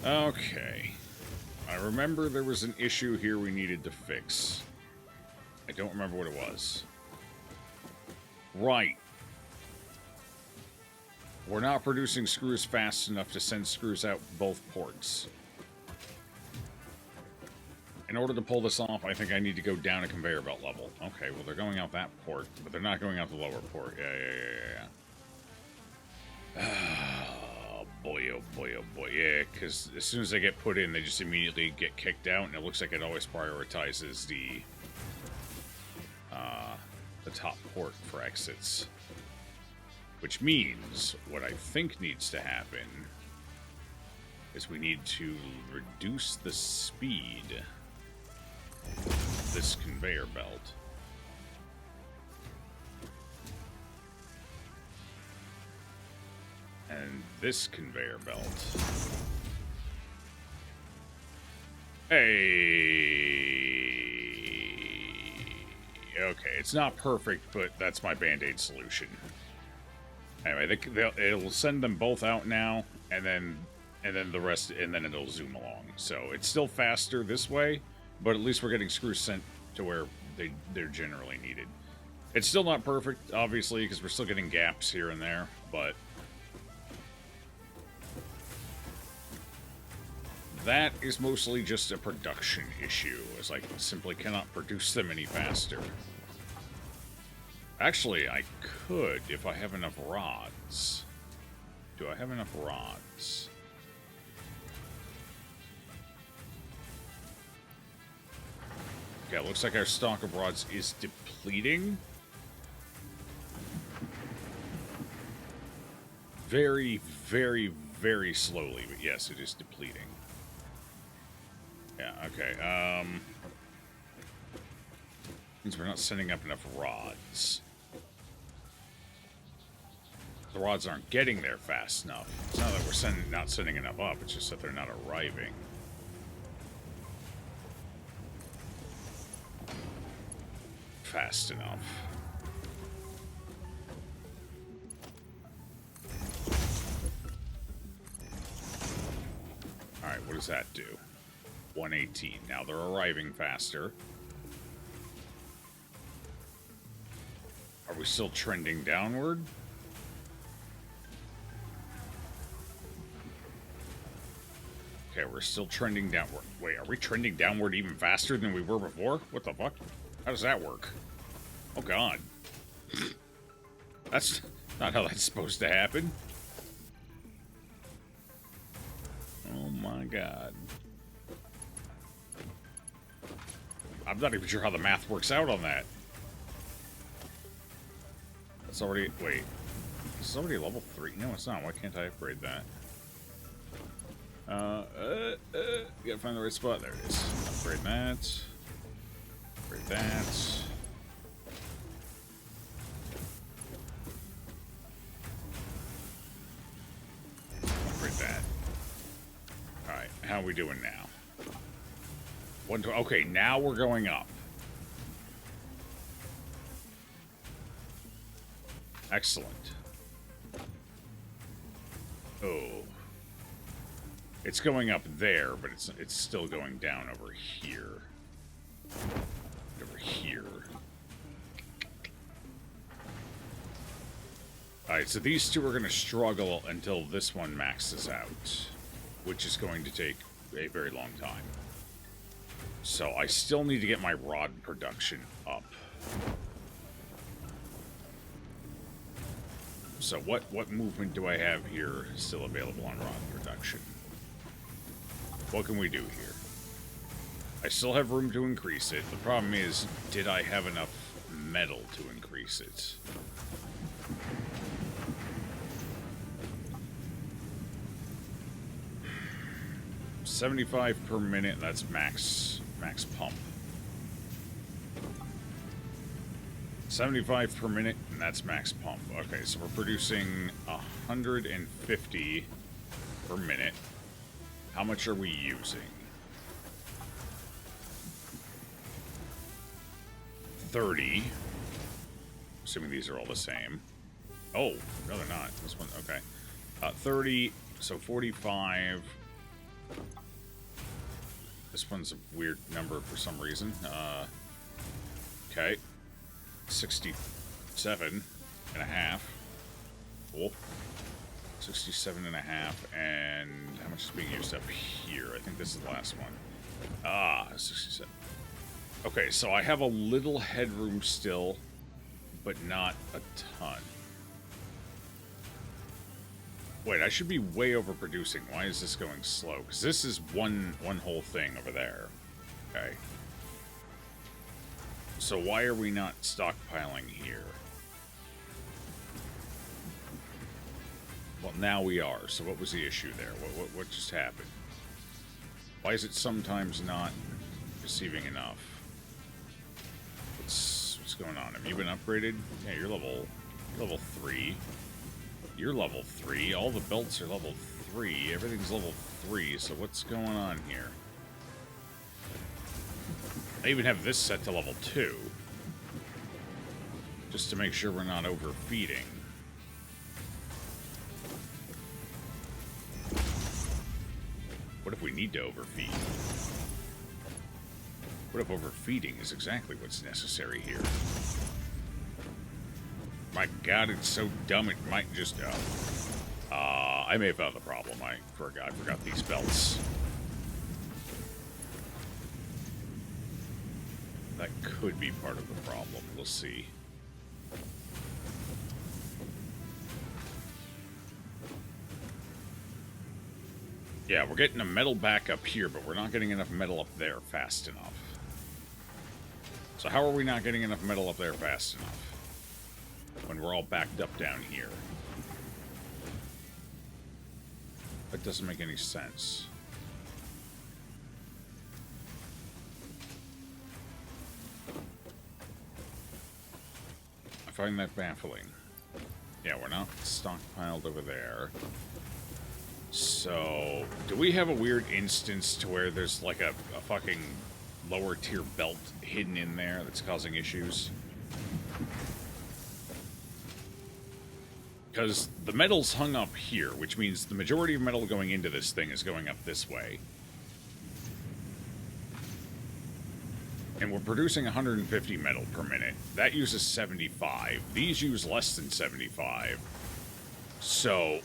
Okay. I remember there was an issue here we needed to fix. I don't remember what it was. Right. We're not producing screws fast enough to send screws out both ports. In order to pull this off, I think I need to go down a conveyor belt level. Okay, well, they're going out that port, but they're not going out the lower port. Yeah. Oh boy, oh boy, oh boy. Yeah, because as soon as they get put in, they just immediately get kicked out, and it looks like it always prioritizes the top port for exits. Which means what I think needs to happen is we need to reduce the speed of this conveyor belt. And this conveyor belt. Hey! Okay, it's not perfect, but that's my band-aid solution. Anyway, it'll send them both out now, and then the rest, and then it'll zoom along. So it's still faster this way, but at least we're getting screws sent to where they're generally needed. It's still not perfect, obviously, because we're still getting gaps here and there, but that is mostly just a production issue, as I simply cannot produce them any faster. Actually, I could if I have enough rods. Do I have enough rods? Okay, it looks like our stock of rods is depleting. Very, very, very slowly, but yes, it is depleting. Yeah, okay, means we're not sending up enough rods. The rods aren't getting there fast enough. It's not that we're not sending enough up, it's just that they're not arriving. Fast enough. Alright, what does that do? 118. Now they're arriving faster. Are we still trending downward? Okay, we're still trending downward. Wait, are we trending downward even faster than we were before? What the fuck? How does that work? Oh, God. That's not how that's supposed to happen. Oh, my God. I'm not even sure how the math works out on that. It's already... Wait. This is already level 3? No, it's not. Why can't I upgrade that? Gotta find the right spot. There it is. Upgrade that. Upgrade that. Upgrade that. Alright, how are we doing now? Okay, now we're going up. Excellent. Oh. It's going up there, but it's still going down over here. Over here. Alright, so these two are going to struggle until this one maxes out, which is going to take a very long time. So I still need to get my rod production up. So what movement do I have here still available on rod production? What can we do here? I still have room to increase it. The problem is, did I have enough metal to increase it? $75 per minute, that's max pump. 75 per minute, and that's max pump. Okay, so we're producing 150 per minute. How much are we using? 30. Assuming these are all the same. Oh, no, they're not. This one, okay. 30, so 45. This one's a weird number for some reason. Okay. 67 and a half. Cool. 67 and a half, and how much is being used up here? I think this is the last one. Ah, 67. Okay, so I have a little headroom still, but not a ton. Wait, I should be way overproducing. Why is this going slow? Because this is one whole thing over there. Okay. So why are we not stockpiling here? Well, now we are. So what was the issue there? What just happened? Why is it sometimes not receiving enough? What's going on? Have you been upgraded? Yeah, you're level 3. You're level 3. All the belts are level 3. Everything's level 3. So what's going on here? I even have this set to level 2. Just to make sure we're not overfeeding. What if we need to overfeed? What if overfeeding is exactly what's necessary here? My god, it's so dumb it might just... I may have found the problem. I forgot these belts. That could be part of the problem. We'll see. Yeah, we're getting a metal back up here, but we're not getting enough metal up there fast enough. So how are we not getting enough metal up there fast enough? When we're all backed up down here. That doesn't make any sense. I find that baffling. Yeah, we're not stockpiled over there. So, do we have a weird instance to where there's like a fucking lower tier belt hidden in there that's causing issues? Because the metal's hung up here, which means the majority of metal going into this thing is going up this way. And we're producing 150 metal per minute. That uses 75. These use less than 75. So,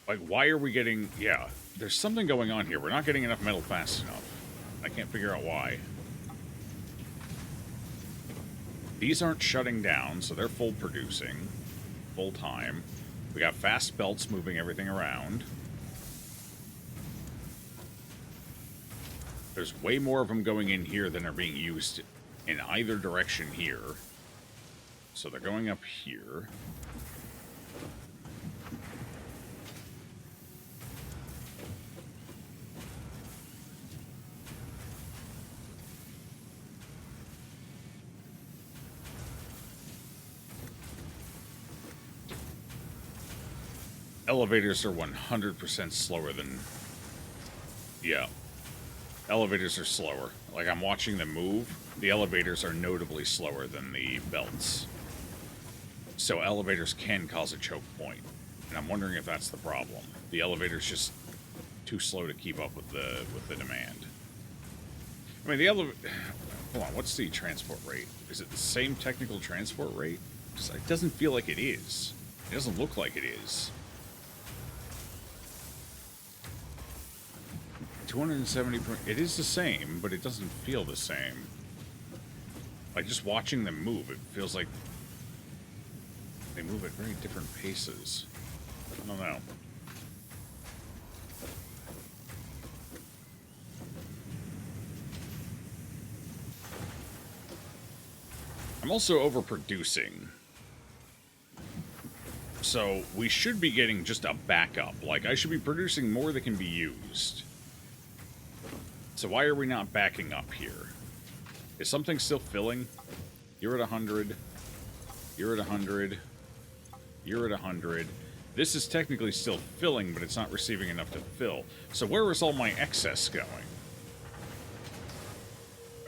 like, why are we getting... Yeah, there's something going on here. We're not getting enough metal fast enough. I can't figure out why. These aren't shutting down, so they're full producing. Full time. We got fast belts moving everything around. There's way more of them going in here than are being used in either direction here. So they're going up here. Elevators are 100% slower than... Yeah. Elevators are slower. Like, I'm watching them move. The elevators are notably slower than the belts. So elevators can cause a choke point. And I'm wondering if that's the problem. The elevator's just too slow to keep up with the demand. I mean, the elevator... Hold on, what's the transport rate? Is it the same technical transport rate? It doesn't feel like it is. It doesn't look like it is. 270 per... It is the same, but it doesn't feel the same. Like, just watching them move, it feels like they move at very different paces. I don't know. I'm also overproducing. So, we should be getting just a backup. Like, I should be producing more that can be used. So why are we not backing up here? Is something still filling? You're at 100. You're at 100. You're at 100. This is technically still filling, but it's not receiving enough to fill. So where is all my excess going?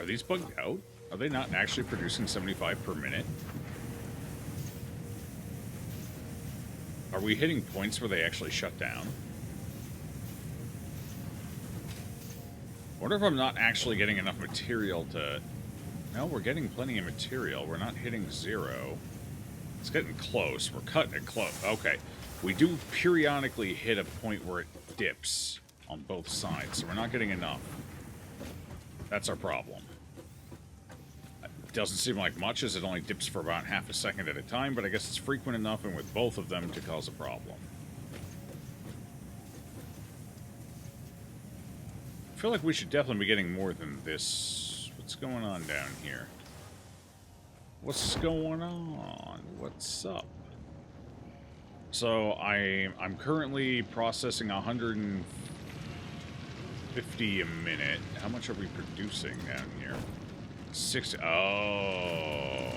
Are these bugged out? Are they not actually producing 75 per minute? Are we hitting points where they actually shut down? wonder if I'm not actually getting enough material to... No, we're getting plenty of material. We're not hitting 0. It's getting close. We're cutting it close. Okay. We do periodically hit a point where it dips on both sides, so we're not getting enough. That's our problem. It doesn't seem like much, as it only dips for about half a second at a time, but I guess it's frequent enough, and with both of them, to cause a problem. I feel like we should definitely be getting more than this. What's going on down here? What's going on? What's up? So I'm currently processing 150 a minute. How much are we producing down here? 60. Oh,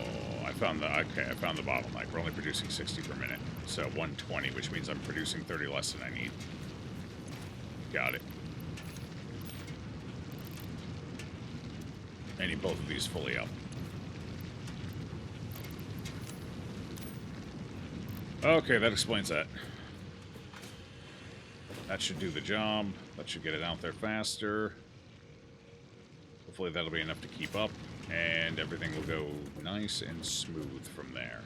I found the bottleneck. We're only producing 60 per minute. So 120, which means I'm producing 30 less than I need. Got it. I need both of these fully up. Okay, that explains that. That should do the job. That should get it out there faster. Hopefully that'll be enough to keep up, and everything will go nice and smooth from there.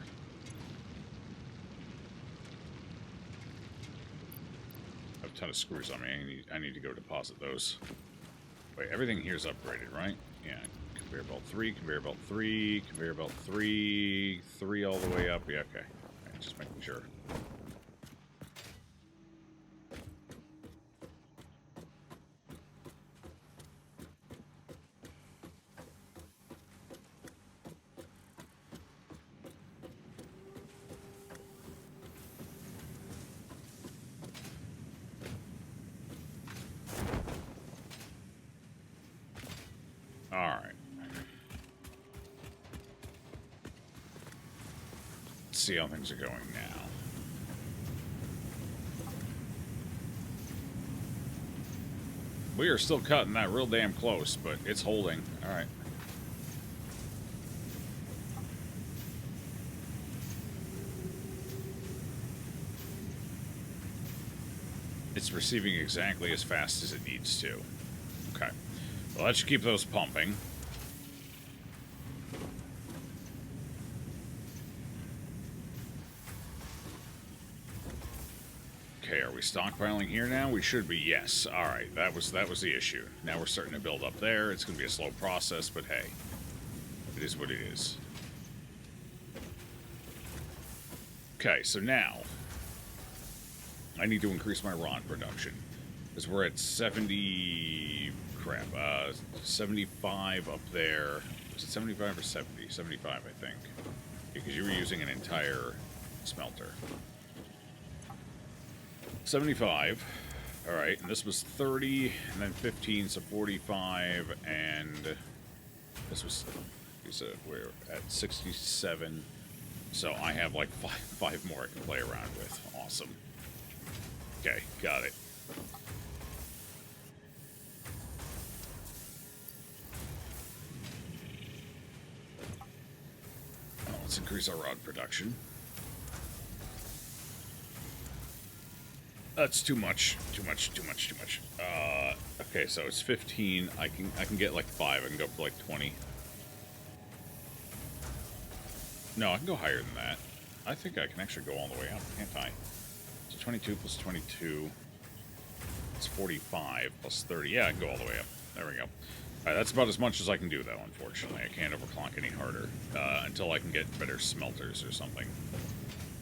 I have a ton of screws on me. I need to go deposit those. Wait, everything here's upgraded, right? Yeah. Conveyor belt 3, conveyor belt 3, conveyor belt 3, 3 all the way up. Yeah, okay. Right, just making sure. Alright. Let's see how things are going now. We are still cutting that real damn close, but it's holding. Alright. It's receiving exactly as fast as it needs to. Okay. Well, let's keep those pumping. Okay, are we stockpiling here now? We should be, yes. Alright, that was the issue. Now we're starting to build up there. It's going to be a slow process, but hey. It is what it is. Okay, so now I need to increase my rod production. Because we're at 70... crap, 75 up there. Was it 75 or 70? 75, I think. Because you were using an entire smelter. 75. Alright, and this was 30, and then 15, so 45, and this was, we're at 67. So I have like five more I can play around with. Awesome. Okay, got it. Let's increase our rod production. That's too much. Too much. Okay, so it's 15. I can get like 5. I can go for like 20. No, I can go higher than that. I think I can actually go all the way up, can't I? So 22 plus 22. It's 45 plus 30. Yeah, I can go all the way up. There we go. Alright, that's about as much as I can do, though, unfortunately. I can't overclock any harder until I can get better smelters or something.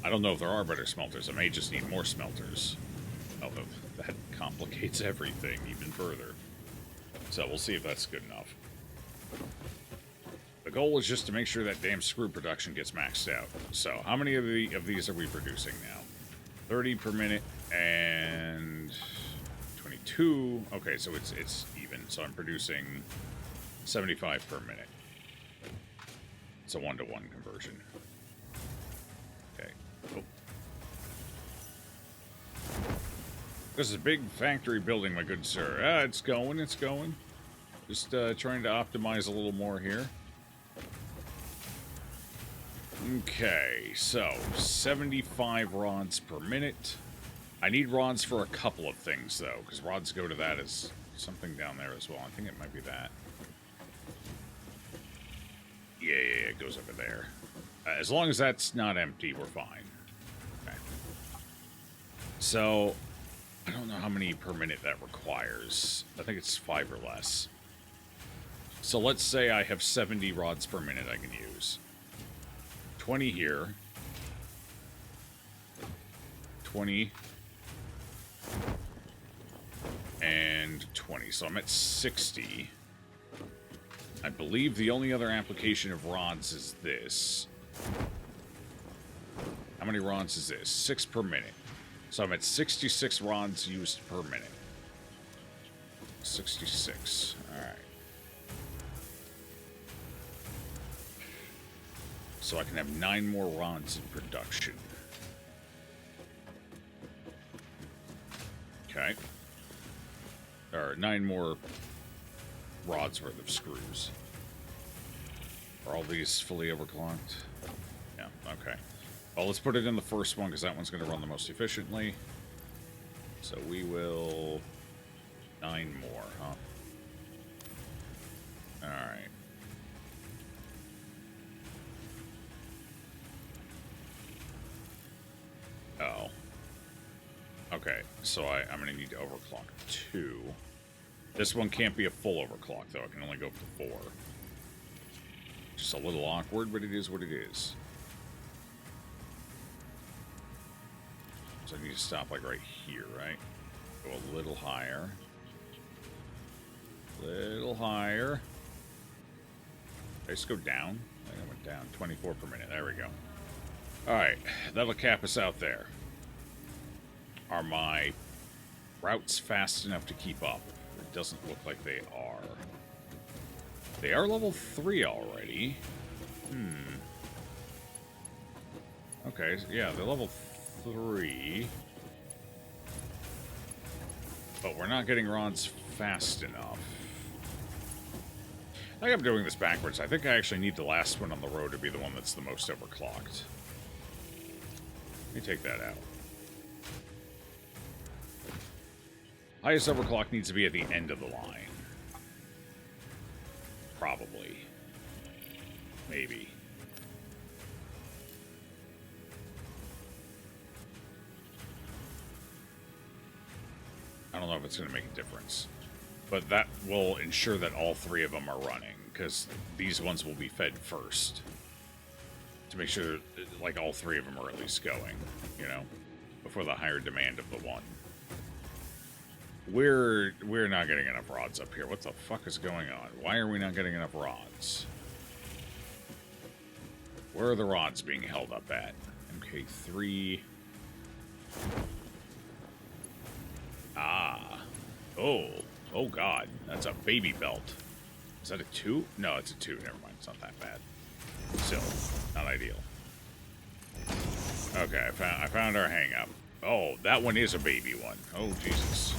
I don't know if there are better smelters. I may just need more smelters. Although that complicates everything even further. So we'll see if that's good enough. The goal is just to make sure that damn screw production gets maxed out. So how many of these are we producing now? 30 per minute and 22. Okay, so it's even. So I'm producing 75 per minute. It's a 1-to-1 conversion. Okay. Oh. This is a big factory building, my good sir. Ah, it's going, it's going. Just trying to optimize a little more here. Okay, so 75 rods per minute. I need rods for a couple of things, though, because rods go to that as something down there as well. I think it might be that. Yeah, it goes over there. As long as that's not empty, we're fine. Okay. So, I don't know how many per minute that requires. I think it's 5 or less. So let's say I have 70 rods per minute I can use. 20 here. 20. And 20. So I'm at 60. I believe the only other application of rods is this. How many rods is this? 6 per minute. So I'm at 66 rods used per minute. 66. Alright. So I can have 9 more rods in production. Okay. Or 9 more rods worth of screws. Are all these fully overclocked? Yeah, okay. Well, let's put it in the first one, because that one's going to run the most efficiently. So we will... 9 more, huh? Alright. Oh. Okay, so I'm going to need to overclock 2. This one can't be a full overclock, though. It can only go up to 4. Just a little awkward, but it is what it is. So I need to stop, like, right here, right? Go a little higher. Little higher. Did I just go down? I think I went down. 24 per minute. There we go. Alright, that'll cap us out there. Are my routes fast enough to keep up? It doesn't look like they are. They are level 3 already. Okay, yeah, they're level 3. But we're not getting rods fast enough. I think I'm doing this backwards. I think I actually need the last one on the road to be the one that's the most overclocked. Let me take that out. Highest overclock needs to be at the end of the line. Probably. Maybe. I don't know if it's going to make a difference. But that will ensure that all 3 of them are running, because these ones will be fed first. To make sure, like, all 3 of them are at least going, you know, before the higher demand of the one. We're not getting enough rods up here. What the fuck is going on? Why are we not getting enough rods? Where are the rods being held up at? MK3. Ah. Oh god. That's a baby belt. Is that a 2? No, it's a 2. Never mind. It's not that bad. Still, not ideal. Okay, I found our hang-up. Oh, that one is a baby one. Oh, Jesus.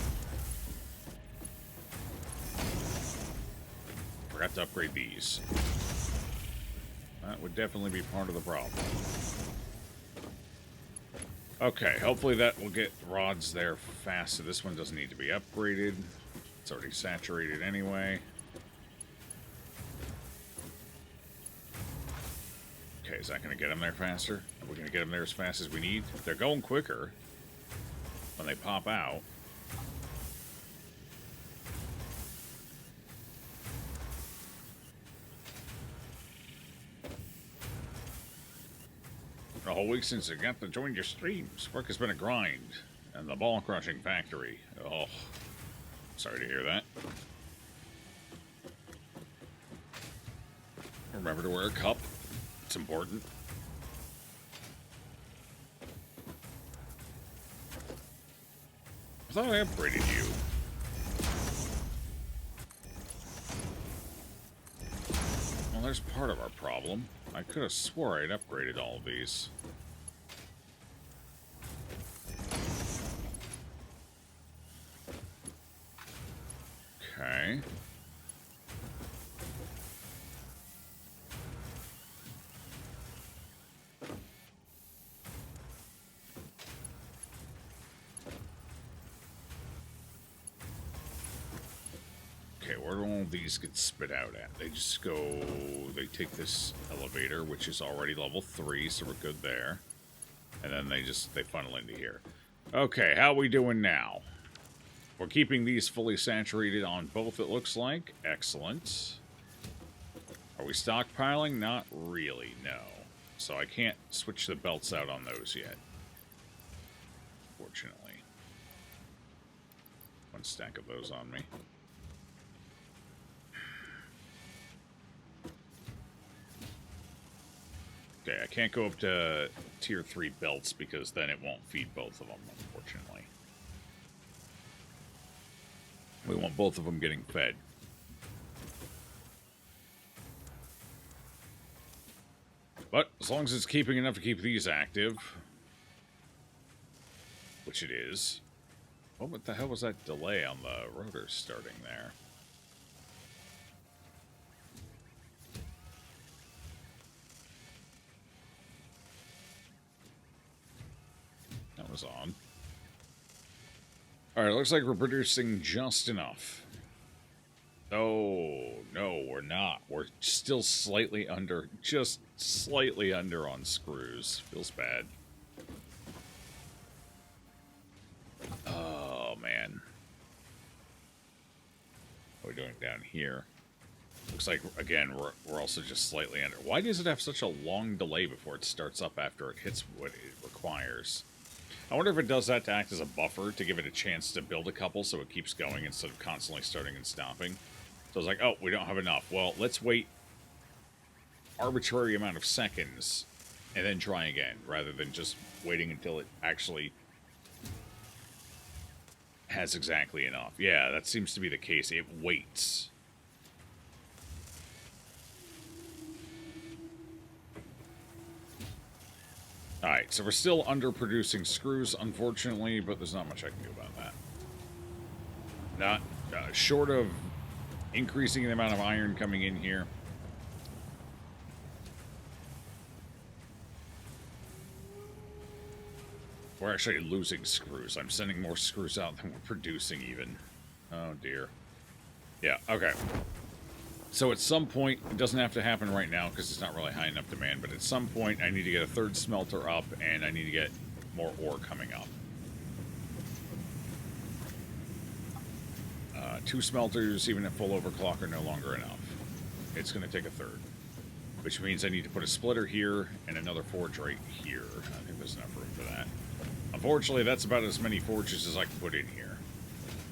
Forgot to upgrade these. That would definitely be part of the problem. Okay, hopefully that will get rods there fast. So this one doesn't need to be upgraded. It's already saturated anyway. Okay, is that going to get them there faster? Are we going to get them there as fast as we need? They're going quicker when they pop out. A whole week since I got to join your streams. Work has been a grind. And the ball crushing factory. Oh, sorry to hear that. Remember to wear a cup. It's important. I thought I upgraded you. Well, there's part of our problem. I could have swore I'd upgraded all of these. Okay. Okay, where do all these get spit out at? They just go... They take this elevator, which is already level 3, so we're good there. And then they funnel into here. Okay, how we doing now? We're keeping these fully saturated on both, it looks like. Excellent. Are we stockpiling? Not really, no. So I can't switch the belts out on those yet. Fortunately. One stack of those on me. Okay, I can't go up to tier 3 belts because then it won't feed both of them, unfortunately. We want both of them getting fed. But as long as it's keeping enough to keep these active, which it is. Oh, what the hell was that delay on the rotors starting there? That was on. Alright, looks like we're producing just enough. Oh, no, we're not. We're still slightly under, just slightly under on screws. Feels bad. Oh, man. What are we doing down here? Looks like, again, we're also just slightly under. Why does it have such a long delay before it starts up after it hits what it requires? I wonder if it does that to act as a buffer to give it a chance to build a couple so it keeps going instead of constantly starting and stopping. So it's like, oh, we don't have enough. Well, let's wait arbitrary amount of seconds and then try again, rather than just waiting until it actually has exactly enough. Yeah, that seems to be the case. It waits. Alright, so we're still underproducing screws, unfortunately, but there's not much I can do about that. Not short of increasing the amount of iron coming in here. We're actually losing screws. I'm sending more screws out than we're producing, even. Oh, dear. Yeah, okay. So at some point, it doesn't have to happen right now because it's not really high enough demand, but at some point I need to get a third smelter up and I need to get more ore coming up. 2 smelters, even at full overclock, are no longer enough. It's going to take a third, which means I need to put a splitter here and another forge right here. I think there's enough room for that. Unfortunately, that's about as many forges as I can put in here.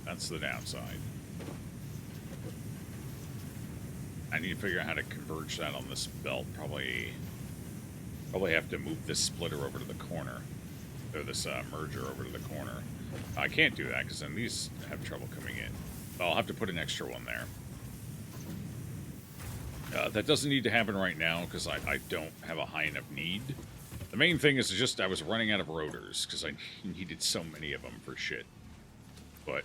That's the downside. I need to figure out how to converge that on this belt. Probably have to move this splitter over to the corner. Or this merger over to the corner. I can't do that because then these have trouble coming in. I'll have to put an extra one there. That doesn't need to happen right now because I don't have a high enough need. The main thing is just I was running out of rotors because I needed so many of them for shit. But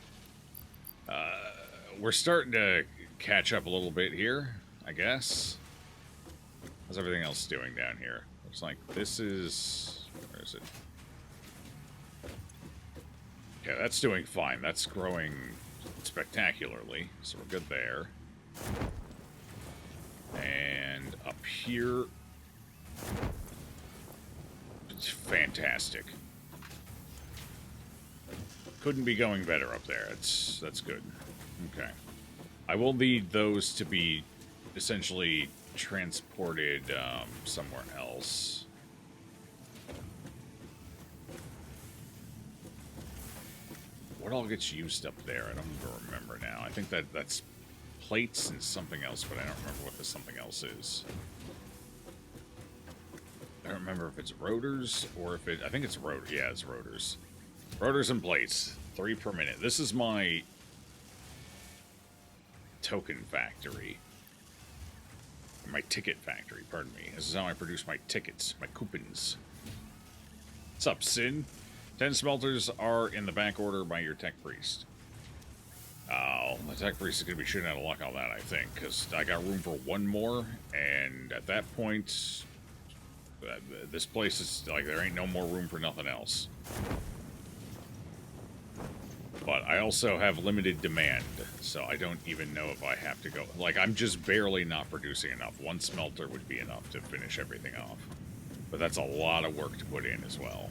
we're starting to catch up a little bit here, I guess. How's everything else doing down here? Looks like this is... Where is it? Yeah, that's doing fine. That's growing spectacularly, so we're good there. And up here... It's fantastic. Couldn't be going better up there. That's good. Okay. I will need those to be essentially transported somewhere else. What all gets used up there? I don't even remember now. I think that's plates and something else, but I don't remember what the something else is. I don't remember if it's rotors or if it... I think it's rotors. Yeah, it's rotors. Rotors and plates. 3 per minute. This is my token factory. My ticket factory, pardon me. This is how I produce my tickets, my coupons. What's up, Sin? 10 smelters are in the back order by your tech priest. Oh, the tech priest is going to be shooting out of luck on that, I think, because I got room for 1 more, and at that point, this place is like there ain't no more room for nothing else. But I also have limited demand, so I don't even know if I have to go... Like, I'm just barely not producing enough. One smelter would be enough to finish everything off. But that's a lot of work to put in as well.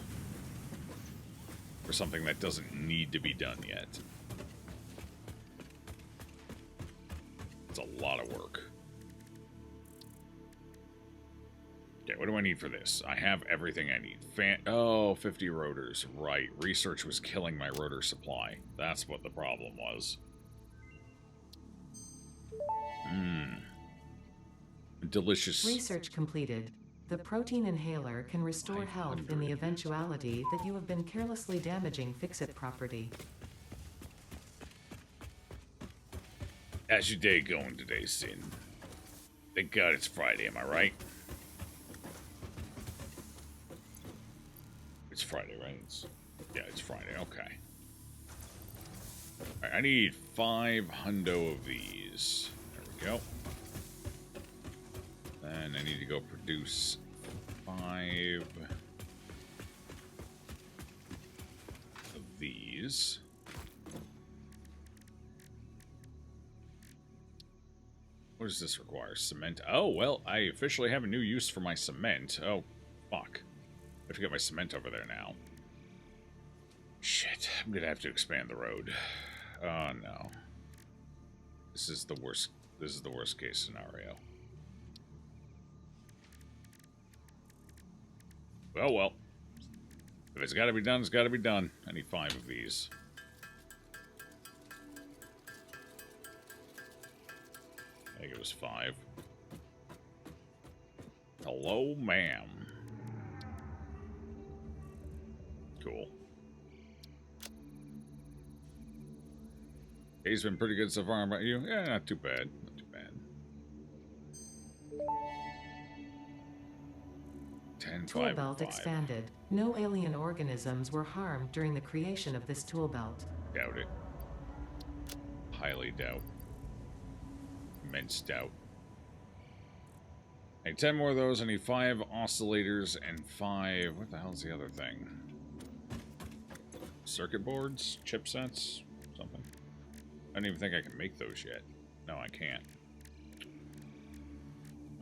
For something that doesn't need to be done yet. It's a lot of work. Okay, what do I need for this? I have everything I need. 50 rotors. Right. Research was killing my rotor supply. That's what the problem was. Delicious. Research completed. The protein inhaler can restore health in the eventuality that you have been carelessly damaging fix-it property. How's your day going today, Sin? Thank God it's Friday, am I right? It's Friday, right? Yeah, it's Friday. Okay. All right, I need 5 hundo of these. There we go. Then I need to go produce 5 of these. What does this require? Cement. Oh, well, I officially have a new use for my cement. Oh, fuck. I have to get my cement over there now. Shit, I'm gonna have to expand the road. Oh no. This is the worst case scenario. Oh well. If it's gotta be done, it's gotta be done. I need 5 of these. I think it was 5. Hello, ma'am. Cool. Day's been pretty good so far. How about you? Yeah, not too bad. Not too bad. 10, Tool 5, belt 5. expanded. No alien organisms were harmed during the creation of this tool belt. Doubt it. Highly doubt. Immense doubt. I need 10 more of those. I need 5 oscillators and 5... What the hell's the other thing? Circuit boards? Chipsets? Something? I don't even think I can make those yet. No, I can't.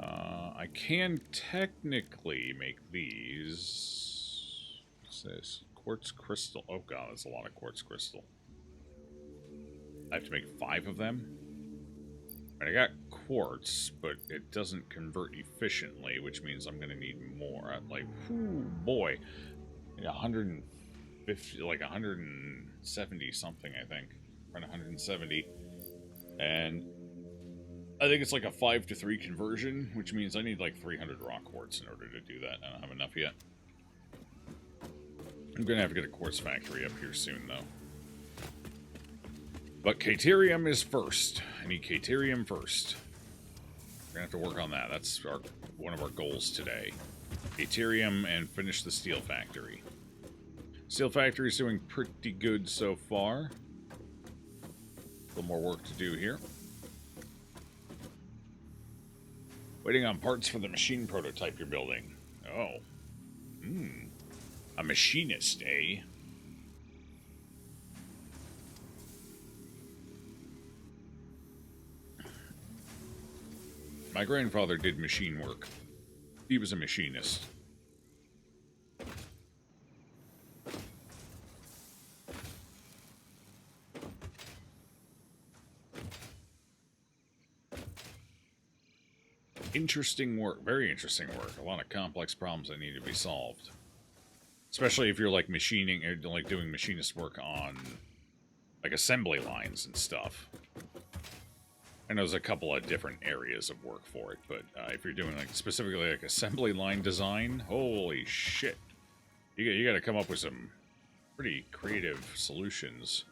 I can technically make these. What's this? Quartz crystal. Oh god, that's a lot of quartz crystal. I have to make 5 of them? And I got quartz, but it doesn't convert efficiently, which means I'm going to need more. I'm like, whoo, boy. 150, like 170 something, I think. Around 170. And I think it's like a 5-to-3 conversion, which means I need like 300 rock quartz in order to do that. I don't have enough yet. I'm going to have to get a quartz factory up here soon, though. But Caterium is first. I need Caterium first. We're going to have to work on that. That's one of our goals today. Caterium and finish the steel factory. Steel factory is doing pretty good so far. A little more work to do here. Waiting on parts for the machine prototype you're building. Oh. A machinist, eh? My grandfather did machine work. He was a machinist. Interesting work. Very interesting work. A lot of complex problems that need to be solved. Especially if you're like machining, or like doing machinist work on like assembly lines and stuff. I know there's a couple of different areas of work for it, but if you're doing like specifically like assembly line design, holy shit. You got to come up with some pretty creative solutions.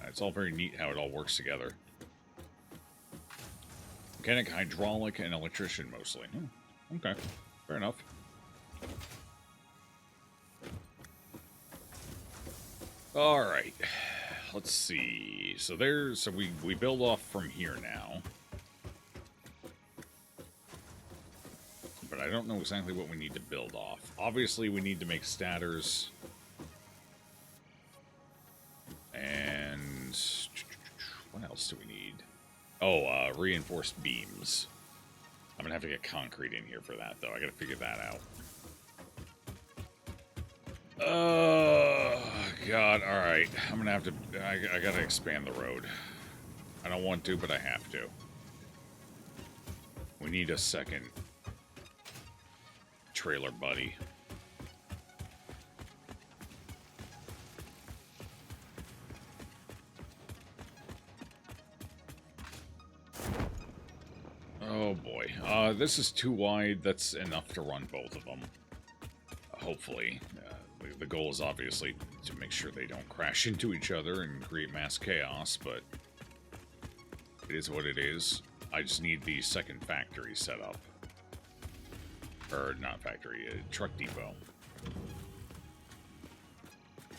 It's all very neat how it all works together. Mechanic, hydraulic, and electrician mostly. Okay, fair enough. All right, let's see. So we build off from here now, but I don't know exactly what we need to build off. Obviously, we need to make stators. And what else do we need? Oh, reinforced beams. I'm gonna have to get concrete in here for that, though. I gotta figure that out. Oh, God. Alright. I'm gonna have to... I gotta expand the road. I don't want to, but I have to. We need a second trailer buddy. Oh, boy. This is too wide. That's enough to run both of them. Hopefully. The goal is obviously to make sure they don't crash into each other and create mass chaos, but it is what it is. I just need the second factory set up. Or, not factory, truck depot.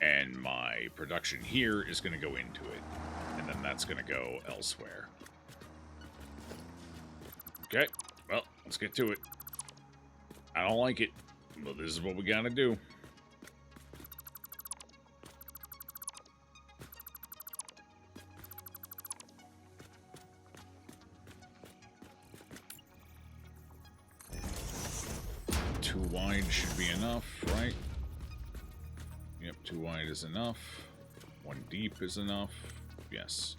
And my production here is going to go into it. And then that's going to go elsewhere. Okay, well, let's get to it. I don't like it, but this is what we gotta do. Too wide should be enough, right? Yep, too wide is enough. One deep is enough. Yes.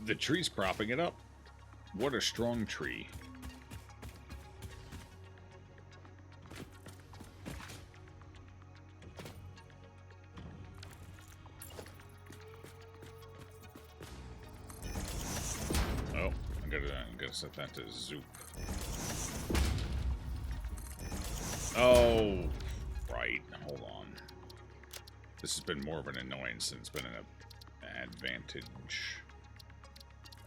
The tree's propping it up. What a strong tree. Oh, I'm gonna set that to zoop. Oh, right. Hold on. This has been more of an annoyance than it's been an advantage.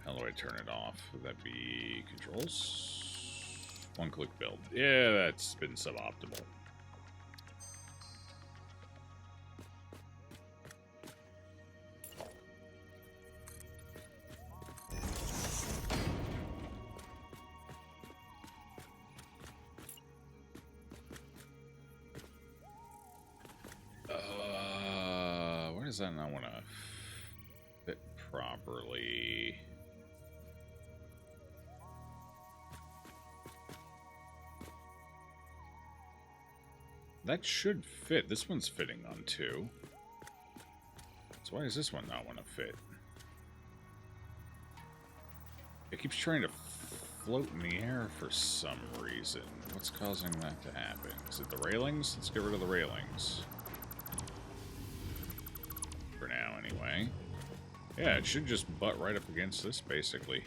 How do I turn it off? Would that be controls? One-click build. Yeah, that's been suboptimal. Where does that not want to fit properly? That should fit. This one's fitting on two. So why does this one not want to fit? It keeps trying to float in the air for some reason. What's causing that to happen? Is it the railings? Let's get rid of the railings. For now, anyway. Yeah, it should just butt right up against this, basically.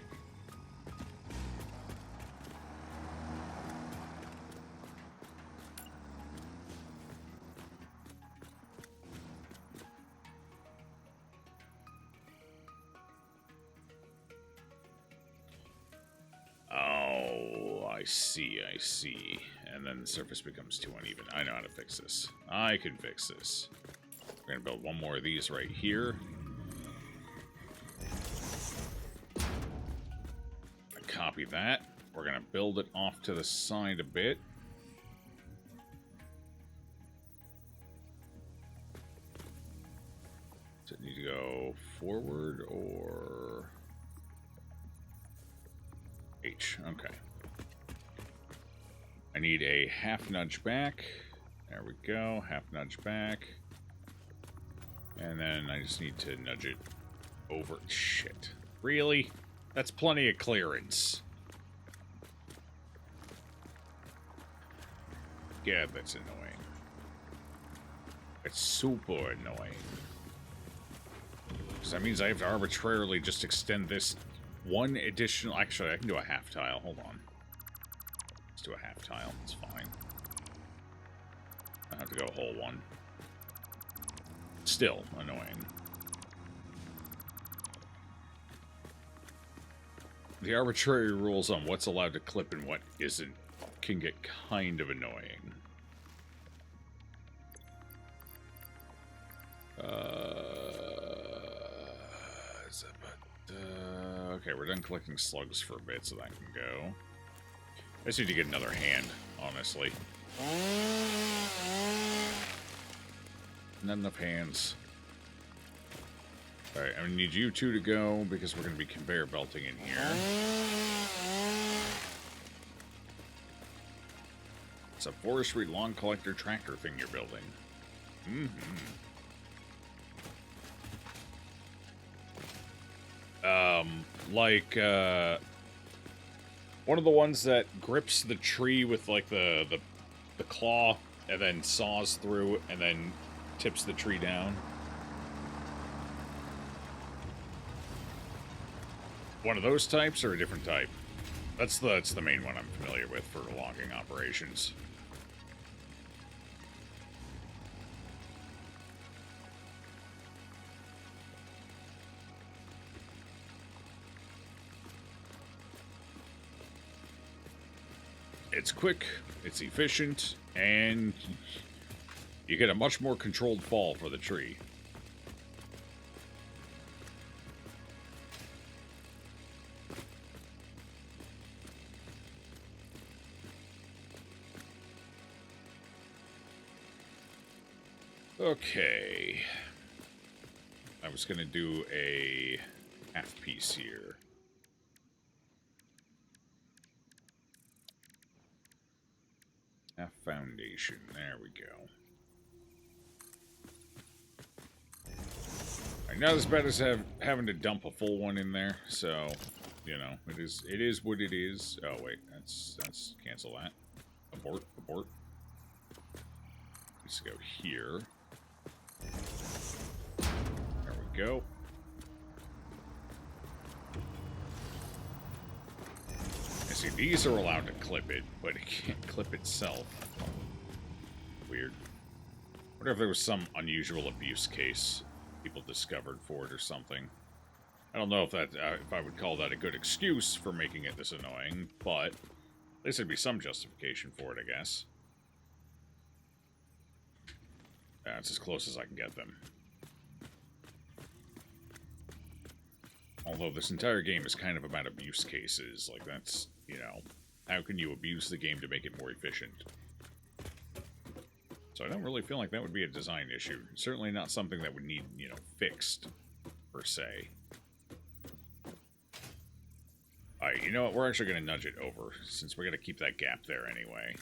I see. And then the surface becomes too uneven. I know how to fix this. I can fix this. We're going to build one more of these right here. I copy that. We're going to build it off to the side a bit. Does it need to go forward or... H? Okay. I need a half nudge back. There we go. Half nudge back. And then I just need to nudge it over. Shit. Really? That's plenty of clearance. Yeah, that's annoying. It's super annoying. Because that means I have to arbitrarily just extend this one additional... Actually, I can do a half tile. Hold on. Let's do a half tile. It's fine. I have to go a whole one. Still annoying. The arbitrary rules on what's allowed to clip and what isn't can get kind of annoying. Okay, we're done collecting slugs for a bit, so that can go. I just need to get another hand, honestly. Not enough hands. Alright, I need you two to go, because we're going to be conveyor belting in here. It's a forestry lawn collector tractor thing you're building. One of the ones that grips the tree with, like, the claw, and then saws through, and then tips the tree down. One of those types, or a different type? That's the main one I'm familiar with for logging operations. It's quick, it's efficient, and you get a much more controlled fall for the tree. Okay. I was going to do a half piece here. Half foundation. There we go. Right, not as bad as having to dump a full one in there, so, you know, it is what it is. Oh, wait. That's cancel that. Abort. Let's go here. There we go. I see these are allowed to clip it, but it can't clip itself. Weird. Wonder if there was some unusual abuse case people discovered for it or something. I don't know if that if I would call that a good excuse for making it this annoying, but at least there'd be some justification for it, I guess. That's as close as I can get them. Although this entire game is kind of about abuse cases. Like, that's, you know, how can you abuse the game to make it more efficient? So I don't really feel like that would be a design issue. Certainly not something that would need, you know, fixed, per se. Alright, you know what? We're actually going to nudge it over, since we're going to keep that gap there anyway.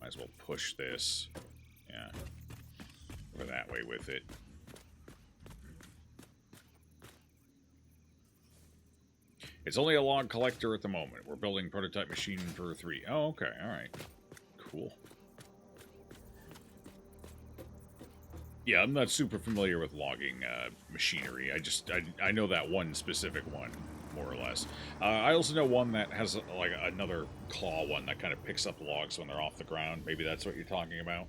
Might as well push this. Yeah. Go that way with it. It's only a log collector at the moment. We're building prototype machine for 3. Oh, okay. Alright. Cool. Yeah, I'm not super familiar with logging machinery. I know that one specific one, more or less. I also know one that has, like, another claw one that kind of picks up logs when they're off the ground. Maybe that's what you're talking about.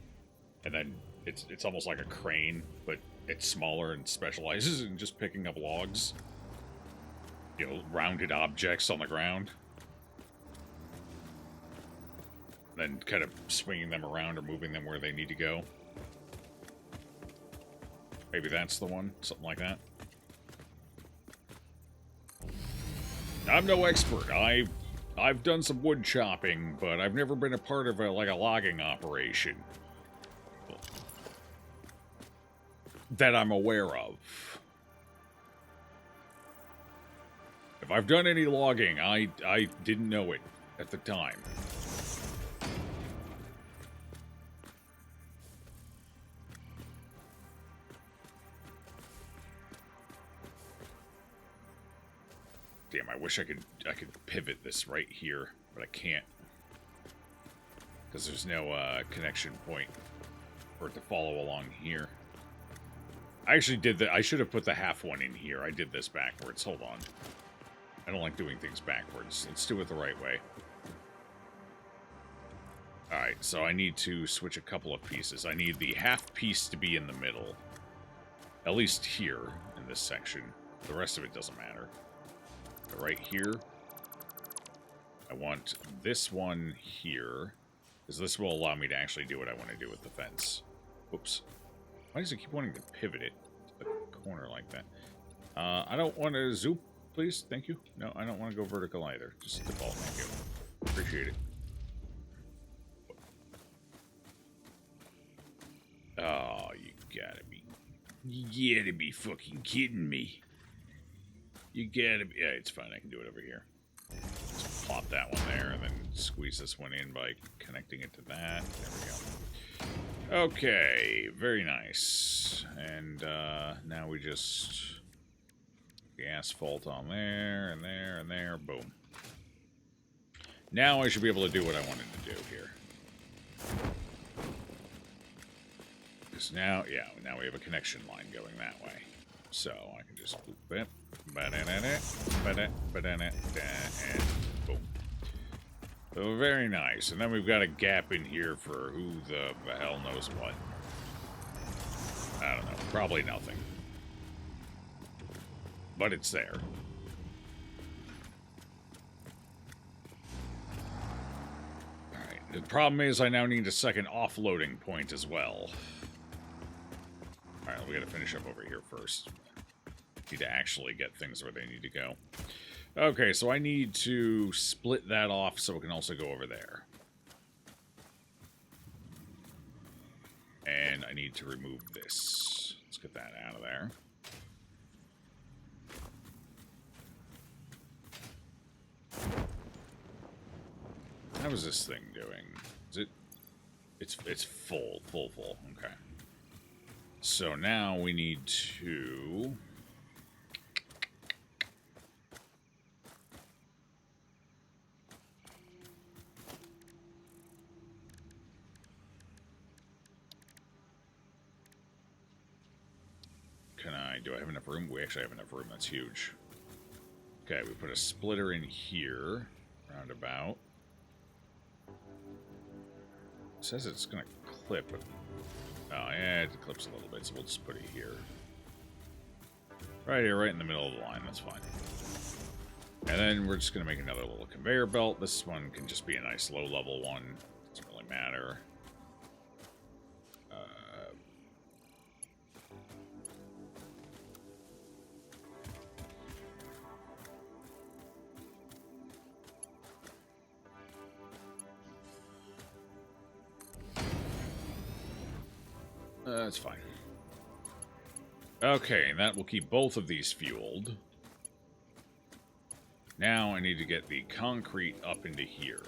And then it's almost like a crane, but it's smaller and specializes in just picking up logs. You know, rounded objects on the ground. Then kind of swinging them around or moving them where they need to go. Maybe that's the one, something like that. I'm no expert. I've done some wood chopping, but I've never been a part of a logging operation that I'm aware of. If I've done any logging, I didn't know it at the time. Damn, I wish I could pivot this right here, but I can't. Because there's no connection point for it to follow along here. I actually did that. I should have put the half one in here. I did this backwards. Hold on. I don't like doing things backwards. Let's do it the right way. Alright, so I need to switch a couple of pieces. I need the half piece to be in the middle. At least here, in this section. The rest of it doesn't matter. Right here. I want this one here, because this will allow me to actually do what I want to do with the fence. Oops. Why does it keep wanting to pivot it to the corner like that? I don't want to zoom, please. Thank you. No, I don't want to go vertical either. Just default. Thank you. Appreciate it. Oh, you gotta be fucking kidding me. You gotta be. Yeah, it's fine. I can do it over here. Just plop that one there and then squeeze this one in by connecting it to that. There we go. Okay, very nice. And now we just the asphalt on there and there and there. Boom. Now I should be able to do what I wanted to do here. Because now, yeah, now we have a connection line going that way. So I can just boop it, and boom. So very nice. And then we've got a gap in here for who the hell knows what. I don't know. Probably nothing. But it's there. Alright. The problem is I now need a second offloading point as well. Alright, we gotta finish up over here first. Need to actually get things where they need to go. Okay, so I need to split that off so it can also go over there. And I need to remove this. Let's get that out of there. How is this thing doing? Is it... It's full. Okay. So now we need to... Do I have enough room? We actually have enough room. That's huge. Okay, we put a splitter in here. Roundabout. It says it's going to clip. But... Oh, yeah, it clips a little bit, so we'll just put it here. Right here, right in the middle of the line. That's fine. And then we're just going to make another little conveyor belt. This one can just be a nice low-level one. Doesn't really matter. That's fine. Okay, and that will keep both of these fueled. Now I need to get the concrete up into here.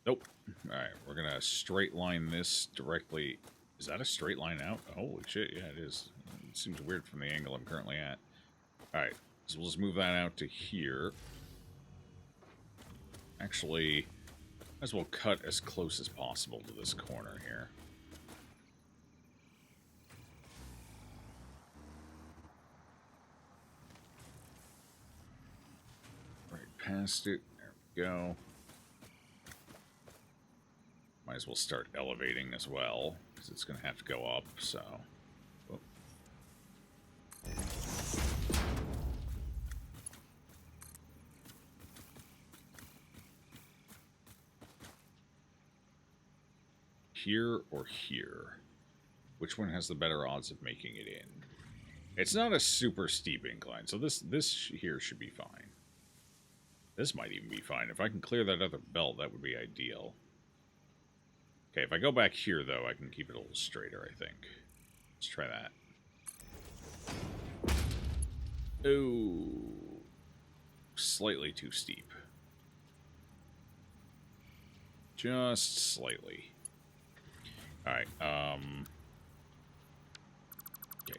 Nope. Alright, we're gonna straight line this directly. Is that a straight line out? Holy shit, yeah, it is. It seems weird from the angle I'm currently at. Alright, so we'll just move that out to here. Actually, might as well cut as close as possible to this corner here. Right past it. There we go. Might as well start elevating as well, because it's going to have to go up, so... Oh. Here or here? Which one has the better odds of making it in? It's not a super steep incline, so this here should be fine. This might even be fine. If I can clear that other belt, that would be ideal. Okay, if I go back here, though, I can keep it a little straighter, I think. Let's try that. Ooh. Slightly too steep. Just slightly. Alright, okay,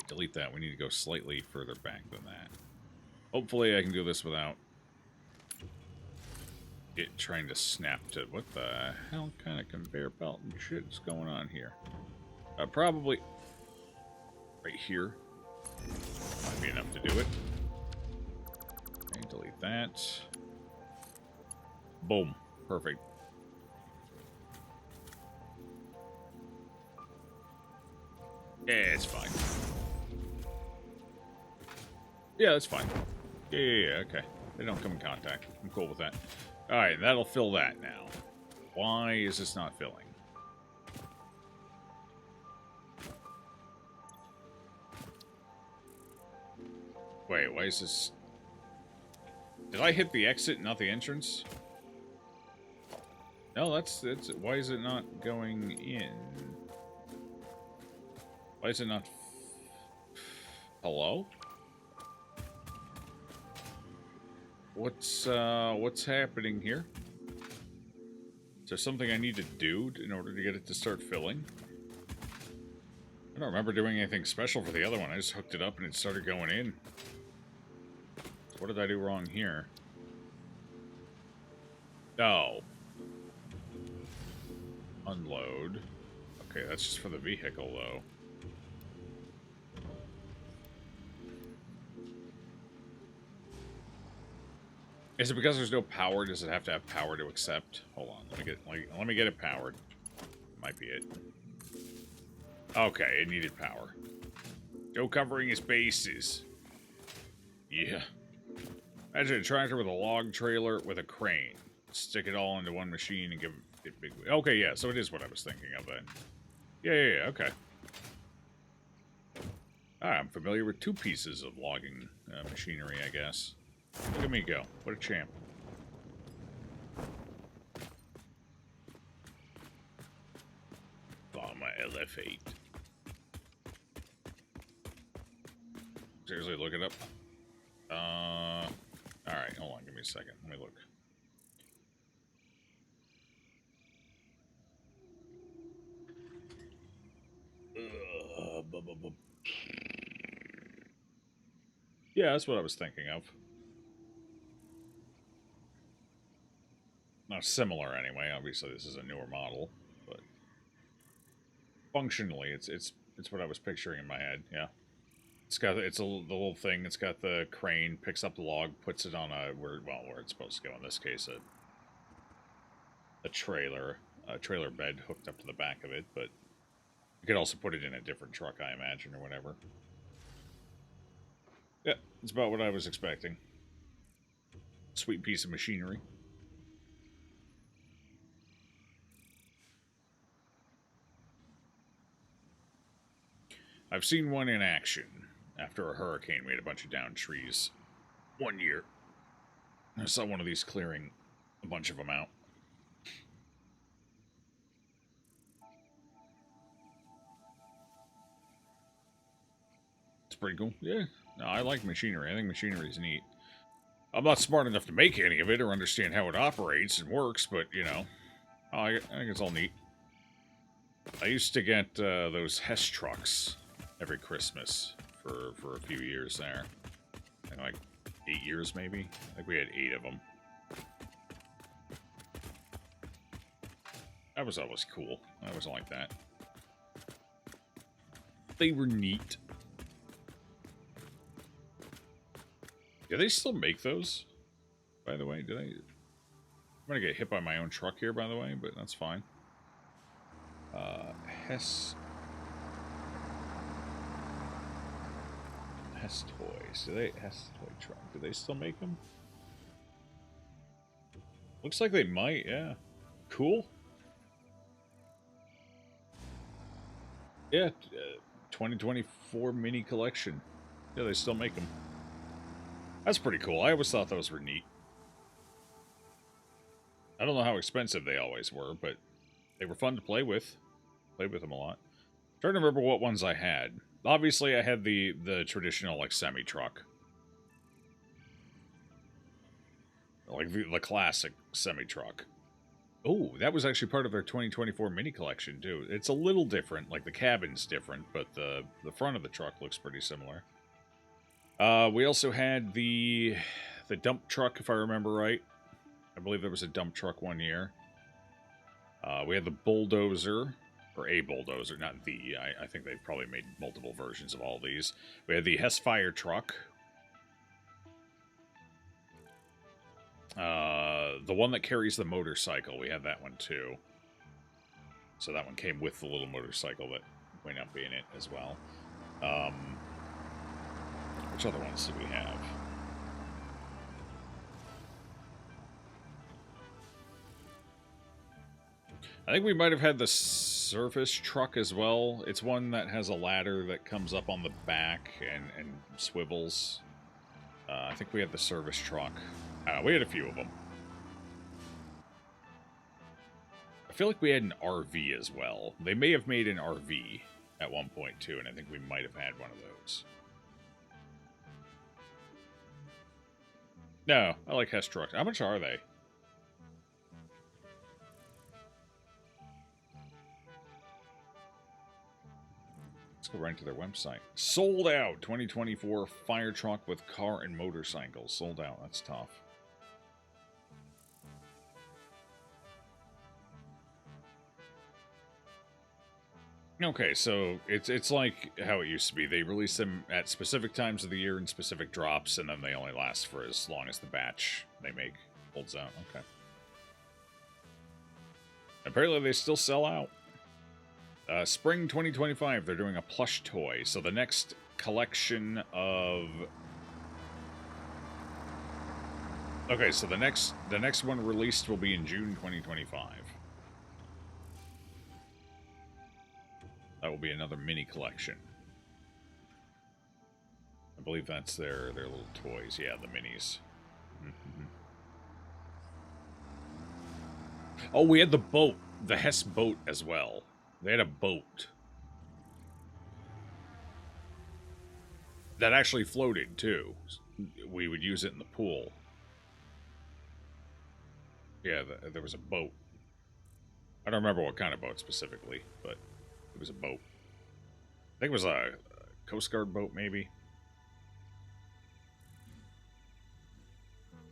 delete that. We need to go slightly further back than that. Hopefully I can do this without it trying to snap to... What the hell kind of conveyor belt and shit is going on here? Probably... right here. Might be enough to do it. Okay, delete that. Boom. Perfect. Yeah, it's fine. Yeah, that's fine. Yeah, okay. They don't come in contact. I'm cool with that. Alright, that'll fill that now. Why is this not filling? Wait, why is this... Did I hit the exit, not the entrance? No, that's... Why is it not going in? Why is it not... Hello? What's happening here? Is there something I need to do in order to get it to start filling? I don't remember doing anything special for the other one. I just hooked it up and it started going in. So what did I do wrong here? Oh. Unload. Okay, that's just for the vehicle, though. Is it because there's no power? Does it have to have power to accept? Hold on, let me get it powered. Might be it. Okay, it needed power. Joe covering his bases. Yeah. Imagine a tractor with a log trailer with a crane. Stick it all into one machine and give it big... Okay, yeah, so it is what I was thinking of then. Yeah, okay. I'm familiar with 2 pieces of logging machinery, I guess. Look at me go. What a champ. Farmer LF8. Seriously, look it up. Alright, hold on, give me a second. Let me look. Yeah, that's what I was thinking of. Not similar anyway. Obviously, this is a newer model, but functionally, it's what I was picturing in my head. Yeah, the little thing. It's got the crane, picks up the log, puts it on where it's supposed to go. In this case, a trailer bed hooked up to the back of it. But you could also put it in a different truck, I imagine, or whatever. Yeah, it's about what I was expecting. Sweet piece of machinery. I've seen one in action. After a hurricane, we had a bunch of downed trees. One year. I saw one of these clearing a bunch of them out. It's pretty cool. Yeah. No, I like machinery. I think machinery is neat. I'm not smart enough to make any of it or understand how it operates and works, but, you know, I think it's all neat. I used to get those Hess trucks every Christmas for a few years there. And like 8 years, maybe? I think we had 8 of them. That was always cool. I always liked that. They were neat. Do they still make those? By the way, I'm gonna get hit by my own truck here, by the way, but that's fine. Hess Toys. Hess Toy Truck. Do they still make them? Looks like they might, yeah. Cool. Yeah, 2024 mini collection. Yeah, they still make them. That's pretty cool. I always thought those were neat. I don't know how expensive they always were, but they were fun to play with. Played with them a lot. I'm trying to remember what ones I had. Obviously, I had the traditional, like, semi-truck. Like, the classic semi-truck. Oh, that was actually part of their 2024 mini collection, too. It's a little different. Like, the cabin's different, but the front of the truck looks pretty similar. We also had the dump truck, if I remember right. I believe there was a dump truck one year. We had the bulldozer. Or a bulldozer, not the. I think they've probably made multiple versions of all these. We had the Hess fire truck. The one that carries the motorcycle, we had that one too. So that one came with the little motorcycle that went up in it as well. Which other ones did we have? I think we might have had the service truck as well. It's one that has a ladder that comes up on the back and swivels. I think we had the service truck. We had a few of them. I feel like we had an RV as well. They may have made an RV at one point too, and I think we might have had one of those. No, I like Hess trucks. How much are they? Let's go right to their website. Sold out! 2024 fire truck with car and motorcycle. Sold out. That's tough. Okay, so it's like how it used to be. They release them at specific times of the year in specific drops, and then they only last for as long as the batch they make holds out. Okay. Apparently they still sell out. Spring 2025, they're doing a plush toy. So the next collection of... Okay, so the next one released will be in June 2025. That will be another mini collection. I believe that's their little toys. Yeah, the minis. Mm-hmm. Oh, we had the boat. The Hess boat as well. They had a boat. That actually floated, too. We would use it in the pool. Yeah, there was a boat. I don't remember what kind of boat specifically, but it was a boat. I think it was a Coast Guard boat, maybe.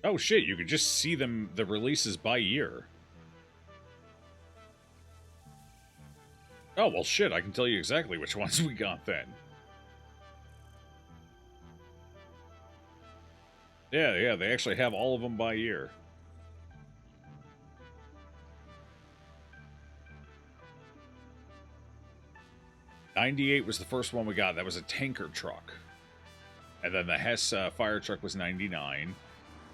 Oh, shit, you could just see them, the releases by year. Oh, well, shit, I can tell you exactly which ones we got then. Yeah, they actually have all of them by year. '98 was the first one we got. That was a tanker truck. And then the Hess fire truck was 99.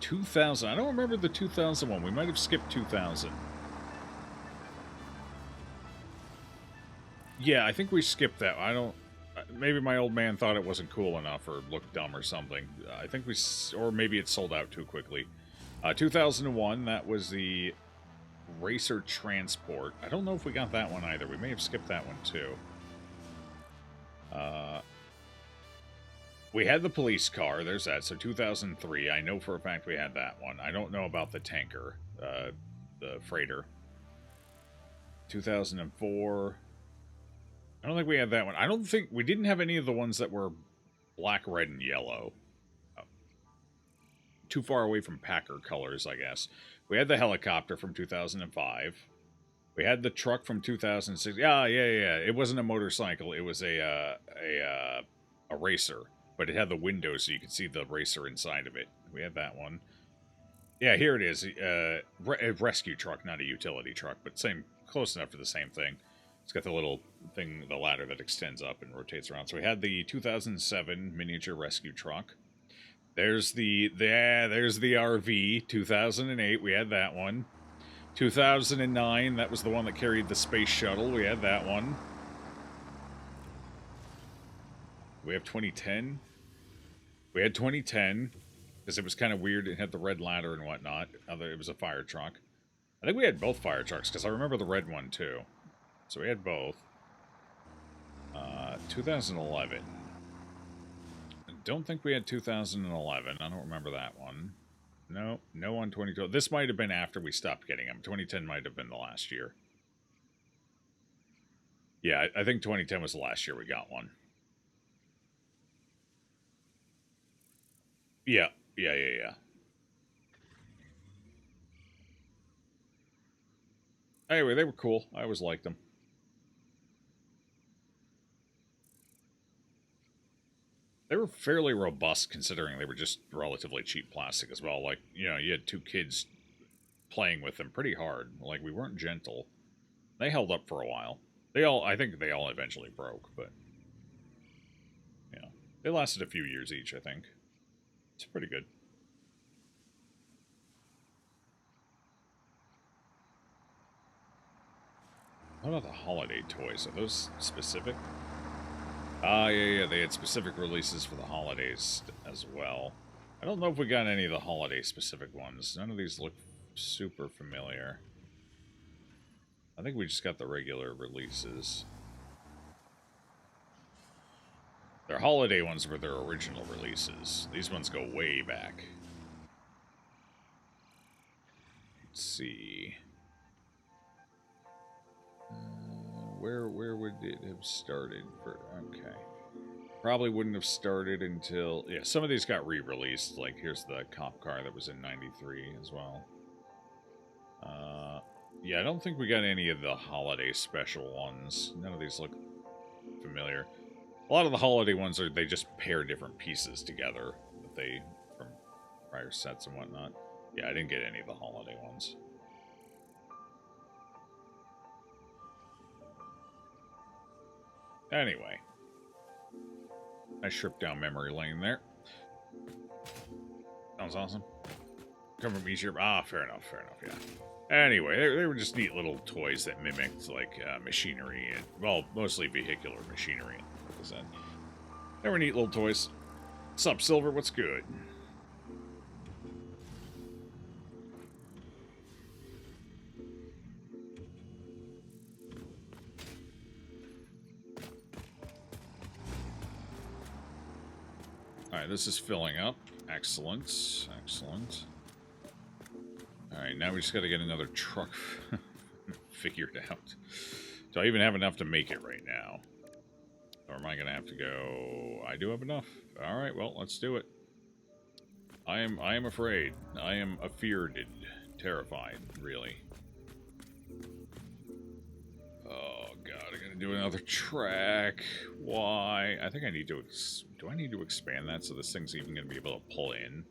2000, I don't remember the 2000 one. We might have skipped 2000. Yeah, I think we skipped that. I don't... Maybe my old man thought it wasn't cool enough or looked dumb or something. I think we... Or maybe it sold out too quickly. 2001, that was the Racer Transport. I don't know if we got that one either. We may have skipped that one too. We had the police car. There's that. So 2003, I know for a fact we had that one. I don't know about the tanker, the freighter. 2004... I don't think we had that one. I don't think... We didn't have any of the ones that were black, red, and yellow. Too far away from Packer colors, I guess. We had the helicopter from 2005. We had the truck from 2006. Yeah. It wasn't a motorcycle. It was a racer. But it had the windows so you could see the racer inside of it. We had that one. Yeah, here it is. A rescue truck, not a utility truck, but same, close enough for the same thing. It's got the little thing, the ladder that extends up and rotates around. So we had the 2007 miniature rescue truck. There's the RV. 2008, we had that one. 2009, that was the one that carried the space shuttle. We had that one. We have 2010. We had 2010 because it was kind of weird. It had the red ladder and whatnot. It was a fire truck. I think we had both fire trucks because I remember the red one too. So we had both. 2011. I don't think we had 2011. I don't remember that one. No on 2012. This might have been after we stopped getting them. 2010 might have been the last year. Yeah, I think 2010 was the last year we got one. Yeah. Anyway, they were cool. I always liked them. They were fairly robust considering they were just relatively cheap plastic as well. Like, you know, you had two kids playing with them pretty hard. Like, we weren't gentle. They held up for a while. I think they all eventually broke, but, you know, they lasted a few years each, I think. It's pretty good. What about the holiday toys? Are those specific? Ah, yeah, they had specific releases for the holidays as well. I don't know if we got any of the holiday-specific ones. None of these look super familiar. I think we just got the regular releases. Their holiday ones were their original releases. These ones go way back. Let's see. Where would it have started? Okay. Probably wouldn't have started until... Yeah, some of these got re-released. Like, here's the cop car that was in 93 as well. Yeah, I don't think we got any of the holiday special ones. None of these look familiar. A lot of the holiday ones they just pair different pieces together that they from prior sets and whatnot. Yeah, I didn't get any of the holiday ones. Anyway, nice trip down memory lane there. That was awesome. Come from each year. Ah, fair enough, yeah. Anyway, they were just neat little toys that mimicked, like, machinery, and, well, mostly vehicular machinery. Like I said. They were neat little toys. Sup, Silver? What's good? Alright, this is filling up. Excellent. Excellent. Alright, now we just gotta get another truck figured out. Do I even have enough to make it right now? Or am I gonna have to go... I do have enough. Alright, well, let's do it. I am afraid. I am afeared. Terrified, really. Oh, God, I gotta do another track. Why? I think I need to... Do I need to expand that so this thing's even gonna be able to pull in?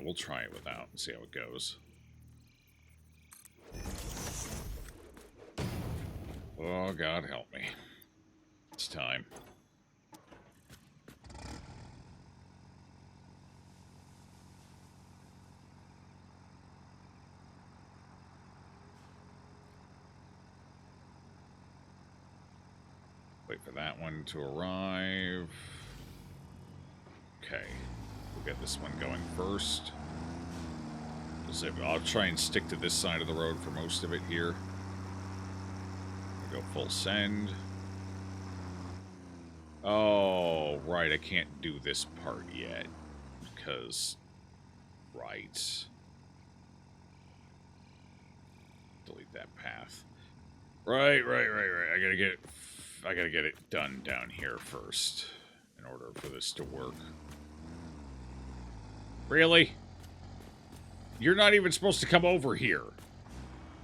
We'll try it without and see how it goes. Oh, God help me. It's time. Wait for that one to arrive. Okay. We'll get this one going first. I'll try and stick to this side of the road for most of it here. Go full send. Oh, right, I can't do this part yet. Because... Right. Delete that path. Right. I gotta get it done down here first. In order for this to work. Really? You're not even supposed to come over here.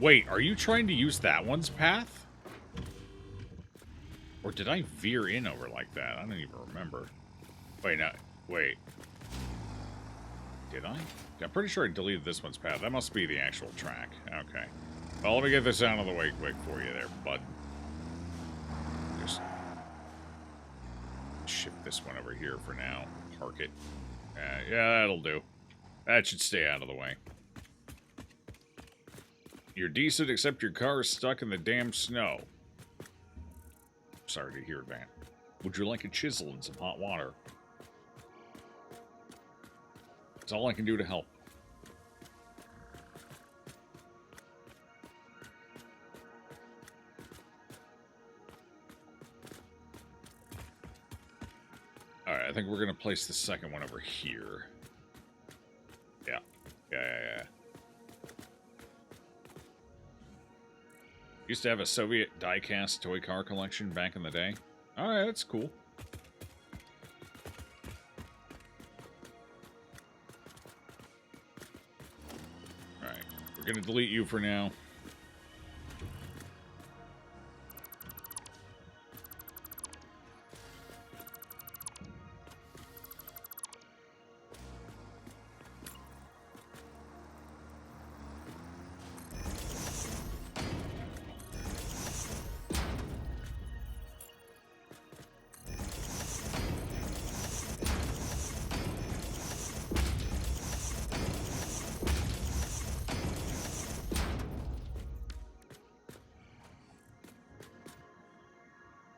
Wait, are you trying to use that one's path? Or did I veer in over like that? I don't even remember. Wait, no. Wait. Did I? I'm pretty sure I deleted this one's path. That must be the actual track. Okay. Well, let me get this out of the way quick for you there, bud. Just shift this one over here for now. Park it. Yeah, that'll do. That should stay out of the way. You're decent, except your car is stuck in the damn snow. Sorry to hear that. Would you like a chisel and some hot water? That's all I can do to help. Alright, I think we're going to place the second one over here. Yeah. Used to have a Soviet die-cast toy car collection back in the day. Alright, that's cool. Alright, we're going to delete you for now.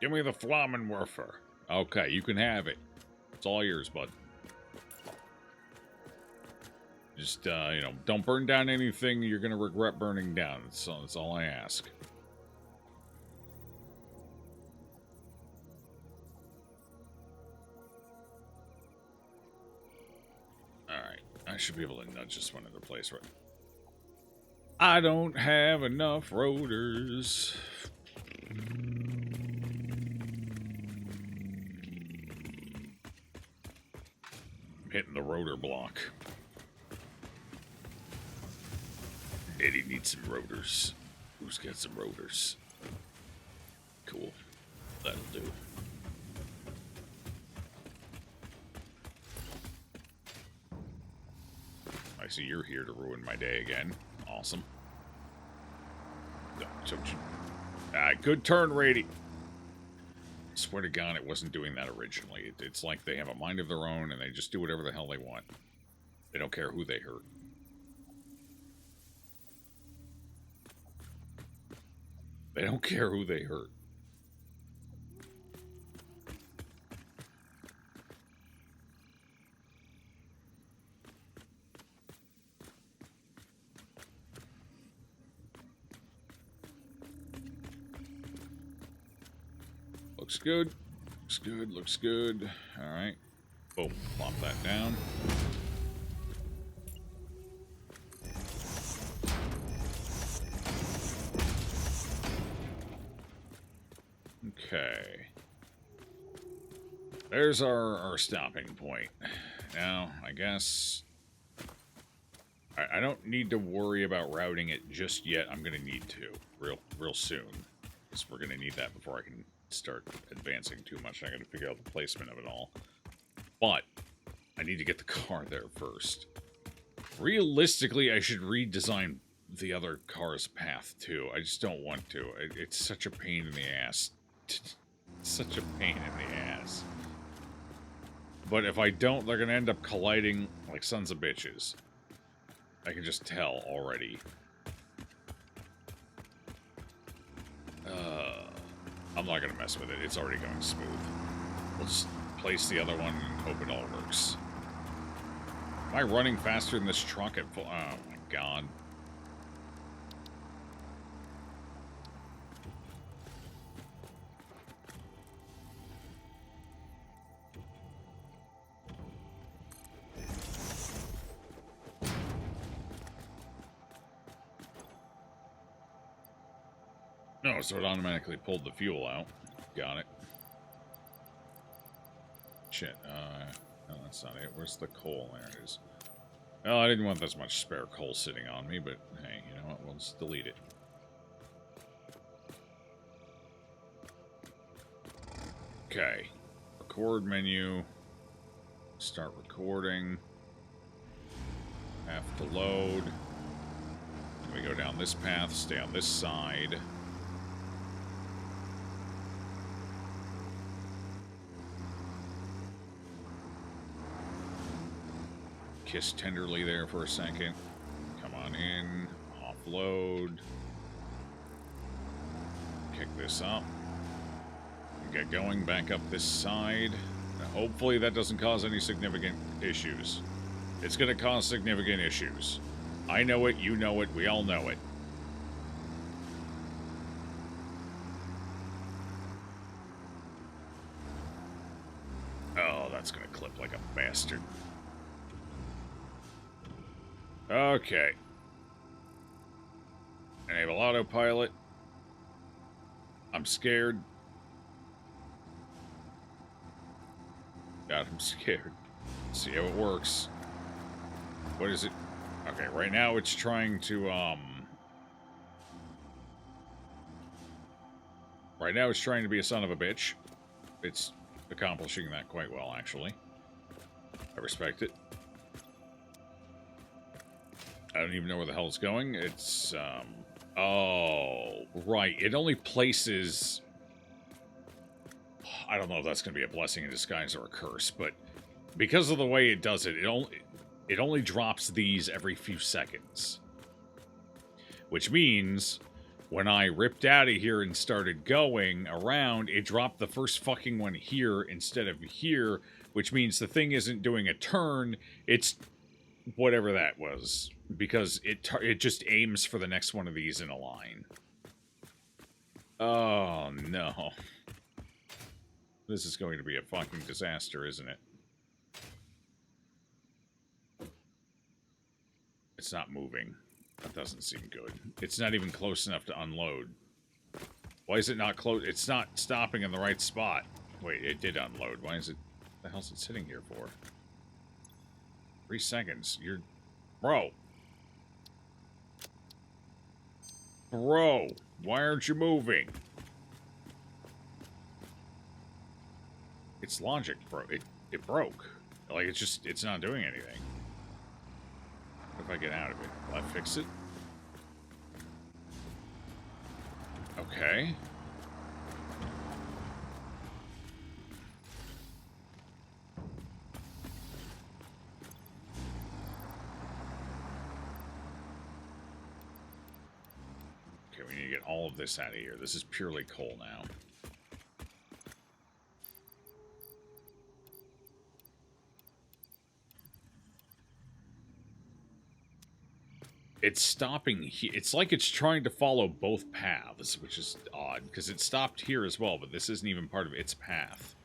Give me the Flammenwerfer. Okay, you can have it. It's all yours, bud. Just, you know, don't burn down anything you're going to regret burning down. That's all I ask. Alright, I should be able to nudge this one into place, right? I don't have enough rotors. I'm hitting the rotor block. Eddie needs some rotors. Who's got some rotors? Cool. That'll do. I see you're here to ruin my day again. Awesome. Good turn, Rady. Swear to God, it wasn't doing that originally. It's like they have a mind of their own and they just do whatever the hell they want. They don't care who they hurt. They don't care who they hurt. Looks good. Looks good. Looks good. All right. Boom. Plop that down. Okay. There's our stopping point. Now, I guess I don't need to worry about routing it just yet. I'm going to need to real soon. Because we're going to need that before I can start advancing too much. I got to figure out the placement of it all. But I need to get the car there first. Realistically, I should redesign the other car's path too. I just don't want to. It's such a pain in the ass. Such a pain in the ass. But if I don't, they're going to end up colliding like sons of bitches. I can just tell already. I'm not going to mess with it. It's already going smooth. We'll just place the other one and hope it all works. Am I running faster than this truck at full... Oh my God. No, so it automatically pulled the fuel out. Got it. Shit, no, that's not it. Where's the coal? There it is. Well, I didn't want this much spare coal sitting on me, but hey, you know what? We'll just delete it. Okay. Record menu. Start recording. Have to load. We go down this path, stay on this side. Kiss tenderly there for a second. Come on in. Offload. Kick this up. Get going back up this side. Hopefully that doesn't cause any significant issues. It's going to cause significant issues. I know it, you know it, we all know it. Oh, that's going to clip like a bastard. Okay. Enable autopilot. I'm scared. God, I'm scared. Let's see how it works. What is it? Okay, right now it's trying to, right now it's trying to be a son of a bitch. It's accomplishing that quite well, actually. I respect it. I don't even know where the hell it's going. It's, oh, right. It only places... I don't know if that's going to be a blessing in disguise or a curse, but because of the way it does it, it only drops these every few seconds. Which means when I ripped out of here and started going around, it dropped the first fucking one here instead of here, which means the thing isn't doing a turn, it's whatever that was, because it just aims for the next one of these in a line. Oh, no. This is going to be a fucking disaster, isn't it? It's not moving. That doesn't seem good. It's not even close enough to unload. Why is it not close? It's not stopping in the right spot. Wait, it did unload. Why is it... What the hell's it sitting here for? 3 seconds. You're... Bro. Bro. Why aren't you moving? Its logic, bro. It broke. Like, it's not doing anything. What if I get out of it? Will I fix it? Okay. Okay, we need to get all of this out of here. This is purely coal now. It's stopping here. It's like it's trying to follow both paths, which is odd, because it stopped here as well, but this isn't even part of its path.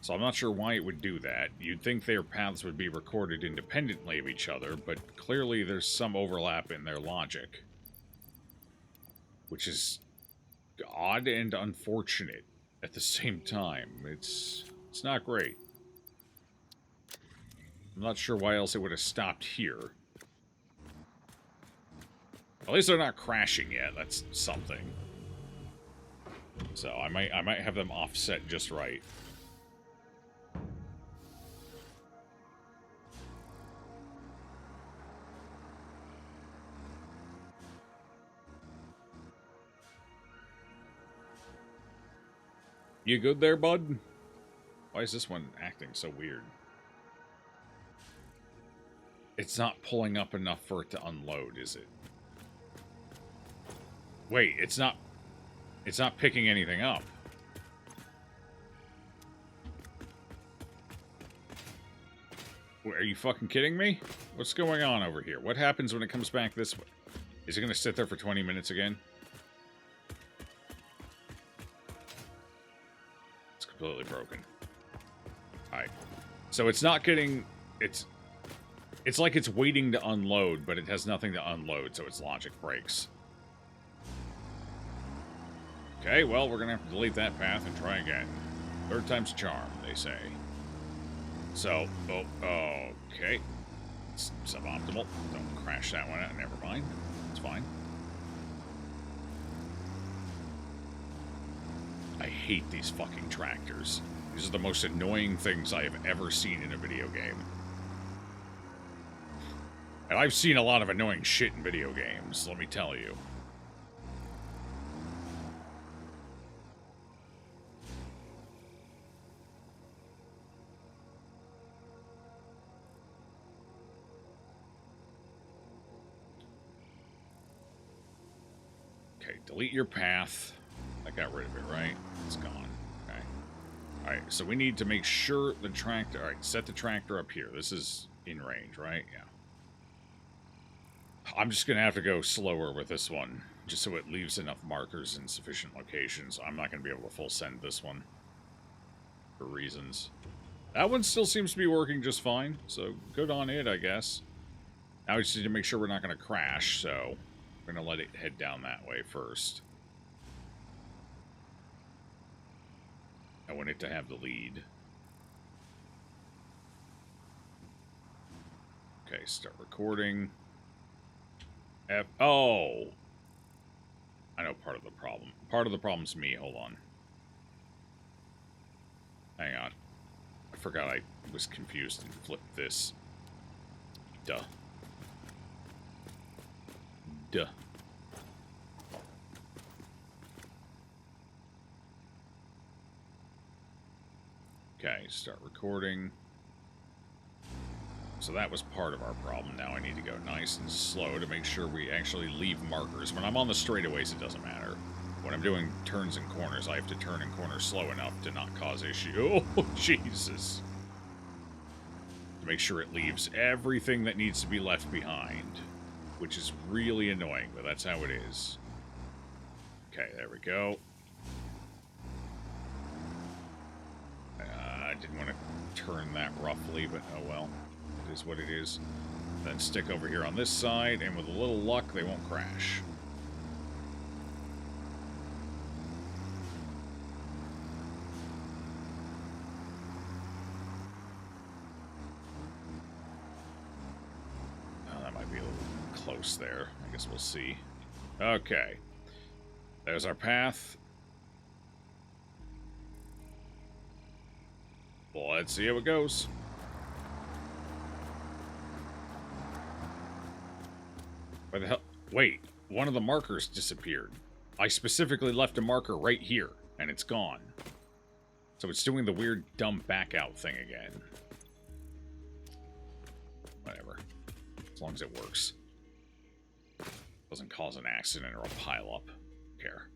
So I'm not sure why it would do that. You'd think their paths would be recorded independently of each other, but clearly there's some overlap in their logic. Which is odd and unfortunate at the same time. It's not great. I'm not sure why else it would have stopped here. At least they're not crashing yet. That's something. So I might have them offset just right. You good there, bud? Why is this one acting so weird? It's not pulling up enough for it to unload, is it? Wait, it's not picking anything up. Are you fucking kidding me? What's going on over here? What happens when it comes back this way? Is it going to sit there for 20 minutes again? It's completely broken. Alright. So it's not getting... It's like it's waiting to unload, but it has nothing to unload, so its logic breaks. Okay, well, we're going to have to delete that path and try again. Third time's a charm, they say. So, okay. It's suboptimal. Don't crash that one out. Never mind. It's fine. I hate these fucking tractors. These are the most annoying things I have ever seen in a video game. And I've seen a lot of annoying shit in video games, let me tell you. Okay, delete your path. I got rid of it, right? It's gone. Okay. Alright, so we need to make sure the tractor... Alright, set the tractor up here. This is in range, right? Yeah. I'm just going to have to go slower with this one, just so it leaves enough markers in sufficient locations. I'm not going to be able to full send this one for reasons. That one still seems to be working just fine, so good on it, I guess. Now we just need to make sure we're not going to crash, so we're going to let it head down that way first. I want it to have the lead. Okay, start recording. Oh! I know part of the problem. Part of the problem's me. Hold on. Hang on. I forgot I was confused and flipped this. Duh. Duh. Okay, start recording. So that was part of our problem. Now I need to go nice and slow to make sure we actually leave markers. When I'm on the straightaways, it doesn't matter. When I'm doing turns and corners, I have to turn and corner slow enough to not cause issue. Oh, Jesus. To make sure it leaves everything that needs to be left behind. Which is really annoying, but that's how it is. Okay, there we go. I didn't want to turn that roughly, but oh well. It is what it is. Then stick over here on this side, and with a little luck, they won't crash. Oh, that might be a little close there. I guess we'll see. Okay. There's our path. Well, let's see how it goes. Where the hell? Wait, one of the markers disappeared. I specifically left a marker right here, and it's gone. So it's doing the weird dumb back out thing again. Whatever. As long as it works. Doesn't cause an accident or a pileup. Care.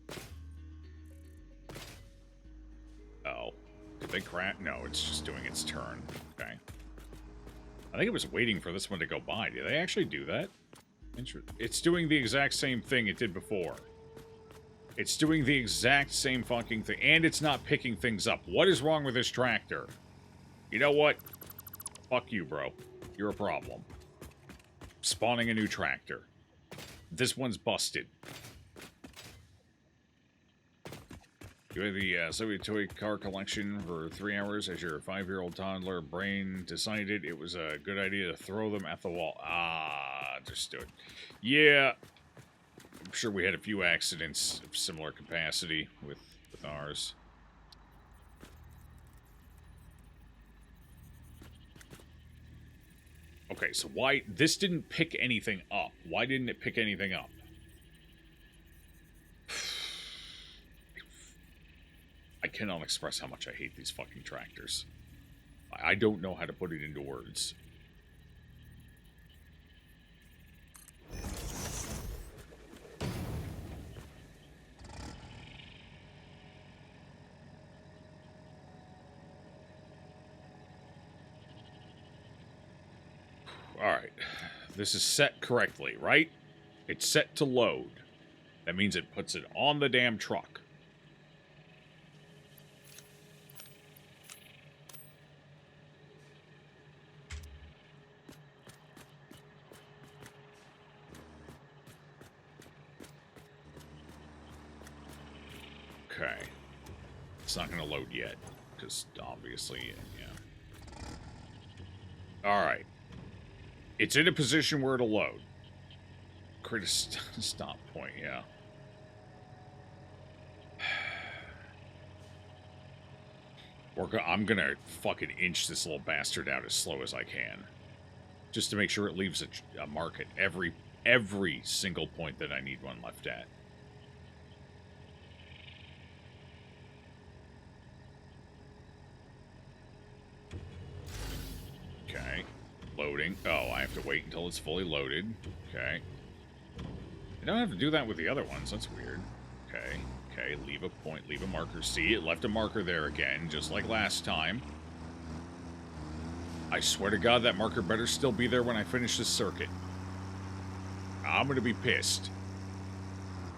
Oh. Did they crash? No, it's just doing its turn. Okay. I think it was waiting for this one to go by. Did they actually do that? It's doing the exact same thing it did before. It's doing the exact same fucking thing. And it's not picking things up. What is wrong with this tractor? You know what? Fuck you, bro. You're a problem. Spawning a new tractor. This one's busted. You had the Soviet toy car collection for 3 hours as your 5-year-old toddler brain decided it was a good idea to throw them at the wall. Ah, understood. Yeah, I'm sure we had a few accidents of similar capacity with ours. Okay, so why... This didn't pick anything up. Why didn't it pick anything up? I cannot express how much I hate these fucking tractors. I don't know how to put it into words. Alright. This is set correctly, right? It's set to load. That means it puts it on the damn truck. Okay. It's not going to load yet, because obviously, yeah. Alright. It's in a position where it'll load. Create a stop point, yeah. I'm going to fucking inch this little bastard out as slow as I can. Just to make sure it leaves a mark at every single point that I need one left at. Okay. Loading. Oh, I have to wait until it's fully loaded. Okay. I don't have to do that with the other ones. That's weird. Okay. Okay, leave a point, leave a marker. See, it left a marker there again, just like last time. I swear to God, that marker better still be there when I finish this circuit. I'm gonna be pissed.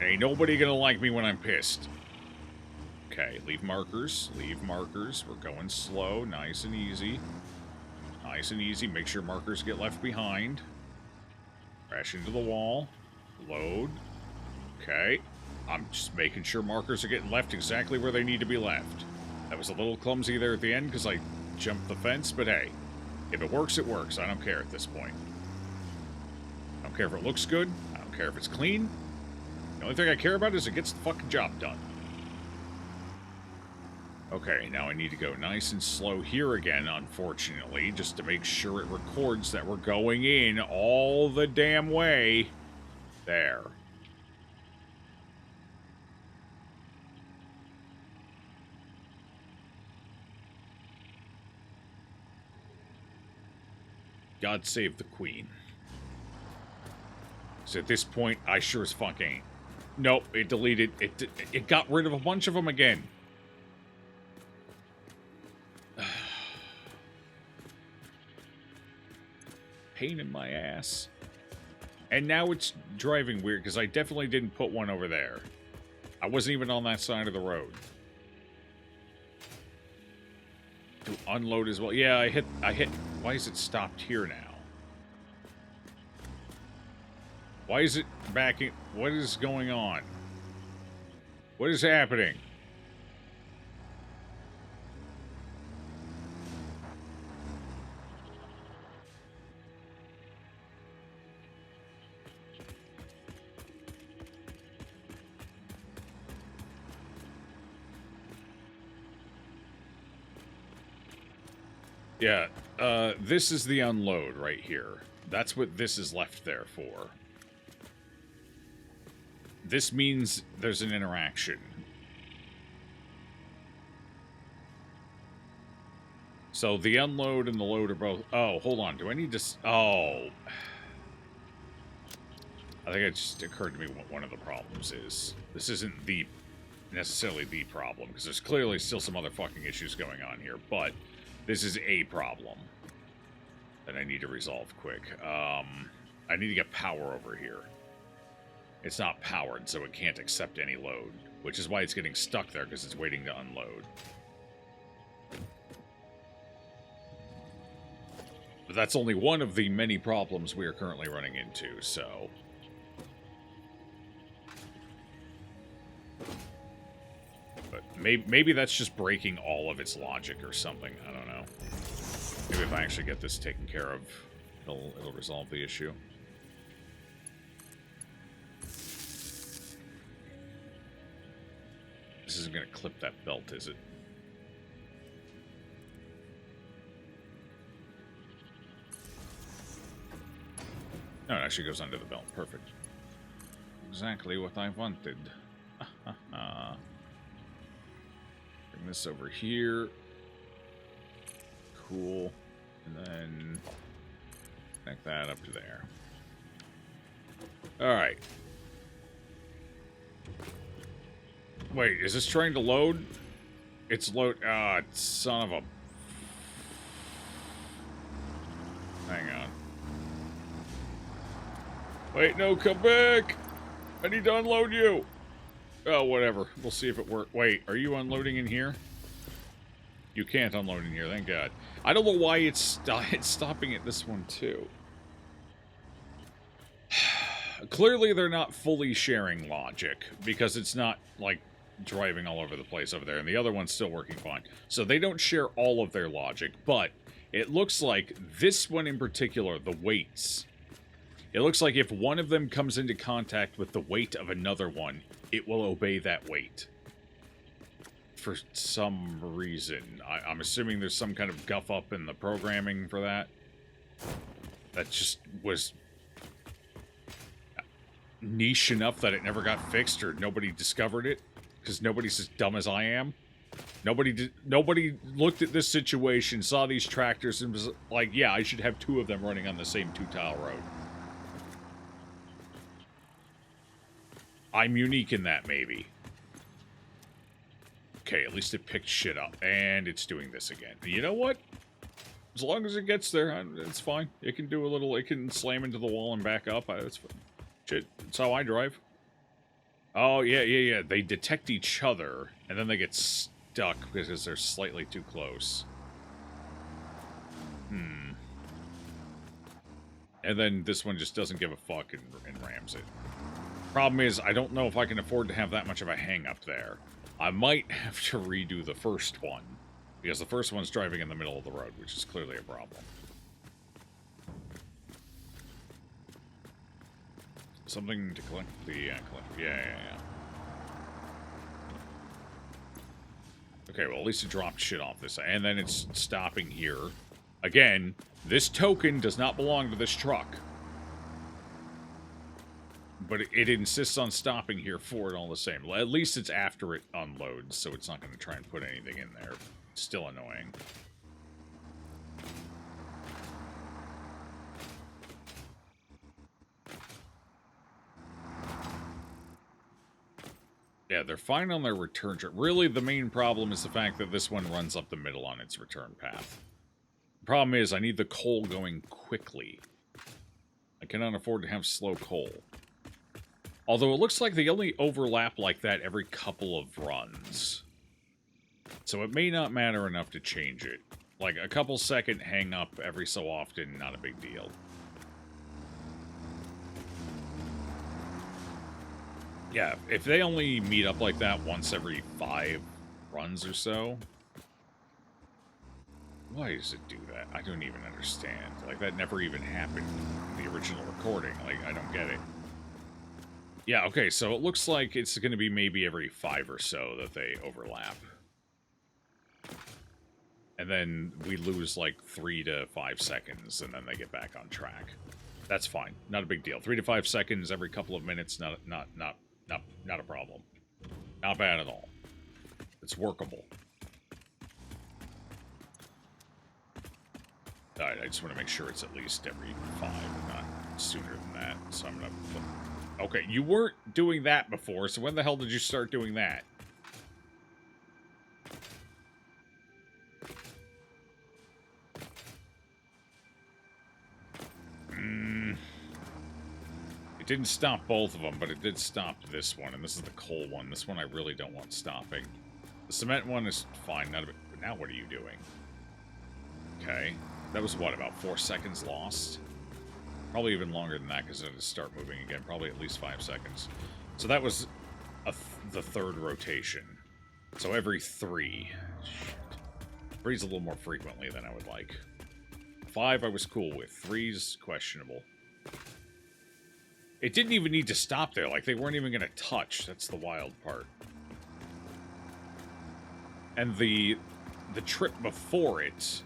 Ain't nobody gonna like me when I'm pissed. Okay, leave markers, leave markers. We're going slow, nice and easy. Nice and easy, make sure markers get left behind. Crash into the wall. Load. Okay. I'm just making sure markers are getting left exactly where they need to be left. That was a little clumsy there at the end because I jumped the fence, but hey. If it works, it works. I don't care at this point. I don't care if it looks good. I don't care if it's clean. The only thing I care about is it gets the fucking job done. Okay, now I need to go nice and slow here again, unfortunately, just to make sure it records that we're going in all the damn way. There. God save the Queen. So at this point, I sure as fuck ain't. Nope, it deleted. It got rid of a bunch of them again. Pain in my ass. And now it's driving weird, because I definitely didn't put one over there. I wasn't even on that side of the road. To unload as well. Yeah, I hit... Why is it stopped here now? Why is it backing... What is going on? What is happening? Yeah, this is the unload right here. That's what this is left there for. This means there's an interaction. So the unload and the load are both... Oh, hold on. Do I need to... Oh. I think it just occurred to me what one of the problems is. This isn't necessarily the problem, because there's clearly still some other fucking issues going on here, but this is a problem that I need to resolve quick. I need to get power over here. It's not powered, so it can't accept any load, which is why it's getting stuck there, because it's waiting to unload. But that's only one of the many problems we are currently running into, so... But maybe that's just breaking all of its logic or something. I don't know. Maybe if I actually get this taken care of, it'll resolve the issue. This isn't going to clip that belt, is it? No, it actually goes under the belt. Perfect. Exactly what I wanted. Bring this over here. Cool. And then connect that up to there. Alright. Wait, is this trying to load? It's load... Ah, son of a... Hang on. Wait, no, come back! I need to unload you! Oh, whatever. We'll see if it works. Wait, are you unloading in here? You can't unload in here, thank God. I don't know why it's stopping at this one, too. Clearly, they're not fully sharing logic, because it's not, like, driving all over the place over there, and the other one's still working fine. So they don't share all of their logic, but it looks like this one in particular, the weights... It looks like if one of them comes into contact with the weight of another one, it will obey that weight. For some reason. I'm assuming there's some kind of guff up in the programming for that. That just was niche enough that it never got fixed or nobody discovered it. Because nobody's as dumb as I am. Nobody looked at this situation, saw these tractors, and was like, yeah, I should have two of them running on the same two-tile road. I'm unique in that, maybe. Okay, at least it picked shit up. And it's doing this again. You know what? As long as it gets there, it's fine. It can do a little... It can slam into the wall and back up. That's fine. Shit, that's how I drive. Oh, yeah. They detect each other, and then they get stuck because they're slightly too close. And then this one just doesn't give a fuck and rams it. Problem is, I don't know if I can afford to have that much of a hang-up there. I might have to redo the first one, because the first one's driving in the middle of the road, which is clearly a problem. Something to collect the... Yeah. Okay, well, at least it dropped shit off this, and then it's stopping here. Again, this token does not belong to this truck. But it insists on stopping here for it all the same. At least it's after it unloads, so it's not going to try and put anything in there. Still annoying. Yeah, they're fine on their return trip. Really, the main problem is the fact that this one runs up the middle on its return path. The problem is I need the coal going quickly. I cannot afford to have slow coal. Although it looks like they only overlap like that every couple of runs. So it may not matter enough to change it. Like, a couple second hang up every so often, not a big deal. Yeah, if they only meet up like that once every 5 runs or so... Why does it do that? I don't even understand. Like, that never even happened in the original recording. Like, I don't get it. Yeah, okay, so it looks like it's going to be maybe every 5 or so that they overlap. And then we lose like 3 to 5 seconds, and then they get back on track. That's fine. Not a big deal. 3 to 5 seconds every couple of minutes, not a problem. Not bad at all. It's workable. Alright, I just want to make sure it's at least every 5, not sooner than that. So I'm gonna put... Okay, you weren't doing that before, so when the hell did you start doing that? It didn't stop both of them, but it did stop this one, and this is the coal one. This one I really don't want stopping. The cement one is fine, not a bit... But now what are you doing? Okay. That was, what, about 4 seconds lost? Probably even longer than that, because it had to start moving again. Probably at least 5 seconds. So that was the 3rd rotation. So every 3. Shit. 3's a little more frequently than I would like. 5 I was cool with. 3's questionable. It didn't even need to stop there. Like, they weren't even going to touch. That's the wild part. And the trip before it...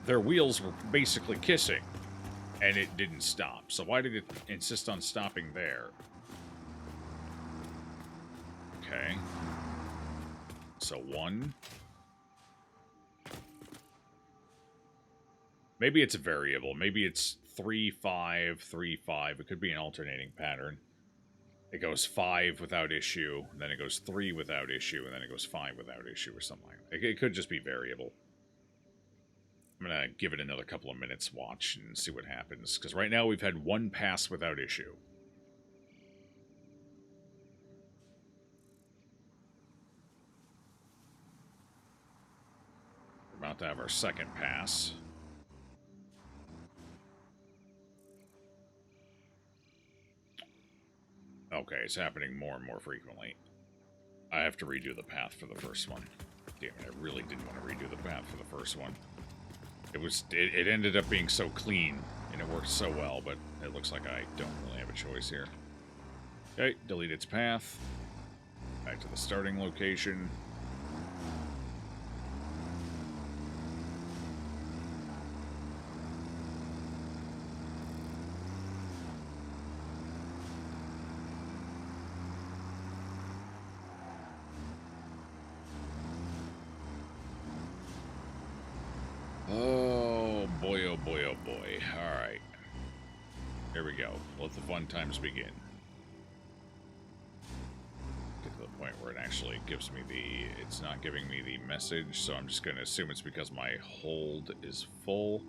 Their wheels were basically kissing, and it didn't stop. So why did it insist on stopping there? Okay. So 1. Maybe it's a variable. Maybe it's 3, 5, 3, 5. It could be an alternating pattern. It goes 5 without issue, then it goes 3 without issue, and then it goes 5 without issue or something like that. It could just be variable. I'm going to give it another couple of minutes, watch, and see what happens. Because right now we've had 1 pass without issue. We're about to have our 2nd pass. Okay, it's happening more and more frequently. I have to redo the path for the first one. Damn it, I really didn't want to redo the path for the first one. It ended up being so clean, and it worked so well, but it looks like I don't really have a choice here. Okay, delete its path. Back to the starting location. Oh boy, oh boy, oh boy. Alright. Here we go. Let the fun times begin. Get to the point where it actually gives me the... It's not giving me the message, so I'm just going to assume it's because my hold is full.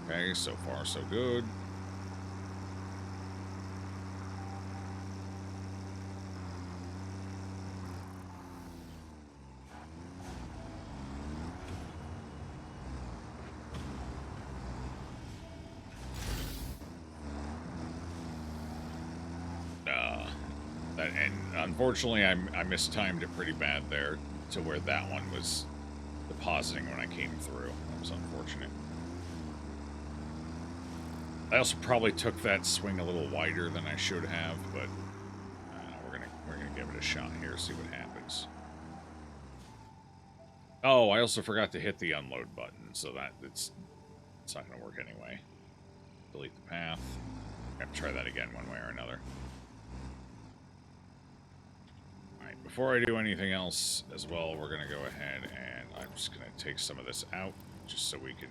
Okay, so far so good. And unfortunately, I mistimed it pretty bad there to where that one was depositing when I came through. That was unfortunate. I also probably took that swing a little wider than I should have, but we're gonna give it a shot here, see what happens. Oh, I also forgot to hit the unload button, so it's not gonna work anyway. Delete the path. I have to try that again one way or another. before I do anything else as well, we're going to go ahead and I'm just going to take some of this out just so we can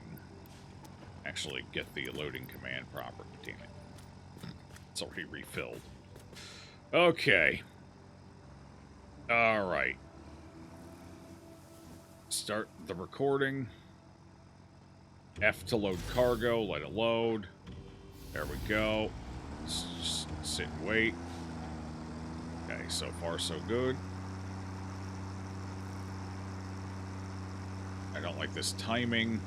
actually get the loading command proper. Damn it. It's already refilled. Okay. Alright. Start the recording. F to load cargo. Let it load. There we go. Let's just sit and wait. Okay, so far so good. I don't like this timing.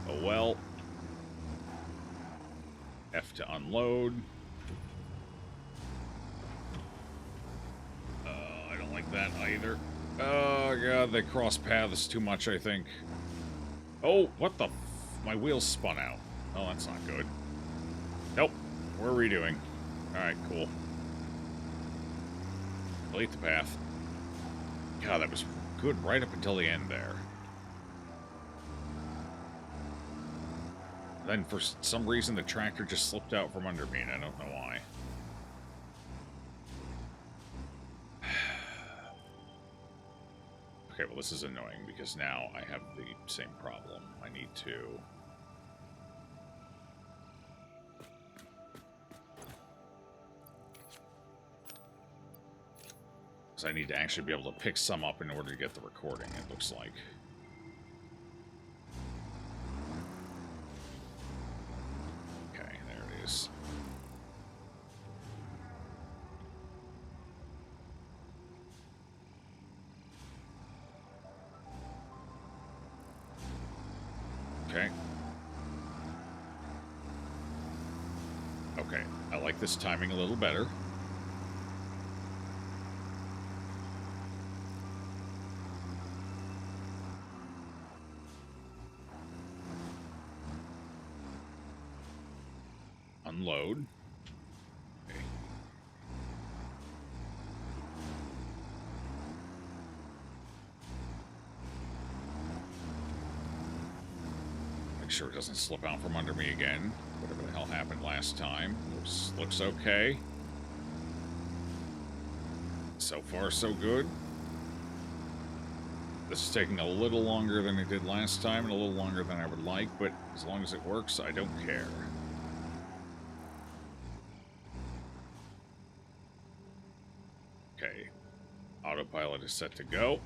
Oh well. F to unload. I don't like that either. Oh god, they cross paths too much, I think. Oh, what the f— my wheels spun out. Oh, that's not good. Nope. We're redoing. Alright, cool. Delete the path. God, that was good right up until the end there. Then for some reason the tractor just slipped out from under me and I don't know why. Okay, well this is annoying because now I have the same problem. I need to... I need to actually be able to pick some up in order to get the recording, it looks like. Okay, there it is. Okay. Okay, I like this timing a little better. Unload. Okay. Make sure it doesn't slip out from under me again. Whatever the hell happened last time. Looks okay. So far, so good. This is taking a little longer than it did last time and a little longer than I would like, but as long as it works, I don't care. Okay, autopilot is set to go.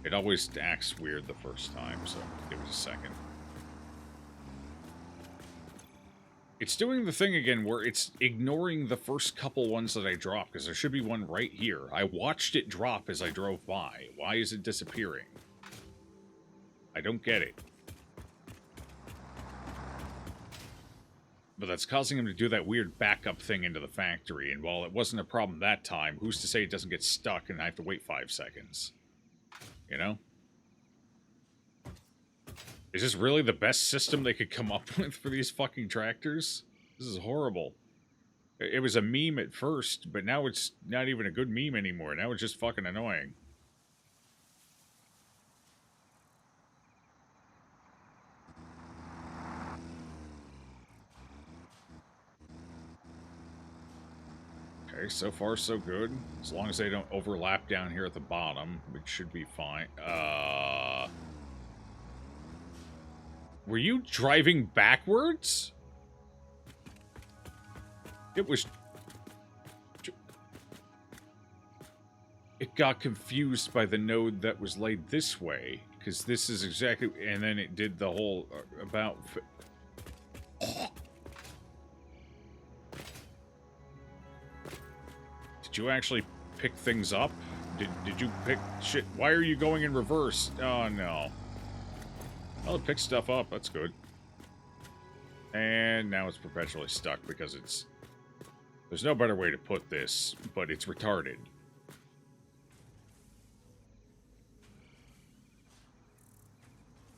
It always acts weird the first time, so give it a second. It's doing the thing again where it's ignoring the first couple ones that I dropped, because there should be one right here. I watched it drop as I drove by. Why is it disappearing? I don't get it. But that's causing him to do that weird backup thing into the factory, and while it wasn't a problem that time, who's to say it doesn't get stuck and I have to wait 5 seconds? You know? Is this really the best system they could come up with for these fucking tractors? This is horrible. It was a meme at first, but now it's not even a good meme anymore. Now it's just fucking annoying. Okay, so far so good. As long as they don't overlap down here at the bottom, it should be fine. Were you driving backwards? It was... It got confused by the node that was laid this way, because this is exactly... And then it did the whole about... Did you actually pick things up? Did you pick shit? Why are you going in reverse? Oh, no. Well, it picked stuff up. That's good. And now it's perpetually stuck because it's... There's no better way to put this, but it's retarded.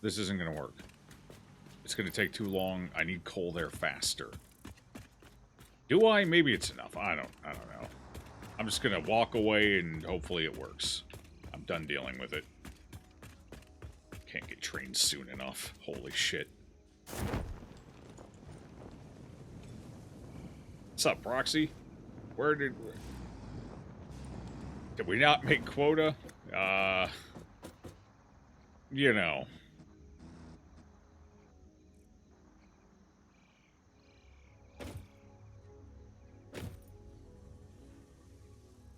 This isn't going to work. It's going to take too long. I need coal there faster. Do I? Maybe it's enough. I don't know. I'm just going to walk away and hopefully it works. I'm done dealing with it. Can't get trained soon enough. Holy shit. What's up, Proxy? Where did we not make quota? You know.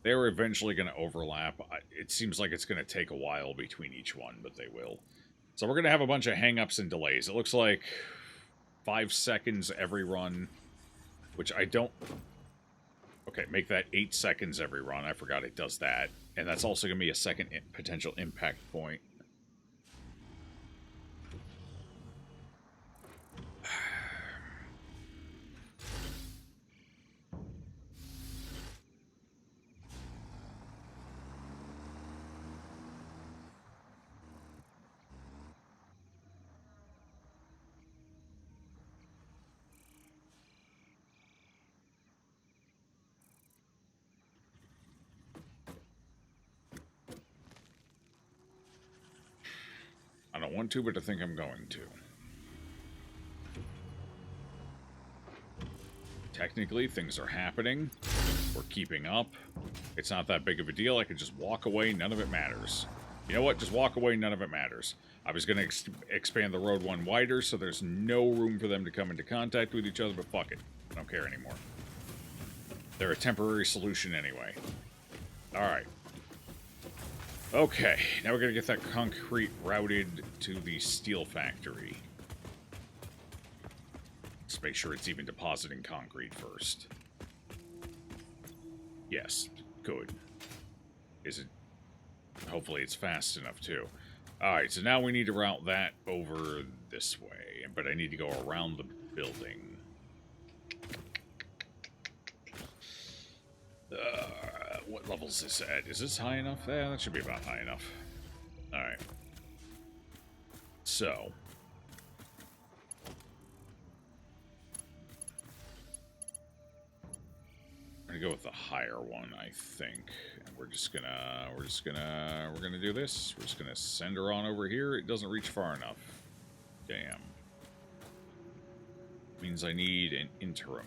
They were eventually going to overlap. It seems like it's going to take a while between each one, but they will. So we're going to have a bunch of hang-ups and delays. It looks like 5 seconds every run, which I don't... Okay, make that 8 seconds every run. I forgot it does that. And that's also going to be a second potential impact point. I don't want to, but I think I'm going to. Technically, things are happening. We're keeping up. It's not that big of a deal. I could just walk away. None of it matters. You know what? Just walk away. None of it matters. I was going to expand the road one wider, so there's no room for them to come into contact with each other, but fuck it. I don't care anymore. They're a temporary solution anyway. Alright. Okay, now we're going to get that concrete routed to the steel factory. Let's make sure it's even depositing concrete first. Yes, good. Is it... Hopefully it's fast enough, too. Alright, so now we need to route that over this way. But I need to go around the building. What level is this at? Is this high enough? Yeah, that should be about high enough. Alright. So. I'm gonna go with the higher one, I think. And we're gonna do this. We're just gonna send her on over here. It doesn't reach far enough. Damn. Means I need an interim.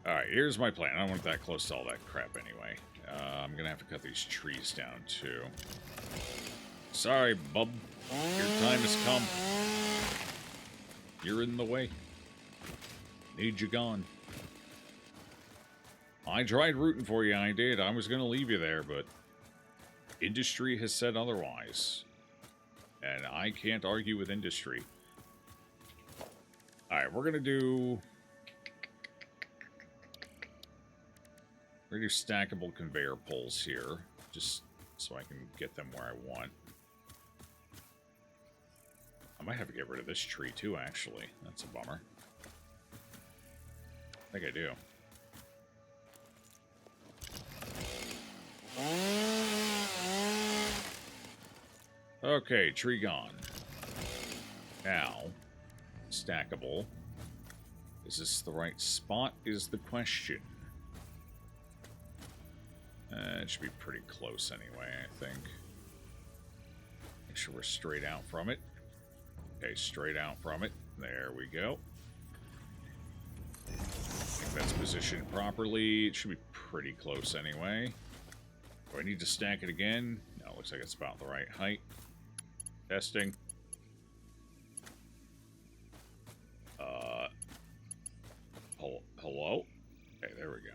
Alright, here's my plan. I don't want that close to all that crap anyway. I'm going to have to cut these trees down, too. Sorry, bub. Your time has come. You're in the way. Need you gone. I tried rooting for you, I did. I was going to leave you there, but industry has said otherwise. And I can't argue with industry. Alright, we're going to do... We're going to do stackable conveyor poles here, just so I can get them where I want. I might have to get rid of this tree too, actually. That's a bummer. I think I do. Okay, tree gone. Now, stackable. Is this the right spot, is the question. It should be pretty close anyway, I think. Make sure we're straight out from it. Okay, straight out from it. There we go. I think that's positioned properly. It should be pretty close anyway. Do I need to stack it again? No, it looks like it's about the right height. Testing. Hello? Okay, there we go.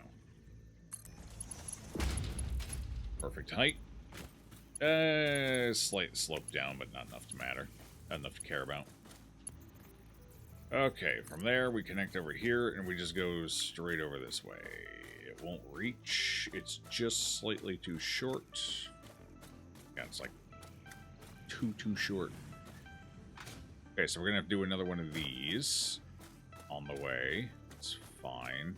Perfect height. Slight slope down, but not enough to matter. Not enough to care about. Okay, from there we connect over here, and we just go straight over this way. It won't reach. It's just slightly too short. Yeah, it's like too short. Okay, so we're gonna have to do another one of these on the way. It's fine.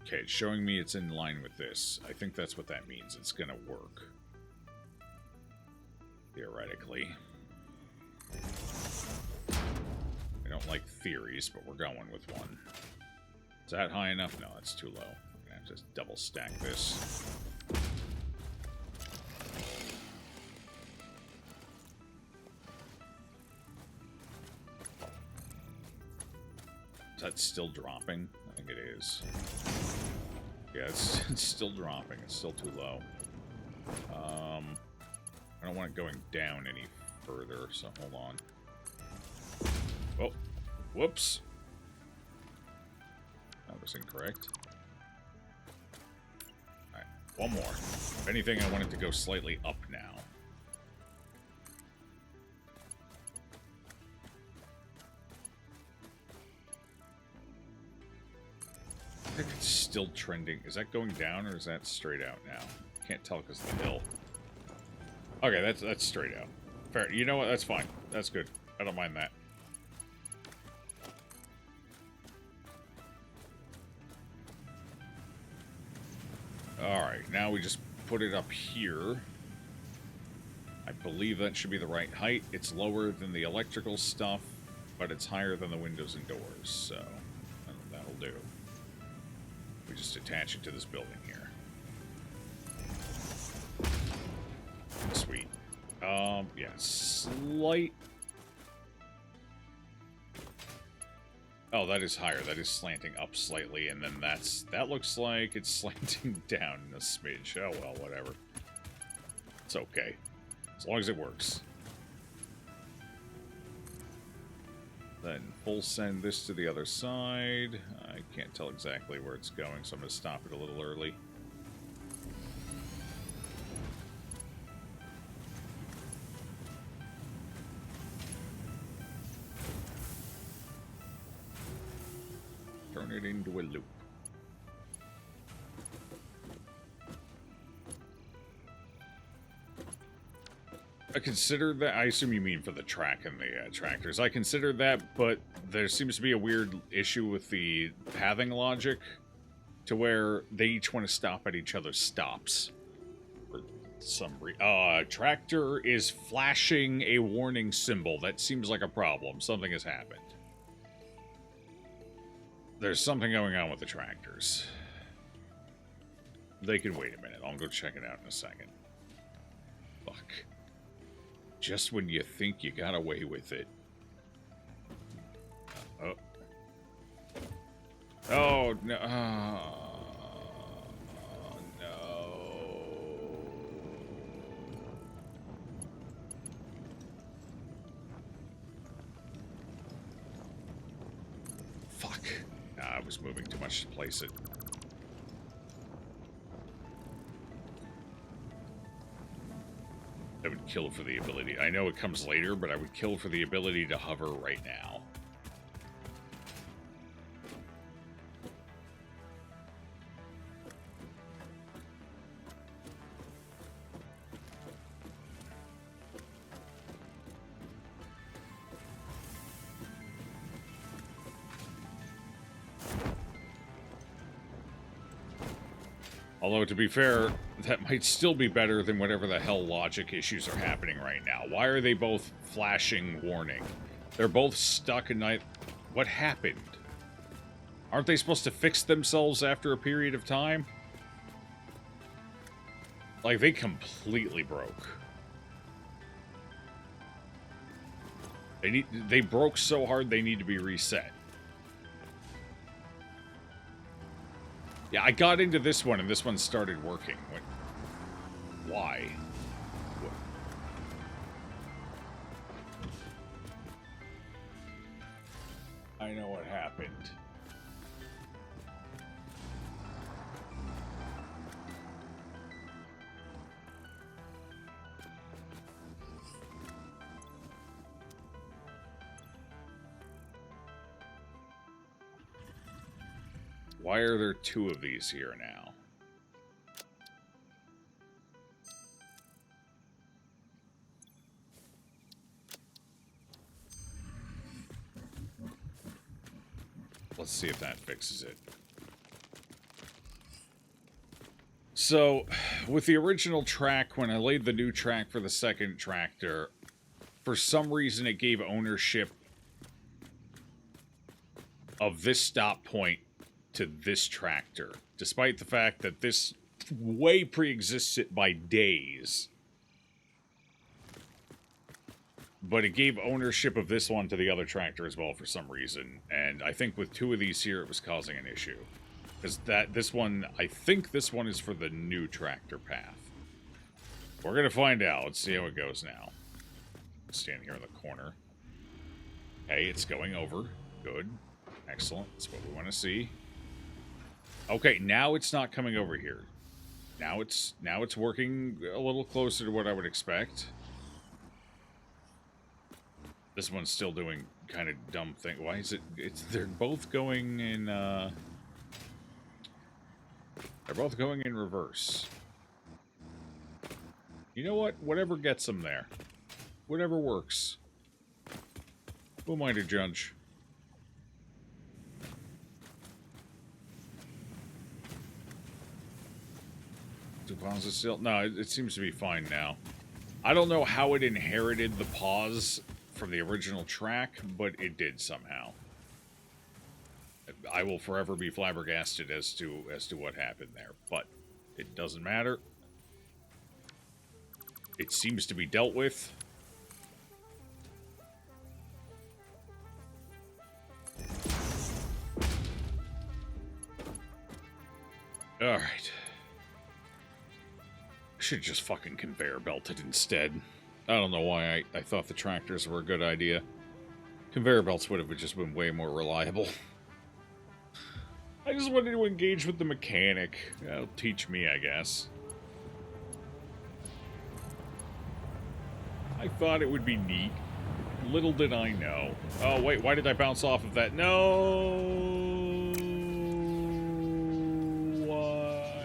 Okay, it's showing me it's in line with this. I think that's what that means. It's gonna work. Theoretically. I don't like theories, but we're going with one. Is that high enough? No, that's too low. I'm gonna have to double stack this. it's still dropping? I think it is. Yeah, it's still dropping. It's still too low. I don't want it going down any further, so hold on. Oh, whoops. That was incorrect. Alright, one more. If anything, I want it to go slightly up now. I think it's still trending. Is that going down or is that straight out now? Can't tell because of the hill. Okay, that's straight out. Fair. You know what? That's fine. That's good. I don't mind that. Alright, now we just put it up here. I believe that should be the right height. It's lower than the electrical stuff, but it's higher than the windows and doors, so that'll do. We just attach it to this building here. Sweet. Yeah, slight... Oh, that is higher. That is slanting up slightly, and then that looks like it's slanting down a smidge. Oh, well, whatever. It's okay. As long as it works. Then full send this to the other side. I can't tell exactly where it's going, so I'm going to stop it a little early. Turn it into a loop. I consider that. I assume you mean for the track and the tractors. I consider that, but there seems to be a weird issue with the pathing logic to where they each want to stop at each other's stops. For some reason. Tractor is flashing a warning symbol. That seems like a problem. Something has happened. There's something going on with the tractors. They can wait a minute. I'll go check it out in a second. Fuck. Just when you think you got away with it. Oh. Oh, no. Oh, no. Fuck. I was moving too much to place it. I would kill for the ability. I know it comes later, but I would kill for the ability to hover right now. Although, to be fair, that might still be better than whatever the hell logic issues are happening right now. Why are they both flashing warning? They're both stuck in night. What happened? Aren't they supposed to fix themselves after a period of time? Like, they completely broke. They broke so hard they need to be reset. Yeah, I got into this one, and this one started working. Why? I know what happened. Why are there two of these here now? Let's see if that fixes it. So, with the original track, when I laid the new track for the second tractor, for some reason it gave ownership of this stop point to this tractor, despite the fact that this way pre-exists it by days. but it gave ownership of this one to the other tractor as well for some reason. And I think with 2 of these here, it was causing an issue. Because I think this one is for the new tractor path. We're going to find out. Let's see how it goes now. Stand here in the corner. Hey, it's going over. Good. Excellent. That's what we want to see. Okay, now it's not coming over here. Now it's working a little closer to what I would expect. This one's still doing kind of dumb thing. Why is it? They're both going in. They're both going in reverse. You know what? Whatever gets them there. Whatever works. Who am I to judge? Pause is still... No, it seems to be fine now. I don't know how it inherited the pause from the original track, but it did somehow. I will forever be flabbergasted as to what happened there, but it doesn't matter. It seems to be dealt with. Alright. Should just fucking conveyor belted instead. I don't know why I thought the tractors were a good idea. Conveyor belts would have just been way more reliable. I just wanted to engage with the mechanic. That'll teach me, I guess. I thought it would be neat. Little did I know. Oh, wait, why did I bounce off of that? No! Why?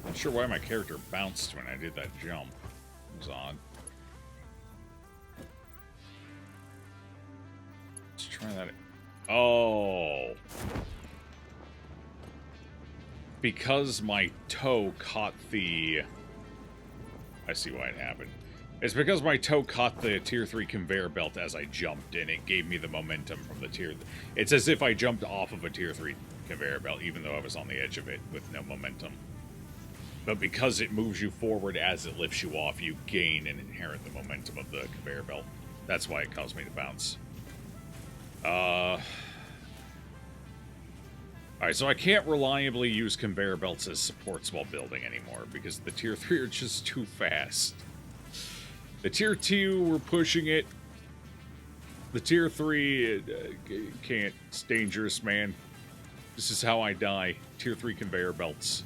Not sure why my character bounced when I did that jump. It was odd. Let's try that. Oh. Because my toe caught the... I see why it happened. It's because my toe caught the Tier 3 conveyor belt as I jumped, and it gave me the momentum from the Tier... It's as if I jumped off of a Tier 3 conveyor belt, even though I was on the edge of it with no momentum. But because it moves you forward as it lifts you off, you gain and inherit the momentum of the conveyor belt. That's why it caused me to bounce. Alright, so I can't reliably use conveyor belts as supports while building anymore, because the Tier 3 are just too fast. The Tier 2, we're pushing it. The Tier 3, can't. It's dangerous, man. This is how I die. Tier 3 conveyor belts.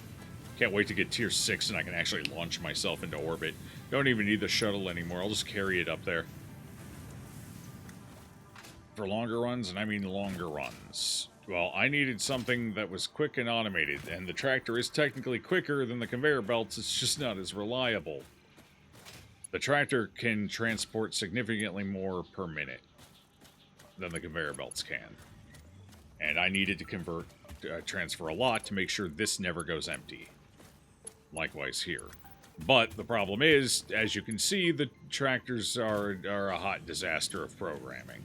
Can't wait to get Tier 6 and I can actually launch myself into orbit. Don't even need the shuttle anymore. I'll just carry it up there. For longer runs, and I mean longer runs. Well, I needed something that was quick and automated, and the tractor is technically quicker than the conveyor belts, it's just not as reliable. The tractor can transport significantly more per minute than the conveyor belts can. And I needed to transfer a lot to make sure this never goes empty. Likewise here. But the problem is, as you can see, the tractors are a hot disaster of programming.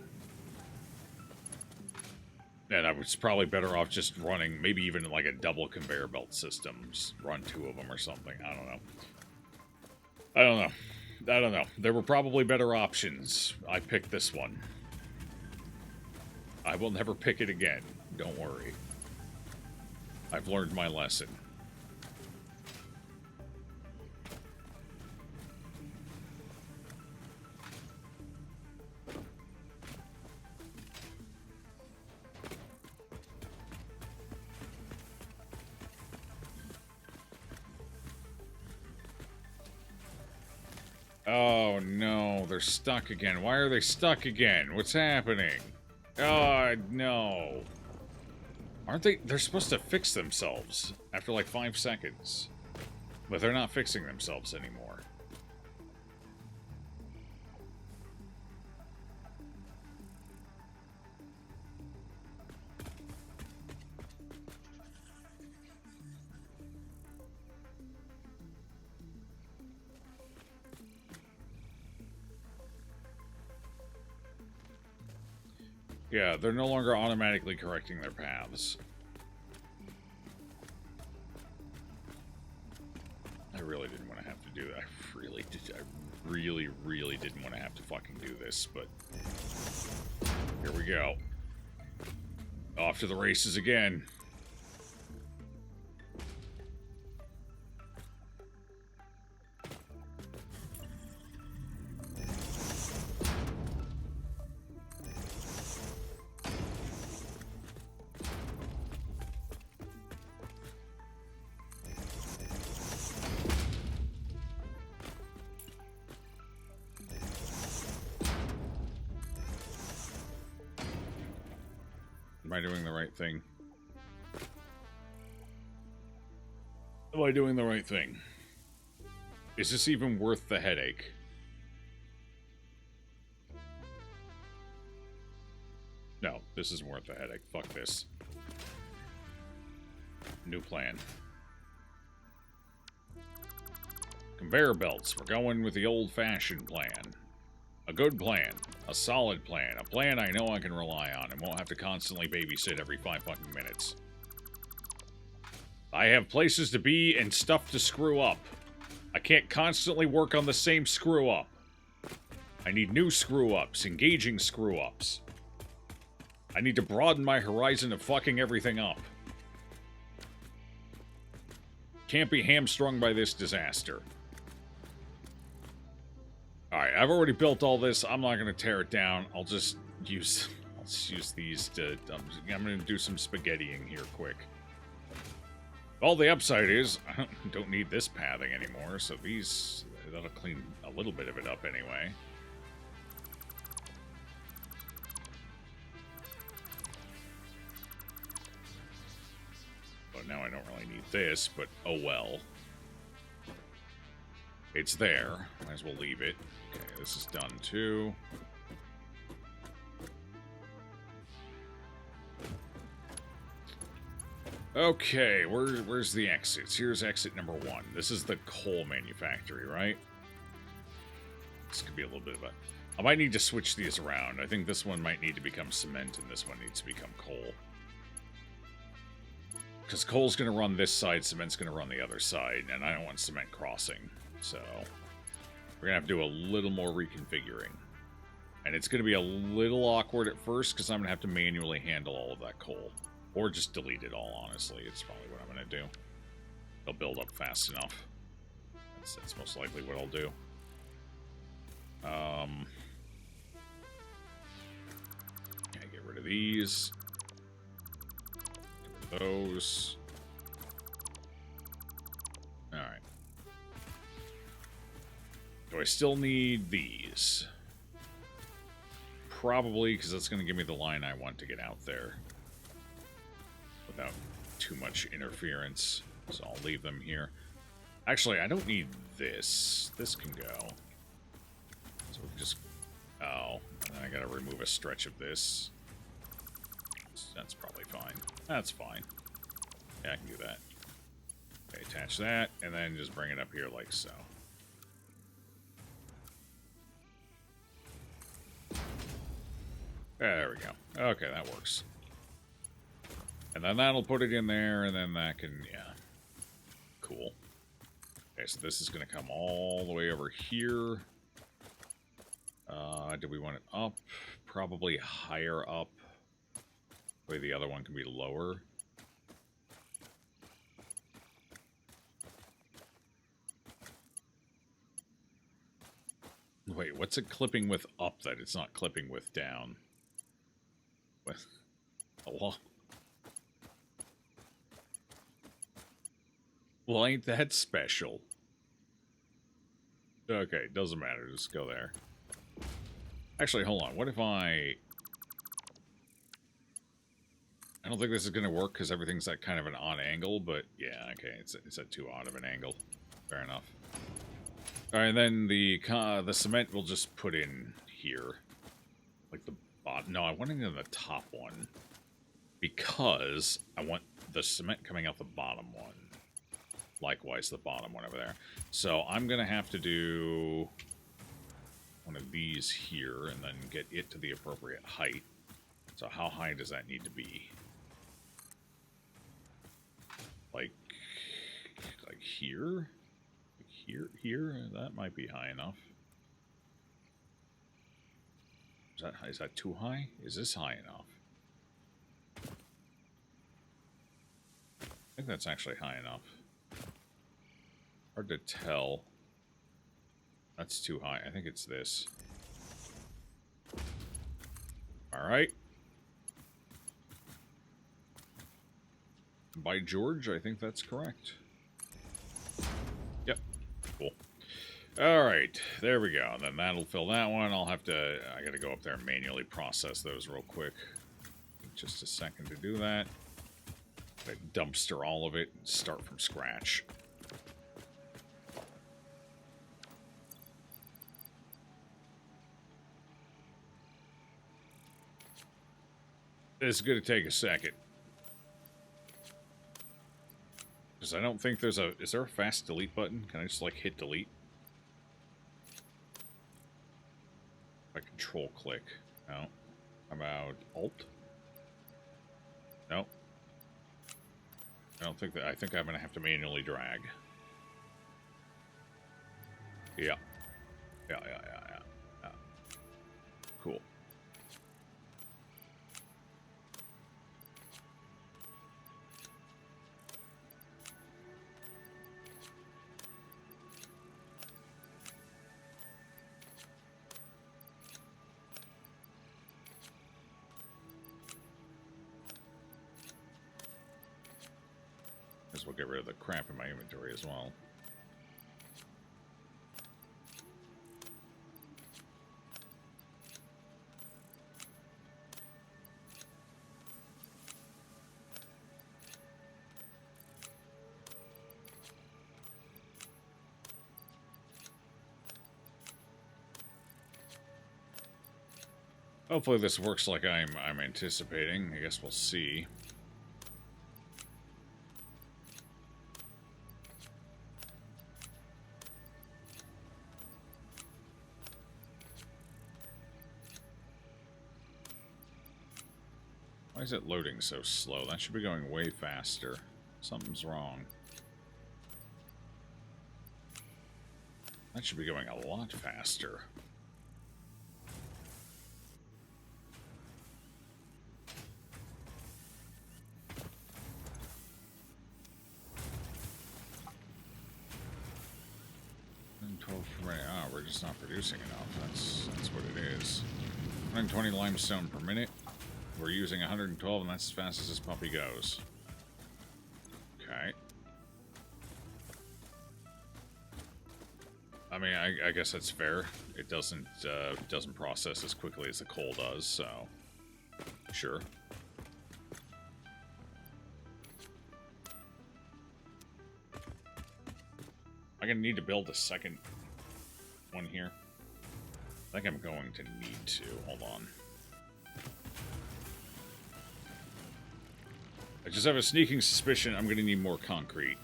And I was probably better off just running, maybe even like a double conveyor belt system. Just run 2 of them or something. I don't know. There were probably better options. I picked this one. I will never pick it again. Don't worry. I've learned my lesson. Oh no, they're stuck again. Why are they stuck again? What's happening? Oh no. Aren't they? They're supposed to fix themselves after like 5 seconds. But they're not fixing themselves anymore. Yeah, they're no longer automatically correcting their paths. I really didn't want to have to do that. I really didn't want to have to fucking do this, but here we go. Off to the races again. Am I doing the right thing? Am I doing the right thing? Is this even worth the headache? No, this isn't worth the headache. Fuck this. New plan. Conveyor belts. We're going with the old-fashioned plan. A good plan. A solid plan. A plan I know I can rely on and won't have to constantly babysit every 5 fucking minutes. I have places to be and stuff to screw up. I can't constantly work on the same screw-up. I need new screw-ups, engaging screw-ups. I need to broaden my horizon of fucking everything up. Can't be hamstrung by this disaster. Alright, I've already built all this. I'm not going to tear it down. I'll just use these to... I'm going to do some spaghettiing here quick. All the upside is, I don't need this pathing anymore, so that'll clean a little bit of it up anyway. But now I don't really need this, but oh well. It's there. Might as well leave it. Okay, this is done too. Okay, where's the exits? Here's exit number 1. This is the coal manufactory, right? This could be a little bit of a... I might need to switch these around. I think this one might need to become cement, and this one needs to become coal. Because coal's going to run this side, cement's going to run the other side, and I don't want cement crossing. So, we're going to have to do a little more reconfiguring. And it's going to be a little awkward at first, because I'm going to have to manually handle all of that coal. Or just delete it all, honestly. It's probably what I'm going to do. They'll build up fast enough. That's most likely what I'll do. Get rid of these. Get rid of those. Alright. Do I still need these? Probably, because that's going to give me the line I want to get out there. Without too much interference. So I'll leave them here. Actually, I don't need this. This can go. So we can just... Oh. And then I gotta remove a stretch of this. That's probably fine. That's fine. Yeah, I can do that. Okay, attach that, and then just bring it up here like so. There we go. Okay, that works. And then that'll put it in there, and then that can, yeah. Cool. Okay, so this is going to come all the way over here. Do we want it up? Probably higher up. The way the other one can be lower. Wait, what's it clipping with up that it's not clipping with down? With a wall. Well, ain't that special? Okay, doesn't matter. Just go there. Actually, hold on. What if I don't think this is going to work because everything's at kind of an odd angle, but yeah, okay. It's at too odd of an angle. Fair enough. All right, and then the cement we'll just put in here. Like the bottom. No, I want it in the top one. Because I want the cement coming out the bottom one. Likewise, the bottom one over there. So I'm going to have to do one of these here and then get it to the appropriate height. So how high does that need to be? Like here? Here? That might be high enough. Is that too high? Is this high enough? I think that's actually high enough. Hard to tell. That's too high. I think it's this. Alright. By George, I think that's correct. Yep. Cool. Alright, there we go. Then that'll fill that one. I gotta go up there and manually process those real quick. Just a second to do that. I dumpster all of it and start from scratch. This is gonna take a second. Because I don't think there's a... Is there a fast delete button? Can I just, like, hit delete? I control click. No. How about alt? No. I don't think that... I think I'm going to have to manually drag. Yeah. Yeah. Cool. We'll get rid of the crap in my inventory as well. Hopefully this works like I'm anticipating. I guess we'll see. Why is it loading so slow? That should be going way faster. Something's wrong. That should be going a lot faster. We're just not producing enough. That's what it is. 120 limestone per minute. We're using 112, and that's as fast as this puppy goes. Okay. I mean, I guess that's fair. It doesn't process as quickly as the coal does, so sure. I'm gonna need to build a second one here. I think I'm going to need to. Hold on. I just have a sneaking suspicion I'm going to need more concrete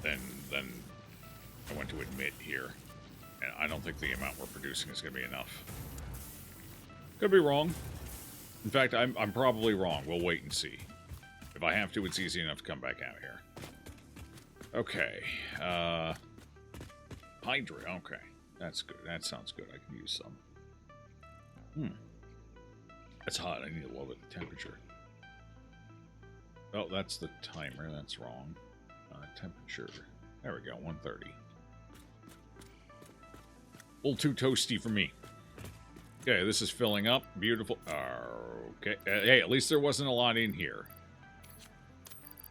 than I want to admit here. And I don't think the amount we're producing is going to be enough. Could be wrong. In fact, I'm probably wrong. We'll wait and see. If I have to, it's easy enough to come back out here. Okay. Hydra. Okay. That's good. That sounds good. I can use some. That's hot. I need to lower the temperature. Oh, that's the timer. That's wrong. Temperature. There we go. 130. A little too toasty for me. Okay, this is filling up. Beautiful. Okay. Hey, at least there wasn't a lot in here.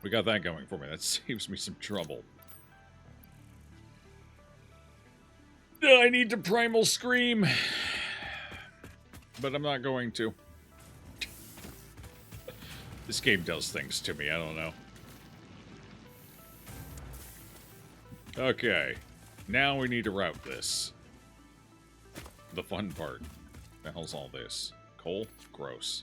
We got that going for me. That saves me some trouble. I need to primal scream. But I'm not going to. This game does things to me, I don't know. Okay. Now we need to route this. The fun part. The hell's all this? Coal? Gross.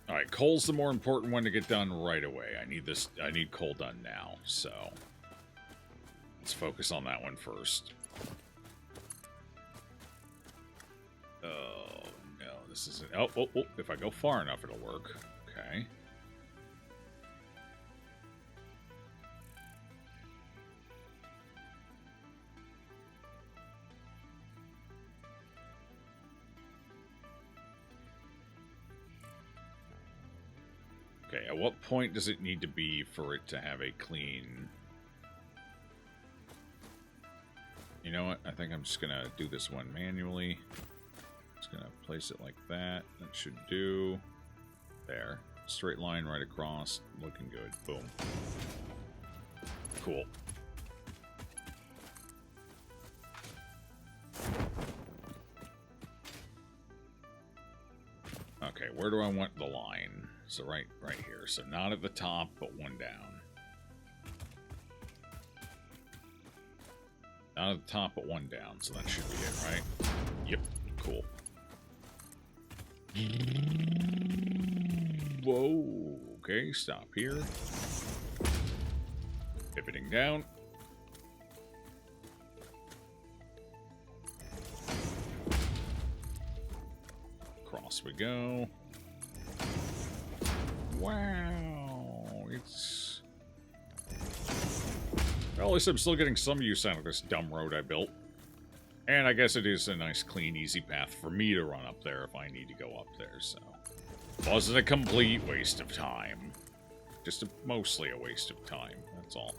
Alright, coal's the more important one to get done right away. I need coal done now, so let's focus on that one first. Oh no, this isn't... Oh, if I go far enough, it'll work. Okay. Okay, at what point does it need to be for it to have a clean... You know what? I think I'm just going to do this one manually. Just going to place it like that. That should do. There. Straight line right across. Looking good. Boom. Cool. Okay, where do I want the line? So right here. So not at the top, but one down. Not at the top, but one down. So that should be it, right? Yep. Cool. Whoa. Okay, stop here. Pivoting down. Across we go. Wow. It's... Well, at least I'm still getting some use out of this dumb road I built. And I guess it is a nice, clean, easy path for me to run up there if I need to go up there, so... Wasn't a complete waste of time. Just mostly a waste of time, that's all.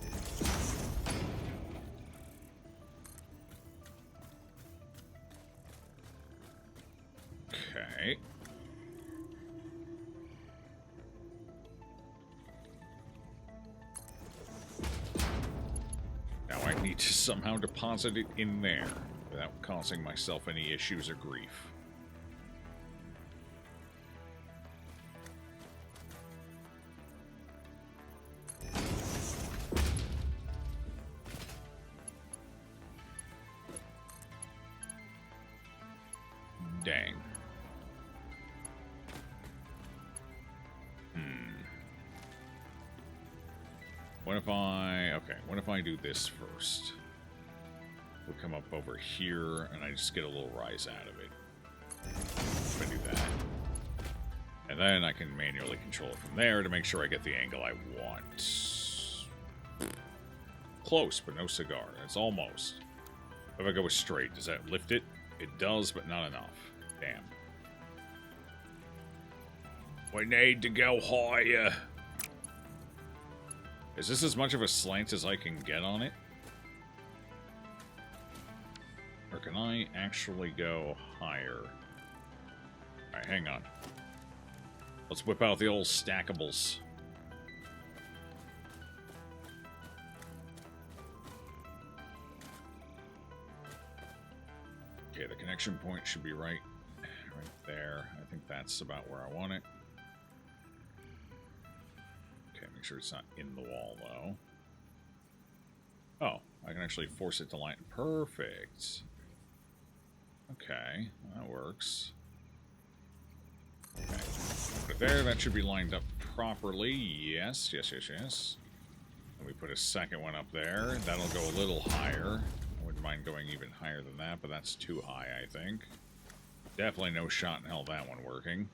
Okay. Now I need to somehow deposit it in there without causing myself any issues or grief. Dang. What if I... Okay, what if I do this first? We'll come up over here, and I just get a little rise out of it. If I do that. And then I can manually control it from there to make sure I get the angle I want. Close, but no cigar. That's almost. If I go straight, does that lift it? It does, but not enough. Damn. We need to go higher. Is this as much of a slant as I can get on it? Or can I actually go higher? Alright, hang on. Let's whip out the old stackables. Okay, the connection point should be right there. I think that's about where I want it. Okay, make sure it's not in the wall, though. Oh, I can actually force it to line. Perfect. Okay, that works. Okay. Put it there, that should be lined up properly. Yes, yes, yes, yes. And we put a second one up there. That'll go a little higher. I wouldn't mind going even higher than that, but that's too high, I think. Definitely no shot in hell that one working.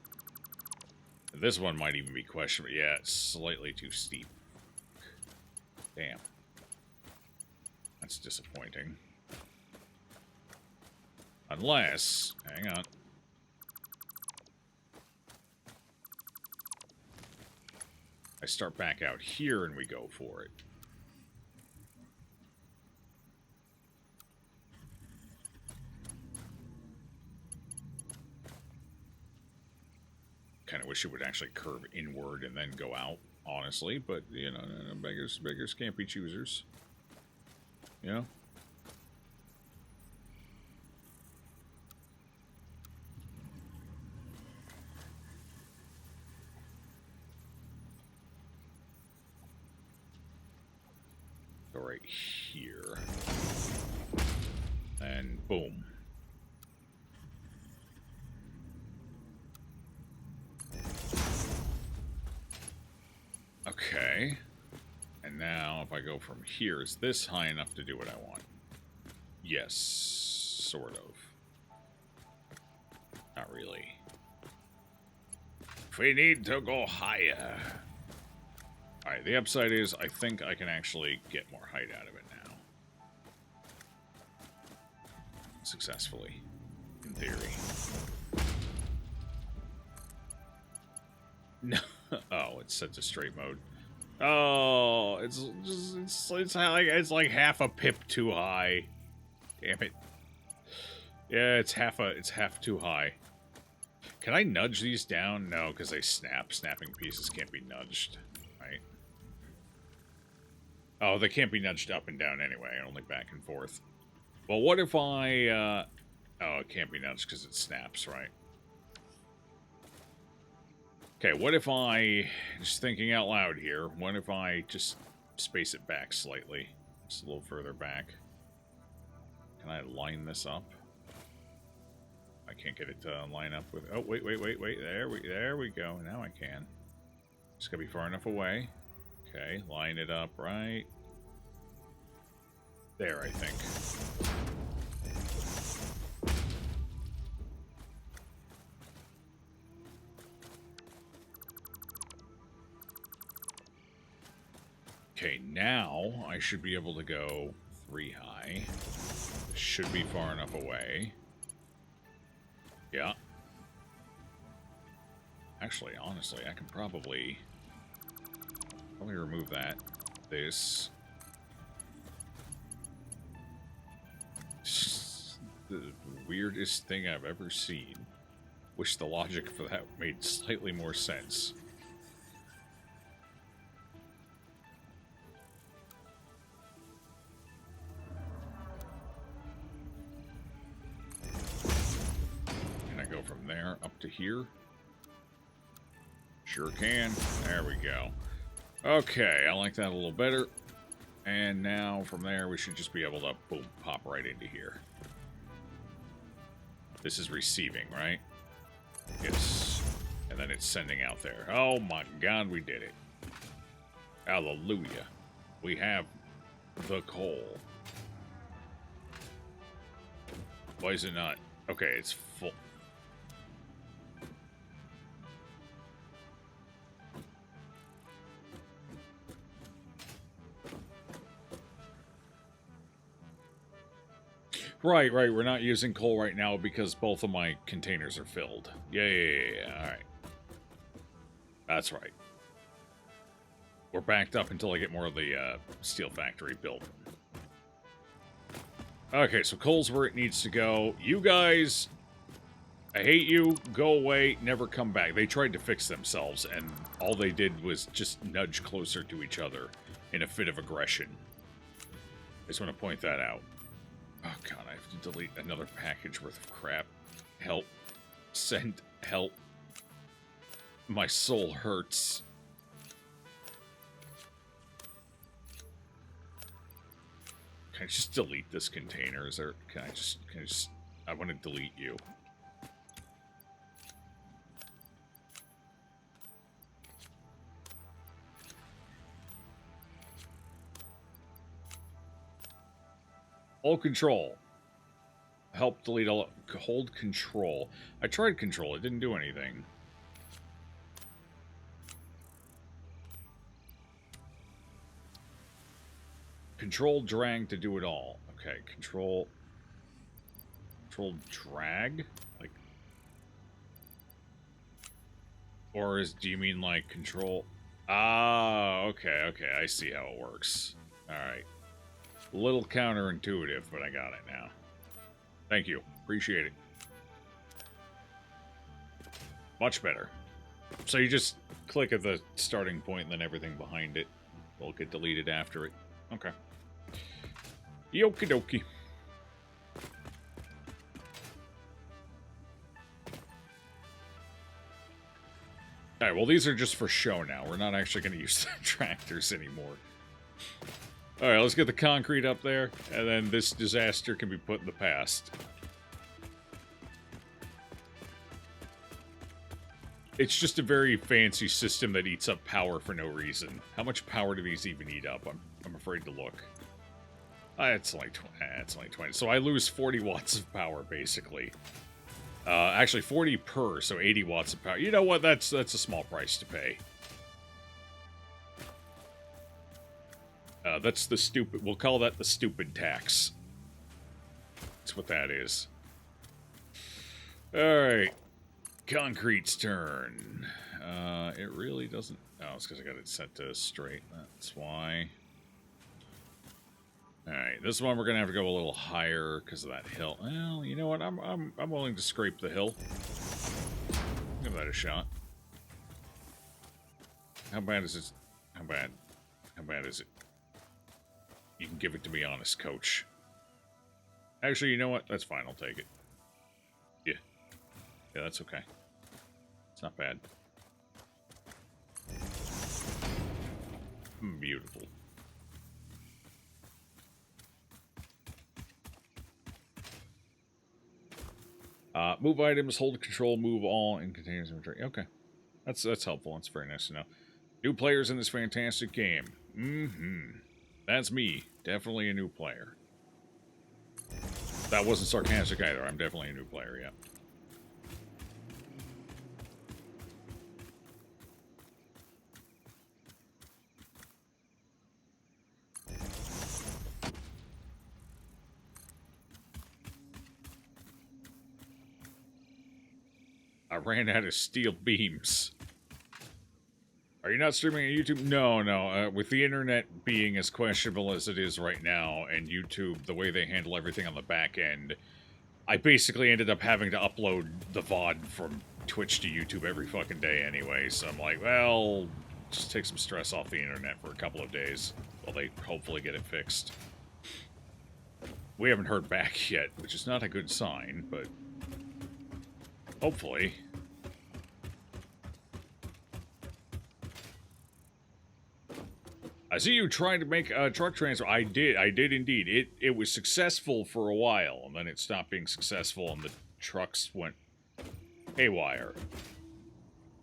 This one might even be questionable. Yeah, it's slightly too steep. Damn. That's disappointing. Unless... Hang on. I start back out here and we go for it. Kind of wish it would actually curve inward and then go out, honestly. But, you know, beggars can't be choosers. You know? Go right here. And boom. Okay. And now if I go from here, is this high enough to do what I want? Yes, sort of. Not really. We need to go higher. Alright, the upside is I think I can actually get more height out of it now. Successfully. In theory. No. Oh, it's set to straight mode. Oh, it's like half a pip too high. Damn it. Yeah, it's half too high. Can I nudge these down? No, because they snap. Snapping pieces can't be nudged, right? Oh, they can't be nudged up and down anyway, only back and forth. Well, what if I, oh, it can't be nudged because it snaps, right? Okay, what if I, just thinking out loud here, what if I just space it back slightly? Just a little further back. Can I line this up? I can't get it to line up with... Oh, wait. There we go. Now I can. Just gotta be far enough away. Okay, line it up right there, I think. Okay, now I should be able to go 3 high. Should be far enough away. Yeah. Actually, honestly, I can probably remove that. This. The weirdest thing I've ever seen. Wish the logic for that made slightly more sense. From there up to here. Sure can. There we go. Okay, I like that a little better. And now from there we should just be able to, boom, pop right into here. This is receiving, right? Yes. And then it's sending out there. Oh my god, we did it. Hallelujah. We have the coal. Why is it not? Okay, it's full. Right. We're not using coal right now because both of my containers are filled. Yeah. All right. That's right. We're backed up until I get more of the steel factory built. Okay, so coal's where it needs to go. You guys, I hate you. Go away. Never come back. They tried to fix themselves, and all they did was just nudge closer to each other in a fit of aggression. I just want to point that out. Oh god, I have to delete another package worth of crap. Help. Send help. My soul hurts. Can I just delete this container? Is there... Can I just... I want to delete you. Hold control. Help delete all... Hold control. I tried control. It didn't do anything. Control drag to do it all. Okay, control drag? Like... Or do you mean like control... Ah, okay, I see how it works. Alright. A little counterintuitive, but I got it now. Thank you. Appreciate it. Much better. So you just click at the starting point and then everything behind it will get deleted after it. Okay. Okie dokie. Alright, well these are just for show now. We're not actually going to use the tractors anymore. Alright, let's get the concrete up there, and then this disaster can be put in the past. It's just a very fancy system that eats up power for no reason. How much power do these even eat up? I'm afraid to look. It's only 20. So I lose 40 watts of power, basically. Actually, 40 per, so 80 watts of power. You know what? That's a small price to pay. That's the stupid... We'll call that the stupid tax. That's what that is. Alright. Concrete's turn. It really doesn't... Oh, it's because I got it set to straight. That's why. Alright, this one we're going to have to go a little higher because of that hill. Well, you know what? I'm willing to scrape the hill. Give that a shot. How bad is it? How bad? How bad is it? You can give it to me honest, coach. Actually, you know what? That's fine. I'll take it. Yeah. Yeah, that's okay. It's not bad. Beautiful. Move items, hold control, move all in containers inventory. Okay. That's helpful. That's very nice to know. New players in this fantastic game. That's me. Definitely a new player. That wasn't sarcastic either. I'm definitely a new player, yeah. I ran out of steel beams. Are you not streaming on YouTube? No. With the internet being as questionable as it is right now, and YouTube, the way they handle everything on the back end, I basically ended up having to upload the VOD from Twitch to YouTube every fucking day anyway, so I'm like, well, just take some stress off the internet for a couple of days while they hopefully get it fixed. We haven't heard back yet, which is not a good sign, but hopefully. I see you trying to make a truck transfer. I did indeed. It was successful for a while, and then it stopped being successful, and the trucks went haywire.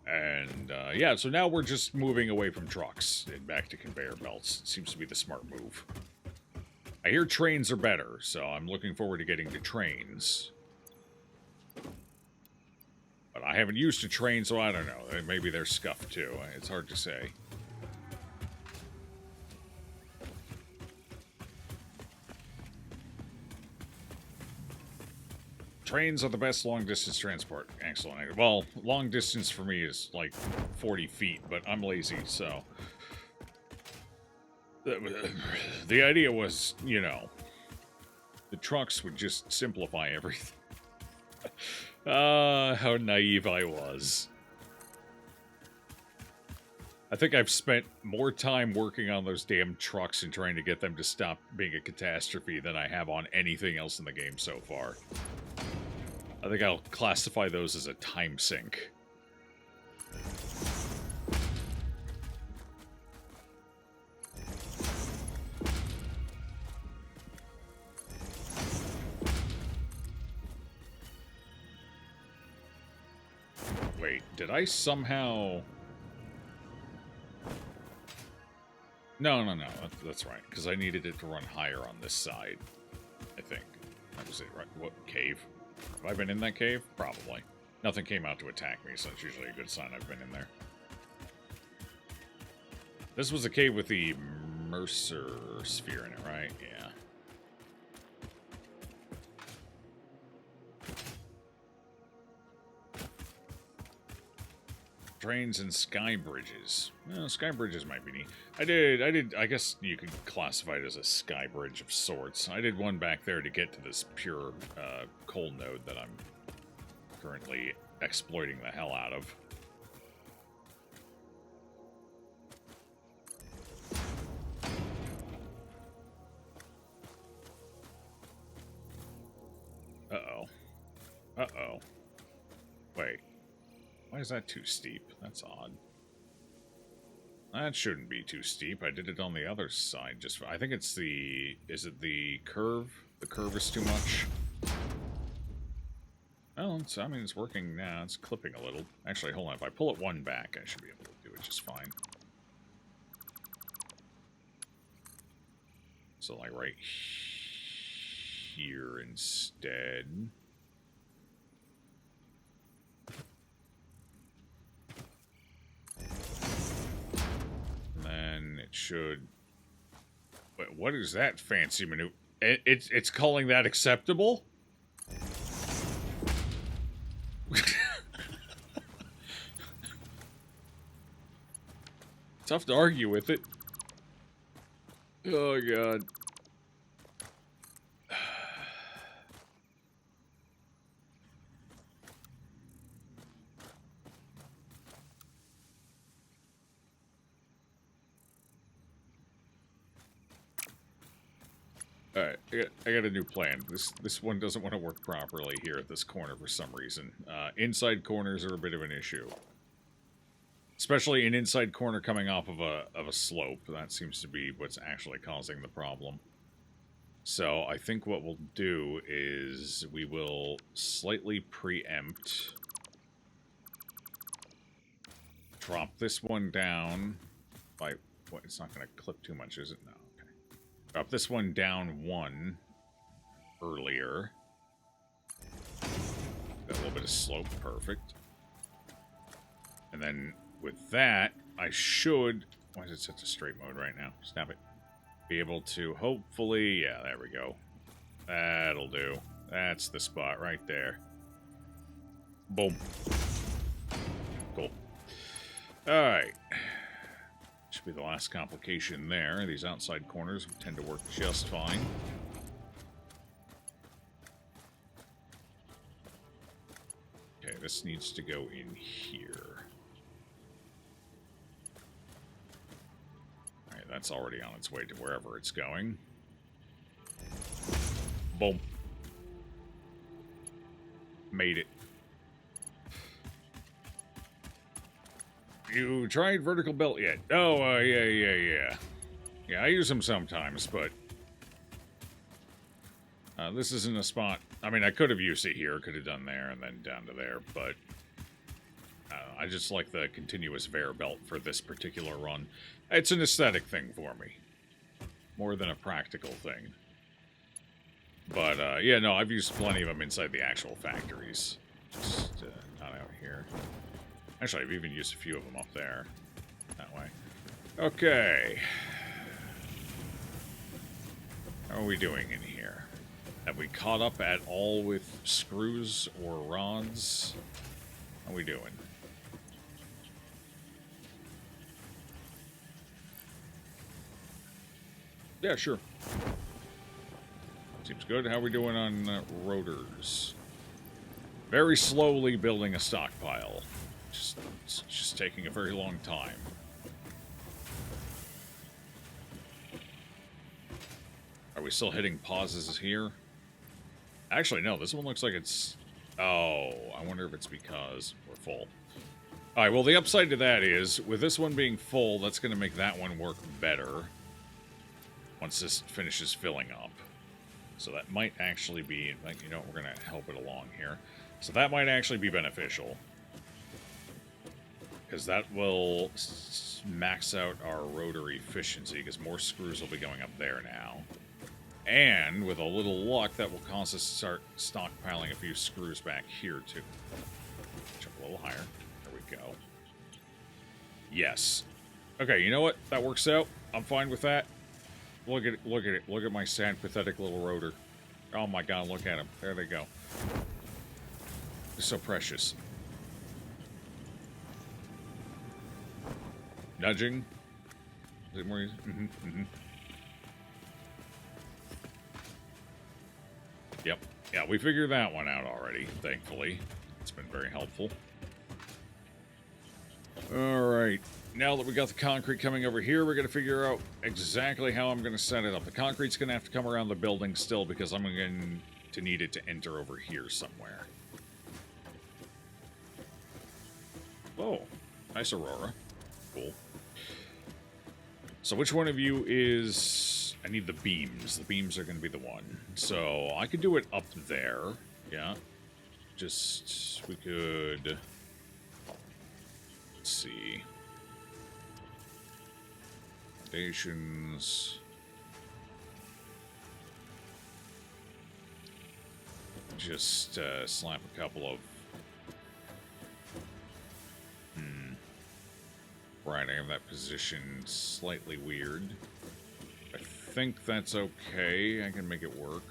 And, yeah, so now we're just moving away from trucks and back to conveyor belts. It seems to be the smart move. I hear trains are better, so I'm looking forward to getting to trains. But I haven't used a train, so I don't know. Maybe they're scuffed, too. It's hard to say. Trains are the best long-distance transport. Excellent. Well, long distance for me is like 40 feet, but I'm lazy, so... The idea was, you know, the trucks would just simplify everything. How naive I was. I think I've spent more time working on those damn trucks and trying to get them to stop being a catastrophe than I have on anything else in the game so far. I think I'll classify those as a time sink. Wait, did I somehow... No, that's right, because I needed it to run higher on this side, I think. That was it, right? What, cave? Have I been in that cave? Probably. Nothing came out to attack me, so it's usually a good sign I've been in there. This was a cave with the Mercer sphere in it, right? Yeah. Trains and sky bridges. Well, sky bridges might be neat. I guess you could classify it as a sky bridge of sorts. I did one back there to get to this pure coal node that I'm currently exploiting the hell out of. Uh-oh. Wait. Why is that too steep? That's odd. That shouldn't be too steep. I did it on the other side. Just I think it's the... Is it the curve? The curve is too much. Oh, I mean, it's working now. It's clipping a little. Actually, hold on. If I pull it one back, I should be able to do it just fine. So, like, right here instead. should... Wait, what is that fancy maneuver? It's calling that acceptable? Tough to argue with it. Oh, God. Alright, I got a new plan. This one doesn't want to work properly here at this corner for some reason. Inside corners are a bit of an issue. Especially an inside corner coming off of a slope. That seems to be what's actually causing the problem. So I think what we'll do is we will slightly preempt. Drop this one down by... What, it's not going to clip too much, is it? No. Okay. Drop this one down one earlier. Got a little bit of slope. Perfect. And then with that, I should... Why is it set to straight mode right now? Snap it. Be able to hopefully... Yeah, there we go. That'll do. That's the spot right there. Boom. Cool. Alright. Should be the last complication there. These outside corners tend to work just fine. Okay, this needs to go in here. Alright, that's already on its way to wherever it's going. Boom. Made it. You tried vertical belt yet? Oh, yeah. Yeah, I use them sometimes, but... this isn't a spot... I mean, I could have used it here, could have done there, and then down to there, but... I just like the continuous Vare belt for this particular run. It's an aesthetic thing for me. More than a practical thing. But, yeah, no, I've used plenty of them inside the actual factories. Just not out here. Actually, I've even used a few of them up there. That way. Okay. How are we doing in here? Have we caught up at all with screws or rods? How are we doing? Yeah, sure. Seems good. How are we doing on rotors? Very slowly building a stockpile. It's just taking a very long time. Are we still hitting pauses here? Actually, no. This one looks like it's... Oh, I wonder if it's because we're full. Alright, well, the upside to that is, with this one being full, that's going to make that one work better once this finishes filling up. So that might actually be... Like, you know, we're going to help it along here. So that might actually be beneficial. Because that will max out our rotary efficiency, because more screws will be going up there now. And, with a little luck, that will cause us to start stockpiling a few screws back here, too. Jump a little higher. There we go. Yes. Okay, you know what? That works out. I'm fine with that. Look at it. Look at it. Look at my sad, pathetic little rotor. Oh my god, look at them. There they go. They're so precious. Nudging. Is it more easy? Yep. Yeah, we figured that one out already, thankfully. It's been very helpful. Alright. Now that we got the concrete coming over here, we're going to figure out exactly how I'm going to set it up. The concrete's going to have to come around the building still, because I'm going to need it to enter over here somewhere. Oh. Nice Aurora. Cool. So which one of you is... I need the beams. The beams are going to be the one. So I could do it up there. Yeah. Just... We could... Let's see. Foundations... Just slap a couple of... Right, I have that position slightly weird. I think that's okay. I can make it work.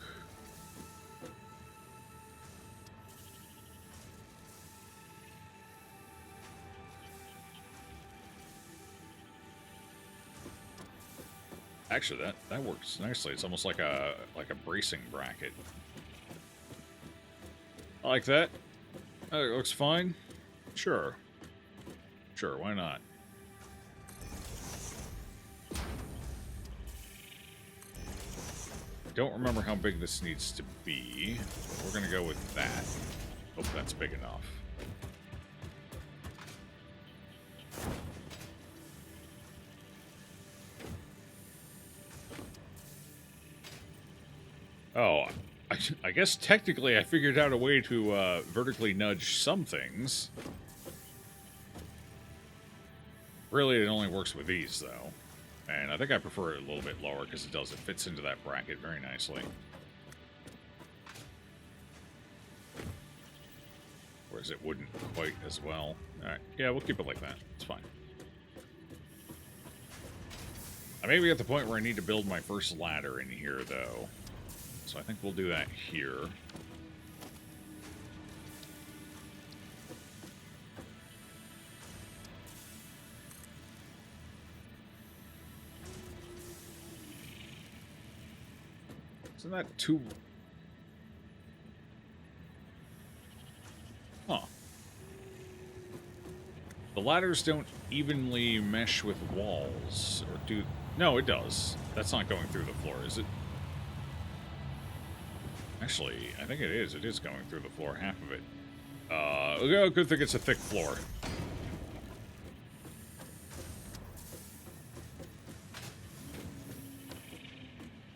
Actually, that works nicely. It's almost like a bracing bracket. I like that. It looks fine. Sure. Sure, why not? Don't remember how big this needs to be. We're gonna go with that. Hope that's big enough. Oh, I guess technically I figured out a way to vertically nudge some things. Really, it only works with these, though. And I think I prefer it a little bit lower because it fits into that bracket very nicely. Whereas it wouldn't quite as well. Alright, yeah, we'll keep it like that. It's fine. I may be at the point where I need to build my first ladder in here, though. So I think we'll do that here. Isn't that too... Huh. The ladders don't evenly mesh with walls, or do... No, it does. That's not going through the floor, is it? Actually, I think it is. It is going through the floor, half of it. Oh, good thing it's a thick floor.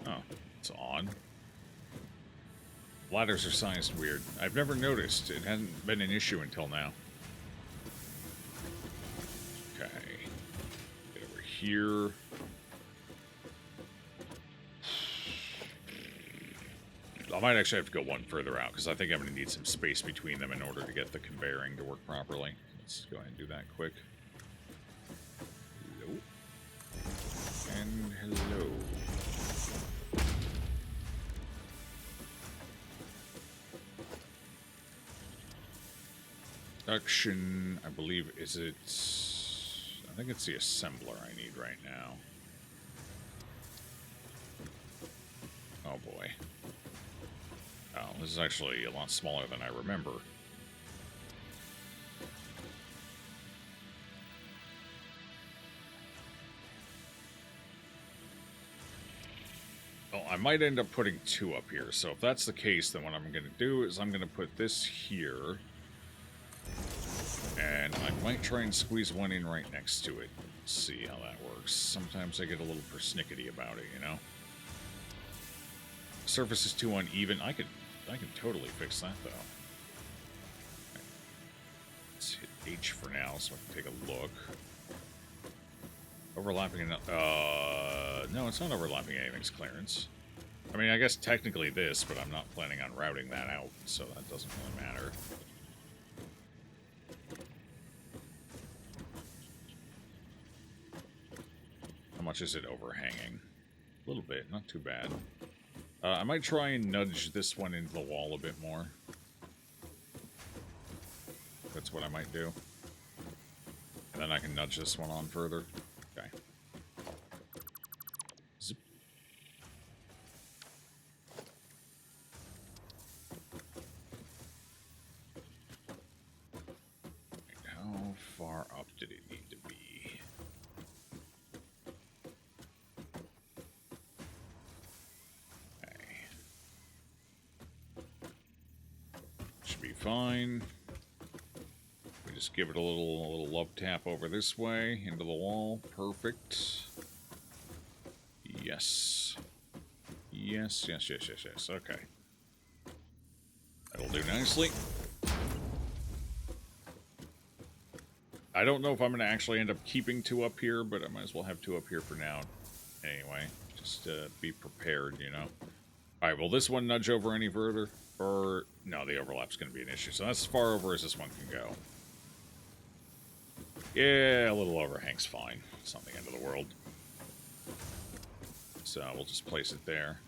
Oh, it's on. Ladders are sized weird. I've never noticed. It hadn't been an issue until now. Okay. Get over here. I might actually have to go one further out, because I think I'm going to need some space between them in order to get the conveying to work properly. Let's go ahead and do that quick. Hello. And hello. Production, I believe, is it... I think it's the assembler I need right now. Oh boy. Oh, this is actually a lot smaller than I remember. Oh, I might end up putting two up here. So if that's the case, then what I'm going to do is I'm going to put this here. And I might try and squeeze one in right next to it. See how that works. Sometimes I get a little persnickety about it, you know? Surface is too uneven. I can totally fix that, though. Okay. Let's hit H for now so I can take a look. Overlapping... no, it's not overlapping anything's clearance. I mean, I guess technically this, but I'm not planning on routing that out, so that doesn't really matter. How much is it overhanging? A little bit, not too bad. I might try and nudge this one into the wall a bit more. That's what I might do. And then I can nudge this one on further. Okay. Zip. How far up did it need to be? Should be fine. We just give it a little love tap over this way into the wall. Perfect. Yes. Yes, yes, yes, yes, yes. Okay. That'll do nicely. I don't know if I'm going to actually end up keeping two up here, but I might as well have two up here for now. Anyway, just be prepared, you know. Alright, will this one nudge over any further? Or, no, the overlap's going to be an issue. So that's as far over as this one can go. Yeah, a little overhang's fine. It's not the end of the world. So we'll just place it there.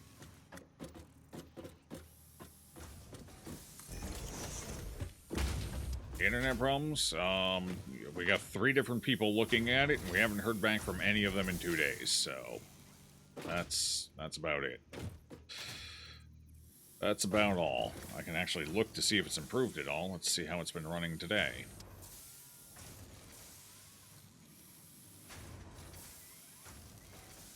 Internet problems? We got 3 different people looking at it, and we haven't heard back from any of them in 2 days, so that's about it. That's about all. I can actually look to see if it's improved at all. Let's see how it's been running today.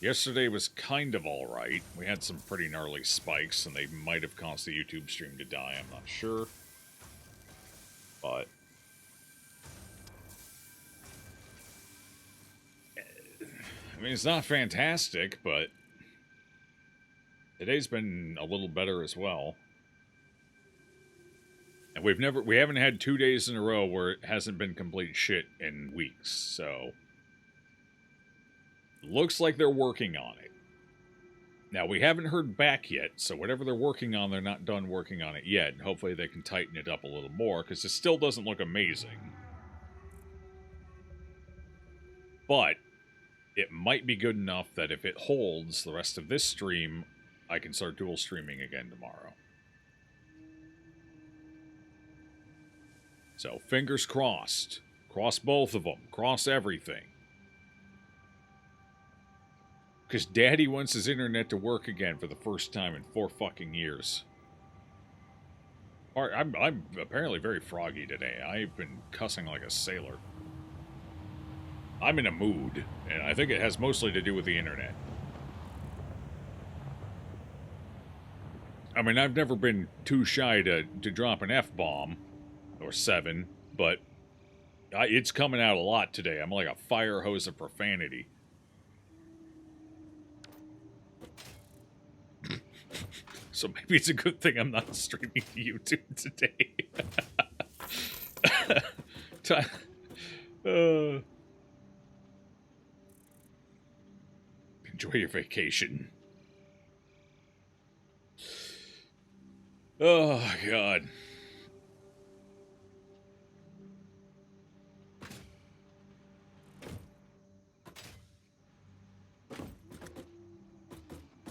Yesterday was kind of alright. We had some pretty gnarly spikes, and they might have caused the YouTube stream to die, I'm not sure. But I mean, it's not fantastic, but today's been a little better as well. And we haven't had 2 days in a row where it hasn't been complete shit in weeks, so looks like they're working on it. Now, we haven't heard back yet, so whatever they're working on, they're not done working on it yet. Hopefully they can tighten it up a little more, because it still doesn't look amazing. But it might be good enough that if it holds the rest of this stream, I can start dual streaming again tomorrow. So, fingers crossed. Cross both of them. Cross everything. Because Daddy wants his internet to work again for the first time in 4 fucking years. I'm apparently very froggy today. I've been cussing like a sailor. I'm in a mood, and I think it has mostly to do with the internet. I mean, I've never been too shy to drop an F-bomb, or 7, but it's coming out a lot today. I'm like a fire hose of profanity. So maybe it's a good thing I'm not streaming to YouTube today. Enjoy your vacation. Oh, God.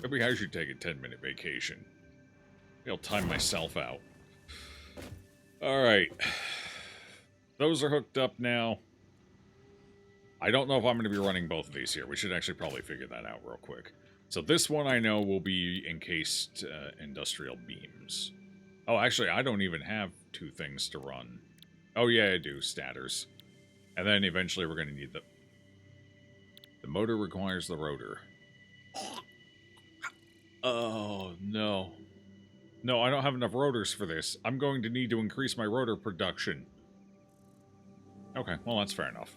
Maybe I should take a 10-minute vacation. I'll time myself out. Alright. Those are hooked up now. I don't know if I'm going to be running both of these here. We should actually probably figure that out real quick. So this one I know will be encased industrial beams. Oh, actually, I don't even have 2 things to run. Oh, yeah, I do. Statters. And then eventually we're going to need the motor requires the rotor. Oh, no. No, I don't have enough rotors for this. I'm going to need to increase my rotor production. Okay, well, that's fair enough.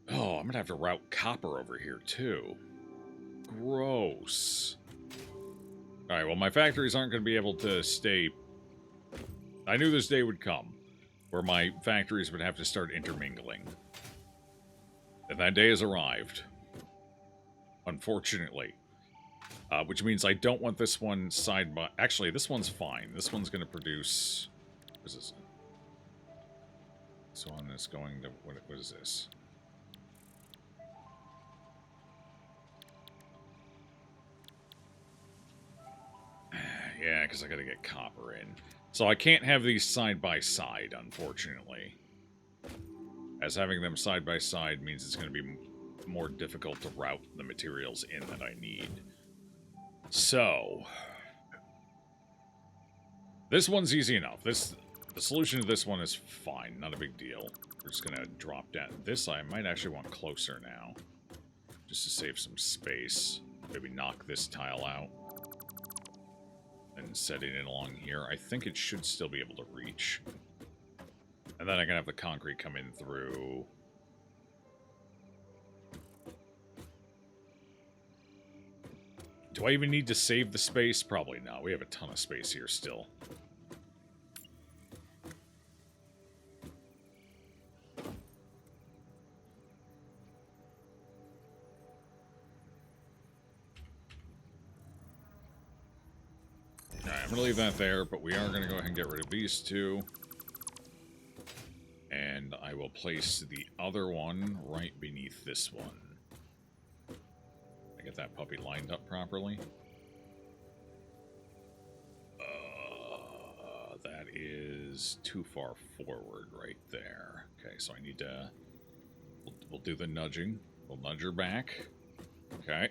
Oh, I'm going to have to route copper over here, too. Gross. Alright, well, my factories aren't going to be able to stay... I knew this day would come, where my factories would have to start intermingling. And that day has arrived. Unfortunately. Which means I don't want this one side by... Actually, this one's fine. This one's going to produce... What is this? This one is going to... What is this? Yeah, because I got to get copper in. So I can't have these side by side, unfortunately. As having them side by side means it's going to be more difficult to route the materials in that I need. So, this one's easy enough. The solution to this one is fine, not a big deal. We're just gonna drop down. This I might actually want closer now, just to save some space. Maybe knock this tile out and set it in along here. I think it should still be able to reach. And then I can have the concrete come in through. Do I even need to save the space? Probably not. We have a ton of space here still. Alright, I'm going to leave that there, but we are going to go ahead and get rid of these 2. I will place the other one right beneath this one. I get that puppy lined up properly. That is too far forward right there. Okay, so I need to... We'll do the nudging. We'll nudge her back. Okay.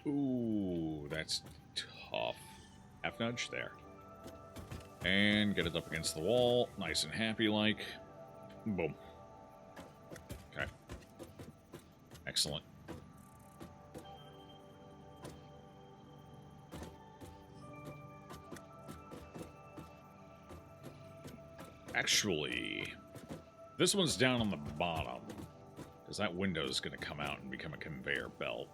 Ooh, that's tough. Half nudge there. And get it up against the wall. Nice and happy like. Boom. Okay. Excellent. Actually, this one's down on the bottom, because that window is going to come out and become a conveyor belt.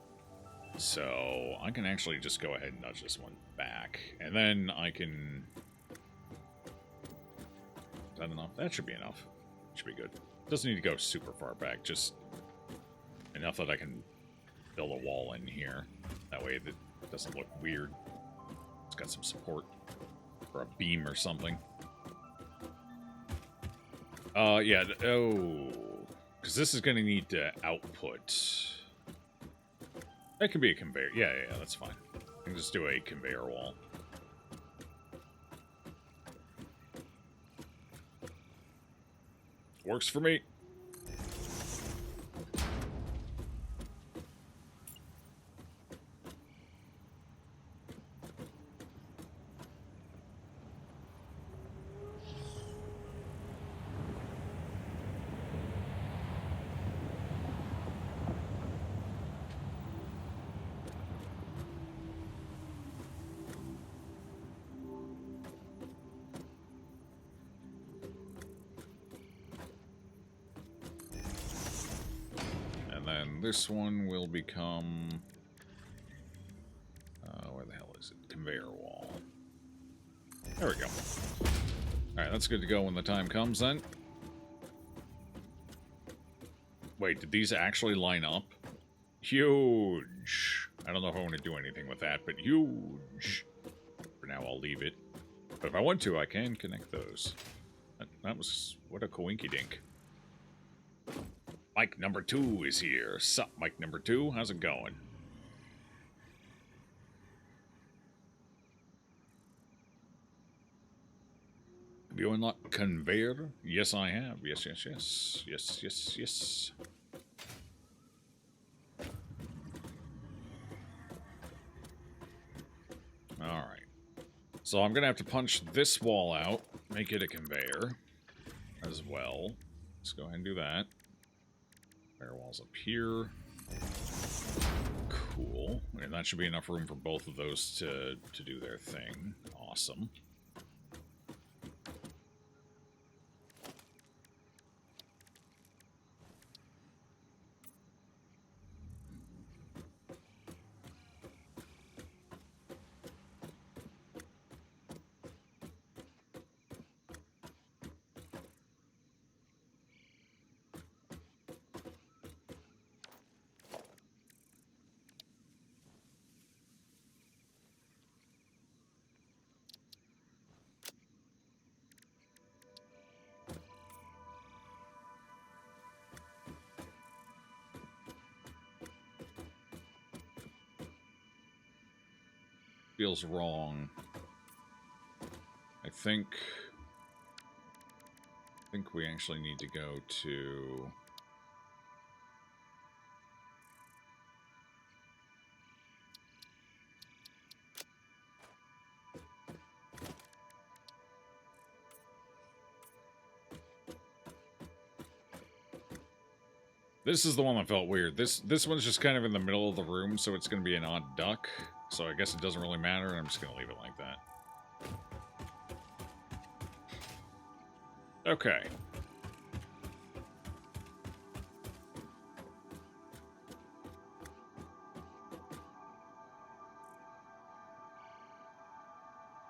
So I can actually just go ahead and nudge this one back, and then I can... Is that enough? That should be enough. Should be good. Doesn't need to go super far back, just enough that I can build a wall in here. That way it doesn't look weird. It's got some support, or a beam or something. Yeah, because this is going to need to output. That can be a conveyor. Yeah, that's fine. I can just do a conveyor wall. Works for me. This one will become... where the hell is it? Conveyor wall. There we go. Alright, that's good to go when the time comes, then. Wait, did these actually line up? Huge! I don't know if I want to do anything with that, but huge! For now, I'll leave it. But if I want to, I can connect those. That was... What a coinky-dink. Mike number 2 is here. Sup, Mike number 2? How's it going? Have you unlocked conveyor? Yes, I have. Yes. Alright. So I'm going to have to punch this wall out, make it a conveyor as well. Let's go ahead and do that. Walls up here. Cool. And that should be enough room for both of those to do their thing. Awesome. Feels wrong. I think we actually need to go to... This is the one that felt weird. This one's just kind of in the middle of the room, so it's going to be an odd duck. So I guess it doesn't really matter, and I'm just going to leave it like that. Okay.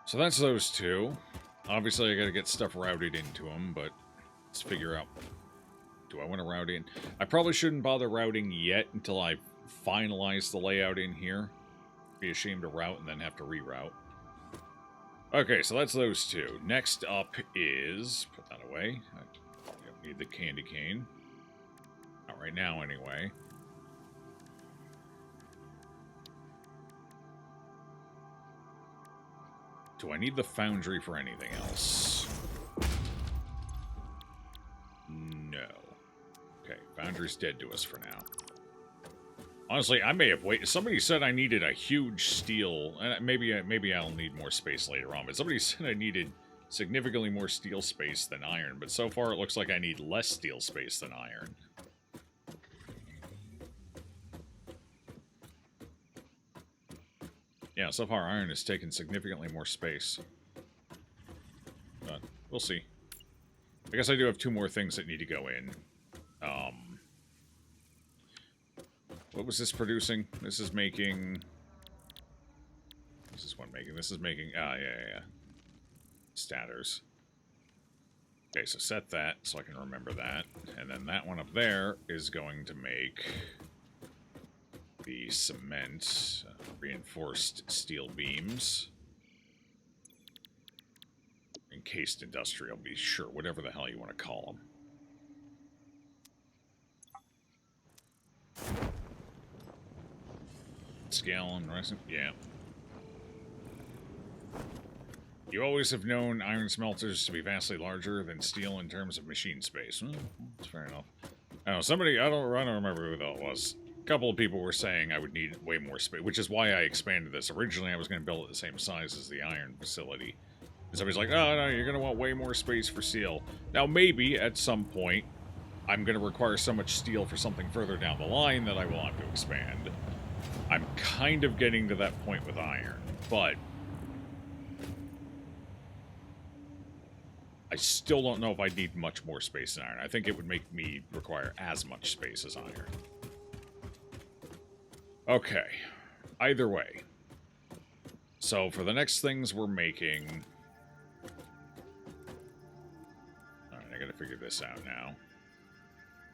So that's those two. Obviously, I got to get stuff routed into them, but let's figure out... Do I want to route in? I probably shouldn't bother routing yet until I finalize the layout in here. Be ashamed to route and then have to reroute. Okay, so that's those two. Next up is... Put that away. I don't need the candy cane. Not right now, anyway. Do I need the foundry for anything else? No. Okay, foundry's dead to us for now. Honestly, I may have waited. Somebody said I needed a huge steel. Maybe I'll need more space later on, but somebody said I needed significantly more steel space than iron, but so far it looks like I need less steel space than iron. Yeah, so far iron has taken significantly more space. But we'll see. I guess I do have two more things that need to go in. What was this producing? This is making... This is what making... This is making... yeah. Statters. Okay, so set that so I can remember that. And then that one up there is going to make the cement reinforced steel beams. Encased industrial, be sure, whatever the hell you want to call them. Scale and resin, yeah. You always have known iron smelters to be vastly larger than steel in terms of machine space. Well, that's fair enough. I don't know, somebody, I don't remember who that was. A couple of people were saying I would need way more space, which is why I expanded this. Originally, I was going to build it the same size as the iron facility. And somebody's like, oh, no, you're going to want way more space for steel. Now, maybe, at some point, I'm going to require so much steel for something further down the line that I will have to expand. I'm kind of getting to that point with iron, but I still don't know if I need much more space in iron. I think it would make me require as much space as iron. Okay. Either way. So for the next things we're making... Alright, I gotta figure this out now.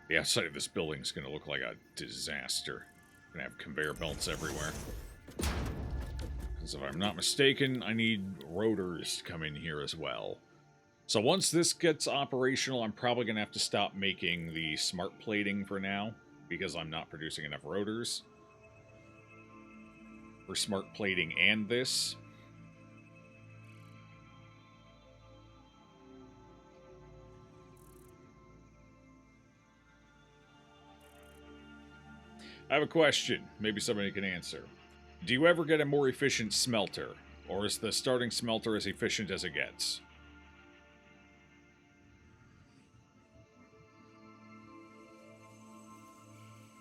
The outside of this building is gonna look like a disaster. Gonna have conveyor belts everywhere. Because if I'm not mistaken, I need rotors to come in here as well. So once this gets operational, I'm probably going to have to stop making the smart plating for now, because I'm not producing enough rotors for smart plating and this. I have a question. Maybe somebody can answer. Do you ever get a more efficient smelter, or is the starting smelter as efficient as it gets?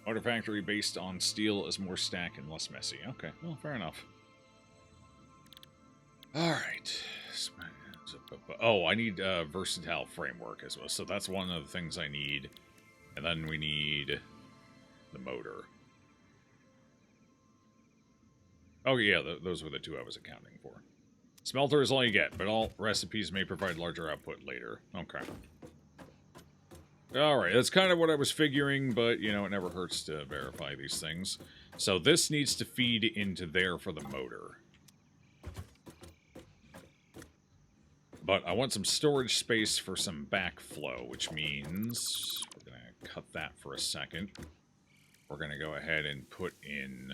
Motor factory based on steel is more stack and less messy. Okay, well, fair enough. Alright. Oh, I need a versatile framework as well. So that's one of the things I need. And then we need the motor. Oh, yeah, those were the two I was accounting for. Smelter is all you get, but all recipes may provide larger output later. Okay. Alright, that's kind of what I was figuring, but, you know, it never hurts to verify these things. So this needs to feed into there for the motor. But I want some storage space for some backflow, which means we're going to cut that for a second. We're going to go ahead and put in...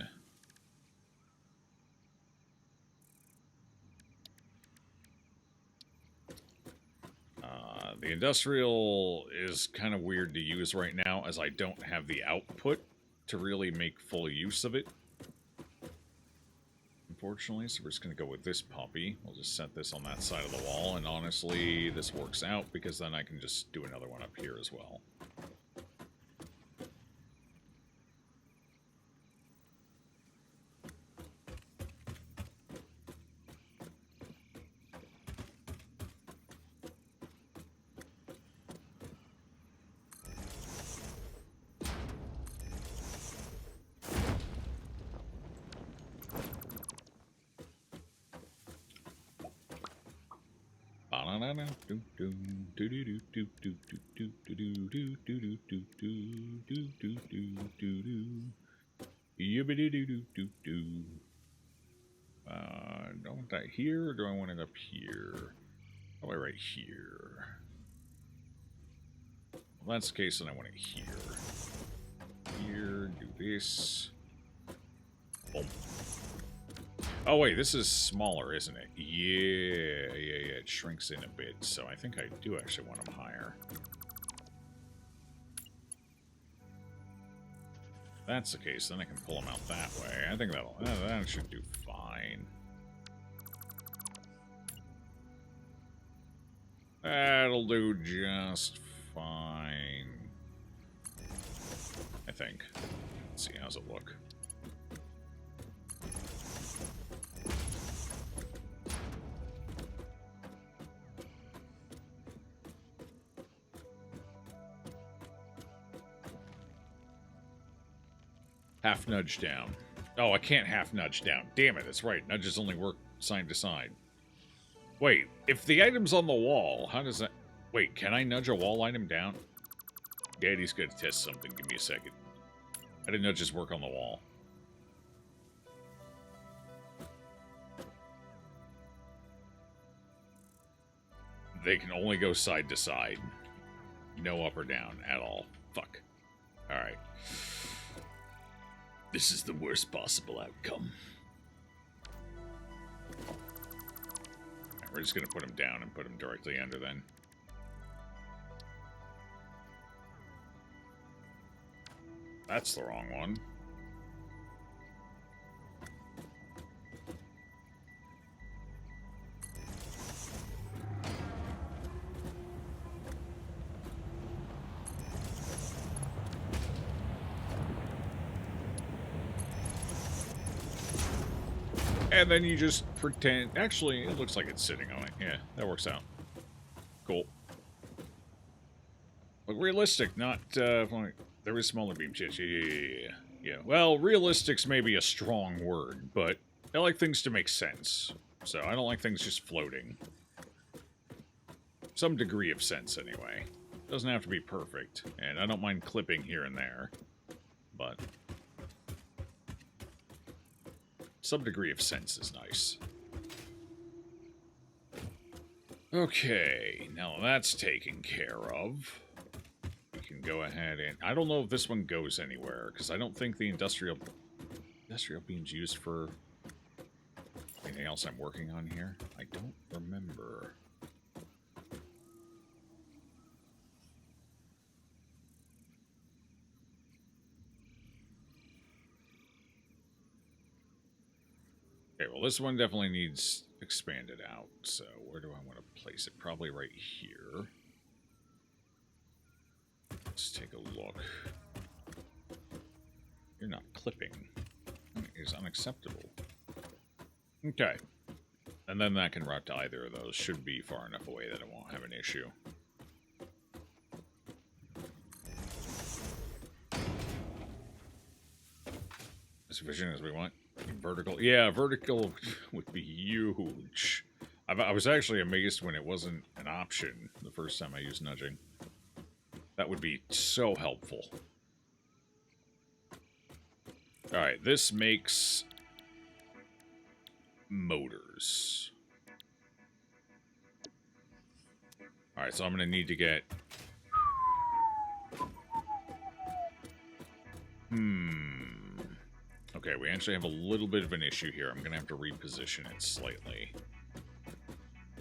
the industrial is kind of weird to use right now, as I don't have the output to really make full use of it. Unfortunately, so we're just going to go with this puppy. We'll just set this on that side of the wall, and honestly, this works out, because then I can just do another one up here as well. Do I want that here, or do I want it up here? Probably right here. Well, that's the case, then I want it here. Here, do this. Boom. Oh, wait, this is smaller, isn't it? Yeah, it shrinks in a bit, so I think I do actually want them higher. If that's the case, then I can pull them out that way. I think that should do fine. That'll do just fine. I think. Let's see, how's it look? Half nudge down. Oh, I can't half nudge down. Damn it, that's right. Nudges only work side to side. Wait, if the item's on the wall, how does that... Wait, can I nudge a wall item down? Daddy's gonna test something. Give me a second. I didn't nudges work on the wall. They can only go side to side. No up or down at all. Fuck. Alright. This is the worst possible outcome. Right, we're just going to put them down and put them directly under then. That's the wrong one. And then you just pretend... Actually, it looks like it's sitting on it. Yeah, that works out. Cool. Look realistic, not... there is smaller beam chits. Yeah. Well, realistic's maybe a strong word, but I like things to make sense. So I don't like things just floating. Some degree of sense, anyway. Doesn't have to be perfect. And I don't mind clipping here and there. But... some degree of sense is nice. Okay, now that's taken care of. We can go ahead and... I don't know if this one goes anywhere, because I don't think the industrial beam's used for anything else I'm working on here. I don't remember. Okay, well, this one definitely needs expanded out, so where do I want to place it? Probably right here. Let's take a look. You're not clipping. That is unacceptable. Okay. And then that can route to either of those. Should be far enough away that it won't have an issue. As efficient as we want. Vertical. Yeah, vertical would be huge. I was actually amazed when it wasn't an option the first time I used nudging. That would be so helpful. Alright, this makes motors. Alright, so I'm going to need to get... Okay, we actually have a little bit of an issue here. I'm going to have to reposition it slightly.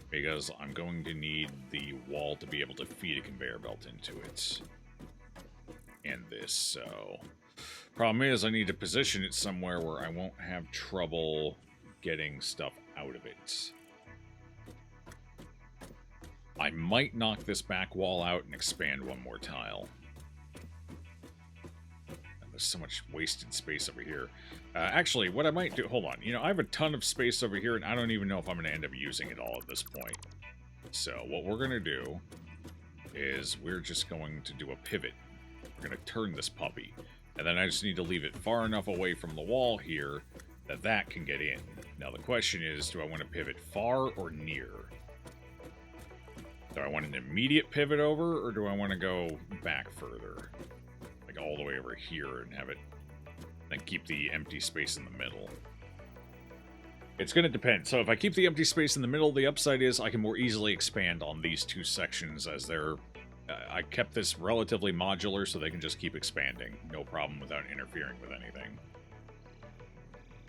Because I'm going to need the wall to be able to feed a conveyor belt into it. And this, so... Problem is, I need to position it somewhere where I won't have trouble getting stuff out of it. I might knock this back wall out and expand one more tile. There's so much wasted space over here. Actually, what I might do... Hold on. You know, I have a ton of space over here, and I don't even know if I'm going to end up using it all at this point. So, what we're going to do is we're just going to do a pivot. We're going to turn this puppy. And then I just need to leave it far enough away from the wall here that that can get in. Now, the question is, do I want to pivot far or near? Do I want an immediate pivot over, or do I want to go back further? Like all the way over here and have it, then keep the empty space in the middle. It's going to depend. So if I keep the empty space in the middle, the upside is I can more easily expand on these two sections as they're... I kept this relatively modular so they can just keep expanding. No problem without interfering with anything.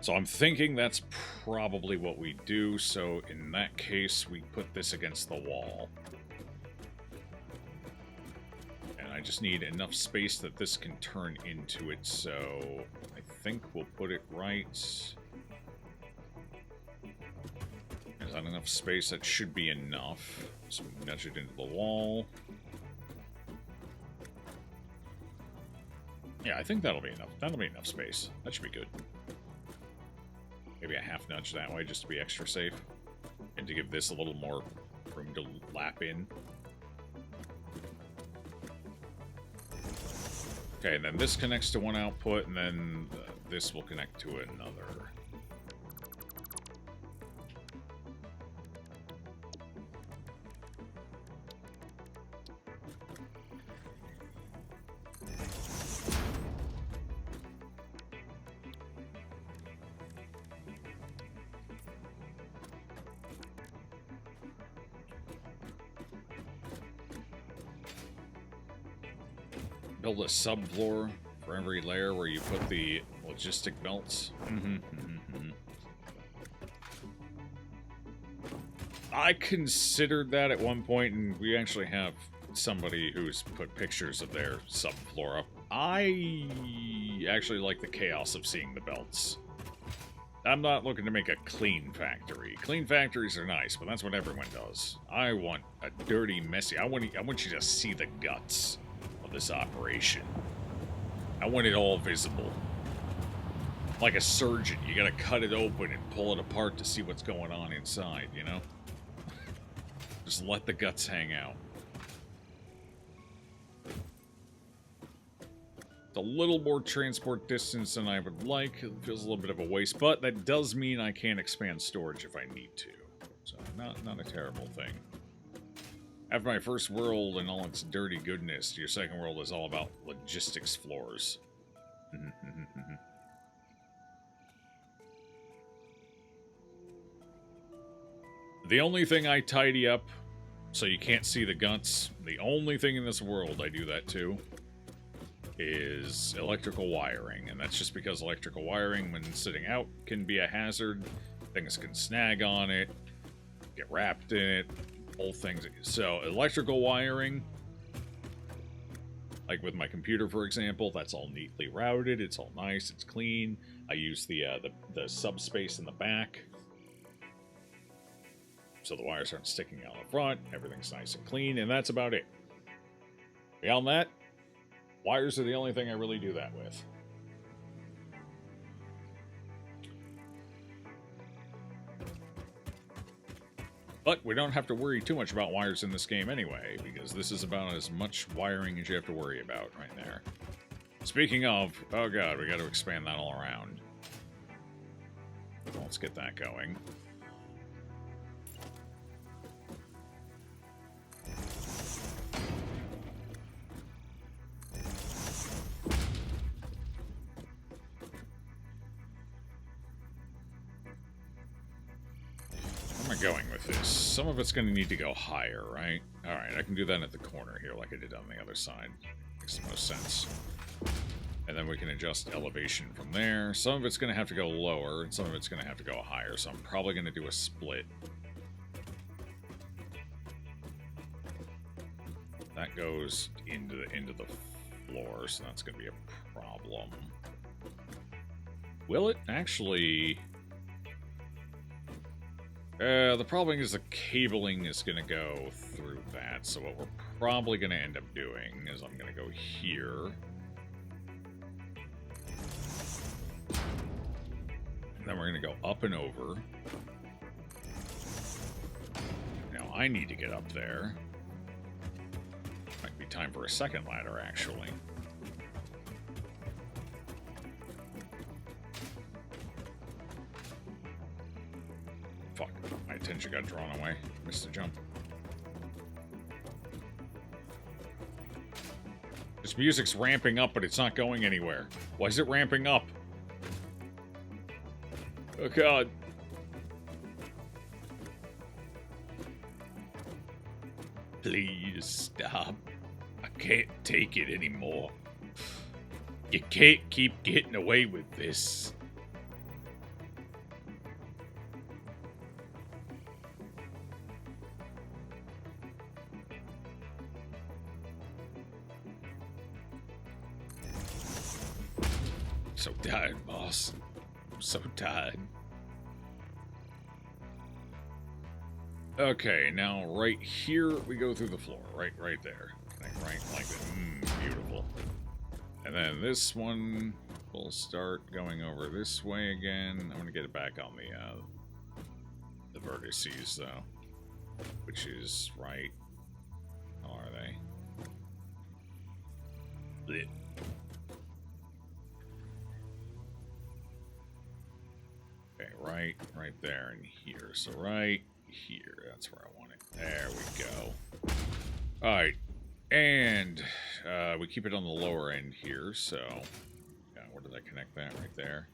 So I'm thinking that's probably what we do. So in that case, we put this against the wall. And I just need enough space that this can turn into it. So I think we'll put it right... Is that enough space? That should be enough. So we nudge it into the wall. Yeah, I think that'll be enough. That'll be enough space. That should be good. Maybe a half nudge that way just to be extra safe. And to give this a little more room to lap in. Okay, and then this connects to one output, and then this will connect to another. Build a subfloor for every layer where you put the logistic belts. I considered that at one point, and we actually have somebody who's put pictures of their subfloor up. I actually like the chaos of seeing the belts. I'm not looking to make a clean factory. Clean factories are nice, but that's what everyone does. I want a dirty, messy... I want you to see the guts of this operation. I want it all visible. Like a surgeon, you gotta cut it open and pull it apart to see what's going on inside, you know? Just let the guts hang out. It's a little more transport distance than I would like. It feels a little bit of a waste, but that does mean I can expand storage if I need to. So, not a terrible thing. After my first world and all its dirty goodness, your second world is all about logistics floors. The only thing I tidy up, so you can't see the guts, the only thing in this world I do that to, is electrical wiring. And that's just because electrical wiring, when sitting out, can be a hazard. Things can snag on it, get wrapped in it, whole things. So electrical wiring, like with my computer, for example, that's all neatly routed. It's all nice. It's clean. I use the subspace in the back, so the wires aren't sticking out the front. Everything's nice and clean, and that's about it. Beyond that, wires are the only thing I really do that with. But we don't have to worry too much about wires in this game anyway, because this is about as much wiring as you have to worry about right there. Speaking of, oh god, we got to expand that all around. Let's get that going. Going with this. Some of it's going to need to go higher, right? Alright, I can do that at the corner here like I did on the other side. Makes the most sense. And then we can adjust elevation from there. Some of it's going to have to go lower, and some of it's going to have to go higher, so I'm probably going to do a split. That goes into the floor, so that's going to be a problem. Will it? Actually... the problem is the cabling is going to go through that, so what we're probably going to end up doing is I'm going to go here. And then we're going to go up and over. Now I need to get up there. Might be time for a second ladder, actually. Fuck, my attention got drawn away. Missed the jump. This music's ramping up, but it's not going anywhere. Why is it ramping up? Oh god. Please stop. I can't take it anymore. You can't keep getting away with this. So tired, boss. I'm so tired. Okay, now right here we go through the floor. Right there. Right like that. Beautiful. And then this one will start going over this way again. I'm gonna get it back on the vertices though, which is right. How are they? Blech. Okay, right there and here. So right here, that's where I want it. There we go. All right, and we keep it on the lower end here. So, yeah, where did I connect that? Right there.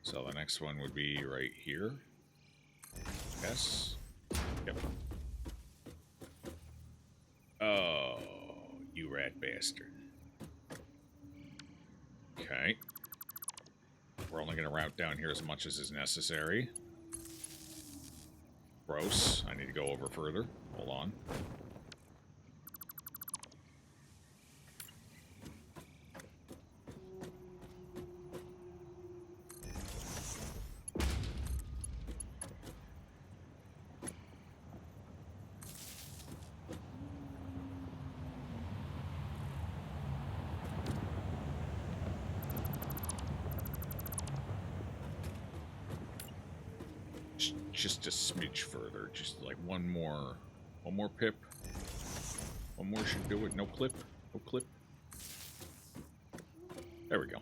So the next one would be right here. Yes. Yep. Oh, you rat bastard. Okay. We're only going to route down here as much as is necessary. Gross. I need to go over further. Hold on. Just a smidge further, just like one more pip. One more should do it. No clip. There we go.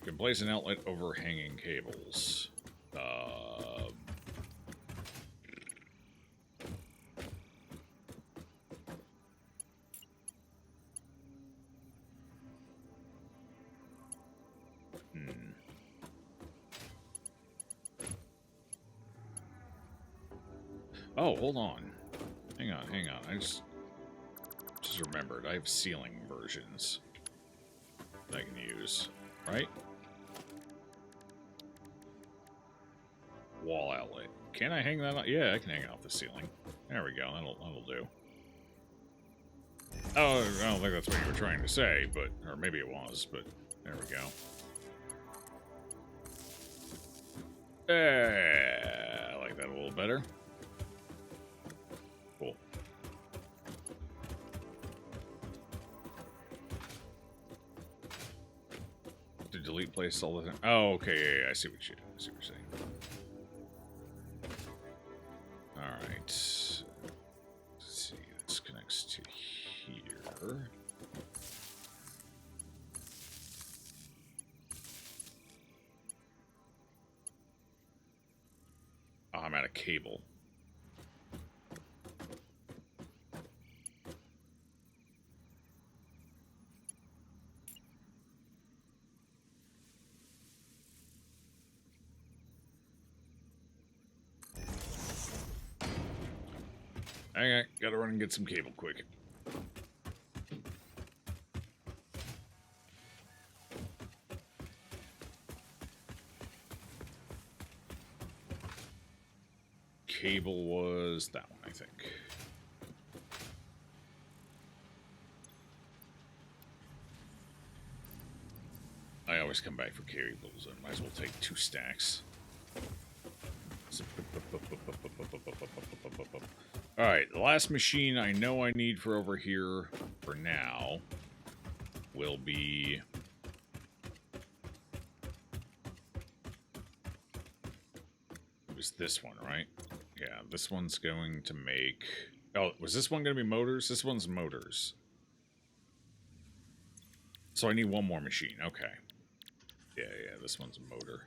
You can place an outlet over hanging cables. Oh, hold on. Hang on. I just remembered. I have ceiling versions that I can use, right? Wall outlet. Can I hang that out? Yeah, I can hang it off the ceiling. There we go. That'll do. Oh, I don't think that's what you were trying to say, but or maybe it was, but there we go. I like that a little better. Cool. To delete place all the time. Oh, okay, yeah, I see what you're saying. Alright. Let's see, this connects to here. Oh, I'm out of cable. Okay, gotta run and get some cable quick. Cable was that one, I think. I always come back for cables. I might as well take 2 stacks. Alright, the last machine I know I need for over here for now will be... It was this one, right? Yeah, this one's going to make... Oh, was this one going to be motors? This one's motors. So I need one more machine. Okay. Yeah, this one's a motor.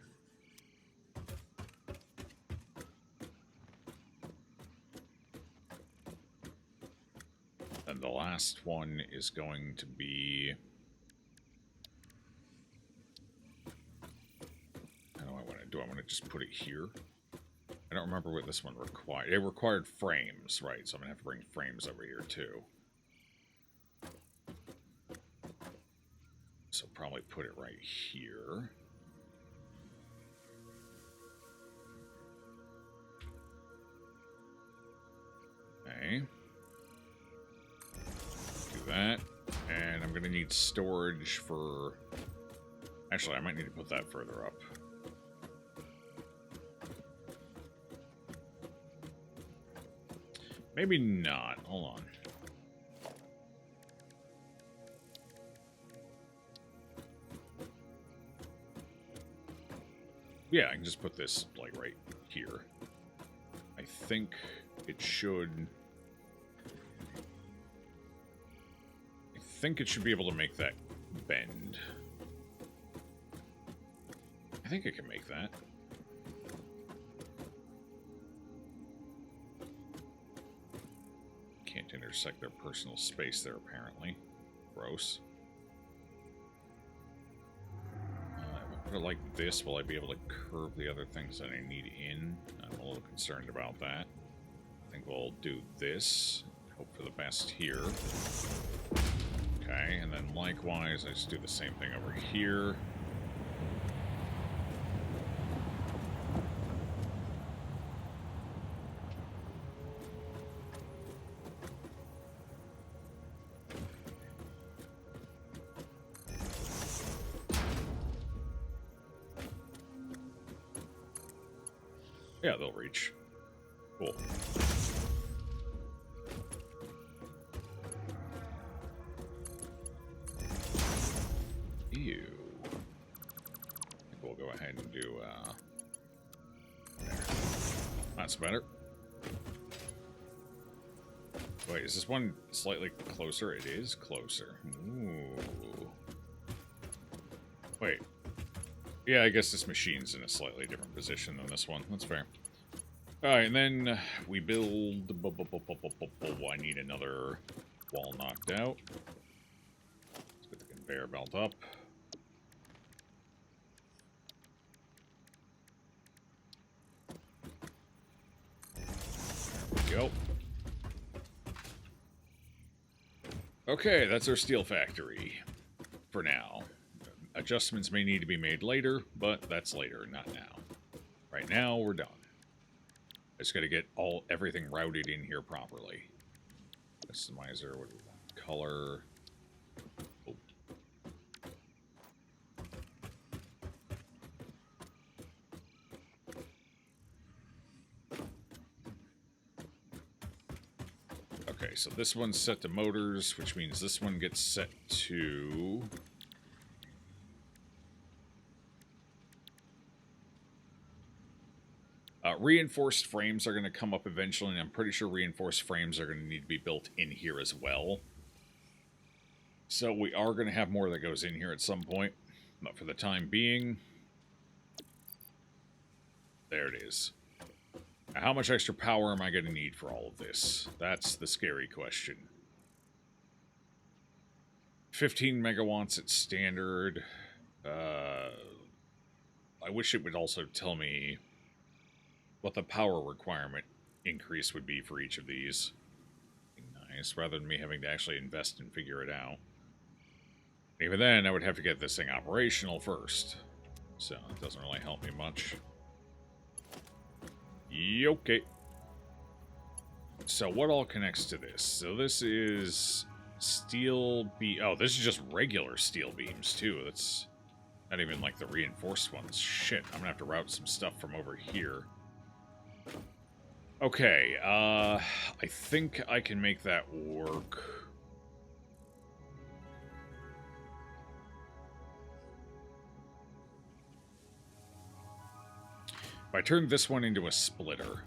And the last one is going to be... How do I want to do? I want to just put it here. I don't remember what this one required. It required frames, right? So I'm going to have to bring frames over here, too. So probably put it right here. Okay. Do that. And I'm going to need storage for... Actually, I might need to put that further up. Maybe not. Hold on. Yeah, I can just put this, like, right here. I think it should... I think it should be able to make that bend. I think it can make that. Can't intersect their personal space there, apparently. Gross. If I put it like this, will I be able to curve the other things that I need in? I'm a little concerned about that. I think we'll do this. Hope for the best here. Okay, and then likewise, I just do the same thing over here. Yeah, they'll reach. Cool. Ew. I think we'll go ahead and do, there. That's better. Wait, is this one slightly closer? It is closer. Ooh. Wait. Yeah, I guess this machine's in a slightly different position than this one. That's fair. Alright, and then we build... I need another wall knocked out. Let's get the conveyor belt up. There we go. Okay, that's our steel factory. For now. Adjustments may need to be made later, but that's later, not now. Right now, we're done. I just gotta get everything routed in here properly. Customizer, what do we want? Color. Oh. Okay, so this one's set to motors, which means this one gets set to... reinforced frames are going to come up eventually, and I'm pretty sure reinforced frames are going to need to be built in here as well. So we are going to have more that goes in here at some point, but for the time being, there it is. Now, how much extra power am I going to need for all of this? That's the scary question. 15 megawatts at standard. I wish it would also tell me what the power requirement increase would be for each of these. Nice, rather than me having to actually invest and figure it out. Even then, I would have to get this thing operational first. So, it doesn't really help me much. Okay. So, what all connects to this? So, this is steel beam. Oh, this is just regular steel beams, too. That's not even like the reinforced ones. Shit, I'm gonna have to route some stuff from over here. Okay, I think I can make that work. If I turn this one into a splitter,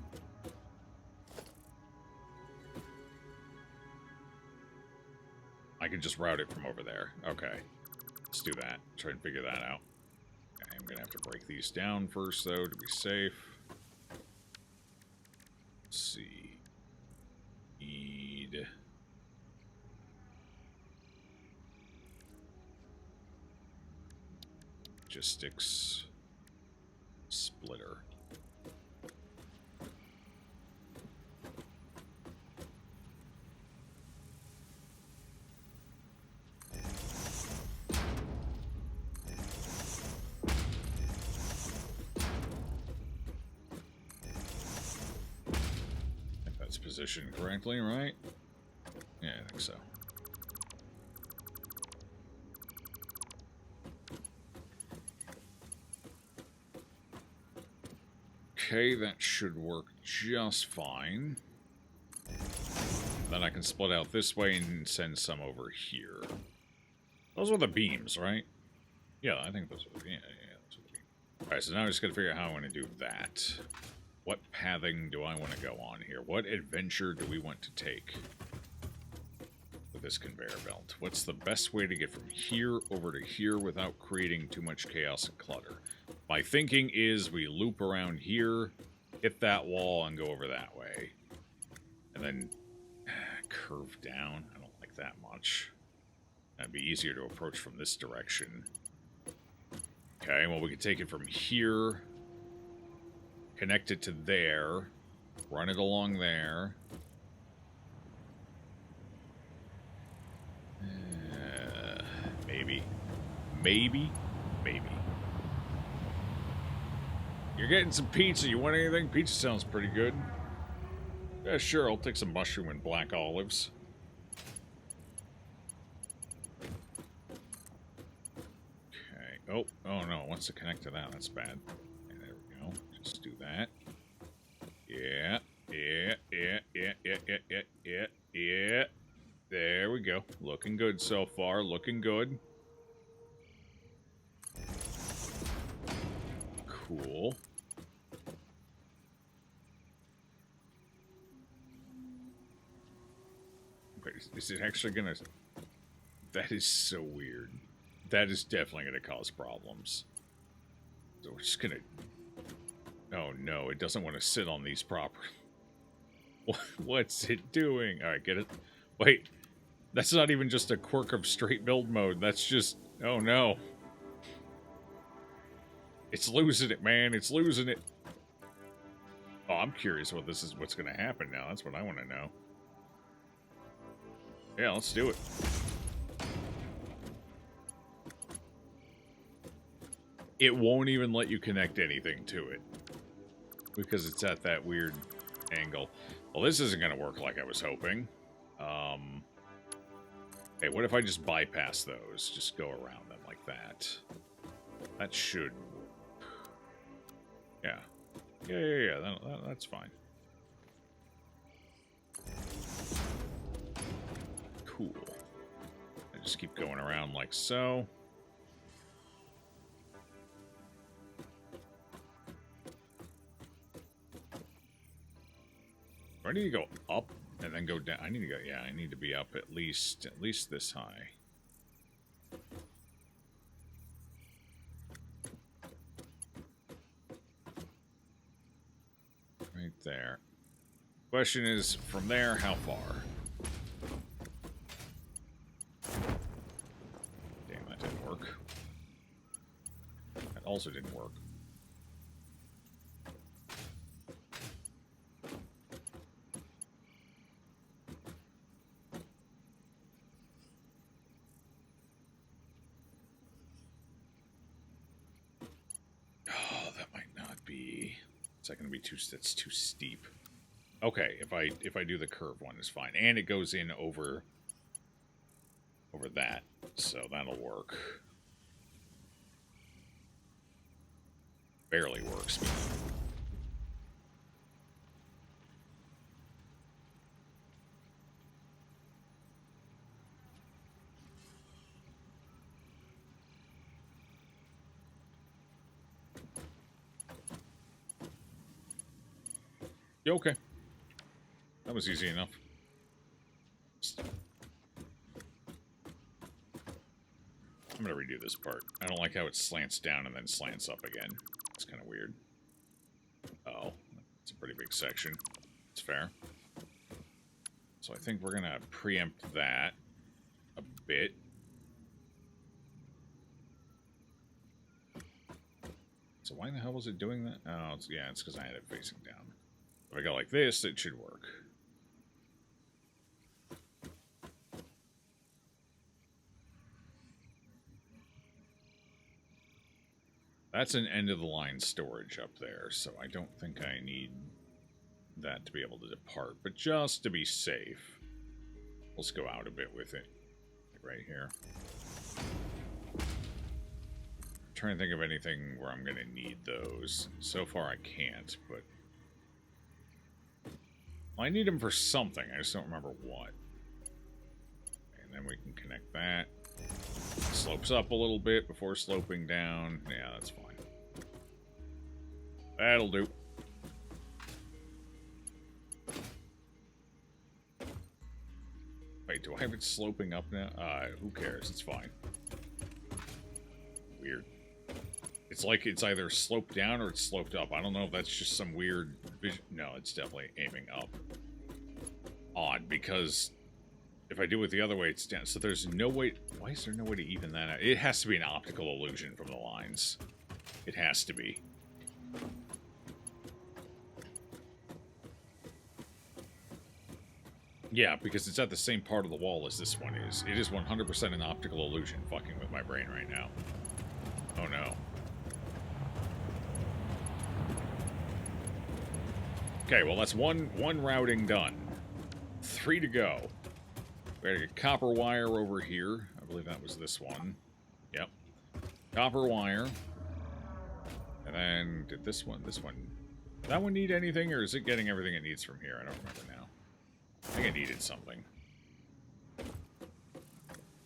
I can just route it from over there. Okay. let's do that. Try and figure that out. Okay, I'm gonna have to break these down first, though, to be safe. Let's see. Need... logistics splitter. If that's positioned correctly, right? Yeah, I think so. Okay, that should work just fine. Then I can split out this way and send some over here. Those were the beams, right? Yeah, I think those were the beams. Yeah, those were the beams. Alright, so now I just gotta figure out how I want to do that. What pathing do I want to go on here? What adventure do we want to take with this conveyor belt? What's the best way to get from here over to here without creating too much chaos and clutter? My thinking is we loop around here, hit that wall, and go over that way. And then curve down. I don't like that much. That'd be easier to approach from this direction. Okay, well, we could take it from here, connect it to there, run it along there. Maybe. Maybe. Maybe. You're getting some pizza. You want anything? Pizza sounds pretty good. Yeah, sure. I'll take some mushroom and black olives. Okay. Oh no. It wants to connect to that. That's bad. Okay, there we go. Just do that. Yeah. There we go. Looking good so far. Looking good. Cool. Wait, is it actually gonna... That is so weird. That is definitely gonna cause problems. So we're just gonna... Oh no, it doesn't want to sit on these proper... What's it doing? Alright, get it? Wait, that's not even just a quirk of straight build mode. That's just... Oh no. It's losing it, man. It's losing it. Oh, I'm curious what's going to happen now. That's what I want to know. Yeah, let's do it. It won't even let you connect anything to it. Because it's at that weird angle. Well, this isn't going to work like I was hoping. Hey, what if I just bypass those? Just go around them like that. That should... Yeah. Yeah. That's fine. Cool. I just keep going around like so. I need to go up and then go down. I need to go, yeah, I need to be up at least this high. Right there. Question is, from there, how far? Damn, that didn't work. That also didn't work. Oh, that might not be... Is that going to be too... That's too steep. Okay, if I do the curve one, it's fine. And it goes in over that, so that'll work. Barely works, but... Okay. That was easy enough. I'm gonna redo this part. I don't like how it slants down and then slants up again. It's kind of weird. Oh, it's a pretty big section. It's fair. So I think we're gonna preempt that a bit. So why the hell was it doing that? Oh, yeah, it's because I had it facing down. If I go like this, it should work. That's an end-of-the-line storage up there, so I don't think I need that to be able to depart. But just to be safe, let's go out a bit with it. Right here. Trying to think of anything where I'm going to need those. So far I can't, but... Well, I need them for something, I just don't remember what. And then we can connect that. Slopes up a little bit before sloping down. Yeah, that's fine. That'll do. Wait, do I have it sloping up now? Who cares? It's fine. Weird. It's like it's either sloped down or it's sloped up. I don't know if that's just some weird vision. No, it's definitely aiming up. Odd, because if I do it the other way, it's down. So there's no way... Why is there no way to even that out? It has to be an optical illusion from the lines. It has to be. Yeah, because it's at the same part of the wall as this one is. It is 100% an optical illusion fucking with my brain right now. Oh no. Okay, well that's one routing done. 3 to go. We gotta get copper wire over here. I believe that was this one. Yep. Copper wire. And then, did this one... Did that one need anything, or is it getting everything it needs from here? I don't remember now. I think it needed something.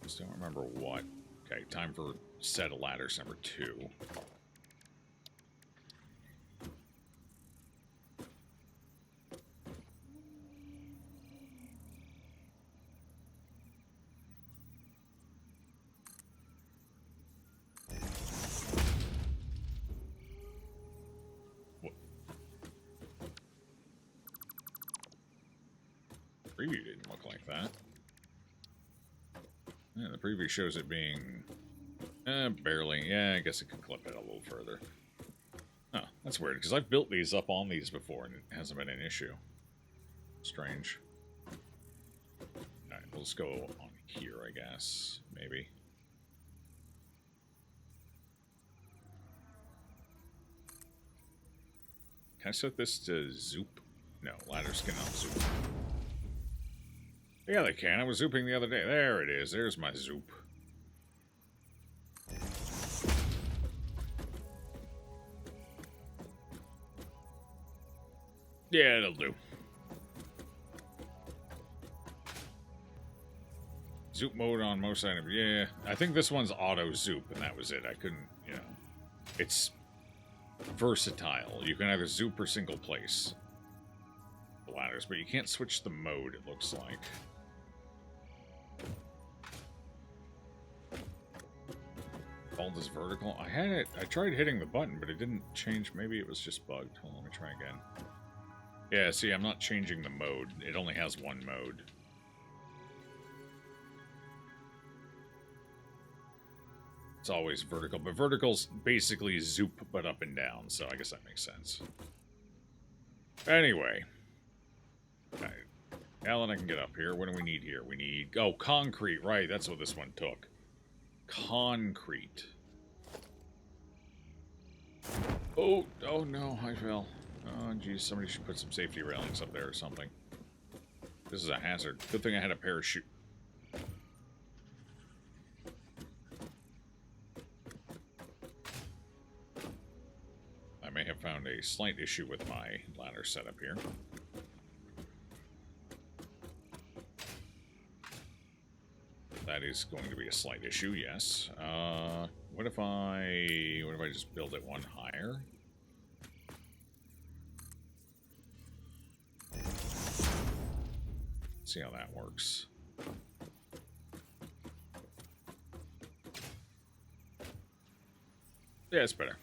Just don't remember what. Okay, time for set of ladders number 2. Preview didn't look like that. Yeah, the preview shows it being... barely. Yeah, I guess it could clip it a little further. Oh, that's weird, because I've built these up on these before, and it hasn't been an issue. Strange. Alright, let's go on here, I guess. Maybe. Can I set this to zoop? No, ladders cannot zoop. Yeah, they can. I was zooping the other day. There it is. There's my zoop. Yeah, it'll do. Zoop mode on most items. Yeah, I think this one's auto zoop, and that was it. I couldn't, you know. It's versatile. You can either zoop or single place the ladders, but you can't switch the mode, it looks like. Default is vertical. I had it. I tried hitting the button, but it didn't change. Maybe it was just bugged. Hold on, let me try again. Yeah, see, I'm not changing the mode. It only has one mode. It's always vertical, but vertical's basically zoop, but up and down, so I guess that makes sense. Anyway. Alright. Now that I can get up here, what do we need here? We need... Oh, concrete, right, that's what this one took. Concrete. Oh no, I fell. Oh, geez, somebody should put some safety railings up there or something. This is a hazard. Good thing I had a parachute. I may have found a slight issue with my ladder setup here. That is going to be a slight issue, yes. What if I just build it one higher? See how that works. Yeah, it's better.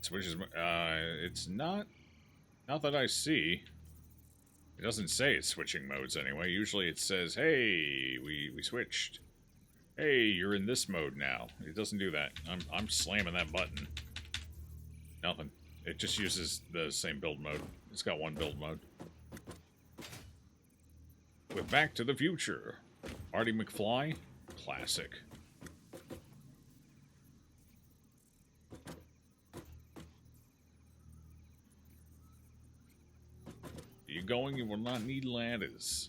Switches. It's not that I see. It doesn't say it's switching modes anyway. Usually it says, "Hey, we switched. Hey, you're in this mode now." It doesn't do that. I'm slamming that button. Nothing. It just uses the same build mode. It's got one build mode. With Back to the Future, Marty McFly, classic. You're going, you will not need ladders.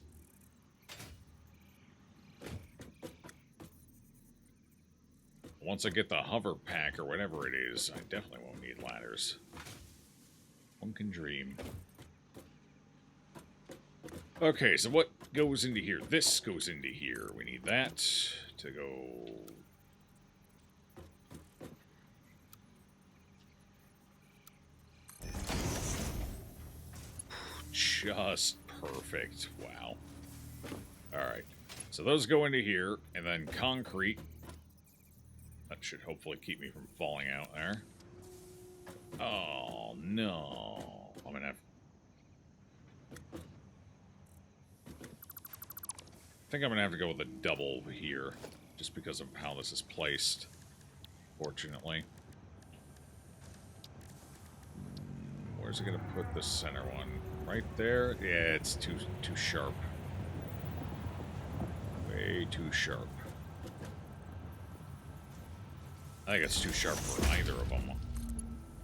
Once I get the hover pack or whatever it is, I definitely won't need ladders. One can dream. Okay, so what goes into here? This goes into here. We need that to go... Just perfect. Wow. Alright. So those go into here, and then concrete. That should hopefully keep me from falling out there. Oh, no. I'm gonna have... I think I'm gonna have to go with a double here, just because of how this is placed, fortunately. Where's it gonna put the center one? Right there? Yeah, it's too sharp. Way too sharp. I think it's too sharp for either of them.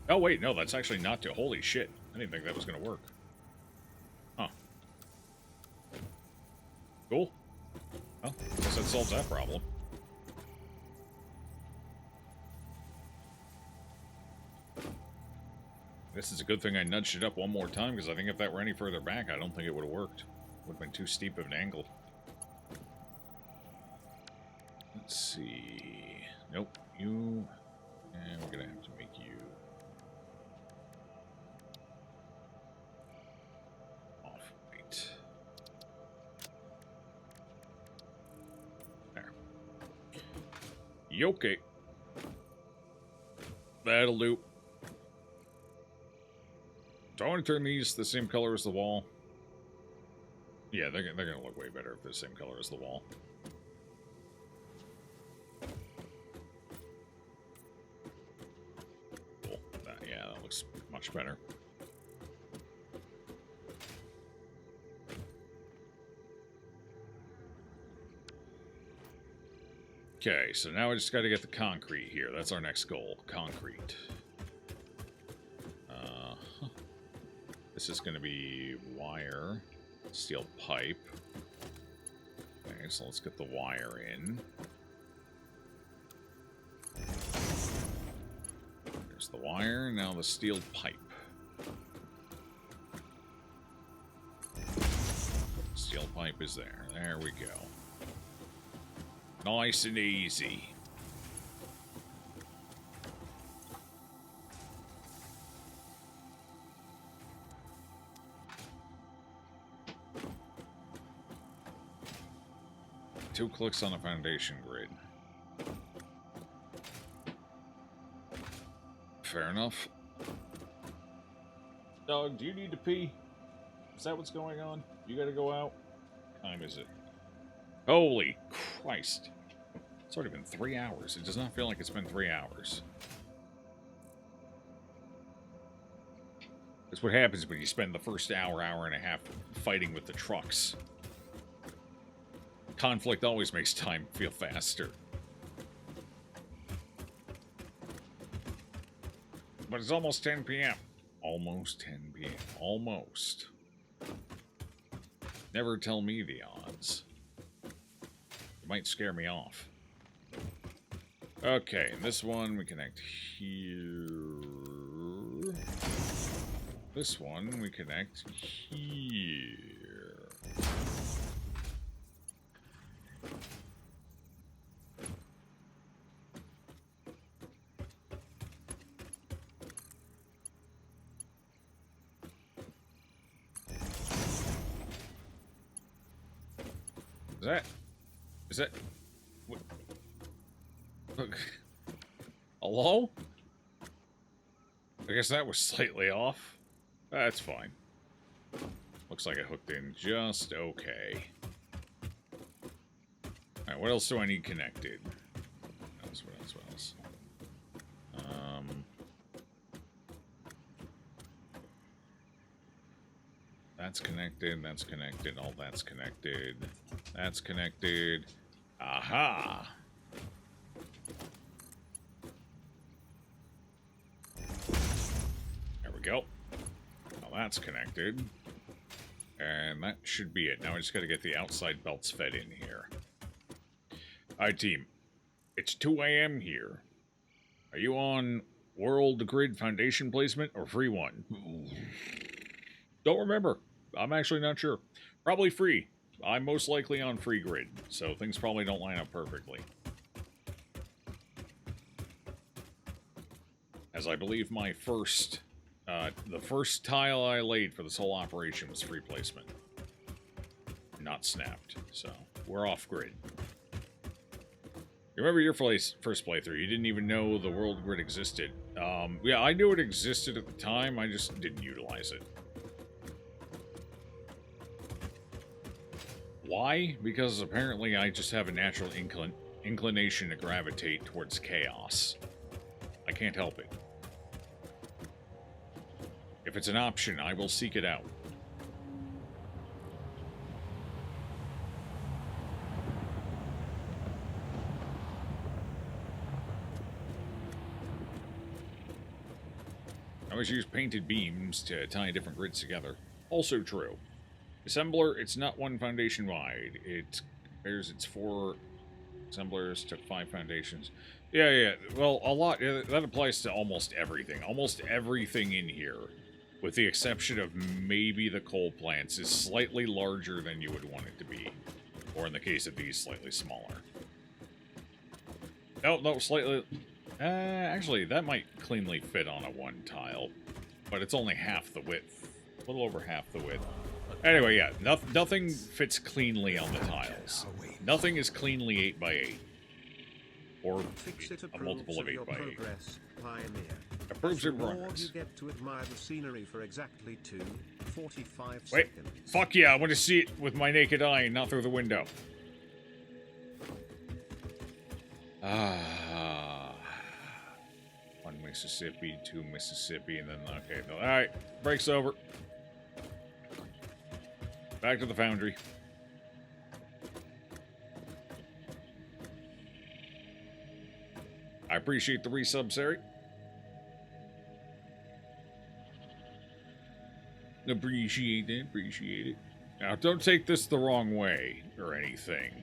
Oh, wait, no, that's actually not too... Holy shit. I didn't think that was gonna work. Huh. Cool. Well, I guess that solves that problem. This is a good thing I nudged it up one more time, because I think if that were any further back, I don't think it would have worked. Would have been too steep of an angle. Let's see... Nope, you... And we're gonna have to make you... off-white. There. Yoke. That'll do. Do I want to turn these the same color as the wall? Yeah, they're going to look way better if they're the same color as the wall. Cool. Yeah, that looks much better. Okay, so now I just got to get the concrete here. That's our next goal. Concrete. This is going to be wire, steel pipe. Okay, so let's get the wire in. There's the wire, now the steel pipe. Steel pipe is there. There we go. Nice and easy. Two clicks on the foundation grid. Fair enough. Dog, do you need to pee? Is that what's going on? You gotta go out? What time is it? Holy Christ. It's already been 3 hours. It does not feel like it's been 3 hours. That's what happens when you spend the first hour and a half fighting with the trucks. Conflict always makes time feel faster. But it's almost 10 p.m. Almost 10 p.m. Almost. Never tell me the odds. It might scare me off. Okay, and this one we connect here. This one we connect here. Is that... What? Look. Hello? I guess that was slightly off. That's fine. Looks like it hooked in just okay. Alright, what else do I need connected? What else? That's connected, all that's connected. That's connected. Aha! There we go. Now that's connected. And that should be it. Now I just gotta get the outside belts fed in here. Alright, team. It's 2 a.m. here. Are you on World Grid Foundation placement or free one? Don't remember. I'm actually not sure. Probably free. I'm most likely on free grid, so things probably don't line up perfectly. As I believe my first... the first tile I laid for this whole operation was free placement. Not snapped, so we're off grid. You remember your first playthrough, you didn't even know the world grid existed. Yeah, I knew it existed at the time, I just didn't utilize it. Why? Because apparently I just have a natural inclination to gravitate towards chaos. I can't help it. If it's an option, I will seek it out. I always use painted beams to tie different grids together. Also true. Assembler, it's not one foundation wide. It compares its 4 assemblers to 5 foundations. Yeah. Well, a lot. That applies to almost everything. Almost everything in here, with the exception of maybe the coal plants, is slightly larger than you would want it to be. Or in the case of these, slightly smaller. No, slightly... actually, that might cleanly fit on a 1 tile. But it's only half the width. A little over half the width. Anyway, yeah, nothing fits cleanly on the tiles. Nothing is cleanly 8x8. Or a multiple of 8x8. Approves your progress. You get to admire the scenery for exactly 2:45 seconds. Wait, fuck yeah, I want to see it with my naked eye and not through the window. Ah. 1 Mississippi, 2 Mississippi, and then, okay, alright, break's over. Back to the foundry. I appreciate the resub, Sari. Appreciate it. Now, don't take this the wrong way or anything,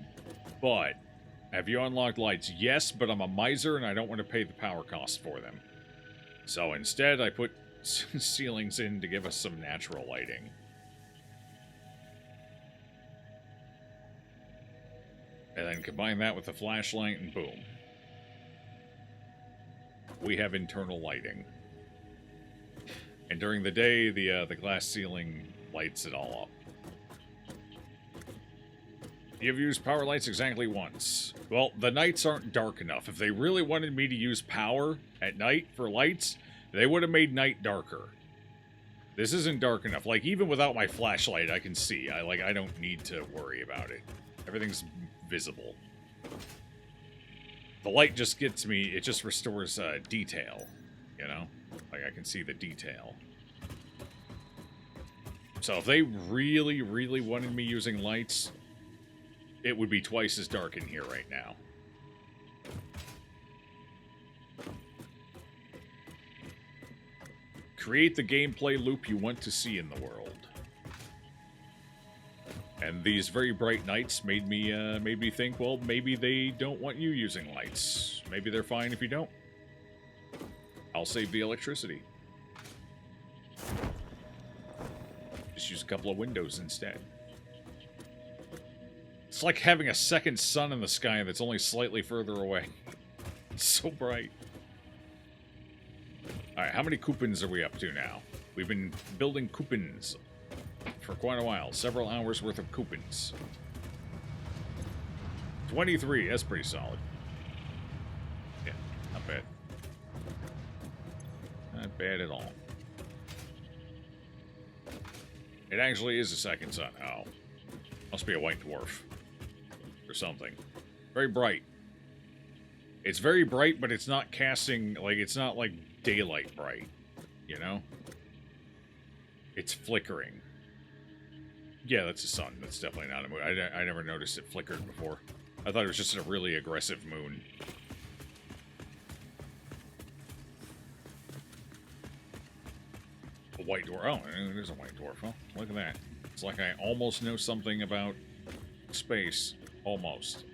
but have you unlocked lights? Yes, but I'm a miser and I don't want to pay the power cost for them. So instead, I put ceilings in to give us some natural lighting. And then combine that with the flashlight and boom. We have internal lighting. And during the day, the glass ceiling lights it all up. You've used power lights exactly once. Well, the nights aren't dark enough. If they really wanted me to use power at night for lights, they would have made night darker. This isn't dark enough. Like, even without my flashlight, I can see. I don't need to worry about it. Everything's visible. The light just gets me, it just restores detail, you know? Like, I can see the detail. So if they really, really wanted me using lights, it would be twice as dark in here right now. Create the gameplay loop you want to see in the world. And these very bright nights made me think, well, maybe they don't want you using lights. Maybe they're fine if you don't. I'll save the electricity. Just use a couple of windows instead. It's like having a second sun in the sky that's only slightly further away. It's so bright. Alright, how many coupons are we up to now? We've been building coupons for quite a while. Several hours worth of coupons. 23, that's pretty solid. Yeah, not bad. Not bad at all. It actually is a second sun. Oh. Must be a white dwarf. Or something. Very bright. It's very bright, but it's not casting, like, it's not like daylight bright. You know? It's flickering. Yeah, that's a sun. That's definitely not a moon. I never noticed it flickered before. I thought it was just a really aggressive moon. A white dwarf. Oh, it is a white dwarf. Oh, look at that. It's like I almost know something about space. Almost.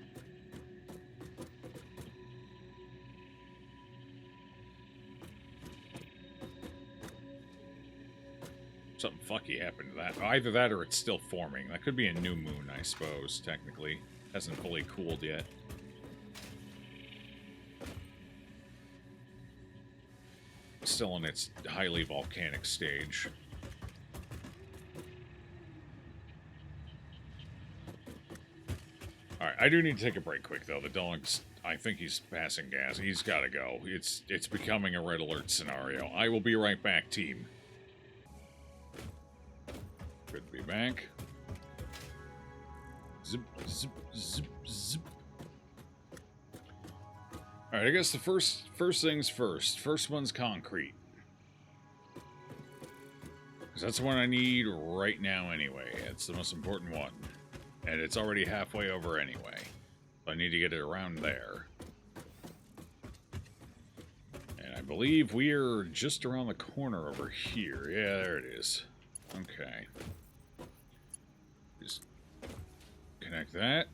Something fucky happened to that. Either that or it's still forming. That could be a new moon, I suppose, technically. Hasn't fully cooled yet. Still in its highly volcanic stage. Alright, I do need to take a break quick, though. The dog's... I think he's passing gas. He's gotta go. It's becoming a red alert scenario. I will be right back, team. Good to be back. Zip, zip, zip, zip. Alright, I guess the first things first. First one's concrete. Because that's the one I need right now anyway. It's the most important one. And it's already halfway over anyway. So I need to get it around there. And I believe we're just around the corner over here. Yeah, there it is. Okay. Just connect that.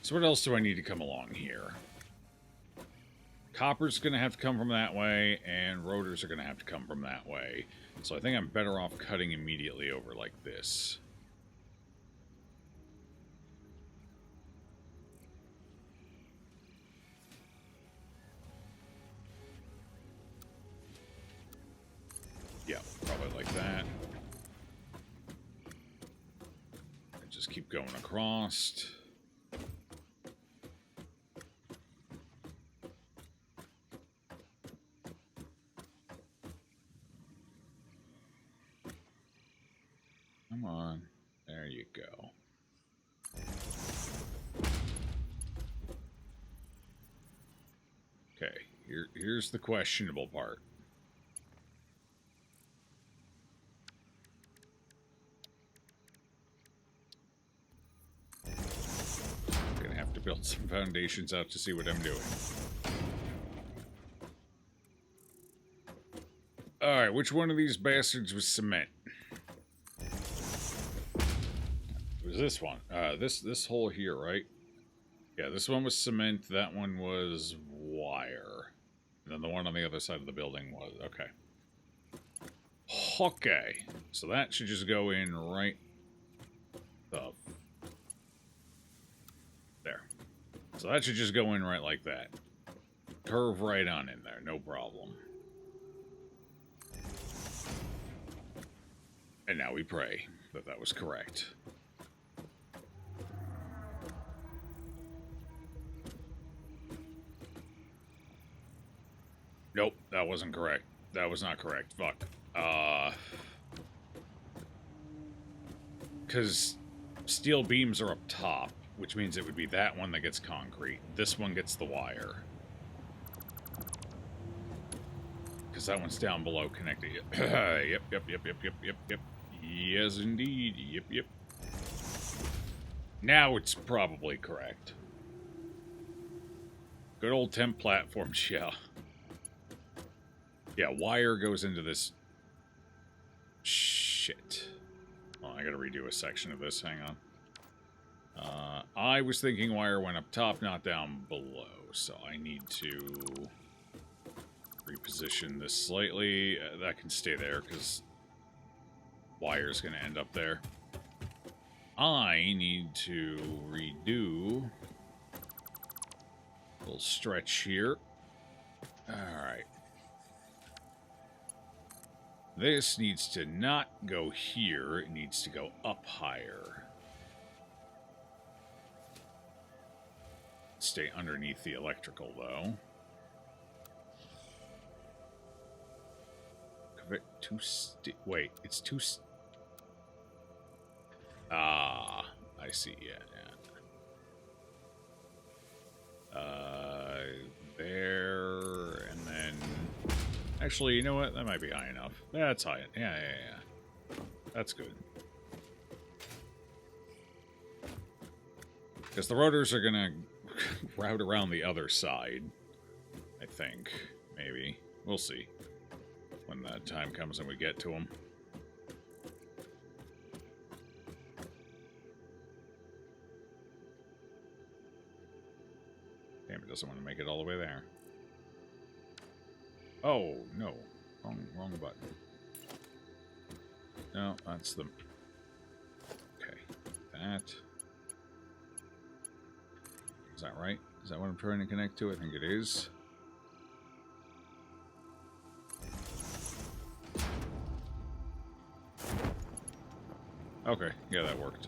So what else do I need to come along here? Copper's going to have to come from that way, and rotors are going to have to come from that way. So I think I'm better off cutting immediately over like this. Yeah, probably like that. And just keep going across. Come on. There you go. Okay, here's the questionable part. I'm gonna have to build some foundations out to see what I'm doing. Alright, which one of these bastards was cement? It was this one. This hole here, right? Yeah, this one was cement, that one was wire. And then the one on the other side of the building was... Okay. Okay. So that should just go in right... There. So that should just go in right like that. Curve right on in there, no problem. And now we pray that that was correct. Nope, that wasn't correct. That was not correct. Fuck. Because steel beams are up top, which means it would be that one that gets concrete. This one gets the wire. Because that one's down below connected. Yep. Yes, indeed. Yep. Now it's probably correct. Good old temp platforms, yeah. Yeah, wire goes into this... Shit. Oh, I gotta redo a section of this, hang on. I was thinking wire went up top, not down below, so I need to reposition this slightly. That can stay there, because wire's gonna end up there. I need to redo a little stretch here. Alright. This needs to not go here. It needs to go up higher. Stay underneath the electrical, though. Wait, it's too... Ah, I see, yeah. There, and then... Actually, you know what? That might be high enough. That's high. Yeah. That's good. Because the rotors are gonna route around the other side. I think. Maybe. We'll see. When that time comes and we get to them. Damn, it doesn't want to make it all the way there. Oh, no. Wrong button. No, that's the... Okay. That. Is that right? Is that what I'm trying to connect to? I think it is. Okay, yeah, that worked.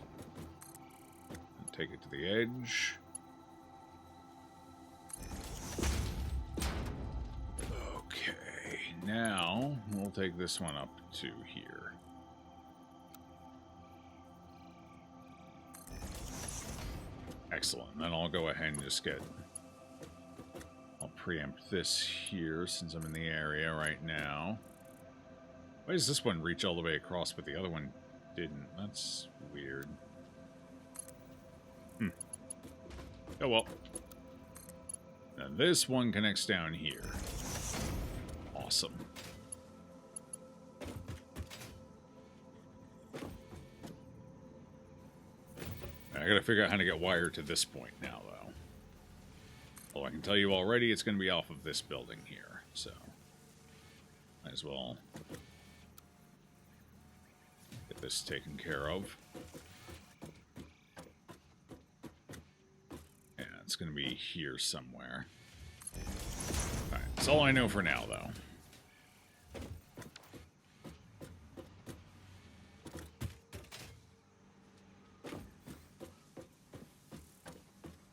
Take it to the edge. Okay, now we'll take this one up to here. Excellent. Then I'll go ahead and just get... I'll preempt this here since I'm in the area right now. Why does this one reach all the way across, but the other one didn't? That's weird. Oh well. Now this one connects down here. Awesome. I gotta figure out how to get wired to this point now, though. Although I can tell you already it's gonna be off of this building here, so... Might as well... get this taken care of. Yeah, it's gonna be here somewhere. Alright, that's all I know for now, though.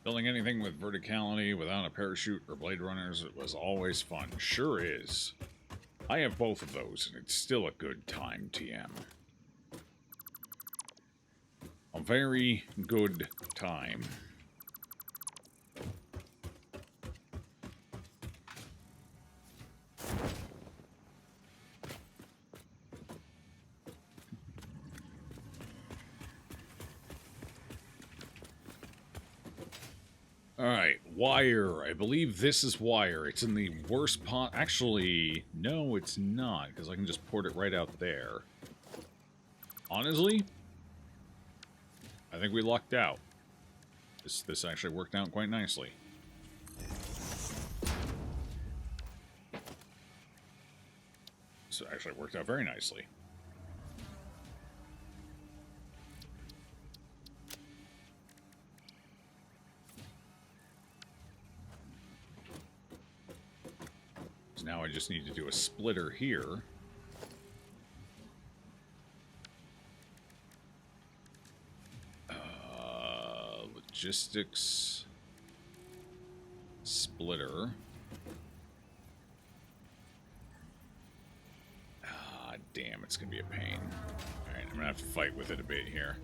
Building anything with verticality without a parachute or Blade Runners, it was always fun. Sure is. I have both of those, and it's still a good time, TM. A very good time. Alright, wire. I believe this is wire. It's in the worst pot. Actually, no, it's not, because I can just port it right out there. Honestly, I think we lucked out. This actually worked out quite nicely. This actually worked out very nicely. So now I just need to do a splitter here. Logistics splitter. Ah, damn, it's gonna be a pain. Alright, I'm gonna have to fight with it a bit here.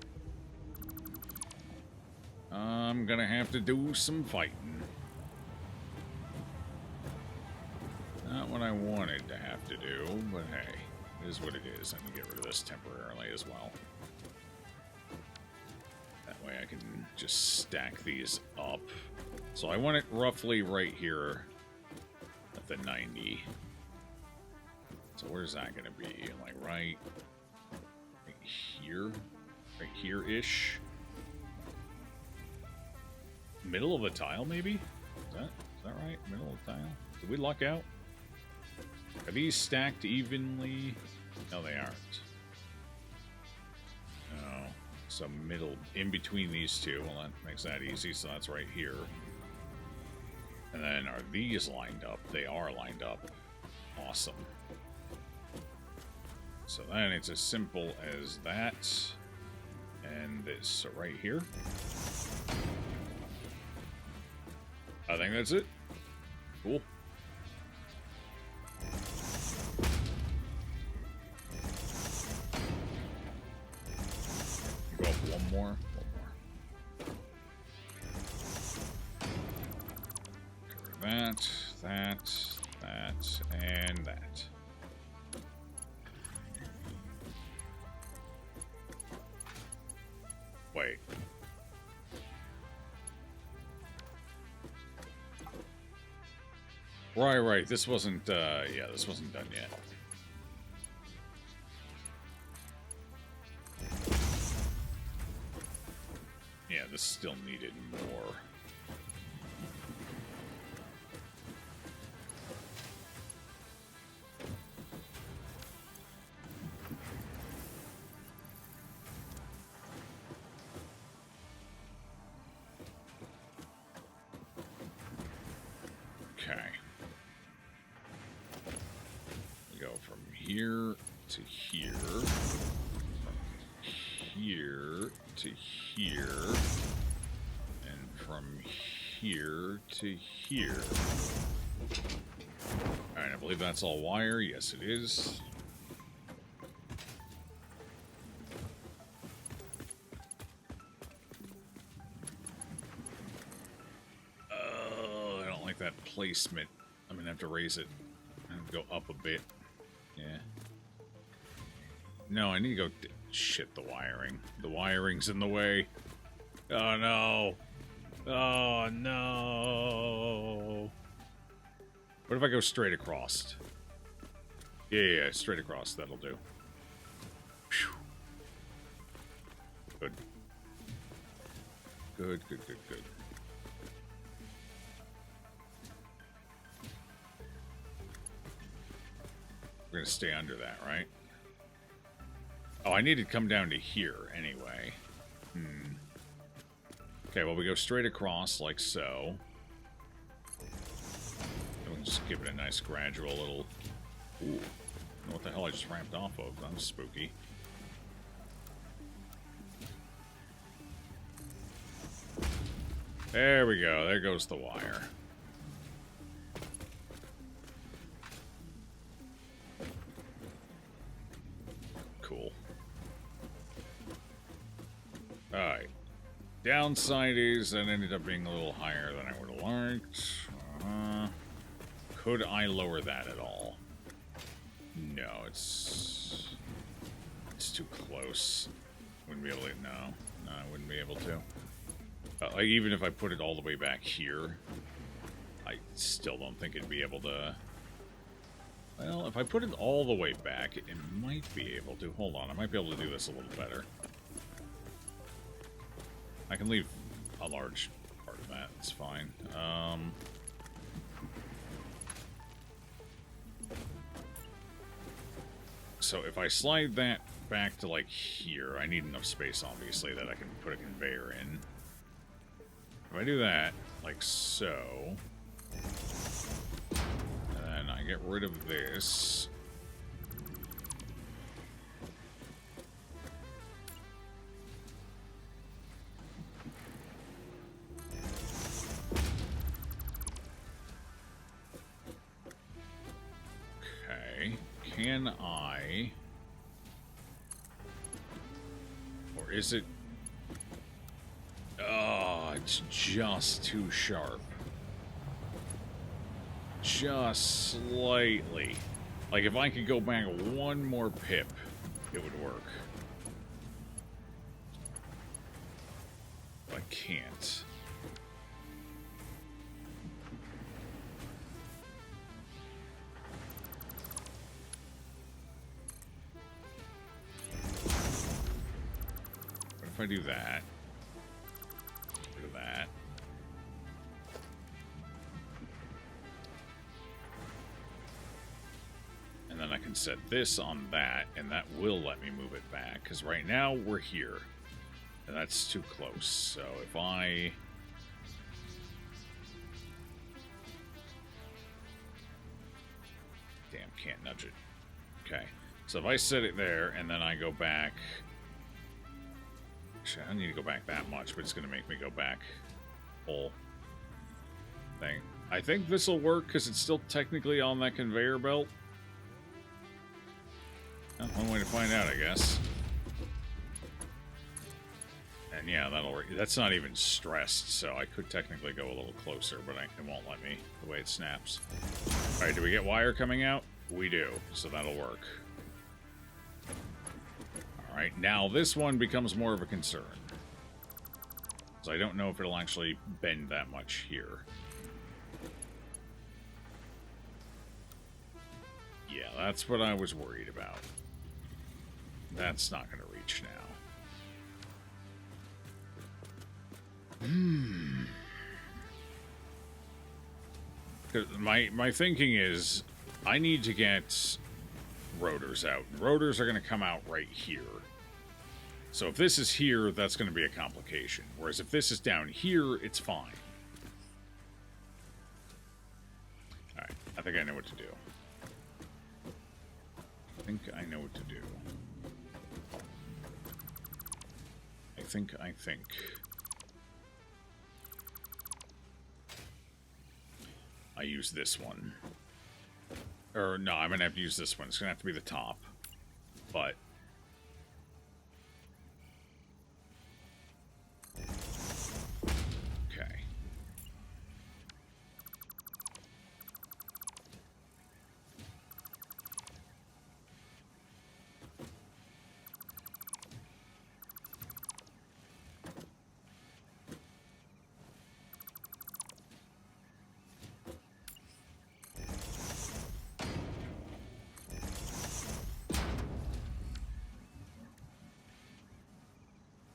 I'm gonna have to do some fighting. Not what I wanted to have to do, but hey, it is what it is. I can get rid of this temporarily as well. That way I can just stack these up. So I want it roughly right here at the 90. So where's that going to be? Like right here? Right here-ish? Middle of the tile, maybe? Is that right? Middle of the tile? Did we luck out? Are these stacked evenly? No, they aren't. No. So middle, in between these two. Well, that makes that easy, so that's right here. And then are these lined up? They are lined up. Awesome. So then it's as simple as that. And this. So right here. I think that's it. Cool. Go up one more. That, and that. Wait. Right. This wasn't, yeah, this wasn't done yet. Yeah, this still needed more. Okay. We go from here to here. From here to here. And from here to here. Alright, I believe that's all wire. Yes, it is. That placement. I'm gonna have to raise it and go up a bit. Yeah. No, I need to go. Shit, the wiring. The wiring's in the way. Oh no. Oh no. What if I go straight across? Yeah, straight across. That'll do. Whew. Good. Good. We're gonna stay under that, right? Oh, I need to come down to here anyway. Okay, well, we go straight across like so. And we'll just give it a nice gradual little... Ooh. I don't know what the hell I just ramped off of. That was spooky. There we go. There goes the wire. Cool. Alright. Downside is that ended up being a little higher than I would have liked. Could I lower that at all? No, it's too close. Wouldn't be able to. No, I wouldn't be able to. Like, even if I put it all the way back here, I still don't think it'd be able to. Well, if I put it all the way back, it might be able to. Hold on, I might be able to do this a little better. I can leave a large part of that. It's fine. So if I slide that back to, like, here, I need enough space, obviously, that I can put a conveyor in. If I do that, like so... and I get rid of this... Okay, can I... or is it... oh, it's just too sharp. Just slightly. Like, if I could go back one more pip, it would work. But I can't. What if I do that? Do that. And then I can set this on that, and that will let me move it back. Because right now, we're here. And that's too close. So if I... damn, can't nudge it. Okay. So if I set it there and then I go back... Actually, I don't need to go back that much, but it's going to make me go back whole thing. I think this will work because it's still technically on that conveyor belt. Well, one way to find out, I guess. And yeah, that'll work. That's not even stressed, so I could technically go a little closer, but it won't let me the way it snaps. Alright, do we get wire coming out? We do, so that'll work. Alright, now this one becomes more of a concern. So I don't know if it'll actually bend that much here. Yeah, that's what I was worried about. That's not going to reach now. My thinking is I need to get rotors out. Rotors are going to come out right here. So if this is here, that's going to be a complication. Whereas if this is down here, it's fine. Alright, I think I know what to do. I think I know what to do. I think. I use this one. Or, no, I'm going to have to use this one. It's going to have to be the top. But... Okay.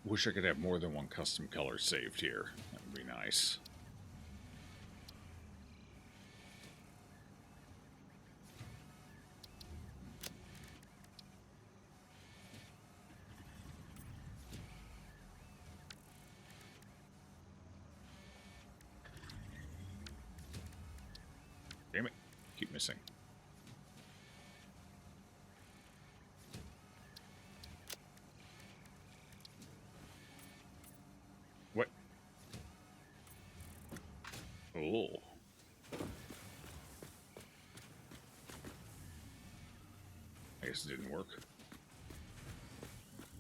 Wish I could have more than one custom color saved here. That would be nice. Damn it. Keep missing. What? Oh. I guess it didn't work.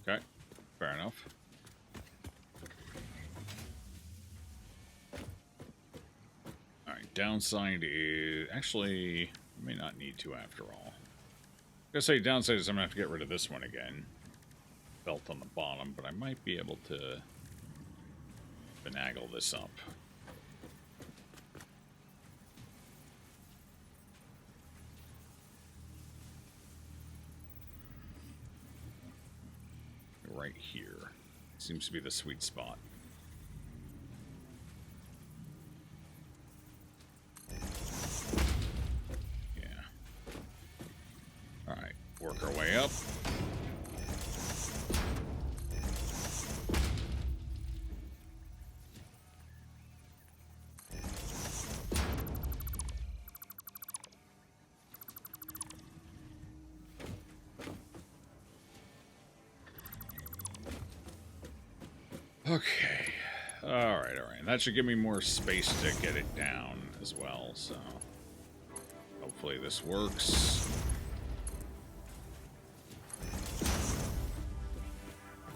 Okay. Fair enough. Alright, downside is... Actually, I may not need to after all. I was gonna say downside is I'm gonna have to get rid of this one again. Belt on the bottom, but I might be able to finagle this up. Right here. Seems to be the sweet spot. Yeah. Alright, work our way up. Okay. Alright. That should give me more space to get it down as well, so... Hopefully this works.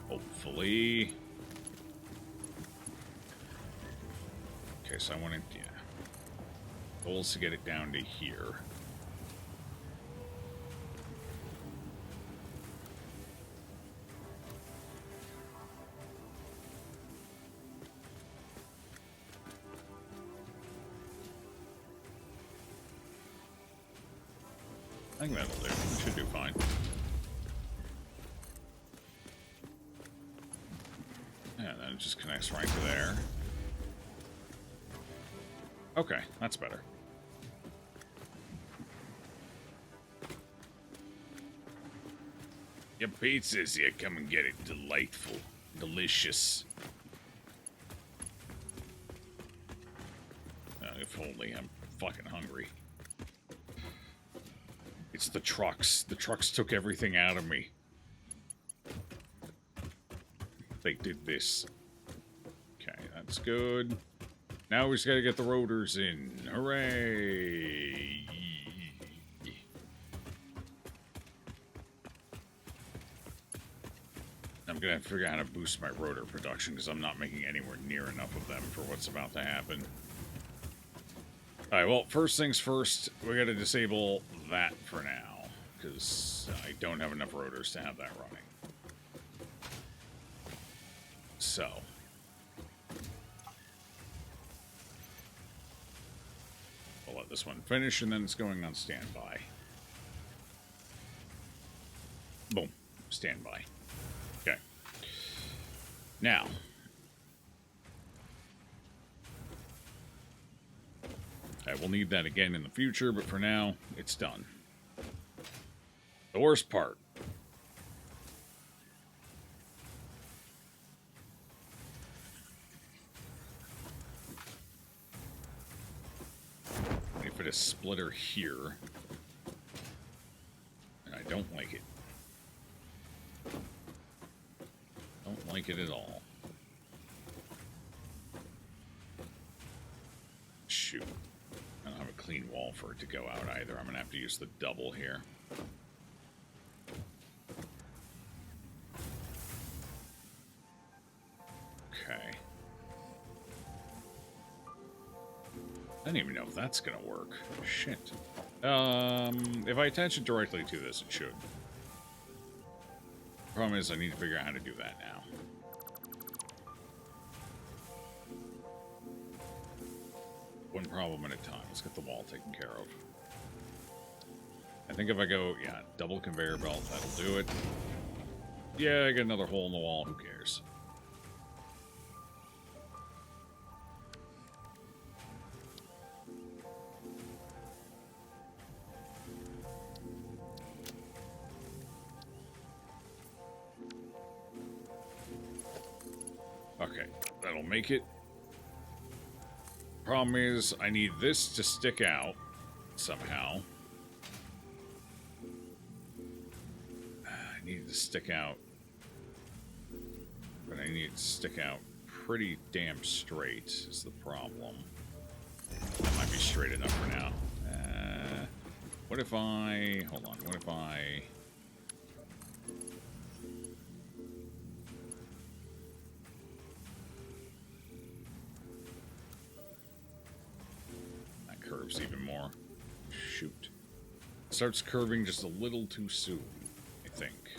Hopefully... Okay, so I want to... Yeah. Goal is to get it down to here. I think that'll do. We should do fine. And then it just connects right to there. Okay, that's better. Your pizza's here. Come and get it. Delightful. Delicious. If only I'm fucking hungry. It's it's the trucks. The trucks took everything out of me. They did this. Okay, that's good. Now we just gotta get the rotors in. Hooray! I'm gonna have to figure out how to boost my rotor production because I'm not making anywhere near enough of them for what's about to happen. Alright, well, first things first, we gotta disable that for now because I don't have enough rotors to have that running. So. We'll let this one finish and then it's going on standby. Boom. Standby. Okay. Now. I will need that again in the future, but for now, it's done. The worst part. If it is splitter here, and I don't like it. Don't like it at all. Shoot. I don't have a clean wall for it to go out either. I'm going to have to use the double here. Okay. I don't even know if that's going to work. Shit. If I attach it directly to this, it should. Problem is, I need to figure out how to do that now. One problem at a time. Let's get the wall taken care of. I think if I go, yeah, double conveyor belt, that'll do it. Yeah, I get another hole in the wall. Who cares? Okay, that'll make it. Problem is, I need this to stick out somehow. I need it to stick out. But I need it to stick out pretty damn straight is the problem. That might be straight enough for now. What if I... Hold on. What if I... Curves even more. Shoot. Starts curving just a little too soon, I think.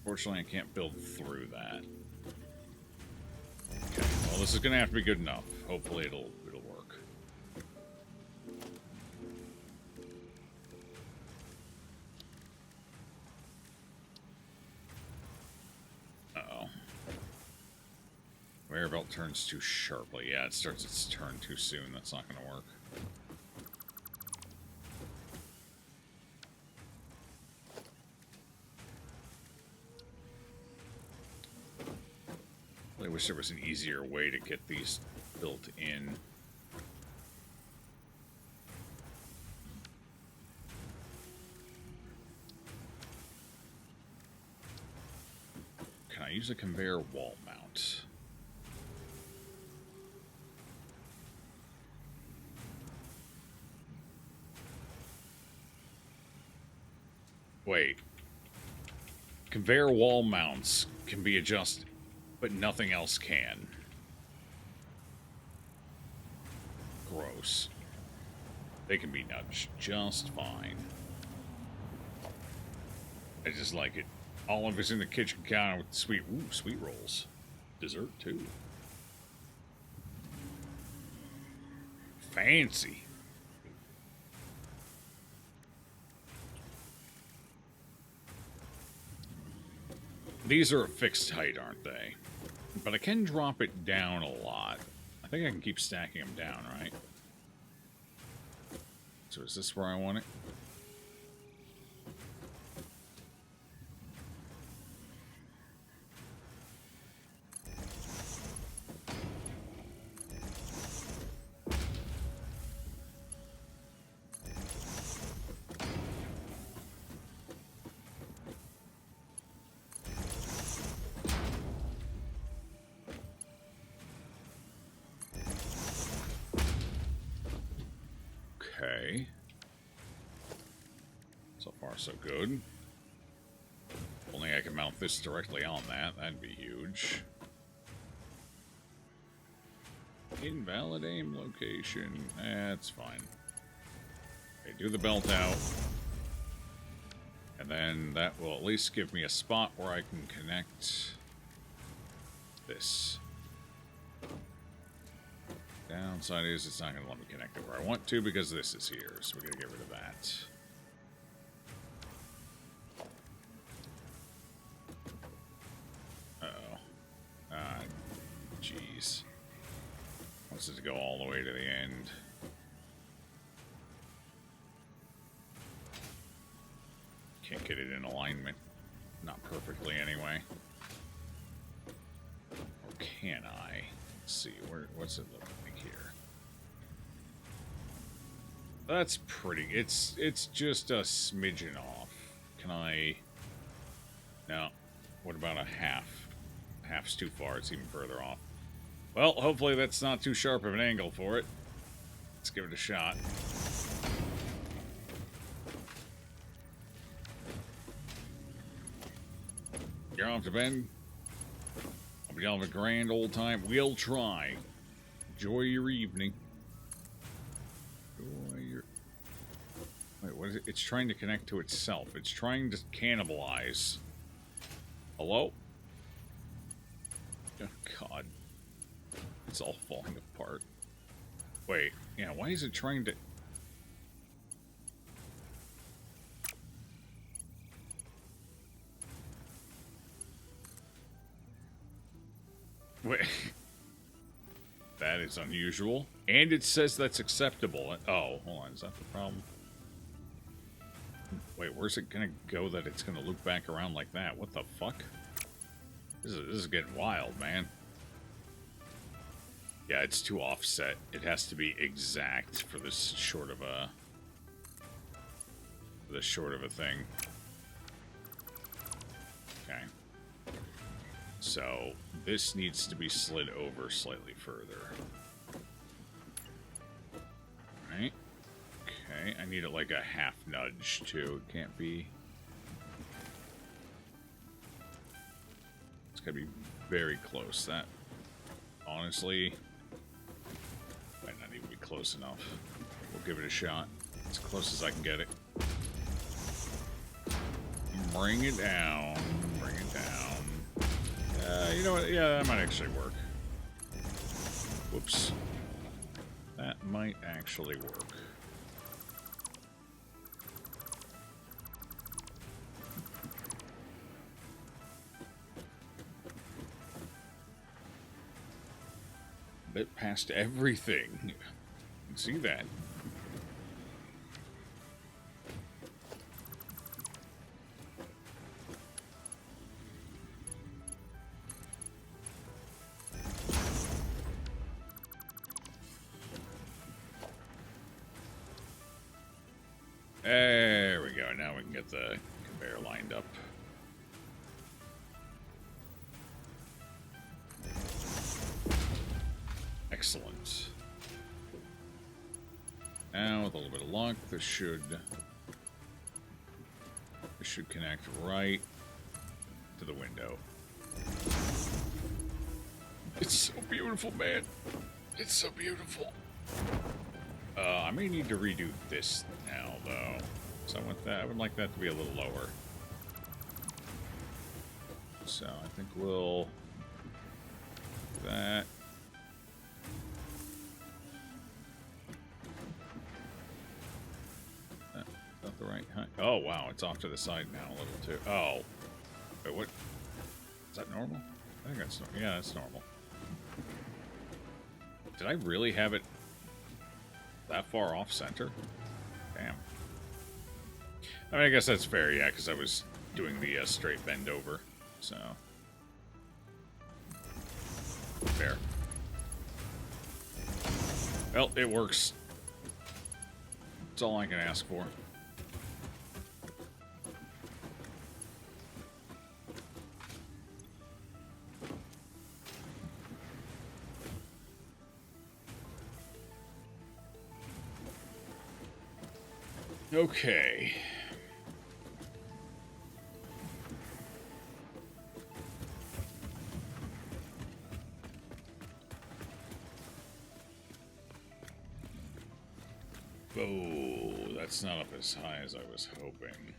Fortunately, I can't build through that. Okay, well, this is going to have to be good enough. Hopefully it'll work. Uh-oh. Conveyor belt turns too sharply. Yeah, it starts its turn too soon. That's not going to work. I wish there was an easier way to get these built in. Can I use a conveyor wall mount? Wait. Conveyor wall mounts can be adjusted, but nothing else can. Gross. They can be nudged just fine. I just like it. All of us in the kitchen counter with sweet rolls. Dessert too. Fancy. These are a fixed height, aren't they? But I can drop it down a lot. I think I can keep stacking them down, right? So is this where I want it? Okay. So far, so good. Only I can mount this directly on that. That'd be huge. Invalid aim location. That's fine. Okay, do the belt out. And then that will at least give me a spot where I can connect this. Downside is it's not going to let me connect it where I want to because this is here. So we got to get rid of that. Uh-oh. Ah, jeez. Wants it to go all the way to the end. Can't get it in alignment. Not perfectly, anyway. Or can I? Let's see. What's it look like here? That's pretty. It's just a smidgen off. Can I? No. What about a half? Half's too far. It's even further off. Well, hopefully that's not too sharp of an angle for it. Let's give it a shot. You're off to bed. Hope you all have a grand old time. We'll try. Enjoy your evening. Enjoy your... Wait, what is it? It's trying to connect to itself. It's trying to cannibalize. Hello? Oh, God. It's all falling apart. Wait, yeah, why is it trying to... Wait. That is unusual. And it says that's acceptable. Oh, hold on, is that the problem? Wait, where's it gonna go that it's gonna loop back around like that? What the fuck? This is getting wild, man. Yeah, it's too offset. It has to be exact for this short of a... thing. Okay. So, this needs to be slid over slightly further. Right? Okay, I need it like a half nudge, too. It can't be... It's gotta be very close. That, honestly... might not even be close enough. We'll give it a shot. As close as I can get it. Bring it down. Bring it down. You know what? Yeah, that might actually work. Whoops. That might actually work. Bit past everything. You can see that. There we go. Now we can get the conveyor lined up. Excellent. Now, with a little bit of luck, this should connect right to the window. It's so beautiful, man. It's so beautiful. I may need to redo this now, though. So I would like that to be a little lower. So I think we'll do that. Is that the right height? Oh wow, it's off to the side now a little too. Oh, wait, what? Is that normal? I think that's normal. Yeah, that's normal. Did I really have it that far off center? Damn. I mean, I guess that's fair, yeah, because I was doing the straight bend over, so. Fair. Well, it works. That's all I can ask for. Okay. Oh, that's not up as high as I was hoping.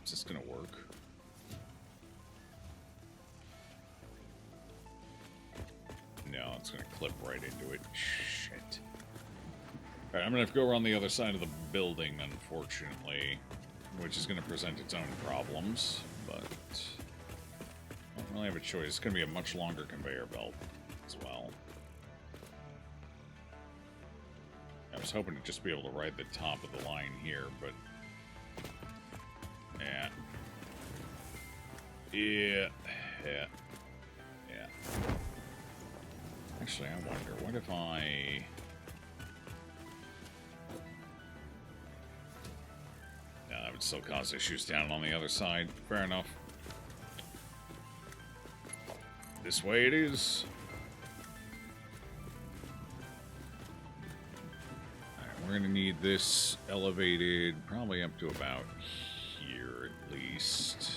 Is this gonna work? No, it's gonna clip right into it. Shit. Alright, I'm gonna have to go around the other side of the building, unfortunately, which is gonna present its own problems, but I don't really have a choice. It's gonna be a much longer conveyor belt as well. I was hoping to just be able to ride the top of the line here, but yeah. Yeah. Actually, I wonder, what if I... No, that would still cause issues down on the other side. Fair enough. This way it is. Alright, we're gonna need this elevated probably up to about here at least.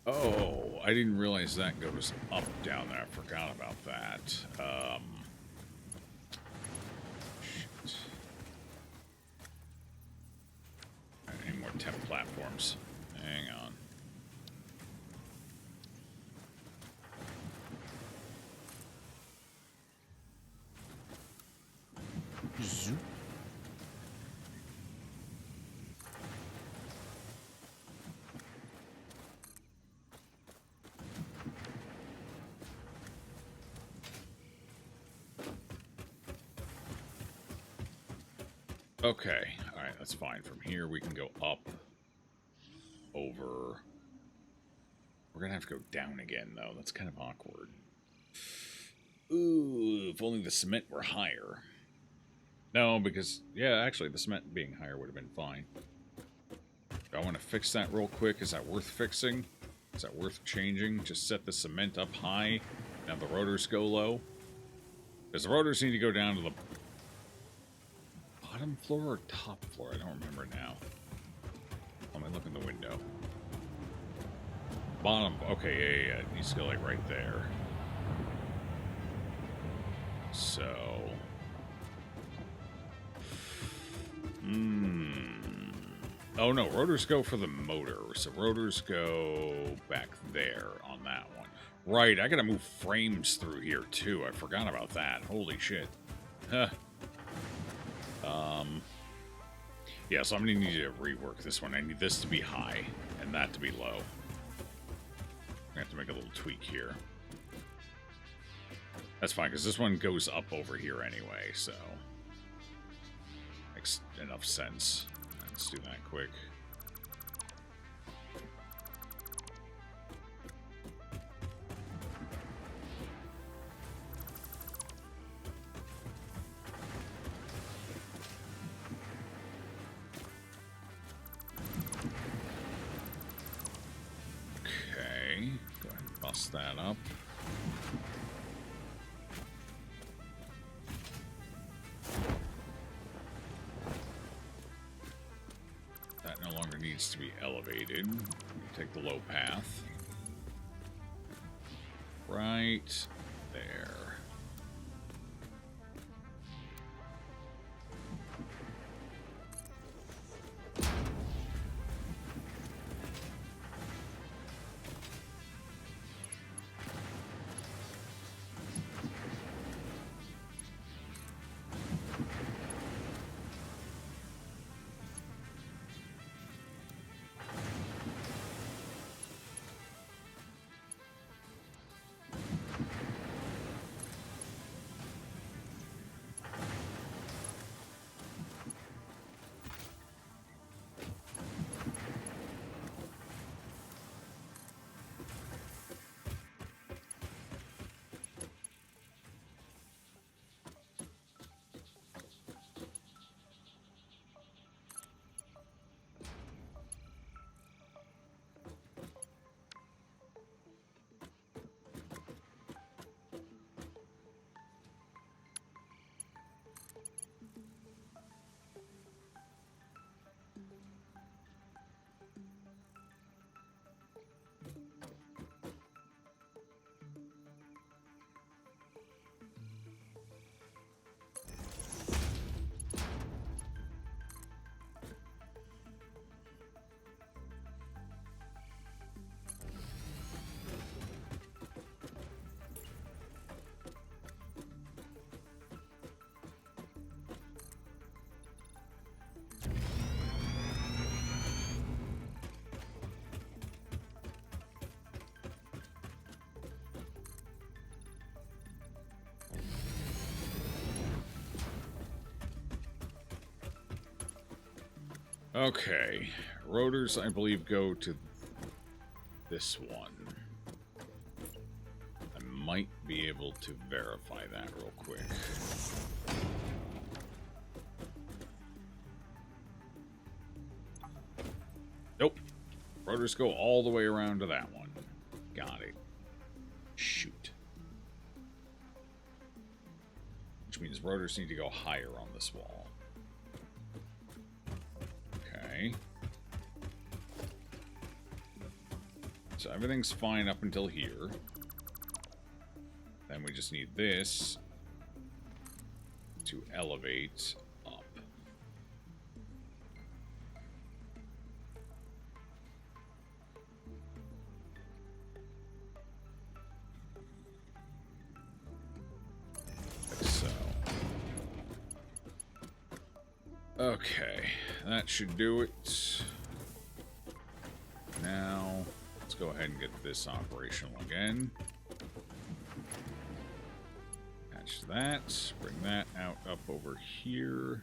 Oh, I didn't realize that goes up down there. I forgot about that. Shit. I need more temp platforms. Hang on. Zoop. Okay, alright, that's fine. From here, we can go up, over. We're gonna have to go down again, though. That's kind of awkward. Ooh, if only the cement were higher. No, because, yeah, actually, the cement being higher would have been fine. Do I want to fix that real quick? Is that worth fixing? Is that worth changing? Just set the cement up high, now the rotors go low? Because the rotors need to go down to the bottom floor or top floor? I don't remember now. Let me look in the window. Bottom. Okay, yeah. It needs to go like right there. So. Oh no, rotors go for the motor. So rotors go back there on that one. Right, I gotta move frames through here too. I forgot about that. Holy shit. Huh. Yeah, so I'm gonna need to rework this one. I need this to be high and that to be low. I have to make a little tweak here. That's fine, because this one goes up over here anyway, so makes enough sense. Let's do that quick. bust that up. That no longer needs to be elevated. Take the low path. Right there. Okay, rotors, I believe, go to this one. I might be able to verify that real quick. Nope. Rotors go all the way around to that one. Got it. Shoot. Which means rotors need to go higher on this wall. Okay. So everything's fine up until here. Then we just need this to elevate up. Like so. Okay, that should do it. Now, let's go ahead and get this operational again. Patch that, bring that out up over here.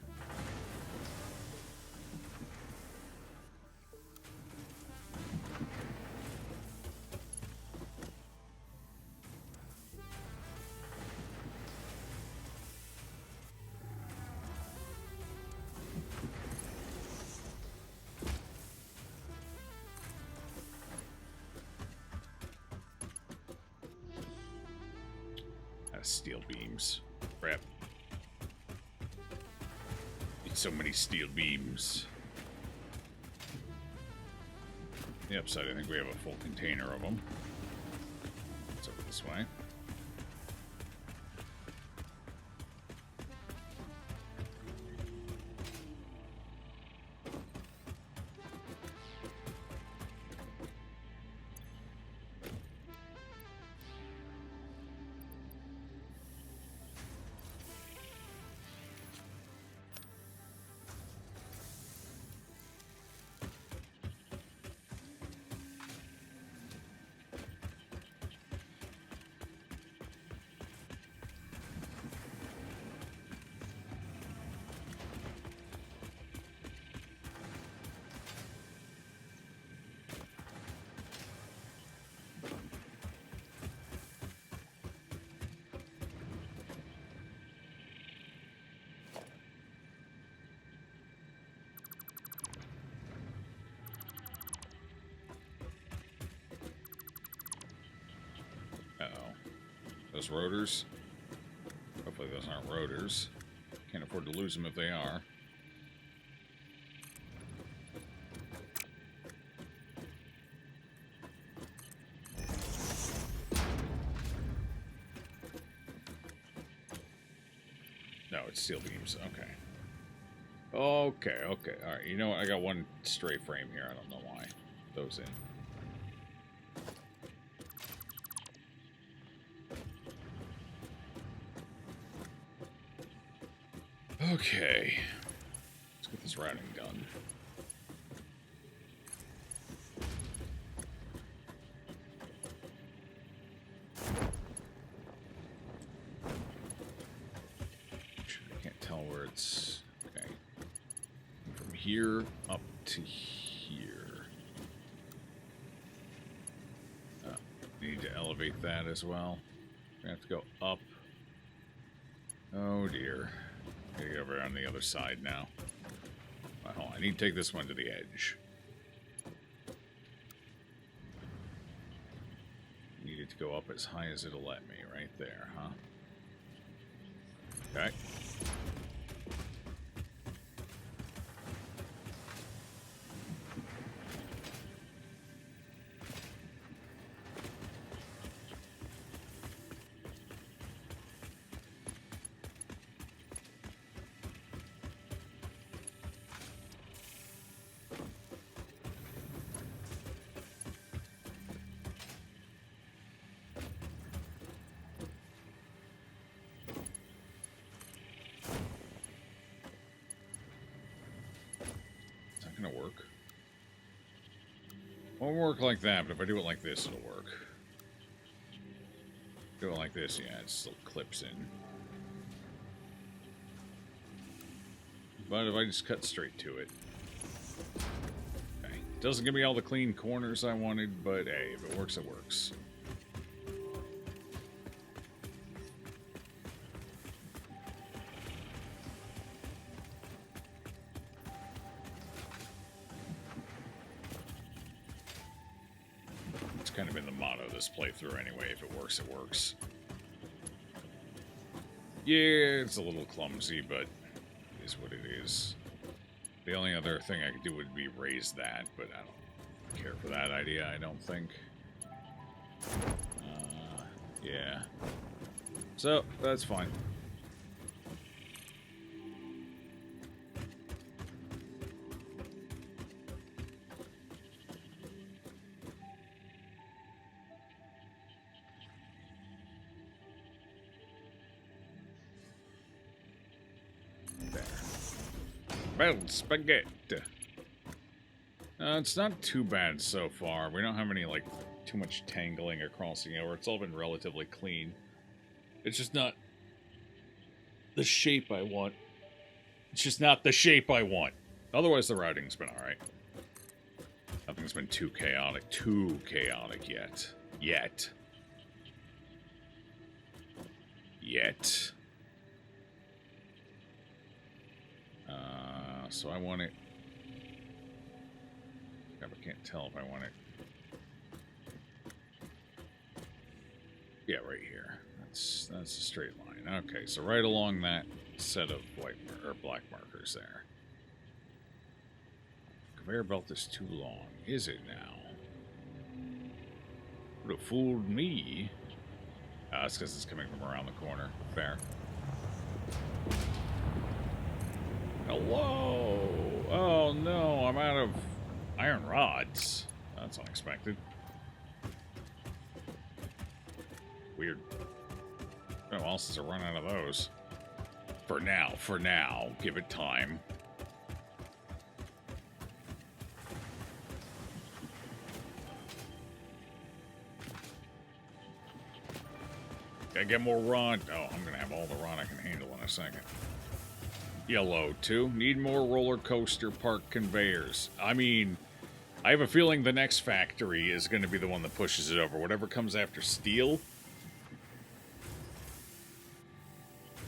Steel beams. Crap. Need so many steel beams. The upside, I think we have a full container of them. Let's over this way. Those rotors. Hopefully those aren't rotors. Can't afford to lose them if they are. No, it's steel beams. Okay. Okay, okay. Alright, you know what? I got one stray frame here. I don't know why. Those in. Okay. Let's get this routing done. I can't tell where it's... Okay. From here up to here. Need to elevate that as well. We have to go up. Oh dear. Gotta get over on the other side now. Well, I need to take this one to the edge. Need it to go up as high as it'll let me, right there, huh? Okay. Gonna work. Won't work like that, but if I do it like this, it'll work. Do it like this, yeah, it still clips in. But if I just cut straight to it. Okay. Doesn't give me all the clean corners I wanted, but hey, if it works, it works. Kind of been the motto of this playthrough anyway. If it works, it works. Yeah, it's a little clumsy, but it is what it is. The only other thing I could do would be raise that, but I don't care for that idea, I don't think. Yeah. So, that's fine. Well, spaghetti. It's not too bad so far. We don't have any, like, too much tangling or crossing over. It's all been relatively clean. It's just not the shape I want. It's just not the shape I want. Otherwise, the routing's been alright. Nothing's been too chaotic yet. Yet. So I want it... I can't tell if I want it... Yeah, right here. That's a straight line. Okay, so right along that set of black markers there. Conveyor belt is too long. Is it now? Would have fooled me. That's because it's coming from around the corner. Fair. Hello! Oh no, I'm out of iron rods. That's unexpected. Weird. Oh, well, since I run out of those. For now. Give it time. Gotta get more rod. Oh, I'm gonna have all the rod I can handle in a second. Yellow, too. Need more roller coaster park conveyors. I mean, I have a feeling the next factory is going to be the one that pushes it over. Whatever comes after steel,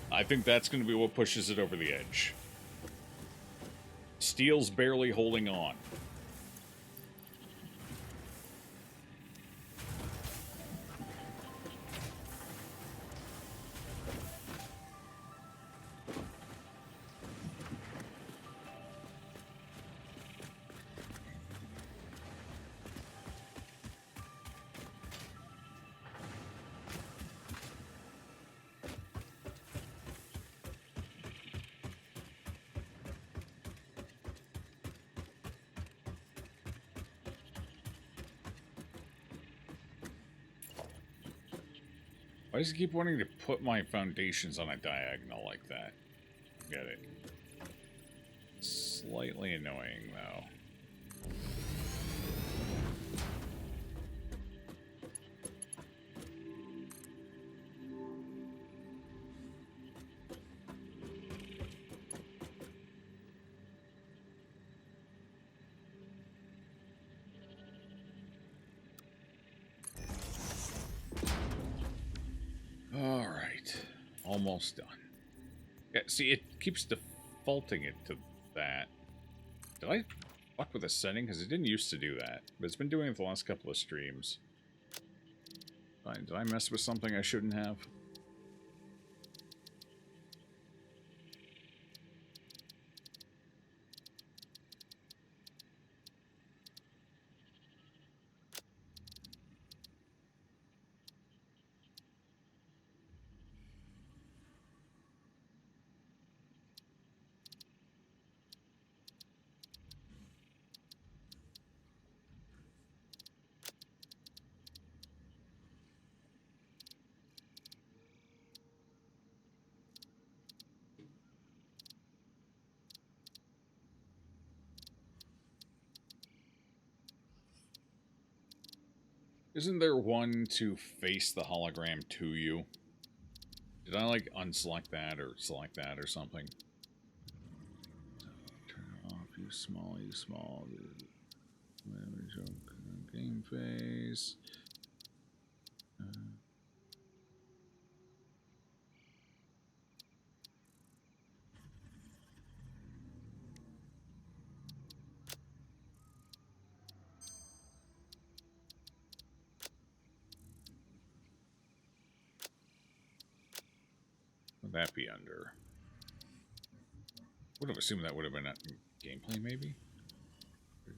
I think that's going to be what pushes it over the edge. Steel's barely holding on. Why does it keep wanting to put my foundations on a diagonal like that? Get it. Slightly annoying, though. Alright. Almost done. Yeah, see, it keeps defaulting it to that. Did I fuck with the setting? Because it didn't used to do that. But it's been doing it the last couple of streams. Fine. Did I mess with something I shouldn't have? Isn't there one to face the hologram to you? Did I, like, unselect that or select that or something? Turn it off, you small, you small. Game face. Would that be under? Would have assumed that would have been at gameplay, maybe?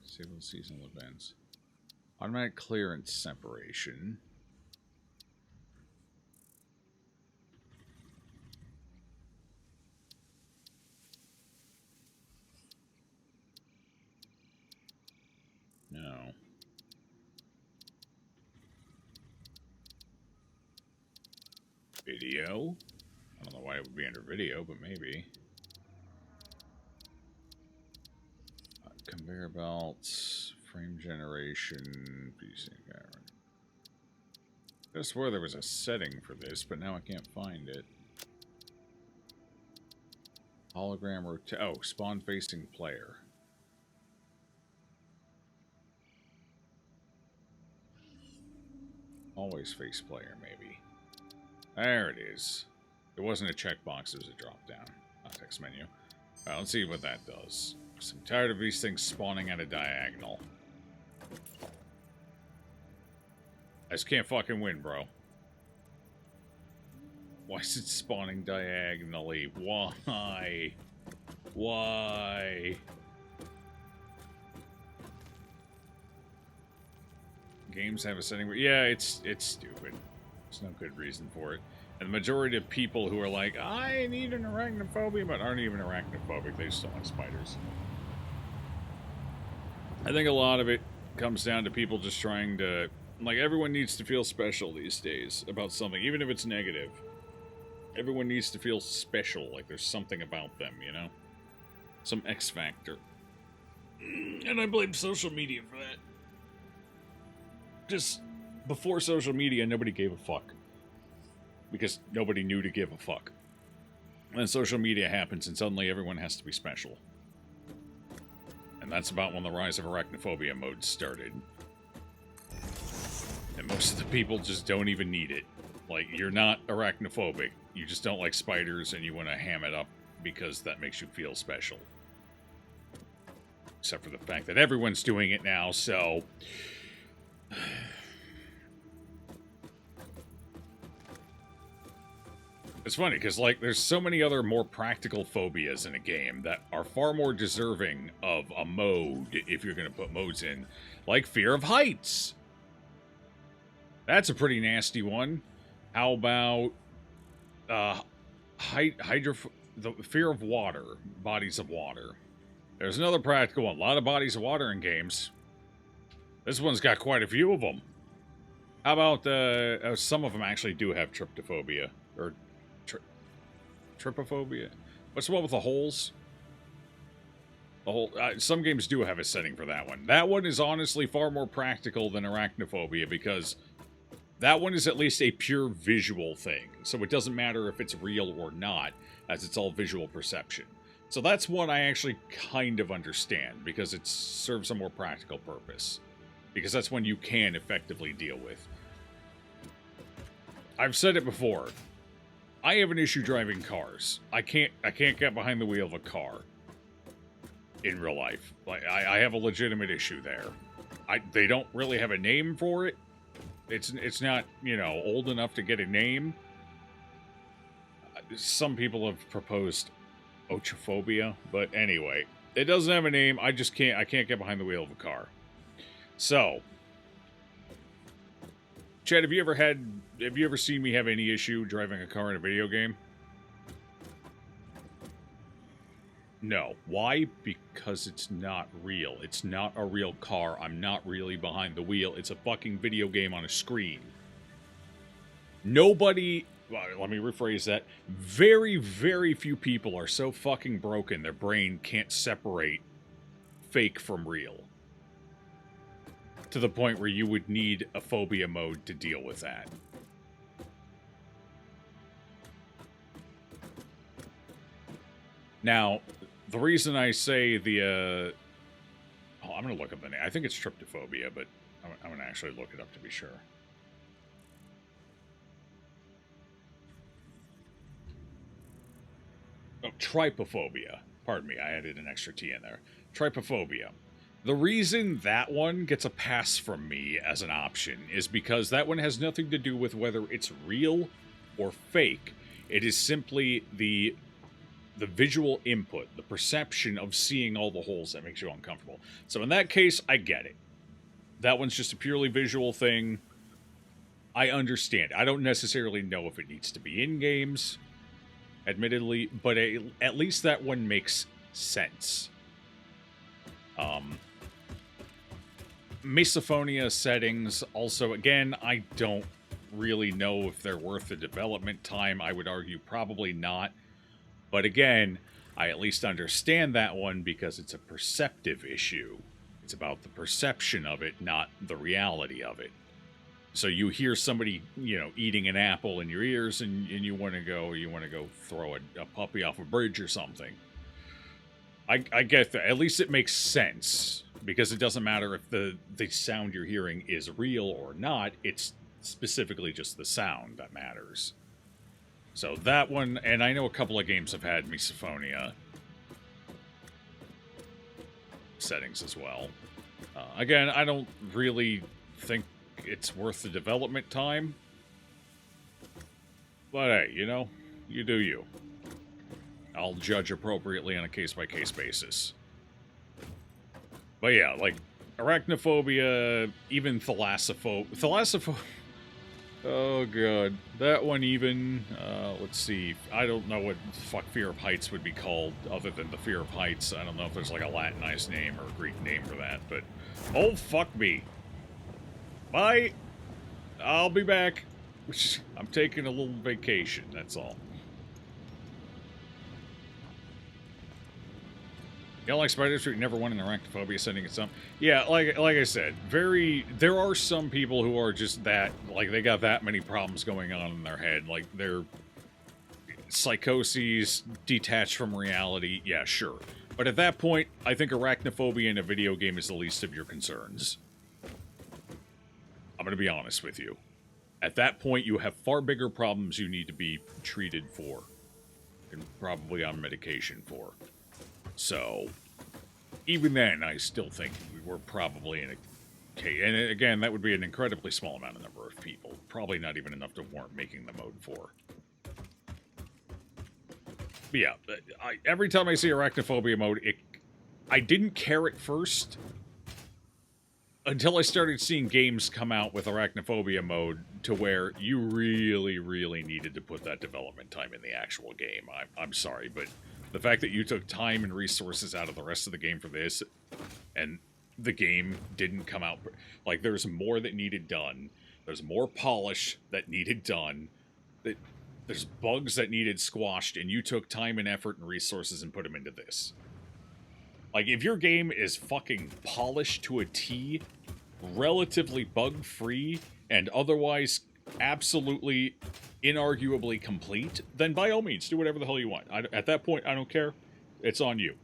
Disable seasonal events. Automatic clearance separation. No. Video? I don't know why it would be under video, but maybe. Conveyor belts, frame generation, PC camera. I swear there was a setting for this, but now I can't find it. Hologram rotate. Oh, spawn facing player. Always face player, maybe. There it is. It wasn't a checkbox, it was a drop down. Context menu. Alright, let's see what that does. I'm tired of these things spawning at a diagonal. I just can't fucking win, bro. Why is it spawning diagonally? Why? Why? Games have a setting where... Yeah, it's stupid. There's no good reason for it. And the majority of people who are like, I need an arachnophobia, but aren't even arachnophobic, they just don't like spiders. I think a lot of it comes down to people just trying to... Like, everyone needs to feel special these days about something, even if it's negative. Everyone needs to feel special, like there's something about them, you know? Some X factor. And I blame social media for that. Just before social media, nobody gave a fuck. Because nobody knew to give a fuck. And then social media happens and suddenly everyone has to be special. And that's about when the rise of arachnophobia modes started. And most of the people just don't even need it. Like, you're not arachnophobic. You just don't like spiders and you want to ham it up because that makes you feel special. Except for the fact that everyone's doing it now, so... It's funny, because, like, there's so many other more practical phobias in a game that are far more deserving of a mode, if you're going to put modes in. Like fear of heights. That's a pretty nasty one. How about, the fear of water. Bodies of water. There's another practical one. A lot of bodies of water in games. This one's got quite a few of them. How about some of them actually do have tryptophobia or trypophobia? What's the one with the holes? The whole some games do have a setting for that one. That one is honestly far more practical than arachnophobia because that one is at least a pure visual thing. So it doesn't matter if it's real or not, as it's all visual perception. So that's one I actually kind of understand because it serves a more practical purpose. Because that's one you can effectively deal with. I've said it before. I have an issue driving cars. I can't get behind the wheel of a car in real life. Like I have a legitimate issue there. They don't really have a name for it. It's not, you know, old enough to get a name. Some people have proposed ochophobia, but anyway, it doesn't have a name. I can't get behind the wheel of a car. So, Chad, have you ever seen me have any issue driving a car in a video game? No. Why? Because it's not real. It's not a real car. I'm not really behind the wheel. It's a fucking video game on a screen. Nobody... Well, let me rephrase that. Very, very few people are so fucking broken their brain can't separate fake from real. To the point where you would need a phobia mode to deal with that. Now, the reason I say the, I'm going to look up the name. I think it's tryptophobia, but I'm going to actually look it up to be sure. Oh, trypophobia. Pardon me, I added an extra T in there. Trypophobia. The reason that one gets a pass from me as an option is because that one has nothing to do with whether it's real or fake. It is simply the visual input, the perception of seeing all the holes that makes you uncomfortable. So in that case, I get it. That one's just a purely visual thing. I understand. I don't necessarily know if it needs to be in games, admittedly, but at least that one makes sense. Misophonia settings, also, again, I don't really know if they're worth the development time. I would argue probably not. But again, I at least understand that one because it's a perceptive issue. It's about the perception of it, not the reality of it. So you hear somebody, you know, eating an apple in your ears and you want to go throw a puppy off a bridge or something. I get that. At least it makes sense because it doesn't matter if the sound you're hearing is real or not. It's specifically just the sound that matters. So that one, and I know a couple of games have had misophonia settings as well. Again, I don't really think it's worth the development time. But hey, you know, you do you. I'll judge appropriately on a case-by-case basis. But yeah, like, arachnophobia, even thalassophobia... Oh, God. That one even, let's see. I don't know what the fuck fear of heights would be called other than the fear of heights. I don't know if there's like a Latinized name or a Greek name for that, but... Oh, fuck me. Bye. I'll be back. I'm taking a little vacation, that's all. Yeah, like spiders, you never won an arachnophobia setting itself. Yeah, like I said, there are some people who are just that, like, they got that many problems going on in their head. Like, they're psychoses, detached from reality, yeah, sure. But at that point, I think arachnophobia in a video game is the least of your concerns. I'm going to be honest with you. At that point, you have far bigger problems you need to be treated for. And probably on medication for. So, even then, I still think we were probably in a case. And again, that would be an incredibly small amount of number of people. Probably not even enough to warrant making the mode for. But yeah, every time I see arachnophobia mode, I didn't care at first. Until I started seeing games come out with arachnophobia mode to where you really, really needed to put that development time in the actual game. I'm sorry, but the fact that you took time and resources out of the rest of the game for this, and the game didn't come out... Like, there's more that needed done. There's more polish that needed done. There's bugs that needed squashed, and you took time and effort and resources and put them into this. Like, if your game is fucking polished to a T, relatively bug-free, and otherwise absolutely, inarguably complete, then by all means, do whatever the hell you want. At that point, I don't care. It's on you.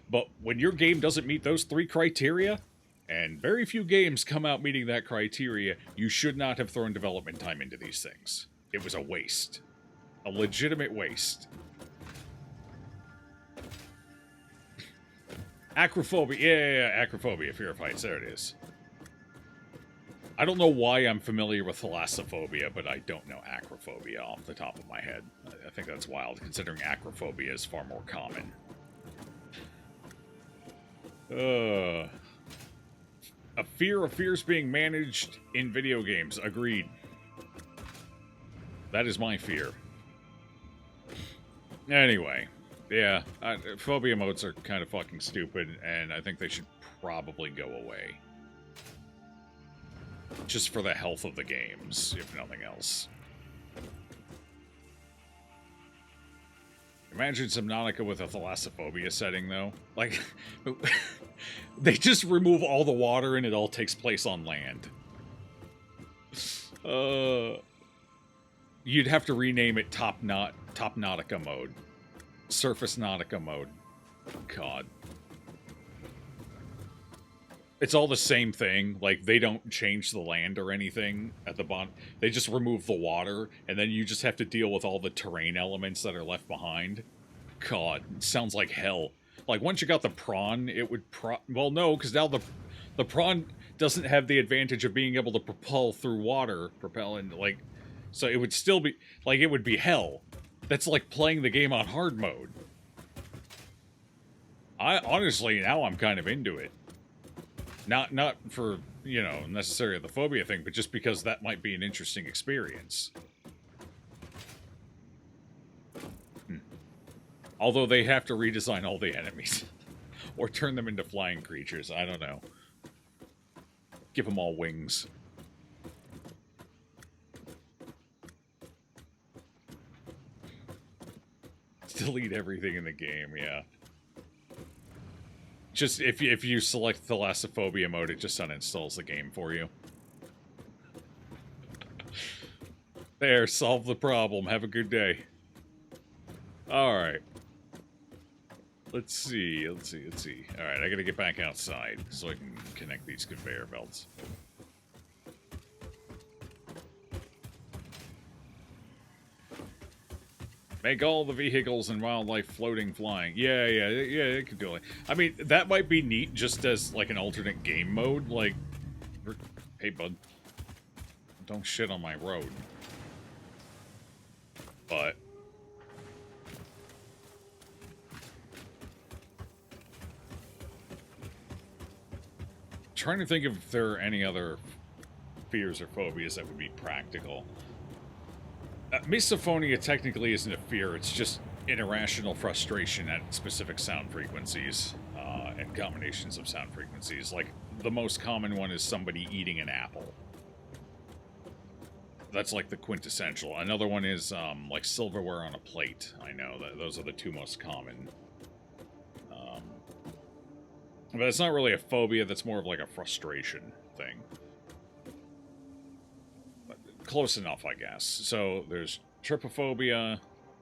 But when your game doesn't meet those 3 criteria, and very few games come out meeting that criteria, you should not have thrown development time into these things. It was a waste. A legitimate waste. Acrophobia. Yeah, acrophobia, fear of heights. There it is. I don't know why I'm familiar with thalassophobia, but I don't know acrophobia off the top of my head. I think that's wild, considering acrophobia is far more common. A fear of fears being managed in video games. Agreed. That is my fear. Anyway, yeah, phobia modes are kind of fucking stupid, and I think they should probably go away. Just for the health of the games, if nothing else. Imagine Subnautica with a thalassophobia setting, though. Like, they just remove all the water and it all takes place on land. You'd have to rename it Top Nautica mode. Surface Nautica mode. God. It's all the same thing. Like, they don't change the land or anything at the bottom. They just remove the water, and then you just have to deal with all the terrain elements that are left behind. God, it sounds like hell. Like, once you got the prawn, it would well, no, because now the prawn doesn't have the advantage of being able to propel through water. Like, so it would still be, like, it would be hell. That's like playing the game on hard mode. Honestly, now I'm kind of into it. Not for, you know, necessarily the phobia thing, but just because that might be an interesting experience. Although they have to redesign all the enemies. Or turn them into flying creatures, I don't know. Give them all wings. Delete everything in the game, yeah. Just, if you select thalassophobia mode, it just uninstalls the game for you. There, solve the problem. Have a good day. Alright. Let's see. Alright, I gotta get back outside so I can connect these conveyor belts. Make all the vehicles and wildlife floating, flying. Yeah, it could do it. I mean, that might be neat just as, like, an alternate game mode. Like, hey, bud. Don't shit on my road. But trying to think if there are any other fears or phobias that would be practical. Misophonia technically isn't a fear, it's just an irrational frustration at specific sound frequencies, and combinations of sound frequencies. Like, the most common one is somebody eating an apple. That's like the quintessential. Another one is, like, silverware on a plate. I know, those are the 2 most common. But it's not really a phobia, that's more of like a frustration thing. Close enough, I guess. So, there's trypophobia,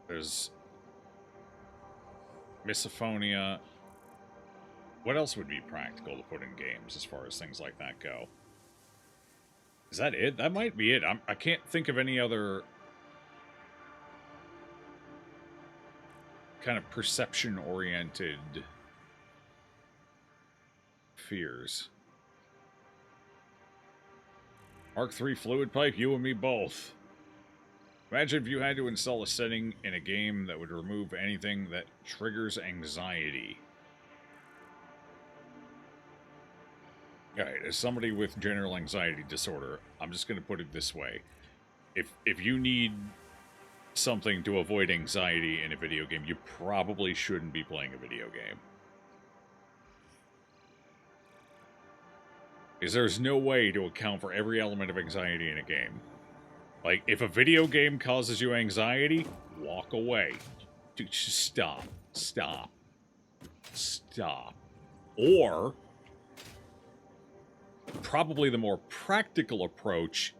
there's misophonia. What else would be practical to put in games as far as things like that go? Is that it? That might be it. I can't think of any other kind of perception-oriented fears. Mark III fluid pipe, you and me both. Imagine if you had to install a setting in a game that would remove anything that triggers anxiety. Alright, as somebody with general anxiety disorder, I'm just going to put it this way. If you need something to avoid anxiety in a video game, you probably shouldn't be playing a video game. Is there's no way to account for every element of anxiety in a game. Like, if a video game causes you anxiety, walk away. Dude, just stop. Stop. Stop. Or, probably the more practical approach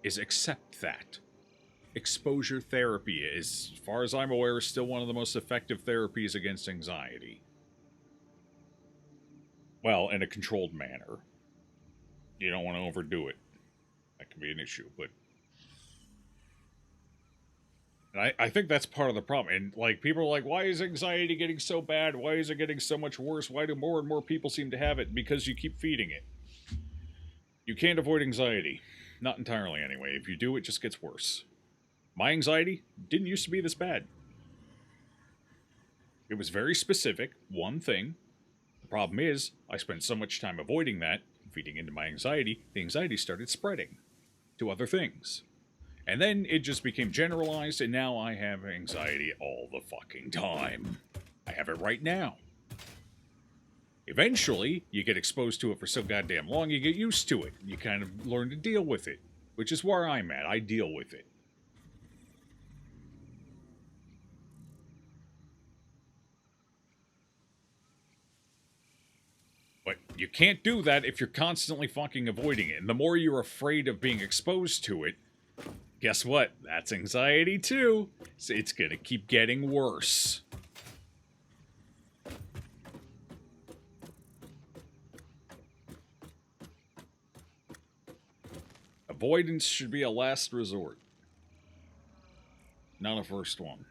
is accept that. Exposure therapy, as far as I'm aware, is still one of the most effective therapies against anxiety. Well, in a controlled manner. You don't want to overdo it. That can be an issue, but... And I think that's part of the problem. And, like, people are like, why is anxiety getting so bad? Why is it getting so much worse? Why do more and more people seem to have it? Because you keep feeding it. You can't avoid anxiety. Not entirely, anyway. If you do, it just gets worse. My anxiety didn't used to be this bad. It was very specific, one thing. The problem is, I spent so much time avoiding that, feeding into my anxiety, the anxiety started spreading to other things. And then it just became generalized, and now I have anxiety all the fucking time. I have it right now. Eventually, you get exposed to it for so goddamn long, you get used to it. You kind of learn to deal with it, which is where I'm at. I deal with it. But you can't do that if you're constantly fucking avoiding it. And the more you're afraid of being exposed to it, guess what? That's anxiety too. So it's gonna keep getting worse. Avoidance should be a last resort, not a first one.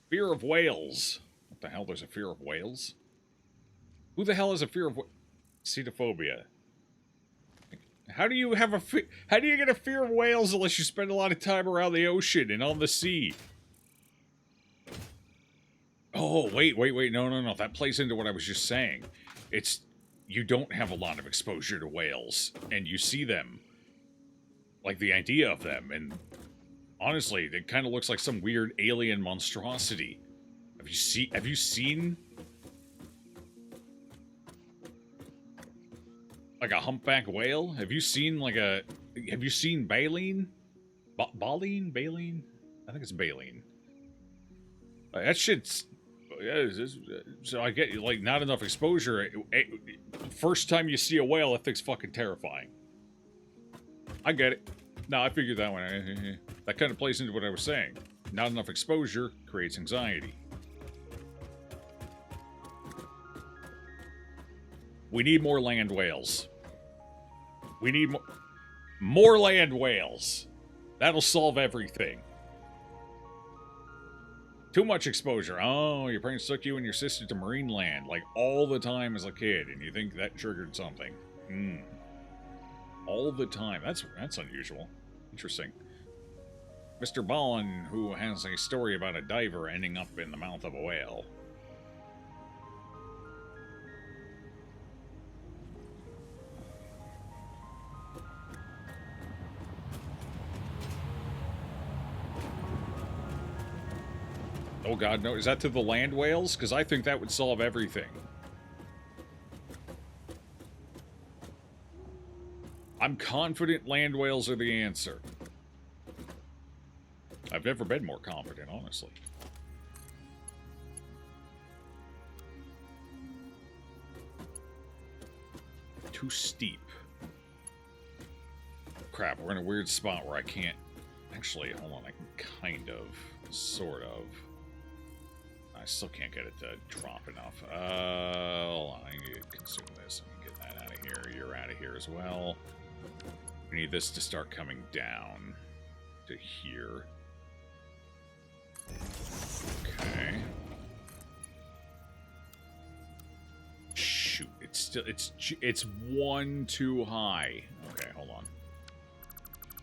Fear of whales. What the hell? There's a fear of whales? Who the hell has a fear of Cetophobia? How do you have how do you get a fear of whales unless you spend a lot of time around the ocean and on the sea? Oh, wait, no. That plays into what I was just saying. It's, you don't have a lot of exposure to whales, and you see them. Like, the idea of them, and honestly, it kind of looks like some weird alien monstrosity. Have you seen like a humpback whale? Have you seen baleen? Baleen? I think it's baleen. That shit's... So I get, like, not enough exposure. First time you see a whale, that thing's fucking terrifying. I get it. No, I figured that one. That kind of plays into what I was saying. Not enough exposure creates anxiety. We need more land whales. We need more land whales. That'll solve everything. Too much exposure. Oh, your parents took you and your sister to marine land, like, all the time as a kid, and you think that triggered something. All the time. That's unusual. Interesting. Mr. Ballin, who has a story about a diver ending up in the mouth of a whale. Oh god, no. Is that to the land whales? Because I think that would solve everything. I'm confident land whales are the answer. I've never been more confident, honestly. Too steep. Crap, we're in a weird spot where I can't... Actually, hold on, I can kind of, sort of. I still can't get it to drop enough. Hold on, I need to consume this and get that out of here. You're out of here as well. We need this to start coming down to here. Okay. Shoot, it's one too high. Okay, hold on.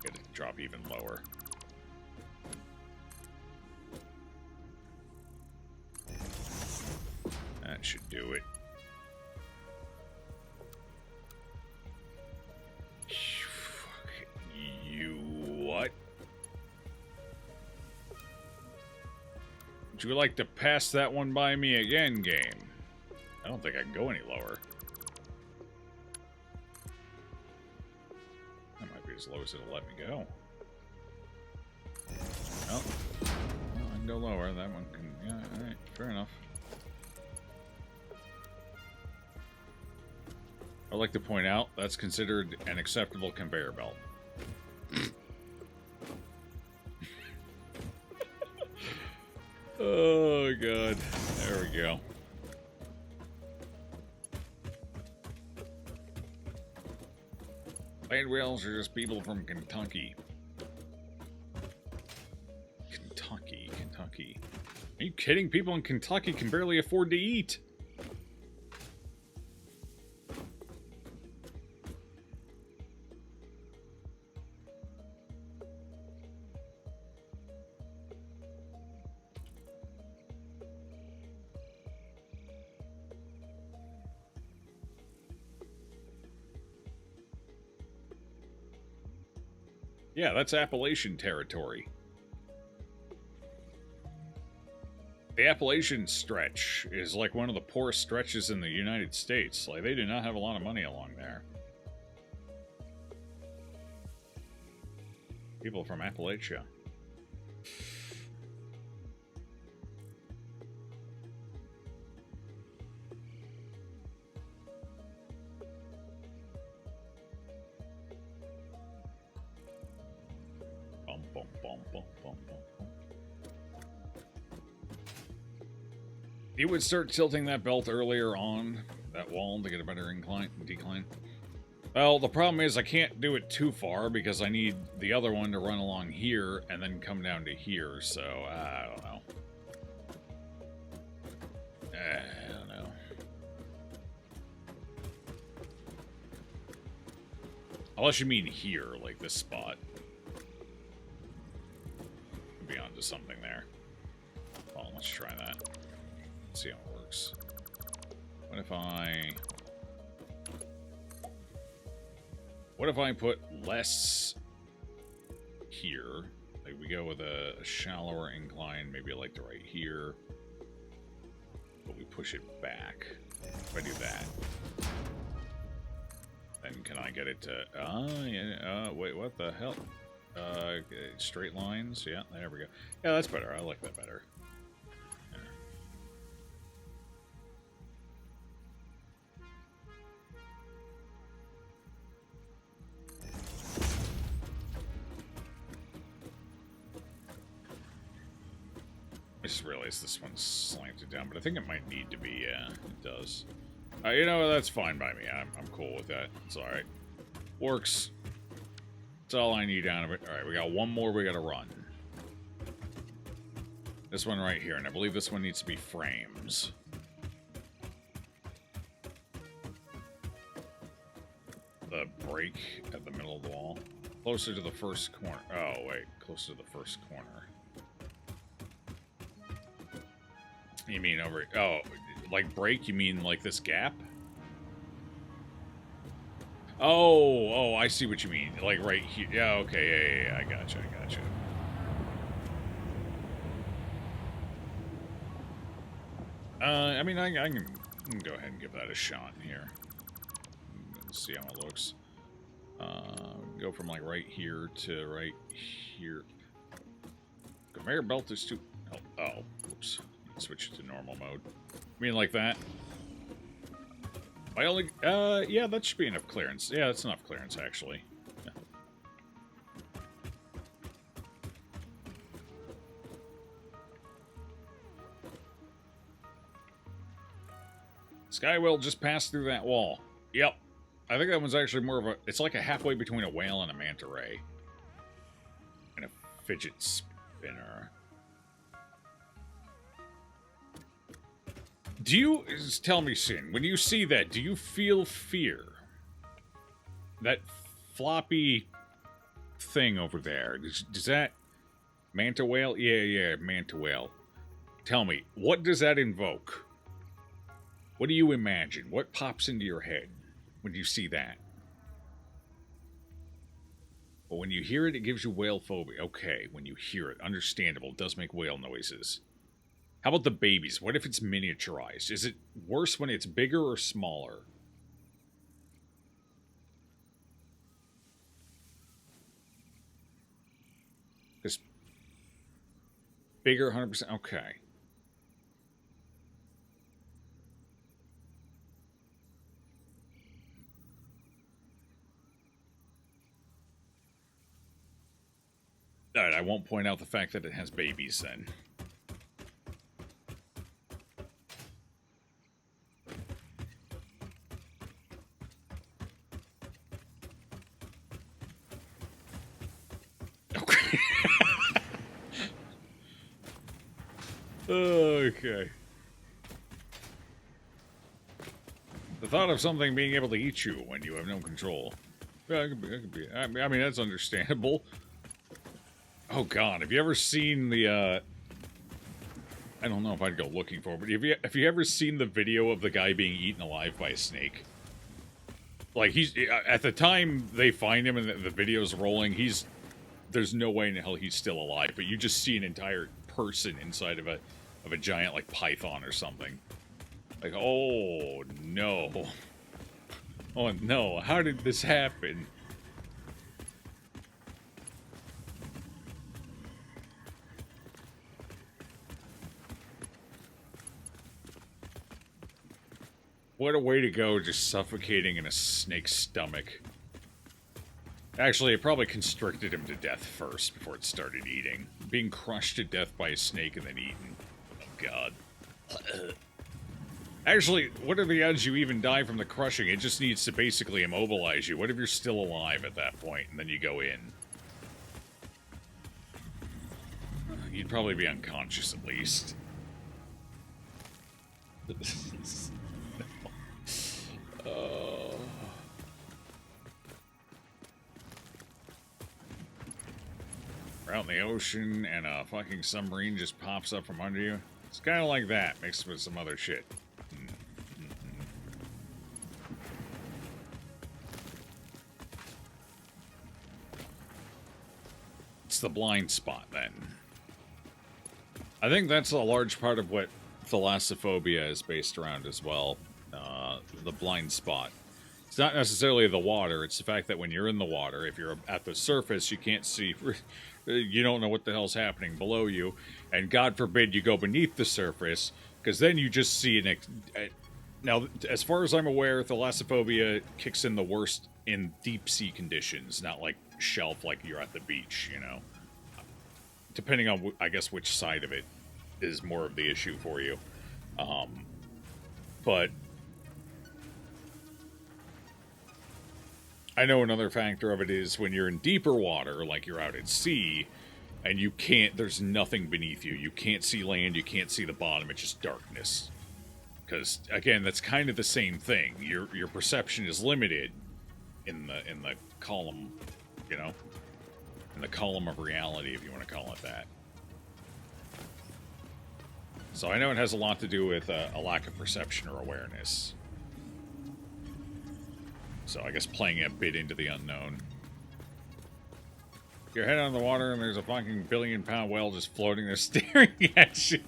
Get it to drop even lower. That should do it. You what? Would you like to pass that one by me again, game? I don't think I can go any lower. That might be as low as it'll let me go. Oh. Well, I can go lower. That one can... Yeah, alright. Fair enough. I'd like to point out, that's considered an acceptable conveyor belt. Oh, God. There we go. Land whales are just people from Kentucky. Kentucky. Are you kidding? People in Kentucky can barely afford to eat. Yeah, that's Appalachian territory. The Appalachian stretch is like one of the poorest stretches in the United States. Like, they do not have a lot of money along there. People from Appalachia. Bum, bum, bum, bum, bum, bum. You would start tilting that belt earlier on that wall to get a better decline. Well, the problem is I can't do it too far because I need the other one to run along here and then come down to here, so I don't know. I don't know. Unless you mean here, like this spot. Could be onto something there. Well, let's try that. See how it works. What if I put less here? Like we go with a shallower incline, maybe like to right here. But we push it back. If I do that, then can I get it to yeah, wait, what the hell? Straight lines, yeah, there we go. Yeah, that's better. I like that better. I just realized this one's slanted down, but I think it might need to be. Yeah, it does. You know, that's fine by me. I'm cool with that. It's alright. Works. That's all I need out of it. Alright, we got one more we gotta run. This one right here, and I believe this one needs to be frames. The break at the middle of the wall. Closer to the first corner. Oh, wait. Closer to the first corner. You mean over... Oh, like break? You mean like this gap? Oh, I see what you mean. Like right here. Yeah, okay, yeah, I gotcha. I mean, I can go ahead and give that a shot here. Let's see how it looks. Go from like right here to right here. Conveyor belt is too... Oh, whoops. Switch it to normal mode. I mean, like that. I only... yeah, that should be enough clearance. Yeah, that's enough clearance, actually. Yeah. Skywhale just passed through that wall. Yep. I think that one's actually more of a... It's like a halfway between a whale and a manta ray. And a fidget spinner. Do you... Tell me, Sin, when you see that, do you feel fear? That floppy thing over there, does that... Manta whale? Yeah, manta whale. Tell me, what does that invoke? What do you imagine? What pops into your head when you see that? Well, when you hear it, it gives you whale phobia. Okay, when you hear it, understandable. It does make whale noises. How about the babies? What if it's miniaturized? Is it worse when it's bigger or smaller? Because bigger, 100%. Okay. All right, I won't point out the fact that it has babies then. Okay. Okay. The thought of something being able to eat you when you have no control. Yeah, it could be. I mean, that's understandable. Oh God, have you ever seen the? I don't know if I'd go looking for it, but have you ever seen the video of the guy being eaten alive by a snake? Like he's at the time they find him and the video's rolling. There's no way in hell he's still alive, but you just see an entire person inside of a giant like python or something. Like, oh no. Oh no, how did this happen? What a way to go, just suffocating in a snake's stomach. Actually, it probably constricted him to death first before it started eating. Being crushed to death by a snake and then eaten. Oh God. Actually, what are the odds you even die from the crushing? It just needs to basically immobilize you. What if you're still alive at that point, and then you go in? You'd probably be unconscious at least. We're out in the ocean, and a fucking submarine just pops up from under you. It's kind of like that, mixed with some other shit. It's the blind spot, then. I think that's a large part of what thalassophobia is based around as well. The blind spot. It's not necessarily the water, it's the fact that when you're in the water, if you're at the surface, you can't see, you don't know what the hell's happening below you, and God forbid you go beneath the surface, because then you just see now, as far as I'm aware, thalassophobia kicks in the worst in deep sea conditions, not like shelf like you're at the beach, you know. Depending on, I guess, which side of it is more of the issue for you. But I know another factor of it is when you're in deeper water, like you're out at sea, and you can't, there's nothing beneath you. You can't see land, you can't see the bottom, it's just darkness. Because, again, that's kind of the same thing. Your perception is limited in the column, you know? In the column of reality, if you want to call it that. So I know it has a lot to do with a lack of perception or awareness. So I guess playing a bit into the unknown. Your head on the water and there's a fucking billion-pound whale just floating there staring at you.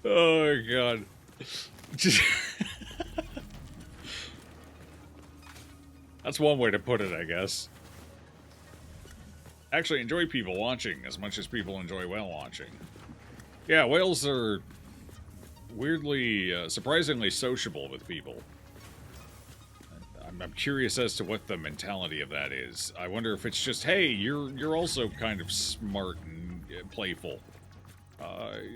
Oh, God. Just that's one way to put it, I guess. Actually, enjoy people watching as much as people enjoy whale watching. Yeah, whales are weirdly, surprisingly sociable with people. I'm curious as to what the mentality of that is. I wonder if it's just, hey, you're also kind of smart and playful.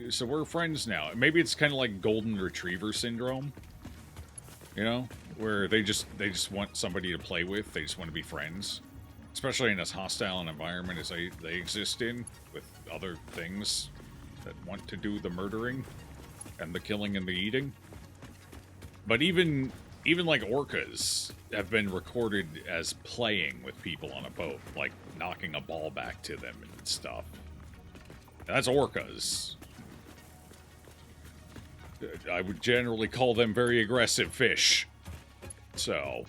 So we're friends now. Maybe it's kind of like golden retriever syndrome. You know? Where they just want somebody to play with. They just want to be friends. Especially in as hostile an environment as they exist in, with other things that want to do the murdering and the killing and the eating. But even like orcas have been recorded as playing with people on a boat, like knocking a ball back to them and stuff. And that's orcas. I would generally call them very aggressive fish. So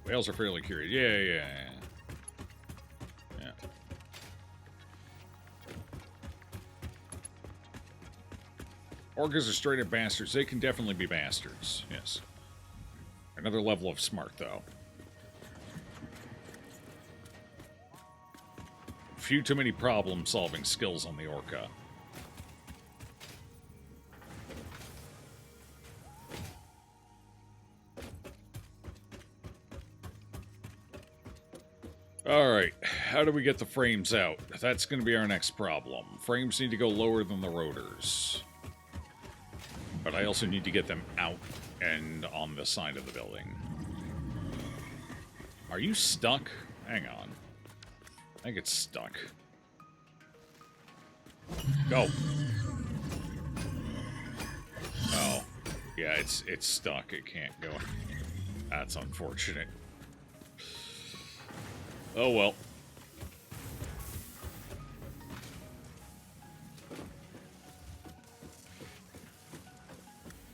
whales are fairly curious. Yeah. Orcas are straight up bastards. They can definitely be bastards. Yes. Another level of smart, though. Few too many problem-solving skills on the Orca. Alright, how do we get the frames out? That's going to be our next problem. Frames need to go lower than the rotors. But I also need to get them out and on the side of the building. Are you stuck? Hang on. I think it's stuck. Go! Oh. Yeah, it's stuck. It can't go. That's unfortunate. Oh well.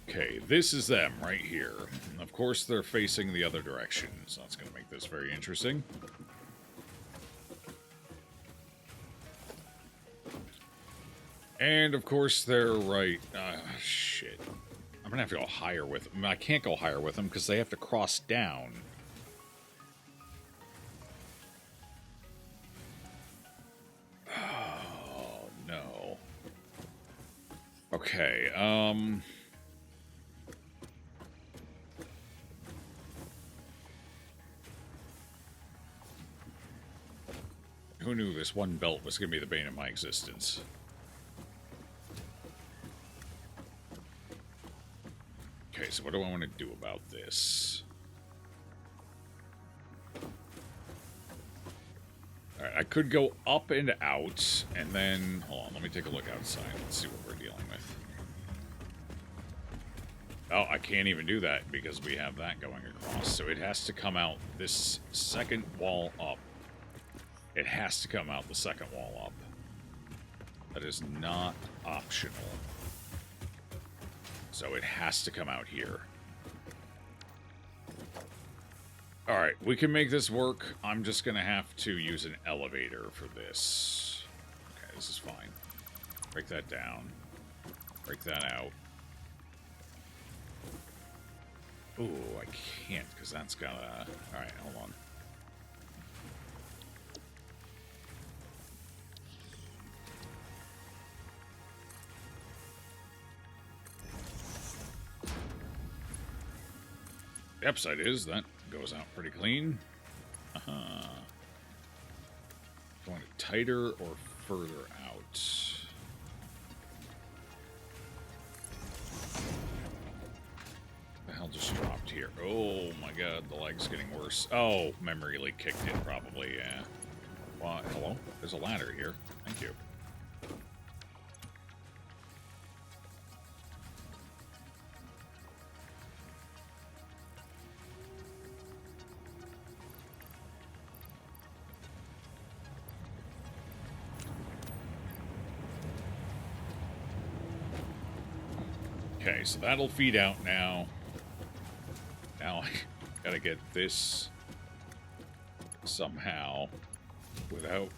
Okay, this is them right here. Of course, they're facing the other direction, so that's going to make this very interesting. And, of course, they're right. Shit. I'm going to have to go higher with them. I can't go higher with them because they have to cross down. Oh, no. Okay, who knew this one belt was going to be the bane of my existence? Okay, so what do I want to do about this? Alright, I could go up and out, and then... Hold on, let me take a look outside. Let's see what we're dealing with. Oh, I can't even do that because we have that going across. So it has to come out this second wall up. It has to come out the second wall up. That is not optional. So it has to come out here. Alright, we can make this work. I'm just going to have to use an elevator for this. Okay, this is fine. Break that down. Break that out. Ooh, I can't because that's got a... Alright, hold on. The upside is that goes out pretty clean. Going tighter or further out? The hell just dropped here? Oh my god, the leg's getting worse. Oh, memory leak kicked in probably, yeah. Well, hello? There's a ladder here. Thank you. Okay, so that'll feed out now. Now I gotta get this somehow without...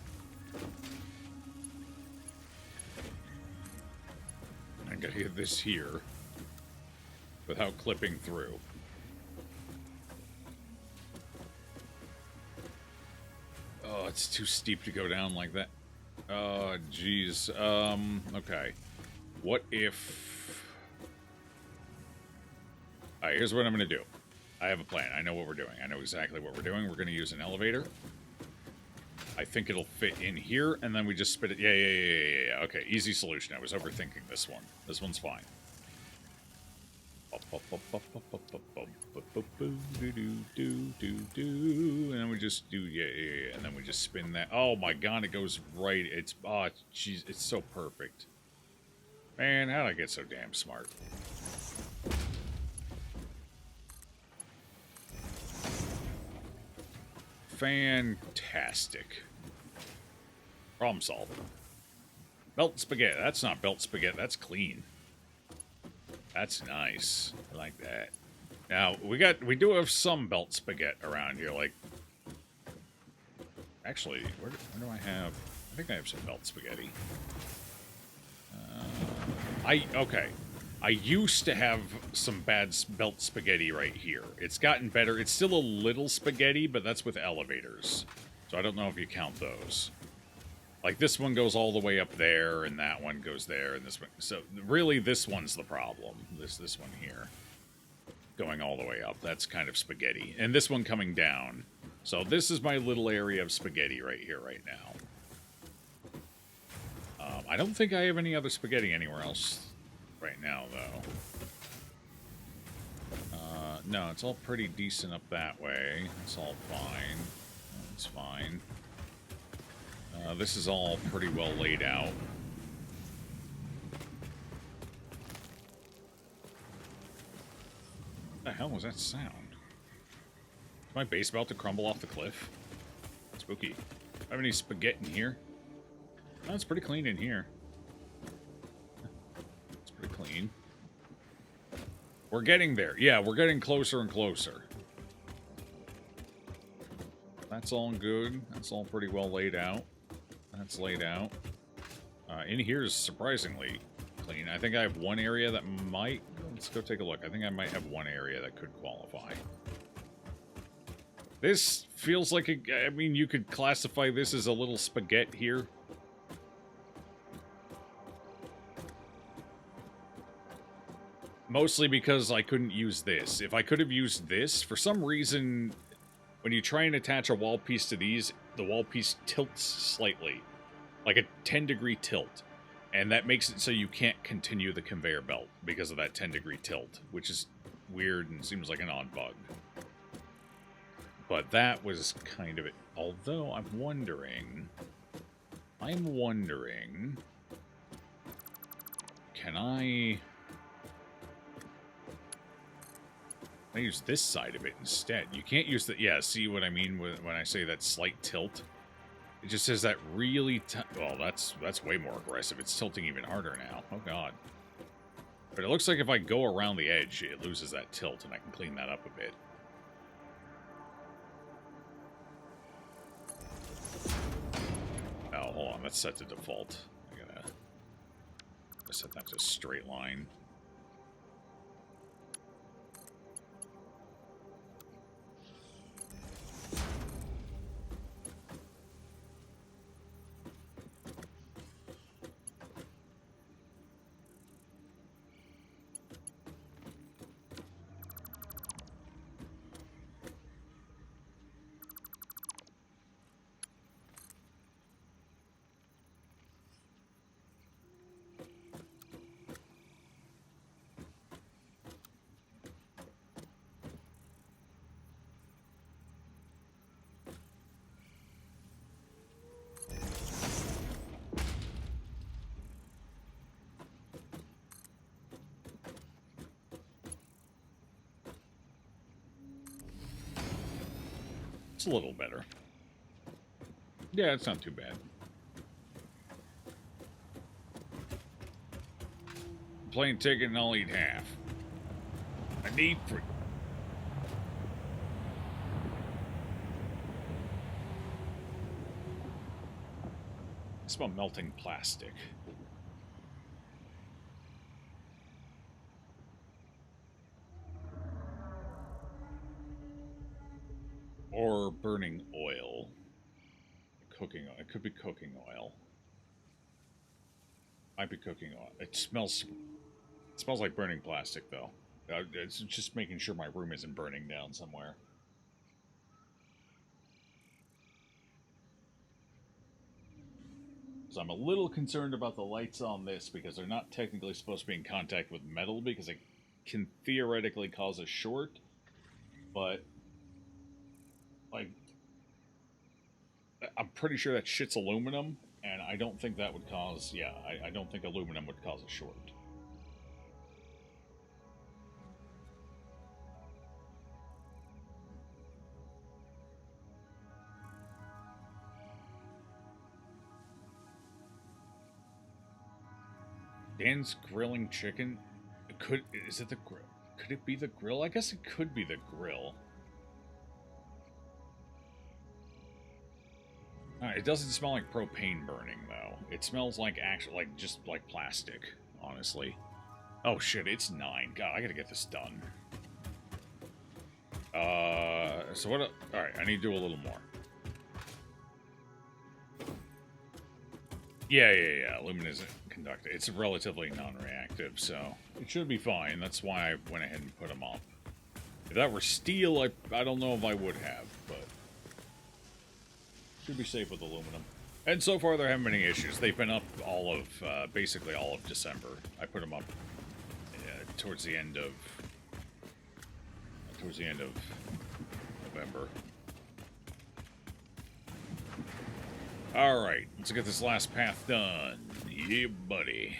I gotta get this here without clipping through. Oh, it's too steep to go down like that. Oh, jeez. Okay. What if... Alright, here's what I'm going to do. I have a plan. I know what we're doing. I know exactly what we're doing. We're going to use an elevator. I think it'll fit in here, and then we just spit it. Yeah. Okay, easy solution. I was overthinking this one. This one's fine. And then we just do, yeah. And then we just spin that. Oh my god, it goes right. It's, oh, jeez, it's so perfect. Man, how'd I get so damn smart? Fantastic. Problem solved. Belt spaghetti. That's not belt spaghetti. That's clean. That's nice. I like that. Now, we do have some belt spaghetti around here. Like, actually, where do I have... I think I have some belt spaghetti. Okay. I used to have some bad belt spaghetti right here. It's gotten better. It's still a little spaghetti, but that's with elevators. So I don't know if you count those. Like, this one goes all the way up there, and that one goes there, and this one... So, really, this one's the problem. This one here. Going all the way up. That's kind of spaghetti. And this one coming down. So, this is my little area of spaghetti right here, right now. I don't think I have any other spaghetti anywhere else right now, though. No, it's all pretty decent up that way. It's all fine. It's fine. This is all pretty well laid out. What the hell was that sound? Is my base about to crumble off the cliff? Spooky. Have any spaghetti in here? No, it's pretty clean in here. It's pretty clean. We're getting there. Yeah, we're getting closer and closer. That's all good. That's all pretty well laid out. That's laid out. In here is surprisingly clean. I think I have one area that might... Let's go take a look. I think I might have one area that could qualify. This feels like a... I mean, you could classify this as a little spaghetti here. Mostly because I couldn't use this. If I could have used this, for some reason, when you try and attach a wall piece to these, the wall piece tilts slightly. Like a 10-degree tilt. And that makes it so you can't continue the conveyor belt because of that 10-degree tilt, which is weird and seems like an odd bug. But that was kind of it. Although, I'm wondering... Can I use this side of it instead? You can't use the... Yeah, see what I mean when I say that slight tilt? It just says that really... Well, that's way more aggressive. It's tilting even harder now. Oh, God. But it looks like if I go around the edge, it loses that tilt, and I can clean that up a bit. Oh, hold on. That's set to default. I gotta set that to straight line. It's a little better. Yeah, it's not too bad. Plane ticket and I'll eat half. I need free. I smell melting plastic. Or burning oil. Cooking oil. It could be cooking oil. Might be cooking oil. It smells like burning plastic, though. It's just making sure my room isn't burning down somewhere. So I'm a little concerned about the lights on this because they're not technically supposed to be in contact with metal because it can theoretically cause a short, but like I'm pretty sure that shit's aluminum, and I don't think that would cause... Yeah, I don't think aluminum would cause a short. Dan's grilling chicken. Is it the grill? Could it be the grill? I guess it could be the grill. It doesn't smell like propane burning, though. It smells like just like plastic, honestly. Oh shit, it's 9. God, I gotta get this done. So what? Alright, I need to do a little more. Yeah. Luminescent conductor. It's relatively non-reactive, so it should be fine. That's why I went ahead and put them up. If that were steel, I don't know if I would have, but should be safe with aluminum. And so far, there haven't been any issues. They've been up all of, basically all of December. I put them up towards the end of November. Alright, let's get this last path done. Yeah, buddy.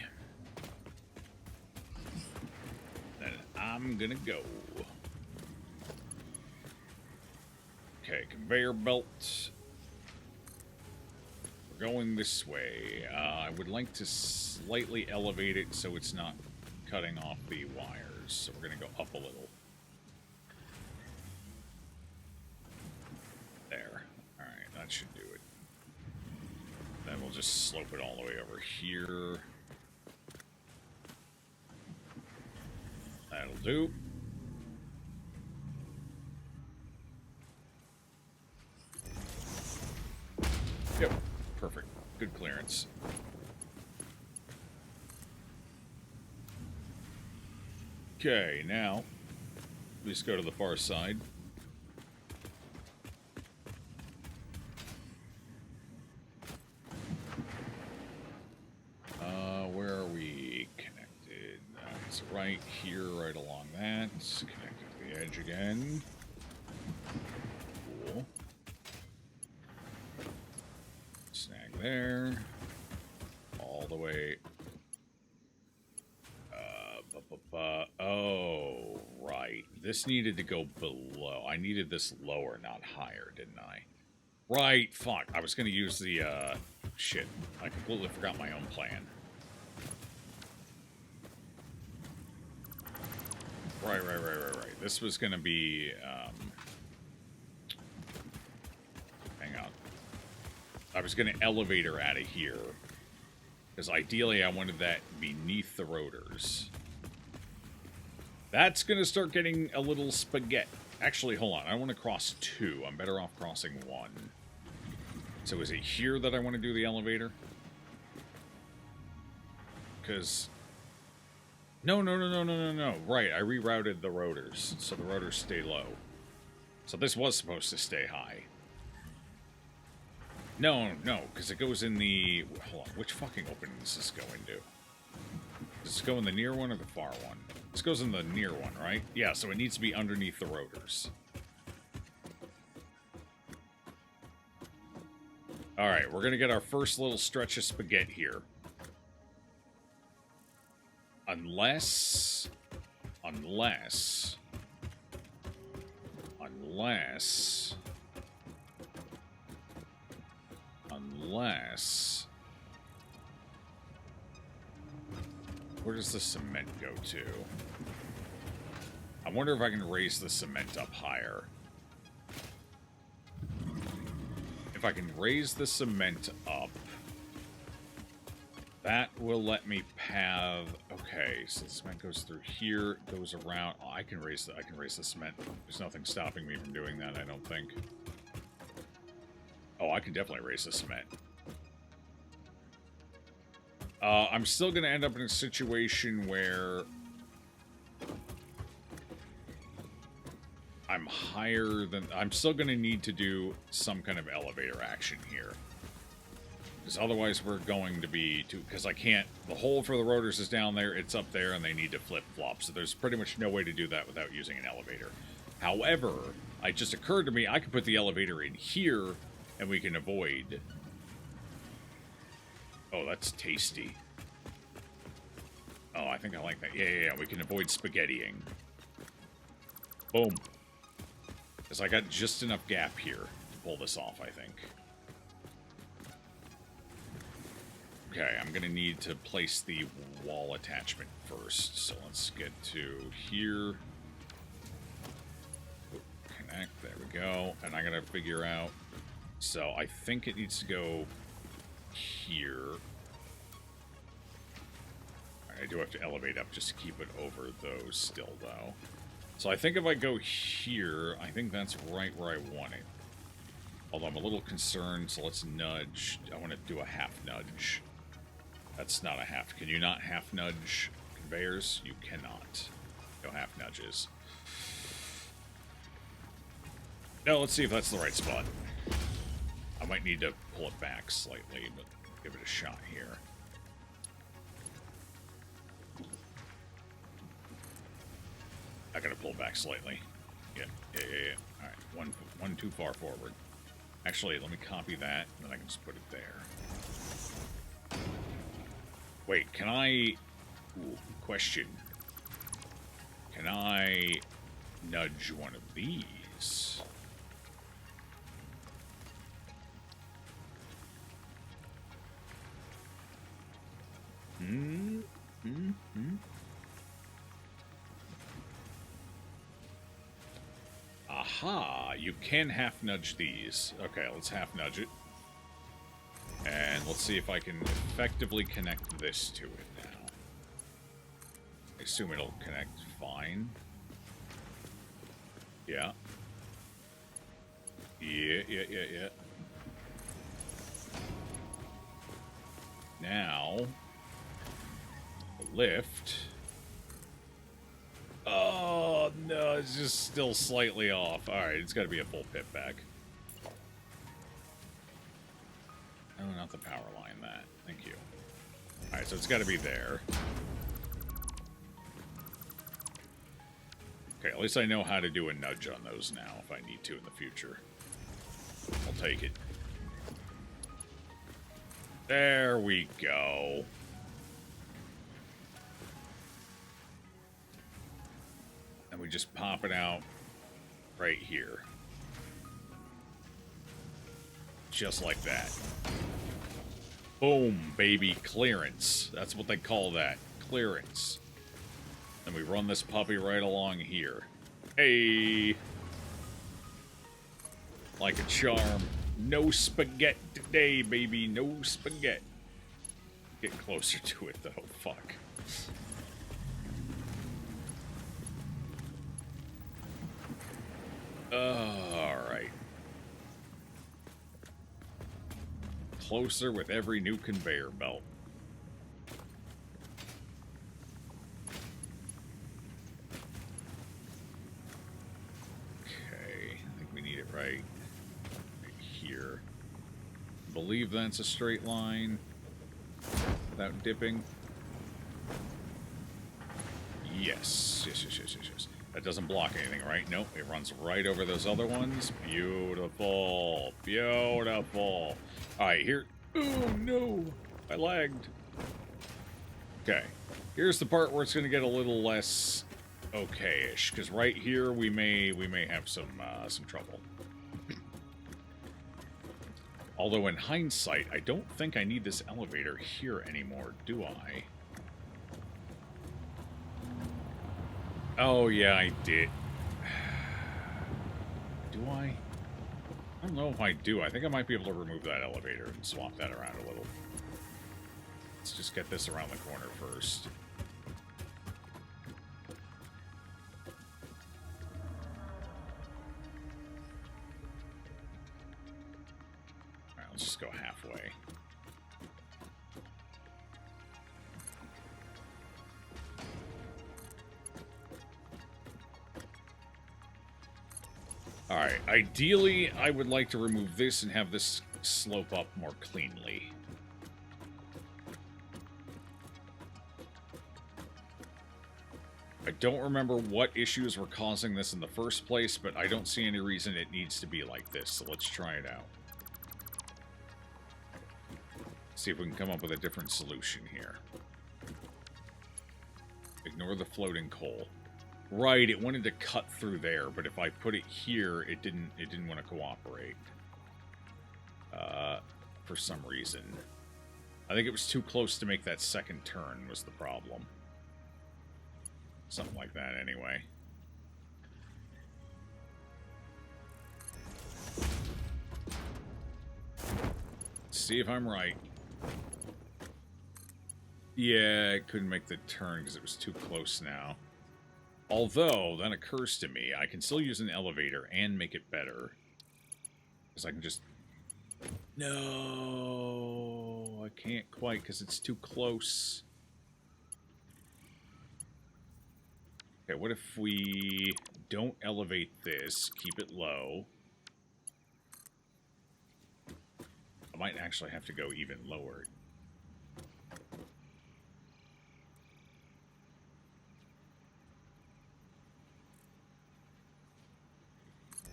Then I'm gonna go. Okay, conveyor belt. We're going this way. I would like to slightly elevate it so it's not cutting off the wires. So we're gonna go up a little. There. Alright, that should do it. Then we'll just slope it all the way over here. That'll do. Yep, perfect. Good clearance. Okay, now, let's go to the far side. Where are we connected? That's right here, right along that. Connected to the edge again. Cool. Snag there. All the way. Oh, right. This needed to go below. I needed this lower, not higher, didn't I? Right, fuck. I was going to use the, shit. I completely forgot my own plan. Right. This was going to be, hang on. I was going to elevate her out of here. Because ideally I wanted that beneath the rotors. That's going to start getting a little spaghetti. Actually, hold on. I want to cross 2. I'm better off crossing 1. So is it here that I want to do the elevator? Because... No. Right, I rerouted the rotors, so the rotors stay low. So this was supposed to stay high. No, because it goes in the... Hold on, which fucking opening does this go into? Does this go in the near one or the far one? This goes in the near one, right? Yeah, so it needs to be underneath the rotors. Alright, we're gonna get our first little stretch of spaghetti here. Unless... Where does the cement go to? I wonder if I can raise the cement up higher. If I can raise the cement up, that will let me have... Okay, so the cement goes through here, goes around... Oh, I can raise the cement. There's nothing stopping me from doing that, I don't think. Oh, I can definitely raise the cement. I'm still going to end up in a situation where I'm higher than... I'm still going to need to do some kind of elevator action here. Because otherwise we're going to be... Because I can't... The hole for the rotors is down there, it's up there, and they need to flip-flop. So there's pretty much no way to do that without using an elevator. However, it just occurred to me I could put the elevator in here, and we can avoid... Oh, that's tasty. Oh, I think I like that. Yeah. We can avoid spaghettiing. Boom. Because I got just enough gap here to pull this off, I think. Okay, I'm going to need to place the wall attachment first. So let's get to here. Connect. There we go. And I got to figure out... So I think it needs to go... here. I do have to elevate up just to keep it over those still, though. So I think if I go here, I think that's right where I want it. Although I'm a little concerned, so let's nudge. I want to do a half nudge. That's not a half. Can you not half nudge conveyors? You cannot. No half nudges. No, let's see if that's the right spot. I might need to pull it back slightly, but give it a shot here. I gotta pull back slightly. Yeah. Alright, one too far forward. Actually, let me copy that, and then I can just put it there. Wait, can I... Ooh, question. Can I nudge one of these? Aha, you can half nudge these. Okay, let's half nudge it. And let's see if I can effectively connect this to it now. I assume it'll connect fine. Yeah. Yeah. Now, the lift. Oh, no, it's just still slightly off. Alright, it's got to be a full pit back. Oh, not the power line, that. Thank you. Alright, so it's got to be there. Okay, at least I know how to do a nudge on those now, if I need to in the future. I'll take it. There we go. And we just pop it out right here. Just like that. Boom, baby, clearance. That's what they call that, clearance. And we run this puppy right along here. Hey! Like a charm. No spaghetti today, baby. No spaghetti. Get closer to it, though. Fuck. Alright. Closer with every new conveyor belt. Okay, I think we need it right here. I believe that's a straight line without dipping. Yes. That doesn't block anything, right? Nope, it runs right over those other ones. Beautiful. Beautiful. Alright, here. Oh, no. I lagged. Okay. Here's the part where it's going to get a little less okay-ish, because right here we may have some trouble. Although in hindsight, I don't think I need this elevator here anymore, do I? Oh, yeah, I did. Do I? I don't know if I do. I think I might be able to remove that elevator and swap that around a little. Let's just get this around the corner first. Alright, let's just go halfway. Alright, ideally, I would like to remove this and have this slope up more cleanly. I don't remember what issues were causing this in the first place, but I don't see any reason it needs to be like this, so let's try it out. See if we can come up with a different solution here. Ignore the floating coal. Right, it wanted to cut through there, but if I put it here, it didn't want to cooperate. For some reason. I think it was too close to make that second turn was the problem. Something like that, anyway. Let's see if I'm right. Yeah, I couldn't make the turn because it was too close now. Although, then occurs to me, I can still use an elevator and make it better. Because I can just... No, I can't quite because it's too close. Okay, what if we don't elevate this, keep it low? I might actually have to go even lower.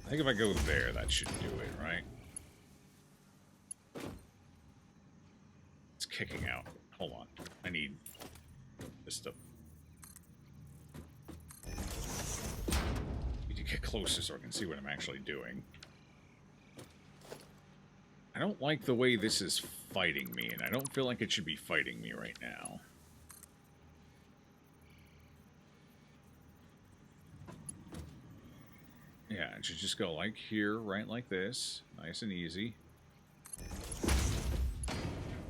I think if I go there, that should do it, right? It's kicking out. Hold on. I need this stuff. Need to get closer so I can see what I'm actually doing. I don't like the way this is fighting me, and I don't feel like it should be fighting me right now. Yeah, it should just go like here, right like this. Nice and easy. I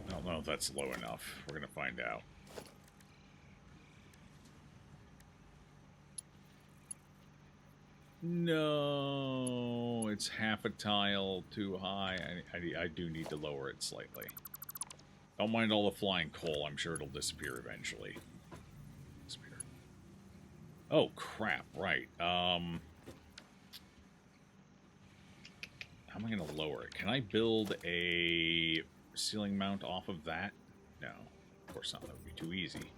don't know if that's low enough. We're going to find out. No, it's half a tile too high. I do need to lower it slightly. Don't mind all the flying coal. I'm sure it'll disappear eventually. Disappear. Oh, crap. Right. How am I going to lower it? Can I build a ceiling mount off of that? No. Of course not. That would be too easy.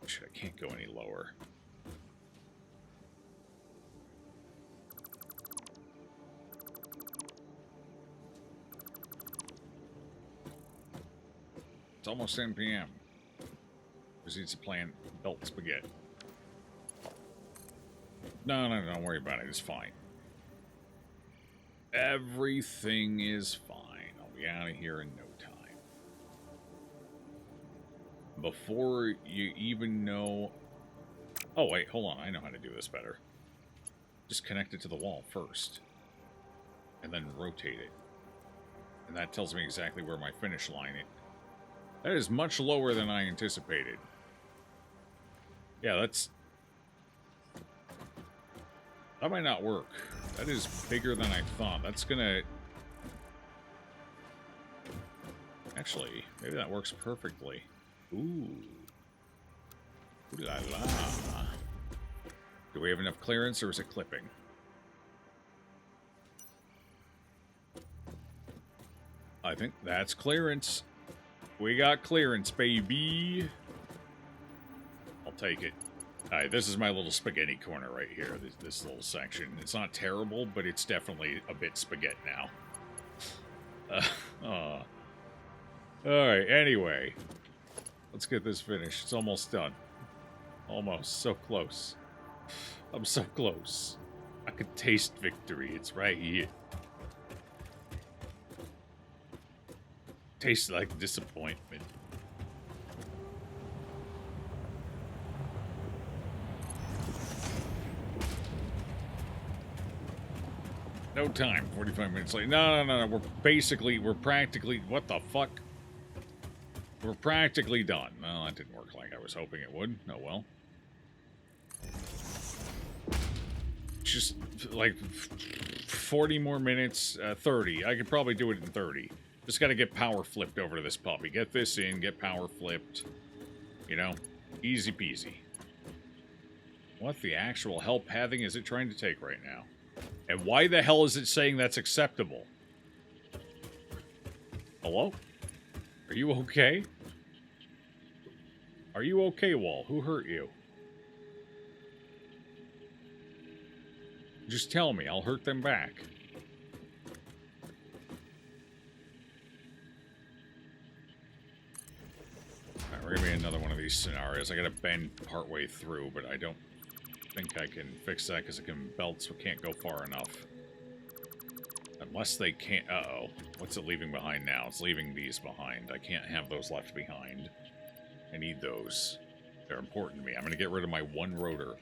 Shit, I can't go any lower. It's almost 10 p.m. Proceeds to plan belt spaghetti. No, don't worry about it. It's fine. Everything is fine. I'll be out of here in no time. Before you even know... Oh, wait, hold on. I know how to do this better. Just connect it to the wall first. And then rotate it. And that tells me exactly where my finish line is. That is much lower than I anticipated. Yeah, that's... That might not work. That is bigger than I thought. That's gonna... Actually, maybe that works perfectly. Ooh. Ooh la la. Do we have enough clearance, or is it clipping? I think that's clearance. We got clearance, baby. I'll take it. Alright, this is my little spaghetti corner right here, this little section. It's not terrible, but it's definitely a bit spaghetti now. Alright, anyway. Let's get this finished. It's almost done. Almost. So close. I'm so close. I could taste victory. It's right here. Tastes like disappointment. No time. 45 minutes late. No. We're practically... What the fuck? We're practically done. Well, that didn't work like I was hoping it would. Oh, well. Just, like, 40 more minutes. 30. I could probably do it in 30. Just gotta get power flipped over to this puppy. Get this in, get power flipped. You know? Easy peasy. What the actual hell pathing is it trying to take right now? And why the hell is it saying that's acceptable? Hello? Are you okay? Are you okay, Wall? Who hurt you? Just tell me. I'll hurt them back. Alright, we're gonna be in another one of these scenarios. I gotta bend partway through, but I don't think I can fix that because it can belt, so it can't go far enough. Unless they can't... Uh-oh. What's it leaving behind now? It's leaving these behind. I can't have those left behind. I need those. They're important to me. I'm going to get rid of my one rotor,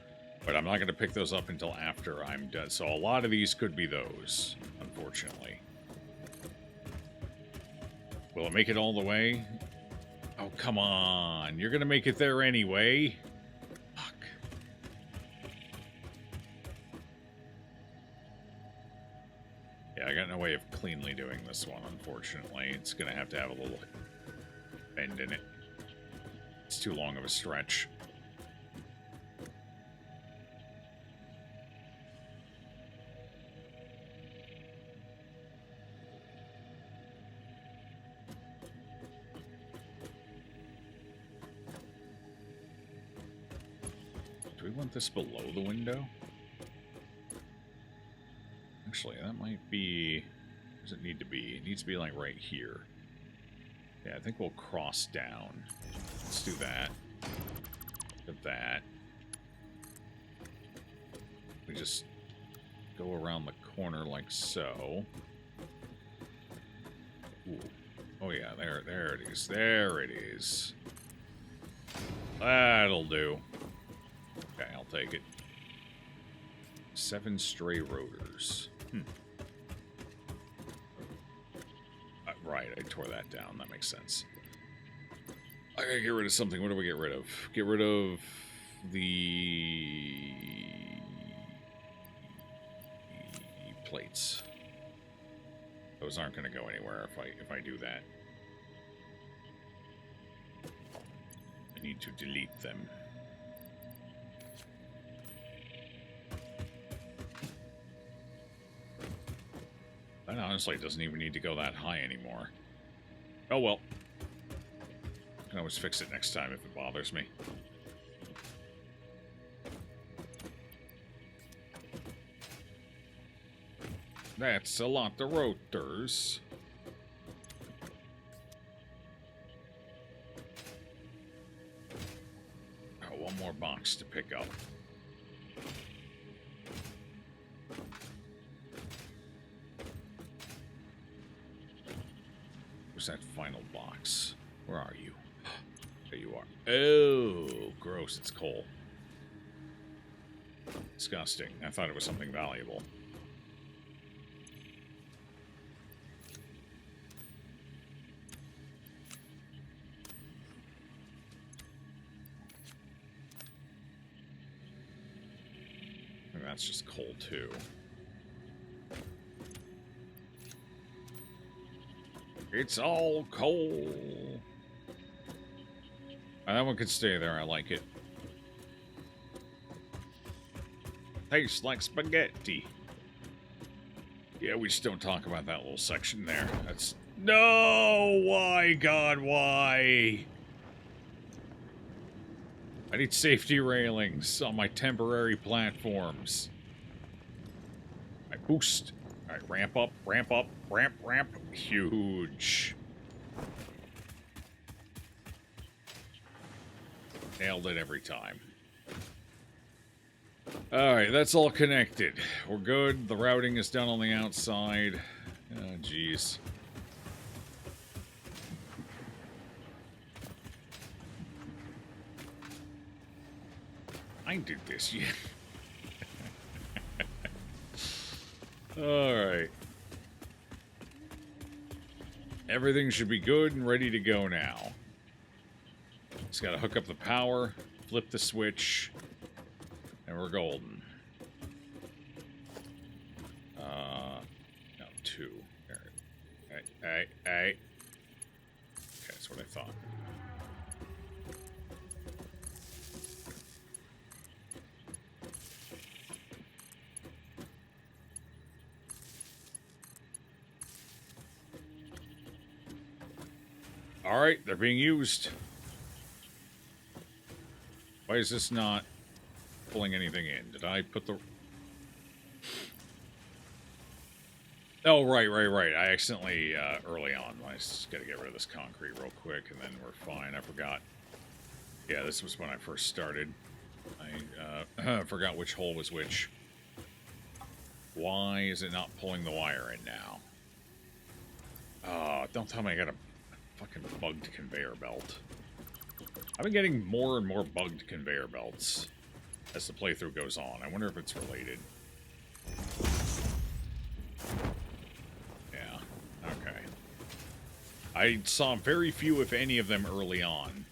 but I'm not going to pick those up until after I'm done. So a lot of these could be those, unfortunately. Will it make it all the way? Oh, come on. You're going to make it there anyway. Fuck. Yeah, I got no way of cleanly doing this one, unfortunately. It's going to have a little bend in it. It's too long of a stretch. Do we want this below the window? Actually, that might be... Where does it need to be? It needs to be, like, right here. Yeah, I think we'll cross down. Let's do that. Look at that. We just go around the corner like so. Ooh. Oh, yeah, there it is. There it is. That'll do. Okay, I'll take it. 7 stray rotors. Right, I tore that down. That makes sense. I gotta get rid of something. What do we get rid of? Get rid of the plates. Those aren't gonna go anywhere if I do that. I need to delete them. That honestly doesn't even need to go that high anymore. Oh well. I can always fix it next time if it bothers me. That's a lot of rotors. Oh, one more box to pick up. Where's that final box? Where are you? There you are. Oh, gross. It's coal. Disgusting. I thought it was something valuable. And that's just coal, too. It's all coal. And that one could stay there. I like it. Tastes like spaghetti. Yeah, we just don't talk about that little section there. That's... No! Why, God, why? I need safety railings on my temporary platforms. I boost. Alright, ramp up, ramp up, ramp, ramp. Huge. Nailed it every time. Alright, that's all connected. We're good. The routing is done on the outside. Oh, jeez. I did this, yeah. Alright. Everything should be good and ready to go now. Just gotta hook up the power, flip the switch, and we're golden. No, 2. There. Hey. Okay, that's what I thought. Alright, they're being used. Why is this not pulling anything in? Did I put the... Oh, right. I accidentally, early on, I just gotta get rid of this concrete real quick, and then we're fine. I forgot. Yeah, this was when I first started. I forgot which hole was which. Why is it not pulling the wire in now? Oh, don't tell me I got a fucking bugged conveyor belt. I've been getting more and more bugged conveyor belts as the playthrough goes on. I wonder if it's related. Yeah, okay. I saw very few, if any, of them early on.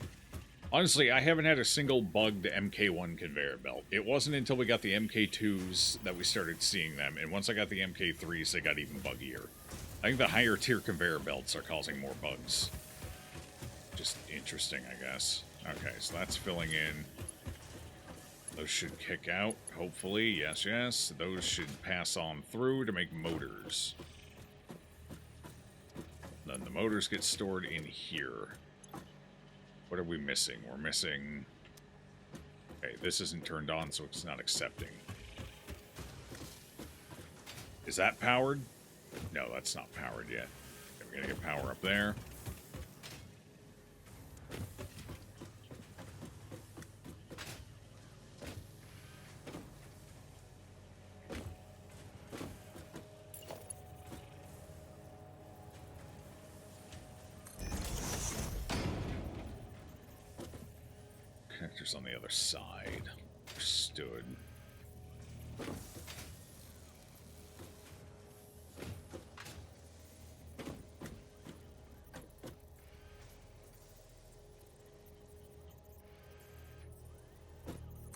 Honestly, I haven't had a single bugged MK1 conveyor belt. It wasn't until we got the MK2s that we started seeing them, and once I got the MK3s, they got even buggier. I think the higher tier conveyor belts are causing more bugs. Just interesting, I guess. Okay, so that's filling in. Those should kick out, hopefully. Yes, yes. Those should pass on through to make motors. Then the motors get stored in here. What are we missing? We're missing... Okay, this isn't turned on, so it's not accepting. Is that powered? No, that's not powered yet. Okay, we're gonna get power up there. Connectors on the other side. Understood.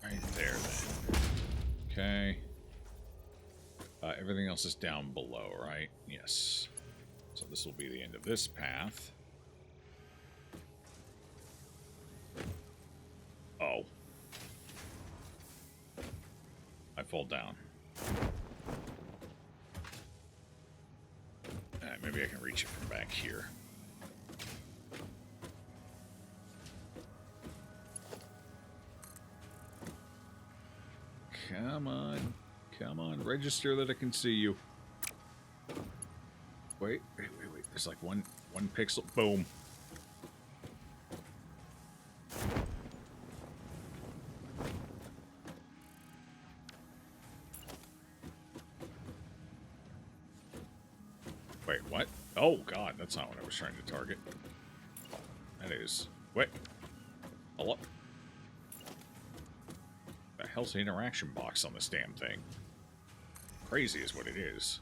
Right there, then. Okay. Everything else is down below, right? Yes. So this will be the end of this path. Oh. I fall down. Maybe I can reach it from back here. Come on. Come on. Register that I can see you. Wait. There's like one pixel. Boom. Wait, what? Oh, God, that's not what I was trying to target. That is... Wait. Hold up. The hell's the interaction box on this damn thing? Crazy is what it is.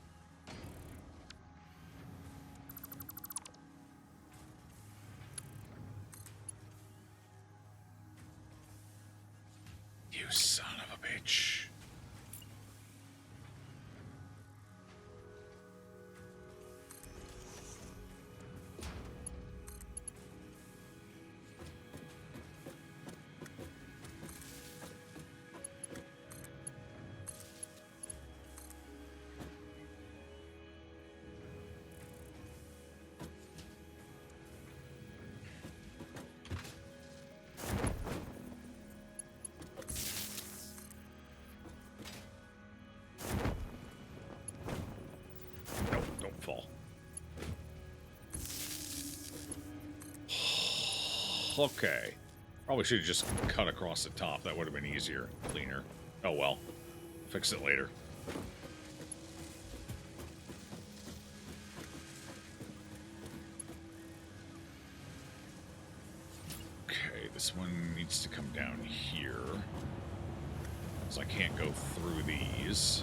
You son of a bitch. Okay. Probably should have just cut across the top. That would have been easier, cleaner. Oh well. Fix it later. Okay, this one needs to come down here. So I can't go through these.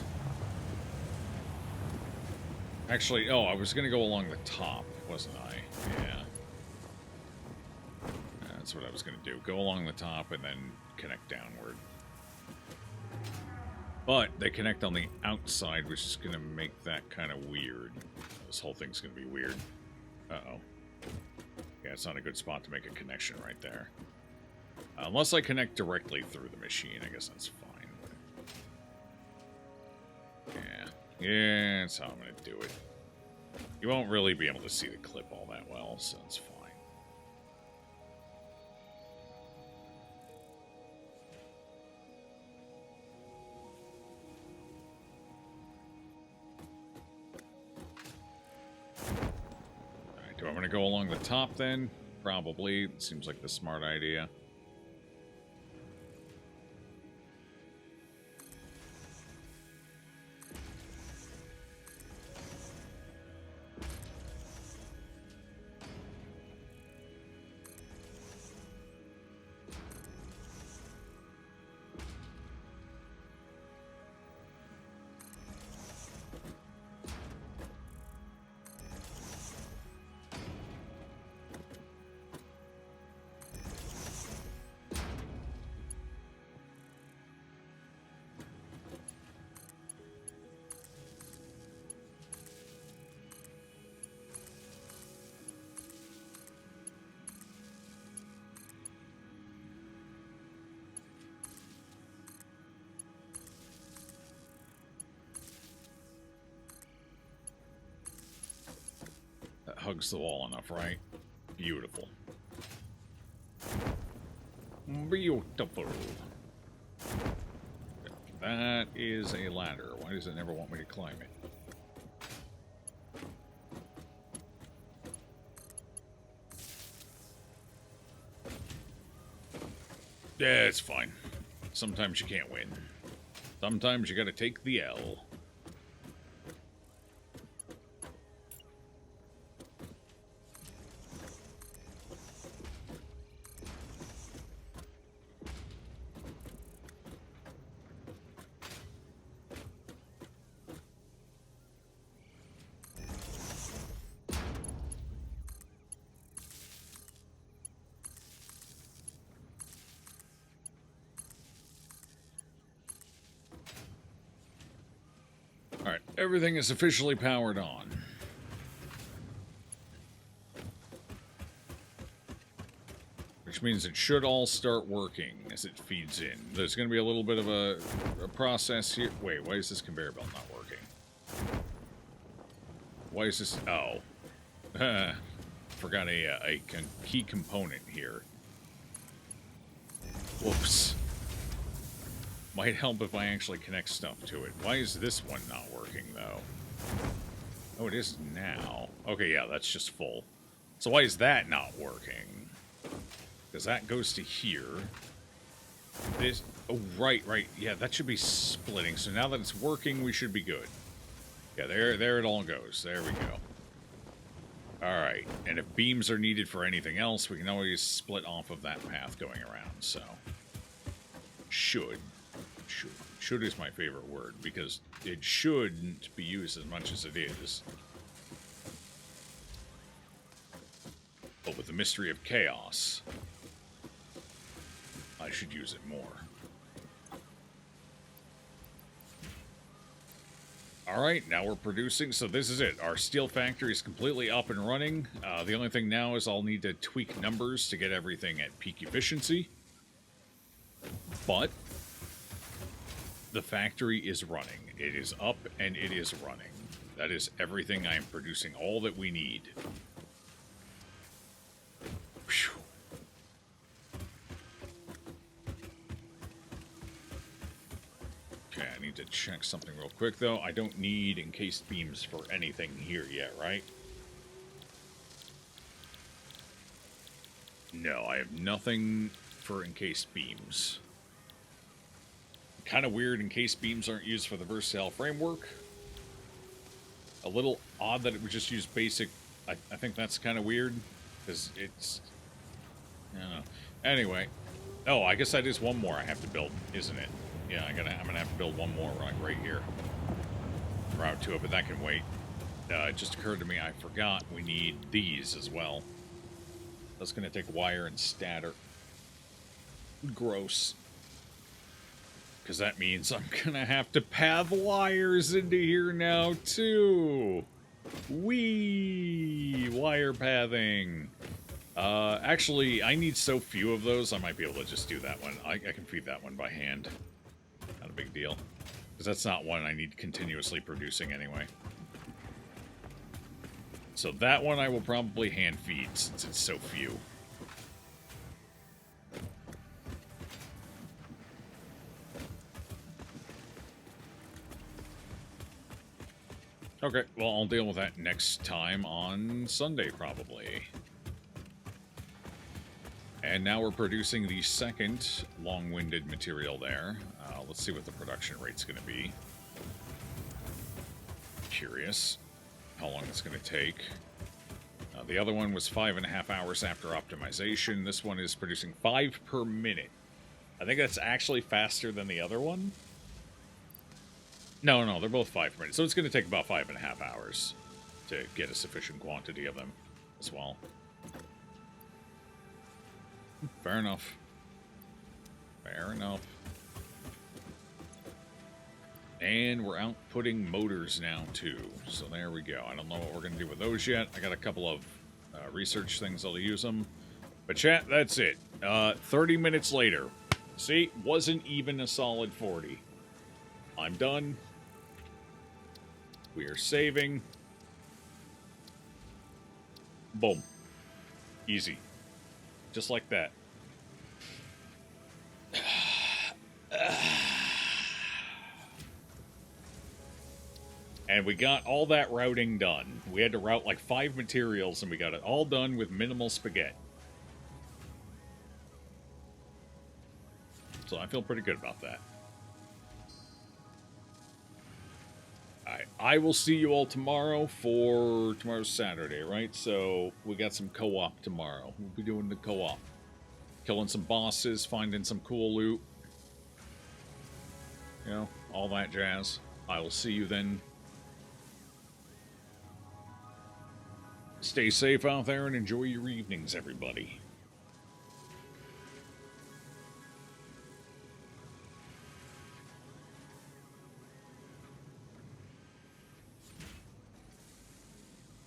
Actually, oh, I was going to go along the top, wasn't I? Yeah. That's what I was going to do. Go along the top and then connect downward. But they connect on the outside, which is going to make that kind of weird. This whole thing's going to be weird. Uh-oh. Yeah, it's not a good spot to make a connection right there. Unless I connect directly through the machine, I guess that's fine. Yeah, that's how I'm going to do it. You won't really be able to see the clip all that well, so it's fine. Alright, do I want to go along the top then? Probably. It seems like the smart idea. hugs the wall enough, right? Beautiful. Beautiful. That is a ladder. Why does it never want me to climb it? Yeah, it's fine. Sometimes you can't win. Sometimes you gotta take the L. Alright, everything is officially powered on. Which means it should all start working as it feeds in. There's going to be a little bit of a process here. Wait, why is this conveyor belt not working? Why is this... Oh. Forgot a key component here. Whoops. Might help if I actually connect stuff to it. Why is this one not working, though? Oh, it is now. Okay, yeah, that's just full. So why is that not working? Because that goes to here. This... Oh, right. Yeah, that should be splitting. So now that it's working, we should be good. Yeah, there it all goes. There we go. Alright, and if beams are needed for anything else, we can always split off of that path going around, so... Should is my favorite word, because it shouldn't be used as much as it is. But with the mystery of chaos, I should use it more. Alright, now we're producing, so this is it. Our steel factory is completely up and running. The only thing now is I'll need to tweak numbers to get everything at peak efficiency. But the factory is running. It is up and it is running. That is everything. I am producing all that we need. Whew. Okay, I need to check something real quick, though. I don't need encased beams for anything here yet, right? No, I have nothing for encased beams. Kind of weird encased beams aren't used for the versatile framework. A little odd that it would just use basic... I think that's kind of weird, because it's... I don't know. Anyway. Oh, I guess that is one more I have to build, isn't it? Yeah, I'm gonna have to build one more right here. Route to it, but that can wait. It just occurred to me I forgot we need these as well. That's gonna take wire and stator. Gross. Because that means I'm gonna have to path wires into here now too. Whee! Wire pathing. Actually, I need so few of those, I might be able to just do that one. I can feed that one by hand. Not a big deal. Because that's not one I need continuously producing anyway. So that one I will probably hand feed since it's so few. Okay, well, I'll deal with that next time on Sunday, probably. And now we're producing the second long-winded material there. Let's see what the production rate's going to be. Curious how long it's going to take. The other one was 5.5 hours after optimization. This one is producing 5 per minute. I think that's actually faster than the other one. No, they're both 5 per minute. So it's going to take about 5.5 hours to get a sufficient quantity of them as well. Fair enough. Fair enough. And we're outputting motors now, too. So there we go. I don't know what we're going to do with those yet. I got a couple of research things I'll use them. But chat, that's it. 30 minutes later. See? Wasn't even a solid 40. I'm done. We are saving. Boom. Easy. Just like that. And we got all that routing done. We had to route like 5 materials, and we got it all done with minimal spaghetti. So I feel pretty good about that. Alright, I will see you all tomorrow for... Tomorrow's Saturday, right? So we got some co-op tomorrow. We'll be doing the co-op. Killing some bosses, finding some cool loot. You know, all that jazz. I will see you then. Stay safe out there and enjoy your evenings, everybody.